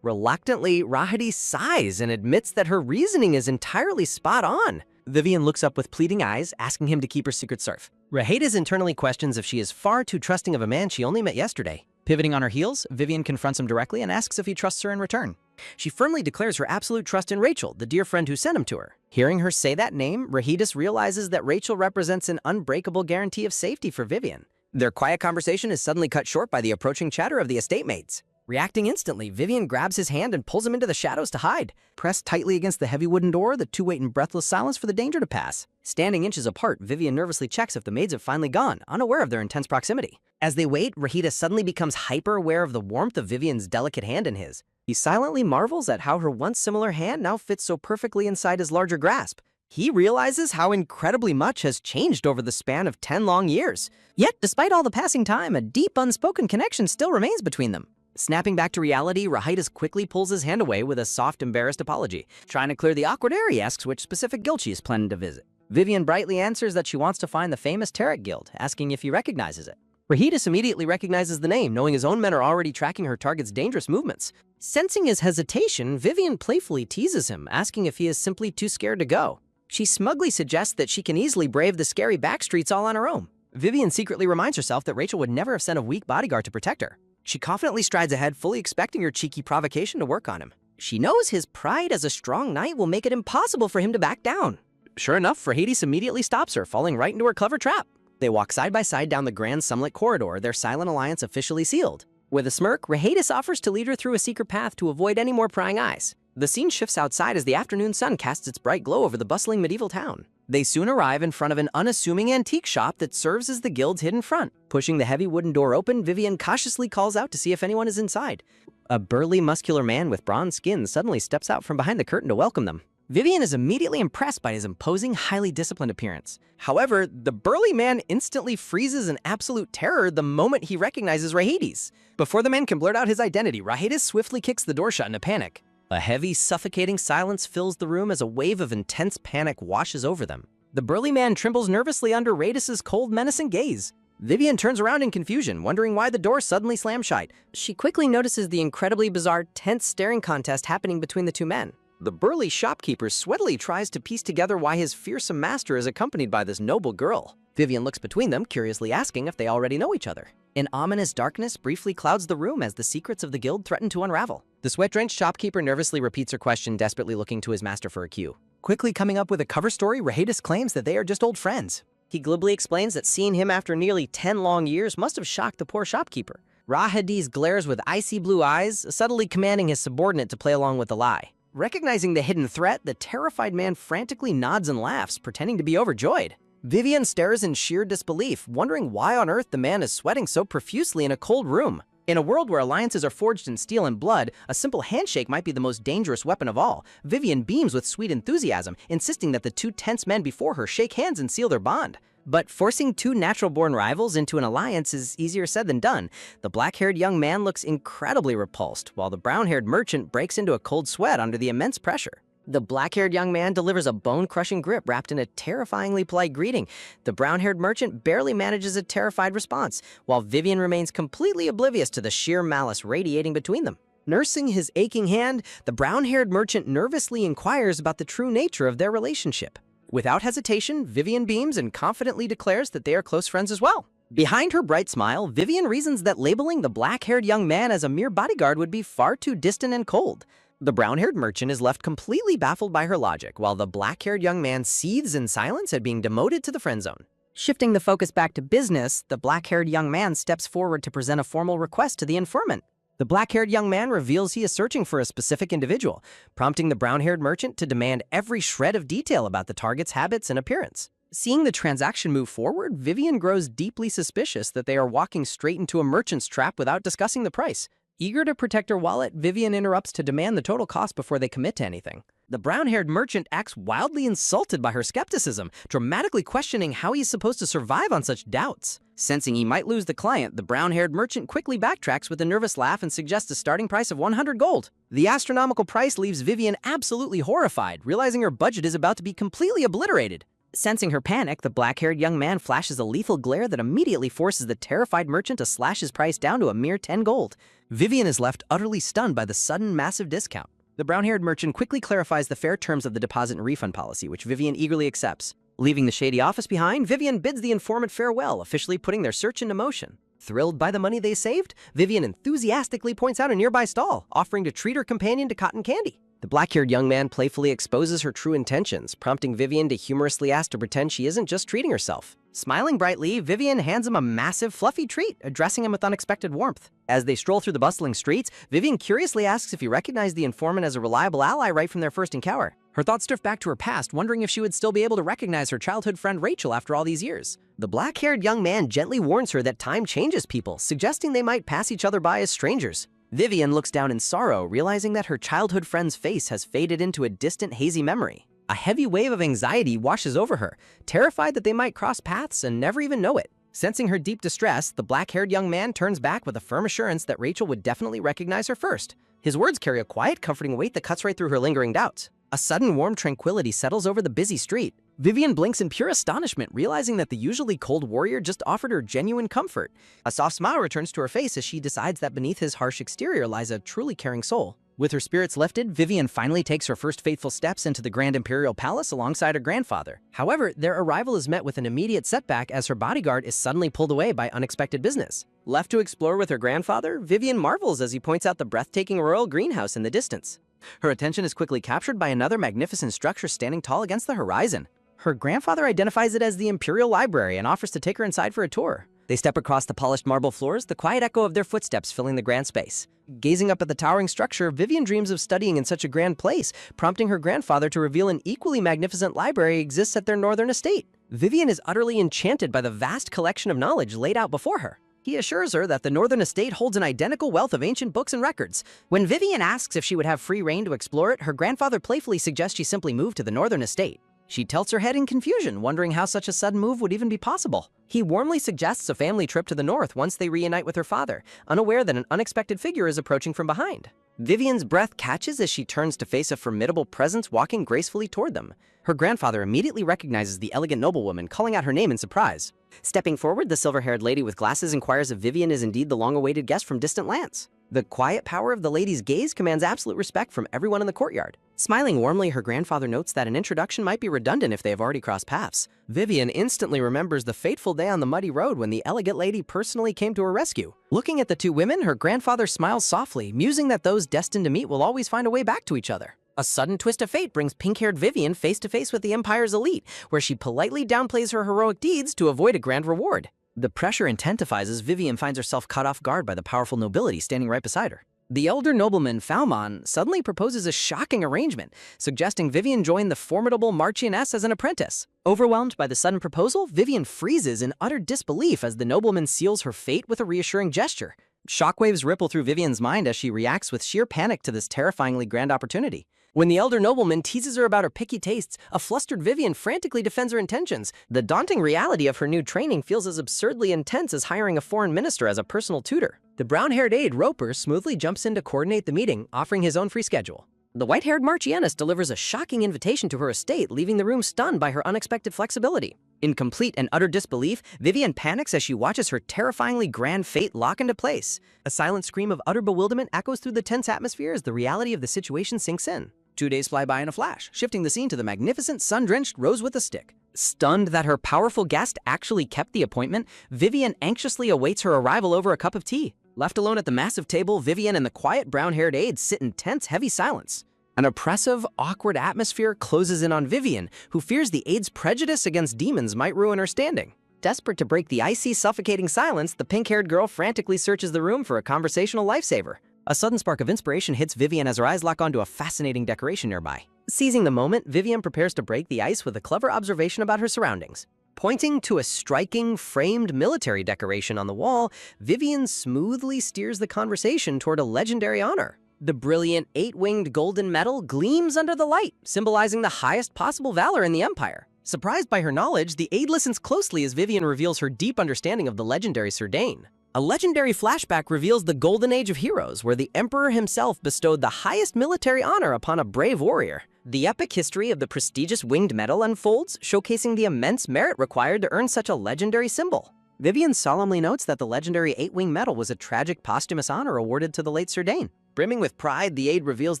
Reluctantly, Rahadi sighs and admits that her reasoning is entirely spot on. Vivian looks up with pleading eyes, asking him to keep her secret safe. Rahadis internally questions if she is far too trusting of a man she only met yesterday. Pivoting on her heels, Vivian confronts him directly and asks if he trusts her in return. She firmly declares her absolute trust in Rachel, the dear friend who sent him to her. Hearing her say that name, Rahidus realizes that Rachel represents an unbreakable guarantee of safety for Vivian. Their quiet conversation is suddenly cut short by the approaching chatter of the estate maids. Reacting instantly, Vivian grabs his hand and pulls him into the shadows to hide. Pressed tightly against the heavy wooden door, the two wait in breathless silence for the danger to pass. Standing inches apart, Vivian nervously checks if the maids have finally gone, unaware of their intense proximity. As they wait, Rahidus suddenly becomes hyper-aware of the warmth of Vivian's delicate hand in his. He silently marvels at how her once similar hand now fits so perfectly inside his larger grasp. He realizes how incredibly much has changed over the span of 10 long years. Yet, despite all the passing time, a deep, unspoken connection still remains between them. Snapping back to reality, Rahidus quickly pulls his hand away with a soft, embarrassed apology. Trying to clear the awkward air, he asks which specific guild she is planning to visit. Vivian brightly answers that she wants to find the famous Tarot Guild, asking if he recognizes it. Rahidus immediately recognizes the name, knowing his own men are already tracking her target's dangerous movements. Sensing his hesitation, Vivian playfully teases him, asking if he is simply too scared to go. She smugly suggests that she can easily brave the scary back streets all on her own. Vivian secretly reminds herself that Rachel would never have sent a weak bodyguard to protect her. She confidently strides ahead, fully expecting her cheeky provocation to work on him. She knows his pride as a strong knight will make it impossible for him to back down. Sure enough, Rahidus immediately stops her, falling right into her clever trap. They walk side by side down the grand sunlit corridor, their silent alliance officially sealed. With a smirk, Rahidus offers to lead her through a secret path to avoid any more prying eyes. The scene shifts outside as the afternoon sun casts its bright glow over the bustling medieval town. They soon arrive in front of an unassuming antique shop that serves as the guild's hidden front. Pushing the heavy wooden door open, Vivian cautiously calls out to see if anyone is inside. A burly, muscular man with bronze skin suddenly steps out from behind the curtain to welcome them. Vivian is immediately impressed by his imposing, highly disciplined appearance. However, the burly man instantly freezes in absolute terror the moment he recognizes Rahidus. Before the man can blurt out his identity, Rahidus swiftly kicks the door shut in a panic. A heavy, suffocating silence fills the room as a wave of intense panic washes over them. The burly man trembles nervously under Rahidus's cold, menacing gaze. Vivian turns around in confusion, wondering why the door suddenly slammed shut. She quickly notices the incredibly bizarre, tense staring contest happening between the two men. The burly shopkeeper sweatily tries to piece together why his fearsome master is accompanied by this noble girl. Vivian looks between them, curiously asking if they already know each other. An ominous darkness briefly clouds the room as the secrets of the guild threaten to unravel. The sweat-drenched shopkeeper nervously repeats her question, desperately looking to his master for a cue. Quickly coming up with a cover story, Rahidus claims that they are just old friends. He glibly explains that seeing him after nearly 10 long years must have shocked the poor shopkeeper. Rahidus glares with icy blue eyes, subtly commanding his subordinate to play along with the lie. Recognizing the hidden threat, the terrified man frantically nods and laughs, pretending to be overjoyed. Vivian stares in sheer disbelief, wondering why on earth the man is sweating so profusely in a cold room. In a world where alliances are forged in steel and blood, a simple handshake might be the most dangerous weapon of all. Vivian beams with sweet enthusiasm, insisting that the two tense men before her shake hands and seal their bond. But forcing two natural-born rivals into an alliance is easier said than done. The black-haired young man looks incredibly repulsed, while the brown-haired merchant breaks into a cold sweat under the immense pressure. The black-haired young man delivers a bone-crushing grip wrapped in a terrifyingly polite greeting. The brown-haired merchant barely manages a terrified response, while Vivian remains completely oblivious to the sheer malice radiating between them. Nursing his aching hand, the brown-haired merchant nervously inquires about the true nature of their relationship. Without hesitation, Vivian beams and confidently declares that they are close friends as well. Behind her bright smile, Vivian reasons that labeling the black-haired young man as a mere bodyguard would be far too distant and cold. The brown-haired merchant is left completely baffled by her logic, while the black-haired young man seethes in silence at being demoted to the friend zone. Shifting the focus back to business, the black-haired young man steps forward to present a formal request to the informant. The black-haired young man reveals he is searching for a specific individual, prompting the brown-haired merchant to demand every shred of detail about the target's habits and appearance. Seeing the transaction move forward, Vivian grows deeply suspicious that they are walking straight into a merchant's trap without discussing the price. Eager to protect her wallet, Vivian interrupts to demand the total cost before they commit to anything. The brown-haired merchant acts wildly insulted by her skepticism, dramatically questioning how he is supposed to survive on such doubts. Sensing he might lose the client, the brown-haired merchant quickly backtracks with a nervous laugh and suggests a starting price of 100 gold. The astronomical price leaves Vivian absolutely horrified, realizing her budget is about to be completely obliterated. Sensing her panic, the black-haired young man flashes a lethal glare that immediately forces the terrified merchant to slash his price down to a mere 10 gold. Vivian is left utterly stunned by the sudden massive discount. The brown-haired merchant quickly clarifies the fair terms of the deposit and refund policy, which Vivian eagerly accepts. Leaving the shady office behind, Vivian bids the informant farewell, officially putting their search into motion. Thrilled by the money they saved, Vivian enthusiastically points out a nearby stall, offering to treat her companion to cotton candy. The black-haired young man playfully exposes her true intentions, prompting Vivian to humorously ask to pretend she isn't just treating herself. Smiling brightly, Vivian hands him a massive, fluffy treat, addressing him with unexpected warmth. As they stroll through the bustling streets, Vivian curiously asks if he recognized the informant as a reliable ally right from their first encounter. Her thoughts drift back to her past, wondering if she would still be able to recognize her childhood friend Rachel after all these years. The black-haired young man gently warns her that time changes people, suggesting they might pass each other by as strangers. Vivian looks down in sorrow, realizing that her childhood friend's face has faded into a distant, hazy memory. A heavy wave of anxiety washes over her, terrified that they might cross paths and never even know it. Sensing her deep distress, the black-haired young man turns back with a firm assurance that Rachel would definitely recognize her first. His words carry a quiet, comforting weight that cuts right through her lingering doubts. A sudden warm tranquility settles over the busy street. Vivian blinks in pure astonishment, realizing that the usually cold warrior just offered her genuine comfort. A soft smile returns to her face as she decides that beneath his harsh exterior lies a truly caring soul. With her spirits lifted, Vivian finally takes her first faithful steps into the Grand Imperial Palace alongside her grandfather. However, their arrival is met with an immediate setback as her bodyguard is suddenly pulled away by unexpected business. Left to explore with her grandfather, Vivian marvels as he points out the breathtaking royal greenhouse in the distance. Her attention is quickly captured by another magnificent structure standing tall against the horizon. Her grandfather identifies it as the Imperial Library and offers to take her inside for a tour. They step across the polished marble floors, the quiet echo of their footsteps filling the grand space. Gazing up at the towering structure, Vivian dreams of studying in such a grand place, prompting her grandfather to reveal an equally magnificent library exists at their northern estate. Vivian is utterly enchanted by the vast collection of knowledge laid out before her. He assures her that the northern estate holds an identical wealth of ancient books and records. When Vivian asks if she would have free reign to explore it, her grandfather playfully suggests she simply move to the northern estate. She tilts her head in confusion, wondering how such a sudden move would even be possible. He warmly suggests a family trip to the north once they reunite with her father, unaware that an unexpected figure is approaching from behind. Vivian's breath catches as she turns to face a formidable presence walking gracefully toward them. Her grandfather immediately recognizes the elegant noblewoman, calling out her name in surprise. Stepping forward, the silver-haired lady with glasses inquires if Vivian is indeed the long-awaited guest from distant lands. The quiet power of the lady's gaze commands absolute respect from everyone in the courtyard. Smiling warmly, her grandfather notes that an introduction might be redundant if they have already crossed paths. Vivian instantly remembers the fateful day on the muddy road when the elegant lady personally came to her rescue. Looking at the two women, her grandfather smiles softly, musing that those destined to meet will always find a way back to each other. A sudden twist of fate brings pink-haired Vivian face-to-face with the Empire's elite, where she politely downplays her heroic deeds to avoid a grand reward. The pressure intensifies as Vivian finds herself caught off guard by the powerful nobility standing right beside her. The elder nobleman, Falmon, suddenly proposes a shocking arrangement, suggesting Vivian join the formidable Marchioness as an apprentice. Overwhelmed by the sudden proposal, Vivian freezes in utter disbelief as the nobleman seals her fate with a reassuring gesture. Shockwaves ripple through Vivian's mind as she reacts with sheer panic to this terrifyingly grand opportunity. When the elder nobleman teases her about her picky tastes, a flustered Vivian frantically defends her intentions. The daunting reality of her new training feels as absurdly intense as hiring a foreign minister as a personal tutor. The brown-haired aide, Roper, smoothly jumps in to coordinate the meeting, offering his own free schedule. The white-haired Marchioness delivers a shocking invitation to her estate, leaving the room stunned by her unexpected flexibility. In complete and utter disbelief, Vivian panics as she watches her terrifyingly grand fate lock into place. A silent scream of utter bewilderment echoes through the tense atmosphere as the reality of the situation sinks in. 2 days fly by in a flash, shifting the scene to the magnificent sun-drenched Rose with a Stick. Stunned that her powerful guest actually kept the appointment, Vivian anxiously awaits her arrival over a cup of tea. Left alone at the massive table, Vivian and the quiet brown-haired aide sit in tense, heavy silence. An oppressive, awkward atmosphere closes in on Vivian, who fears the aide's prejudice against demons might ruin her standing. Desperate to break the icy, suffocating silence, the pink-haired girl frantically searches the room for a conversational lifesaver. A sudden spark of inspiration hits Vivian as her eyes lock onto a fascinating decoration nearby. Seizing the moment, Vivian prepares to break the ice with a clever observation about her surroundings. Pointing to a striking, framed military decoration on the wall, Vivian smoothly steers the conversation toward a legendary honor. The brilliant 8-winged golden medal gleams under the light, symbolizing the highest possible valor in the Empire. Surprised by her knowledge, the aide listens closely as Vivian reveals her deep understanding of the legendary Surdane. A legendary flashback reveals the Golden Age of Heroes, where the Emperor himself bestowed the highest military honor upon a brave warrior. The epic history of the prestigious winged medal unfolds, showcasing the immense merit required to earn such a legendary symbol. Vivian solemnly notes that the legendary 8-wing medal was a tragic posthumous honor awarded to the late Surdane. Brimming with pride, the aide reveals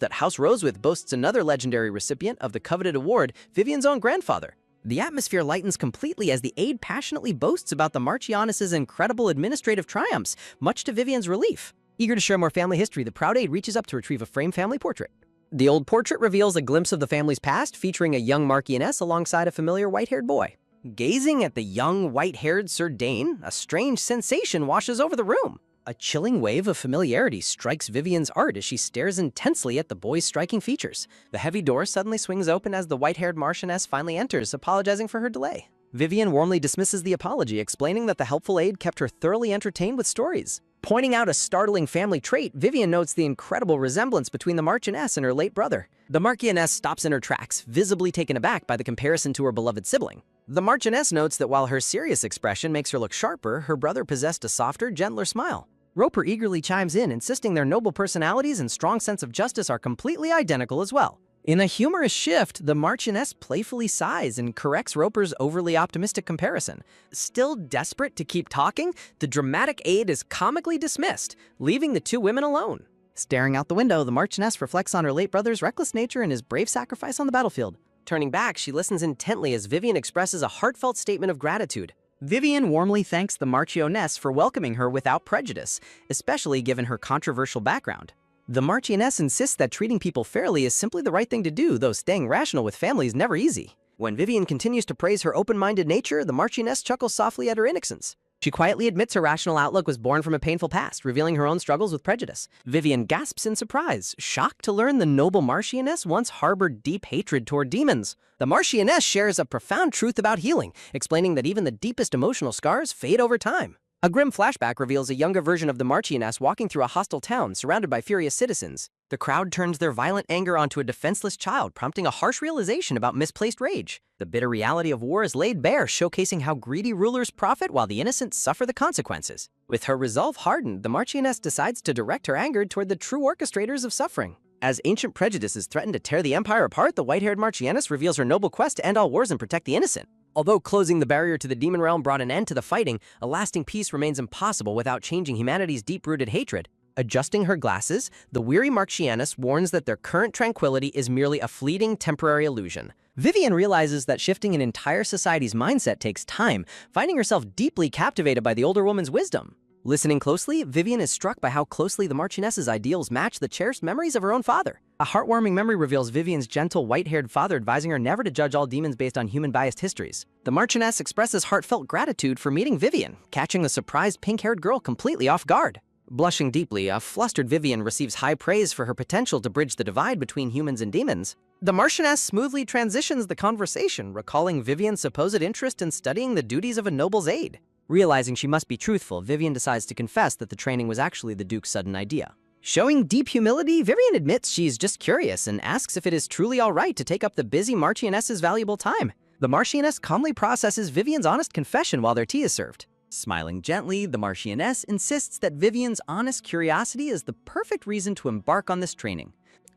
that House Rosewith boasts another legendary recipient of the coveted award, Vivian's own grandfather. The atmosphere lightens completely as the aide passionately boasts about the Marchioness's incredible administrative triumphs, much to Vivian's relief. Eager to share more family history, the proud aide reaches up to retrieve a framed family portrait. The old portrait reveals a glimpse of the family's past, featuring a young Marchioness alongside a familiar white-haired boy. Gazing at the young, white-haired Sir Dane, a strange sensation washes over the room. A chilling wave of familiarity strikes Vivian's art as she stares intensely at the boy's striking features. The heavy door suddenly swings open as the white-haired Marchioness finally enters, apologizing for her delay. Vivian warmly dismisses the apology, explaining that the helpful aide kept her thoroughly entertained with stories. Pointing out a startling family trait, Vivian notes the incredible resemblance between the Marchioness and her late brother. The Marchioness stops in her tracks, visibly taken aback by the comparison to her beloved sibling. The Marchioness notes that while her serious expression makes her look sharper, her brother possessed a softer, gentler smile. Roper eagerly chimes in, insisting their noble personalities and strong sense of justice are completely identical as well. In a humorous shift, the Marchioness playfully sighs and corrects Roper's overly optimistic comparison. Still desperate to keep talking, the dramatic aide is comically dismissed, leaving the two women alone. Staring out the window, the Marchioness reflects on her late brother's reckless nature and his brave sacrifice on the battlefield. Turning back, she listens intently as Vivian expresses a heartfelt statement of gratitude. Vivian warmly thanks the Marchioness for welcoming her without prejudice, especially given her controversial background. The Marchioness insists that treating people fairly is simply the right thing to do, though staying rational with family is never easy. When Vivian continues to praise her open-minded nature, the Marchioness chuckles softly at her innocence. She quietly admits her rational outlook was born from a painful past, revealing her own struggles with prejudice. Vivian gasps in surprise, shocked to learn the noble Marchioness once harbored deep hatred toward demons. The Marchioness shares a profound truth about healing, explaining that even the deepest emotional scars fade over time. A grim flashback reveals a younger version of the Marchioness walking through a hostile town surrounded by furious citizens. The crowd turns their violent anger onto a defenseless child, prompting a harsh realization about misplaced rage. The bitter reality of war is laid bare, showcasing how greedy rulers profit while the innocent suffer the consequences. With her resolve hardened, the Marchioness decides to direct her anger toward the true orchestrators of suffering. As ancient prejudices threaten to tear the empire apart, the white-haired Marchioness reveals her noble quest to end all wars and protect the innocent. Although closing the barrier to the demon realm brought an end to the fighting, a lasting peace remains impossible without changing humanity's deep-rooted hatred. Adjusting her glasses, the weary Marchioness warns that their current tranquility is merely a fleeting, temporary illusion. Vivian realizes that shifting an entire society's mindset takes time, finding herself deeply captivated by the older woman's wisdom. Listening closely, Vivian is struck by how closely the Marchioness's ideals match the cherished memories of her own father. A heartwarming memory reveals Vivian's gentle, white-haired father advising her never to judge all demons based on human-biased histories. The Marchioness expresses heartfelt gratitude for meeting Vivian, catching the surprised pink-haired girl completely off guard. Blushing deeply, a flustered Vivian receives high praise for her potential to bridge the divide between humans and demons. The Marchioness smoothly transitions the conversation, recalling Vivian's supposed interest in studying the duties of a noble's aide. Realizing she must be truthful, Vivian decides to confess that the training was actually the Duke's sudden idea. Showing deep humility, Vivian admits she's just curious and asks if it is truly all right to take up the busy Marchioness's valuable time. The Marchioness calmly processes Vivian's honest confession while their tea is served. Smiling gently, the Marchioness insists that Vivian's honest curiosity is the perfect reason to embark on this training.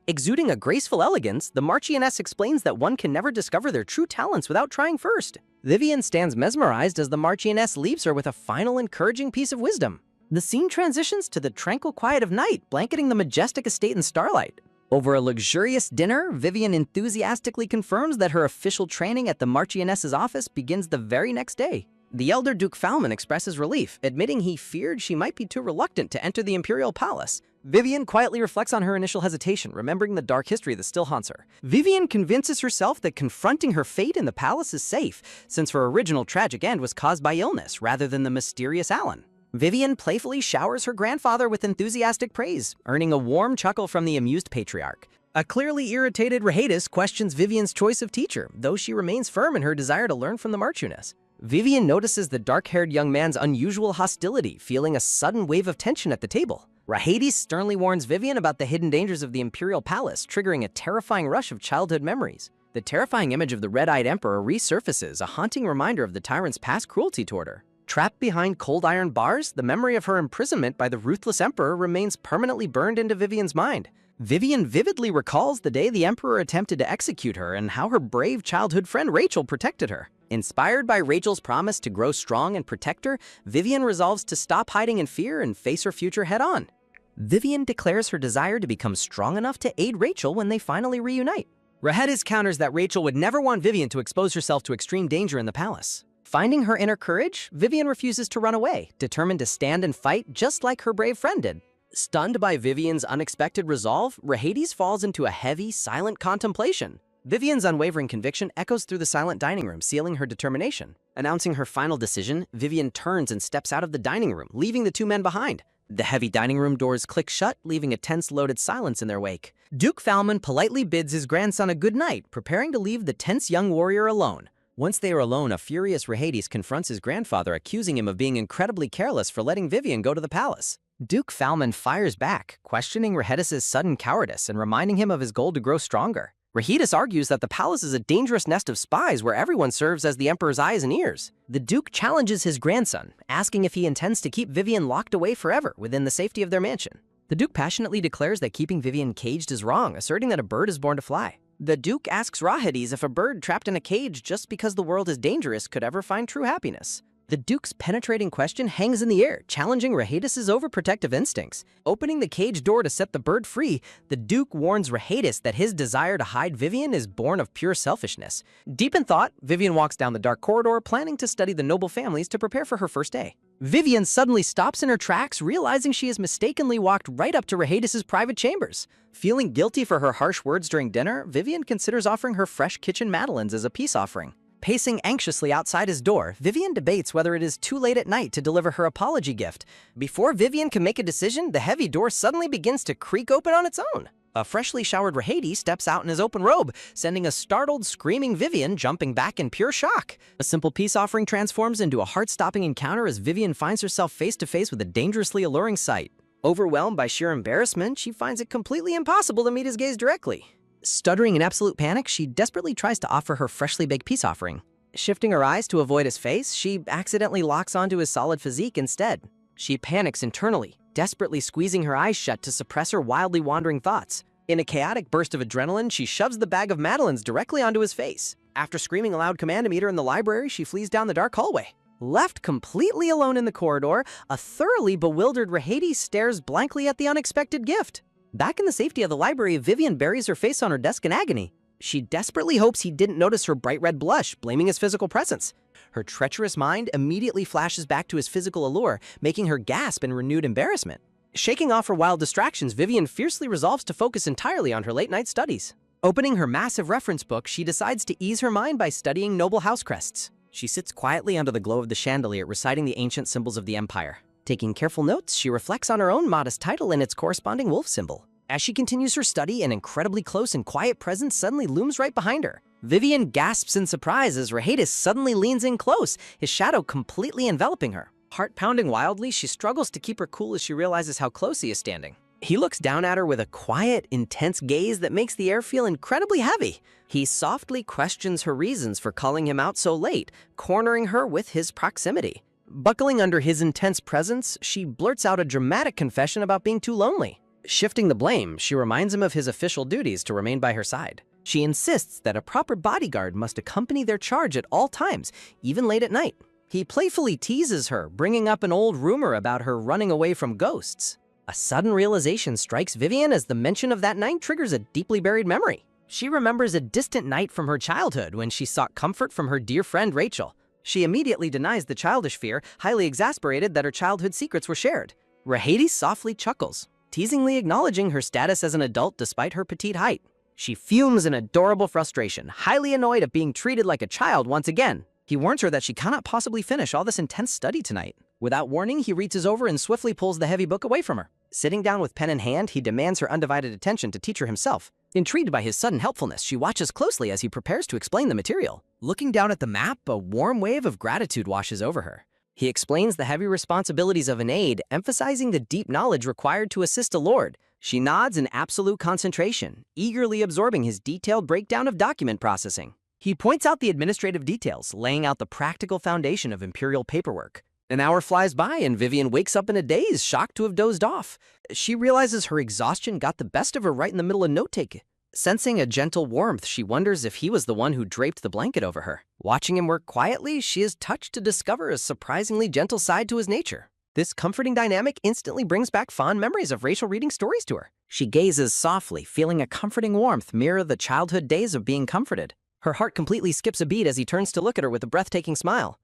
Exuding a graceful elegance, the Marchioness explains that one can never discover their true talents without trying first. Vivian stands mesmerized as the Marchioness leaves her with a final encouraging piece of wisdom. The scene transitions to the tranquil quiet of night, blanketing the majestic estate in starlight. Over a luxurious dinner, Vivian enthusiastically confirms that her official training at the Marchioness's office begins the very next day. The elder Duke Falman expresses relief, admitting he feared she might be too reluctant to enter the imperial palace. Vivian quietly reflects on her initial hesitation, remembering the dark history that still haunts her. Vivian convinces herself that confronting her fate in the palace is safe, since her original tragic end was caused by illness rather than the mysterious Alan. Vivian playfully showers her grandfather with enthusiastic praise, earning a warm chuckle from the amused patriarch. A clearly irritated Rahadis questions Vivian's choice of teacher, though she remains firm in her desire to learn from the Marchioness. Vivian notices the dark-haired young man's unusual hostility, feeling a sudden wave of tension at the table. Rahadis sternly warns Vivian about the hidden dangers of the imperial palace, triggering a terrifying rush of childhood memories. The terrifying image of the red-eyed emperor resurfaces, a haunting reminder of the tyrant's past cruelty toward her. Trapped behind cold iron bars, the memory of her imprisonment by the ruthless emperor remains permanently burned into Vivian's mind. Vivian vividly recalls the day the emperor attempted to execute her and how her brave childhood friend Rachel protected her. Inspired by Rachel's promise to grow strong and protect her, Vivian resolves to stop hiding in fear and face her future head-on. Vivian declares her desire to become strong enough to aid Rachel when they finally reunite. Rahedis counters that Rachel would never want Vivian to expose herself to extreme danger in the palace. Finding her inner courage, Vivian refuses to run away, determined to stand and fight just like her brave friend did. Stunned by Vivian's unexpected resolve, Rahedis falls into a heavy, silent contemplation. Vivian's unwavering conviction echoes through the silent dining room, sealing her determination. Announcing her final decision, Vivian turns and steps out of the dining room, leaving the two men behind. The heavy dining room doors click shut, leaving a tense, loaded silence in their wake. Duke Falman politely bids his grandson a good night, preparing to leave the tense young warrior alone. Once they are alone, a furious Rahedis confronts his grandfather, accusing him of being incredibly careless for letting Vivian go to the palace. Duke Falman fires back, questioning Rahedis' sudden cowardice and reminding him of his goal to grow stronger. Rahedis argues that the palace is a dangerous nest of spies where everyone serves as the emperor's eyes and ears. The Duke challenges his grandson, asking if he intends to keep Vivian locked away forever within the safety of their mansion. The Duke passionately declares that keeping Vivian caged is wrong, asserting that a bird is born to fly. The Duke asks Rahedis if a bird trapped in a cage just because the world is dangerous could ever find true happiness. The Duke's penetrating question hangs in the air, challenging Rahedis' overprotective instincts. Opening the cage door to set the bird free, the Duke warns Rahedis that his desire to hide Vivian is born of pure selfishness. Deep in thought, Vivian walks down the dark corridor, planning to study the noble families to prepare for her first day. Vivian suddenly stops in her tracks, realizing she has mistakenly walked right up to Rahedis' private chambers. Feeling guilty for her harsh words during dinner, Vivian considers offering her fresh kitchen madeleines as a peace offering. Pacing anxiously outside his door, Vivian debates whether it is too late at night to deliver her apology gift. Before Vivian can make a decision, the heavy door suddenly begins to creak open on its own. A freshly showered Rahedi steps out in his open robe, sending a startled, screaming Vivian jumping back in pure shock. A simple peace offering transforms into a heart-stopping encounter as Vivian finds herself face-to-face with a dangerously alluring sight. Overwhelmed by sheer embarrassment, she finds it completely impossible to meet his gaze directly. Stuttering in absolute panic, she desperately tries to offer her freshly baked peace offering. Shifting her eyes to avoid his face, she accidentally locks onto his solid physique instead. She panics internally, desperately squeezing her eyes shut to suppress her wildly wandering thoughts. In a chaotic burst of adrenaline, she shoves the bag of madeleines directly onto his face. After screaming a loud command to meet her in the library, she flees down the dark hallway. Left completely alone in the corridor, a thoroughly bewildered Rahedi stares blankly at the unexpected gift. Back in the safety of the library, Vivian buries her face on her desk in agony. She desperately hopes he didn't notice her bright red blush, blaming his physical presence. Her treacherous mind immediately flashes back to his physical allure, making her gasp in renewed embarrassment. Shaking off her wild distractions, Vivian fiercely resolves to focus entirely on her late-night studies. Opening her massive reference book, she decides to ease her mind by studying noble house crests. She sits quietly under the glow of the chandelier, reciting the ancient symbols of the empire. Taking careful notes, she reflects on her own modest title and its corresponding wolf symbol. As she continues her study, an incredibly close and quiet presence suddenly looms right behind her. Vivian gasps in surprise as Rahedis suddenly leans in close, his shadow completely enveloping her. Heart pounding wildly, she struggles to keep her cool as she realizes how close he is standing. He looks down at her with a quiet, intense gaze that makes the air feel incredibly heavy. He softly questions her reasons for calling him out so late, cornering her with his proximity. Buckling under his intense presence, she blurts out a dramatic confession about being too lonely. Shifting the blame, she reminds him of his official duties to remain by her side. She insists that a proper bodyguard must accompany their charge at all times, even late at night. He playfully teases her, bringing up an old rumor about her running away from ghosts. A sudden realization strikes Vivian as the mention of that night triggers a deeply buried memory. She remembers a distant night from her childhood when she sought comfort from her dear friend Rachel. She immediately denies the childish fear, highly exasperated that her childhood secrets were shared. Rahedi softly chuckles, teasingly acknowledging her status as an adult despite her petite height. She fumes in adorable frustration, highly annoyed at being treated like a child once again. He warns her that she cannot possibly finish all this intense study tonight. Without warning, he reaches over and swiftly pulls the heavy book away from her. Sitting down with pen in hand, he demands her undivided attention to teach her himself. Intrigued by his sudden helpfulness, she watches closely as he prepares to explain the material. Looking down at the map, a warm wave of gratitude washes over her. He explains the heavy responsibilities of an aide, emphasizing the deep knowledge required to assist a lord. She nods in absolute concentration, eagerly absorbing his detailed breakdown of document processing. He points out the administrative details, laying out the practical foundation of imperial paperwork. An hour flies by and Vivian wakes up in a daze, shocked to have dozed off. She realizes her exhaustion got the best of her right in the middle of note-taking. Sensing a gentle warmth, she wonders if he was the one who draped the blanket over her. Watching him work quietly, she is touched to discover a surprisingly gentle side to his nature. This comforting dynamic instantly brings back fond memories of Rachel reading stories to her. She gazes softly, feeling a comforting warmth mirror the childhood days of being comforted. Her heart completely skips a beat as he turns to look at her with a breathtaking smile.